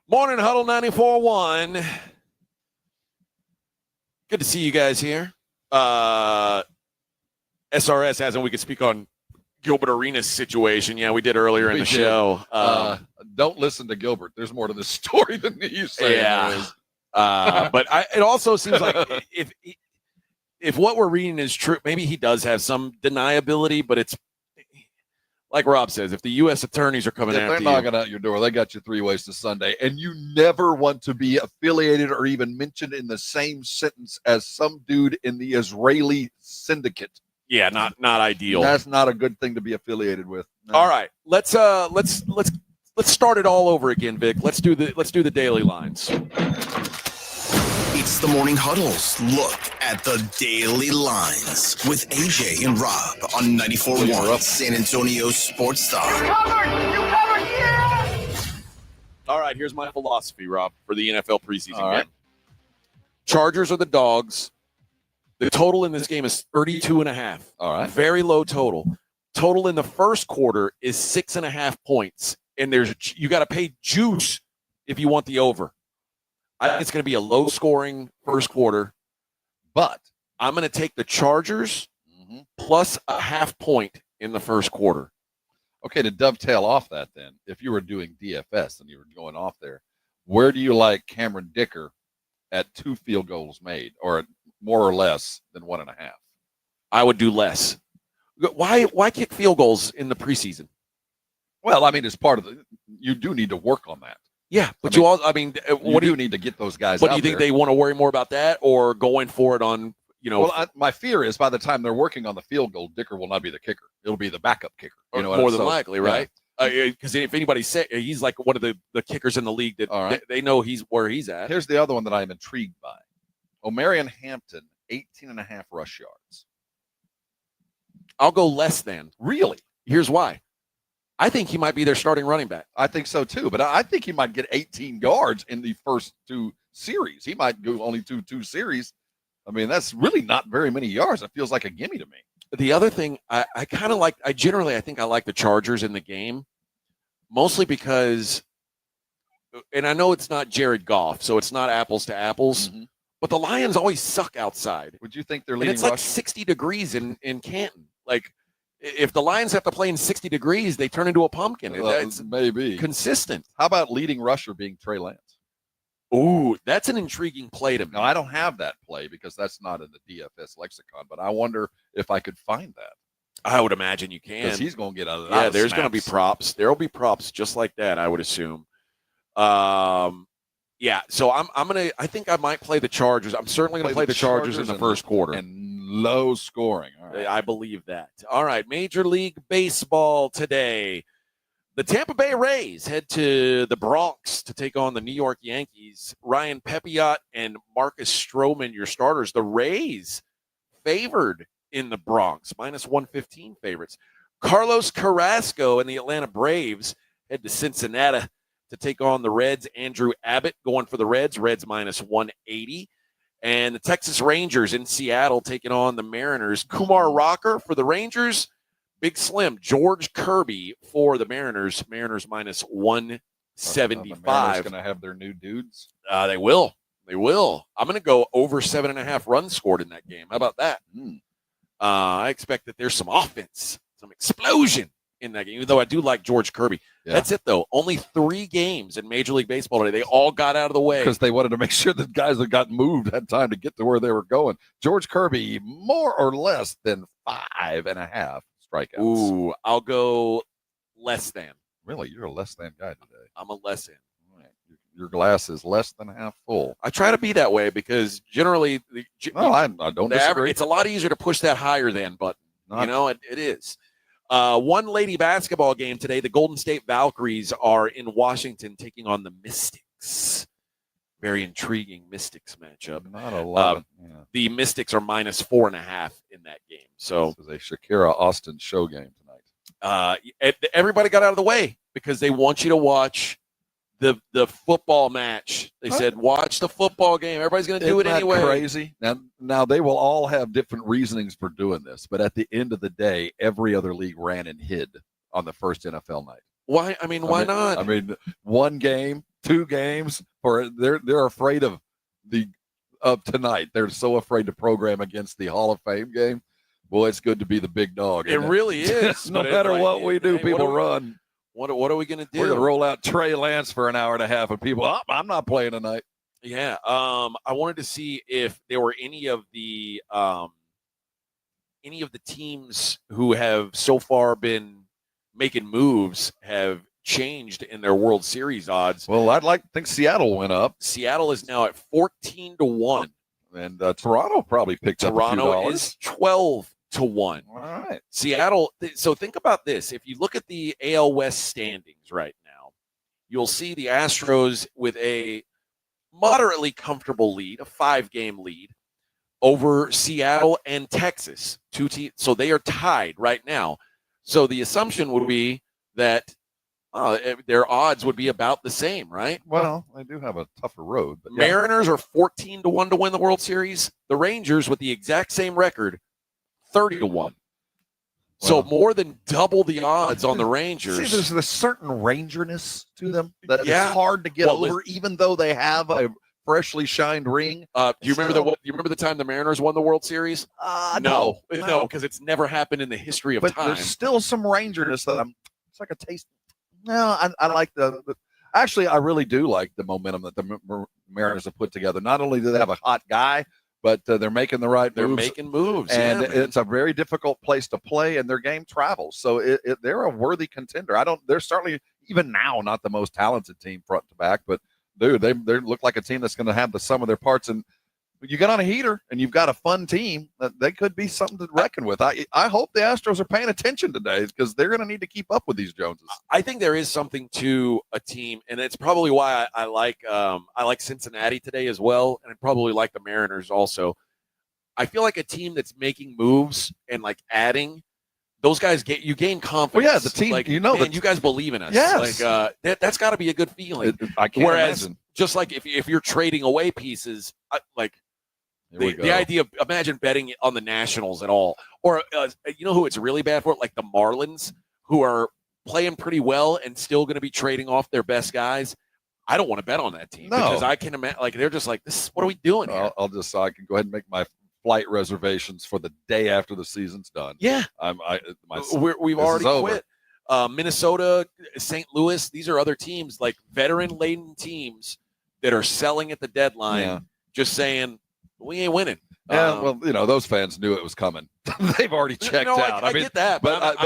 S1: Morning Huddle 94.1. Good to see you guys here. SRS has, and we could speak on Gilbert Arenas situation. Yeah, we did earlier in the show.
S3: Don't listen to Gilbert. There's more to this story than you say.
S1: Yeah. But it also seems like if what we're reading is true, maybe he does have some deniability, but it's like Rob says, if the U.S. attorneys are coming after you.
S3: They're knocking out your door. They got you 3 ways to Sunday, and you never want to be affiliated or even mentioned in the same sentence as some dude in the Israeli syndicate.
S1: Yeah, not ideal.
S3: That's not a good thing to be affiliated with. No.
S1: All right, let's start it all over again, Vic. Let's do the daily lines.
S2: It's the Morning Huddles. Look at the daily lines with AJ and Rob on 94.1 San Antonio Sports Star.
S1: You covered, yeah! All right, here's my philosophy, Rob, for the NFL preseason game. Right. Chargers are the dogs. The total in this game is 32.5. All right. Very low total. Total in the first quarter is 6.5 points. And you got to pay juice if you want the over. I think it's going to be a low-scoring first quarter, but I'm going to take the Chargers plus a half point in the first quarter.
S3: Okay, to dovetail off that then, if you were doing DFS and you were going off there, where do you like Cameron Dicker at 2 field goals made, or more or less than 1.5?
S1: I would do less. Why kick field goals in the preseason?
S3: Well, I mean, it's part of you do need to work on that.
S1: Yeah, but
S3: what
S1: do you need to get those guys
S3: out
S1: But do you think they want to worry more about that or going for it on,
S3: Well, my fear is by the time they're working on the field goal, Dicker will not be the kicker. It'll be the backup kicker.
S1: More than likely, right? Because if anybody say he's like one of the kickers in the league that they know where he's at.
S3: Here's the other one that I'm intrigued by. O'Marion Hampton, 18.5 rush yards.
S1: I'll go less than.
S3: Really?
S1: Here's why. I think he might be their starting running back.
S3: I think so too, but I think he might get 18 yards in the first 2 series. He might go only two series. I mean, that's really not very many yards. It feels like a gimme to me.
S1: The other thing I kind of like, I think I like the Chargers in the game, mostly because, and I know it's not Jared Goff, so it's not apples to apples, but the Lions always suck outside.
S3: Would you think they're
S1: and
S3: leading
S1: it's like
S3: rush?
S1: 60 degrees in Canton. Like, if the Lions have to play in 60 degrees, they turn into a pumpkin. It's
S3: maybe
S1: consistent.
S3: How about leading rusher being Trey Lance?
S1: Ooh, that's an intriguing play to me.
S3: Now, I don't have that play because that's not in the DFS lexicon, but I wonder if I could find that.
S1: I would imagine you can.
S3: Because he's going to get out of that.
S1: Yeah, there's going to be props. There will be props just like that, I would assume. Yeah, so I think I might play the Chargers. I'm certainly going to play the Chargers in the first quarter.
S3: And low scoring. All right.
S1: I believe that. All right, Major League Baseball today. The Tampa Bay Rays head to the Bronx to take on the New York Yankees. Ryan Pepiot and Marcus Stroman, your starters. The Rays favored in the Bronx, -115 favorites. Carlos Carrasco and the Atlanta Braves head to Cincinnati to take on the Reds. Andrew Abbott going for the Reds. Reds -180. And the Texas Rangers in Seattle taking on the Mariners. Kumar Rocker for the Rangers. Big Slim, George Kirby for the Mariners. Mariners -175.
S3: The Mariners going to have their new dudes.
S1: They will. They will. I'm going to go over 7.5 runs scored in that game. How about that? I expect that there's some offense, some explosion in that game, even though I do like George Kirby.
S3: Yeah.
S1: That's it, though. Only 3 games in Major League Baseball today. They all got out of the way.
S3: Because they wanted to make sure that guys that got moved had time to get to where they were going. George Kirby, more or less than 5.5 strikeouts.
S1: Ooh, I'll go less than.
S3: Really? You're a less than guy today.
S1: I'm a less than.
S3: Your glass is less than half full.
S1: I try to be that way because generally,
S3: I don't disagree.
S1: It's a lot easier to push that higher than button. It is. One lady basketball game today. The Golden State Valkyries are in Washington taking on the Mystics. Very intriguing Mystics matchup.
S3: Not a lot.
S1: The Mystics are -4.5 in that game. So
S3: this is a Shakira Austin show game tonight.
S1: Everybody got out of the way because they want you to watch the football match. They said, watch the football game. Everybody's going to do it anyway.
S3: Crazy. Now they will all have different reasonings for doing this, but at the end of the day, every other league ran and hid on the first NFL night.
S1: Why? Why not?
S3: I mean, 1 game, 2 games, or they're afraid of tonight. They're so afraid to program against the Hall of Fame game. Boy, it's good to be the big dog.
S1: It really is.
S3: No matter what we do, people run.
S1: What are we going to do?
S3: We're going to roll out Trey Lance for an hour and a half, and people, I'm not playing tonight.
S1: Yeah. I wanted to see if there were any of the teams who have so far been making moves have changed in their World Series odds.
S3: Well, I'd like to think Seattle went up.
S1: Seattle is now at 14-1.
S3: And Toronto probably picked up a few dollars.
S1: Toronto is 12-1.
S3: All right.
S1: Seattle. So think about this. If you look at the AL West standings right now, you'll see the Astros with a moderately comfortable lead, a 5-game lead over Seattle and Texas. 2 teams. So they are tied right now. So the assumption would be that their odds would be about the same, right?
S3: Well, they do have a tougher road. But
S1: Mariners are 14-1 to win the World Series. The Rangers, with the exact same record, 30-1. So more than double the odds on the Rangers.
S3: See, there's a certain rangerness to them that it's hard to get over, even though they have a freshly shined ring.
S1: Do you remember the time the Mariners won the World Series? No, because it's never happened in the history of time.
S3: There's still some rangerness that it's like a taste. No, I like actually, I really do like the momentum that the Mariners have put together. Not only do they have a hot guy, but they're making the right moves.
S1: They're making moves,
S3: and it's a very difficult place to play, and their game travels. So they're a worthy contender. They're certainly, even now, not the most talented team front to back, but dude, they look like a team that's going to have the sum of their parts. And you get on a heater and you've got a fun team, they could be something to reckon with. I hope the Astros are paying attention today because they're going to need to keep up with these Joneses.
S1: I think there is something to a team, and it's probably why I like Cincinnati today as well, and I probably like the Mariners also. I feel like a team that's making moves and like adding, those guys you gain confidence.
S3: Well, yeah, the team,
S1: like,
S3: you know,
S1: man, you guys believe in us.
S3: Yes.
S1: Like that's got to be a good feeling.
S3: I can't
S1: Whereas,
S3: imagine.
S1: just like if you're trading away pieces, like the idea of imagine betting on the Nationals at all, or you know who it's really bad for, like the Marlins, who are playing pretty well and still going to be trading off their best guys. I don't want to bet on that team because I can imagine like they're just like, this. What are we doing here?
S3: I can go ahead and make my flight reservations for the day after the season's done.
S1: Yeah, we've already quit. Minnesota, St. Louis, these are other teams, like veteran-laden teams that are selling at the deadline, just saying, we ain't winning.
S3: Yeah, well, you know, those fans knew it was coming. They've already checked out.
S1: I get that, but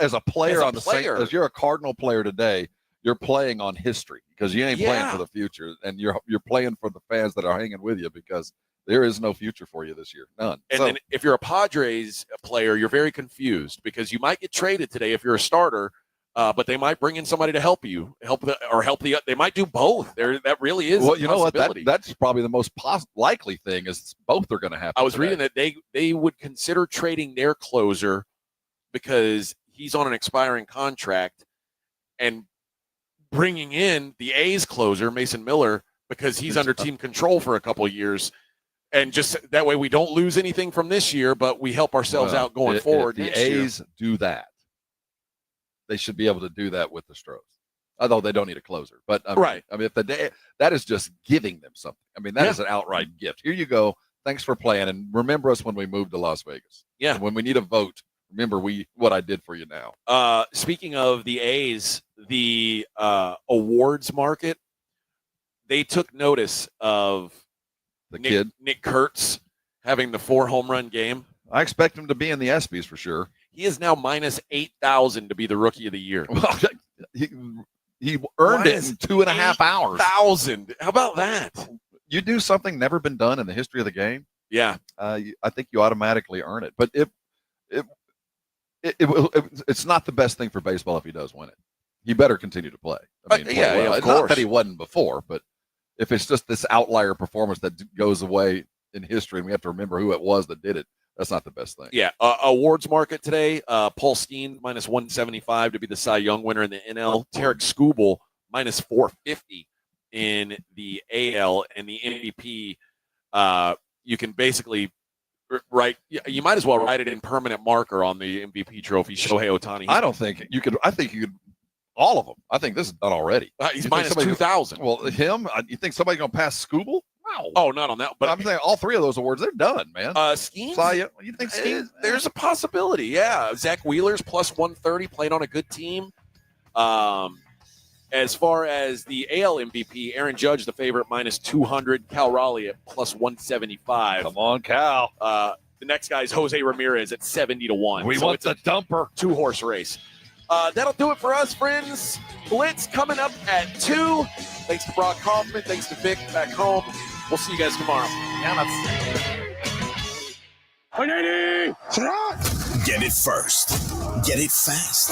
S3: as a player on the same, as you're a Cardinal player today, you're playing on history because you ain't playing for the future, and you're playing for the fans that are hanging with you because there is no future for you this year, none.
S1: And then if you're a Padres player, you're very confused because you might get traded today if you're a starter, but they might bring in somebody to help you, they might do both. That really is.
S3: Well, you know what? That's probably the most likely thing is both are going to happen.
S1: I was reading that they would consider trading their closer because he's on an expiring contract, and bringing in the A's closer, Mason Miller, because he's under team control for a couple of years. And just that way we don't lose anything from this year, but we help ourselves out going forward.
S3: If the A's do that, they should be able to do that with the Stros. Although they don't need a closer. But I mean, that is just giving them something. I mean, that is an outright gift. Here you go. Thanks for playing. And remember us when we move to Las Vegas.
S1: Yeah.
S3: And when we need a vote, remember what I did for you now.
S1: Speaking of the A's, the awards market, they took notice of Nick Kurtz having the 4 home run game.
S3: I expect him to be in the ESPYs for sure.
S1: He is now minus 8,000 to be the rookie of the year.
S3: Well, he earned it in 2.5 hours.
S1: 8,000. How about that?
S3: You do something never been done in the history of the game.
S1: Yeah.
S3: I think you automatically earn it. But it's not the best thing for baseball if he does win it. He better continue to play. I mean,
S1: of course.
S3: Not that he wasn't before, but if it's just this outlier performance that goes away in history and we have to remember who it was that did it, that's not the best thing.
S1: Yeah. Awards market today, Paul Steen minus 175 to be the Cy Young winner in the NL. Tarek Skubal minus 450 in the AL. And the MVP, you can basically write, you might as well write it in permanent marker on the MVP trophy, Shohei Ohtani.
S3: I don't think you could. I think you could. All of them. I think this is done already.
S1: He's minus 2,000.
S3: Well, him, you think somebody's going to pass Skubal? Wow.
S1: Oh, not on that. But
S3: I'm saying all 3 of those awards, they're done, man.
S1: Skeens?
S3: You think Skeens?
S1: There's a possibility, yeah. Zach Wheeler's plus 130, played on a good team. As far as the AL MVP, Aaron Judge, the favorite, minus 200. Cal Raleigh at plus 175.
S3: Come on, Cal.
S1: The next guy is Jose Ramirez at 70-1.
S3: We want the dumper.
S1: 2-horse race. That'll do it for us, friends. Blitz coming up at 2. Thanks to Brock Kaufman. Thanks to Vic back home. We'll see you guys tomorrow.
S2: Get it first. Get it fast.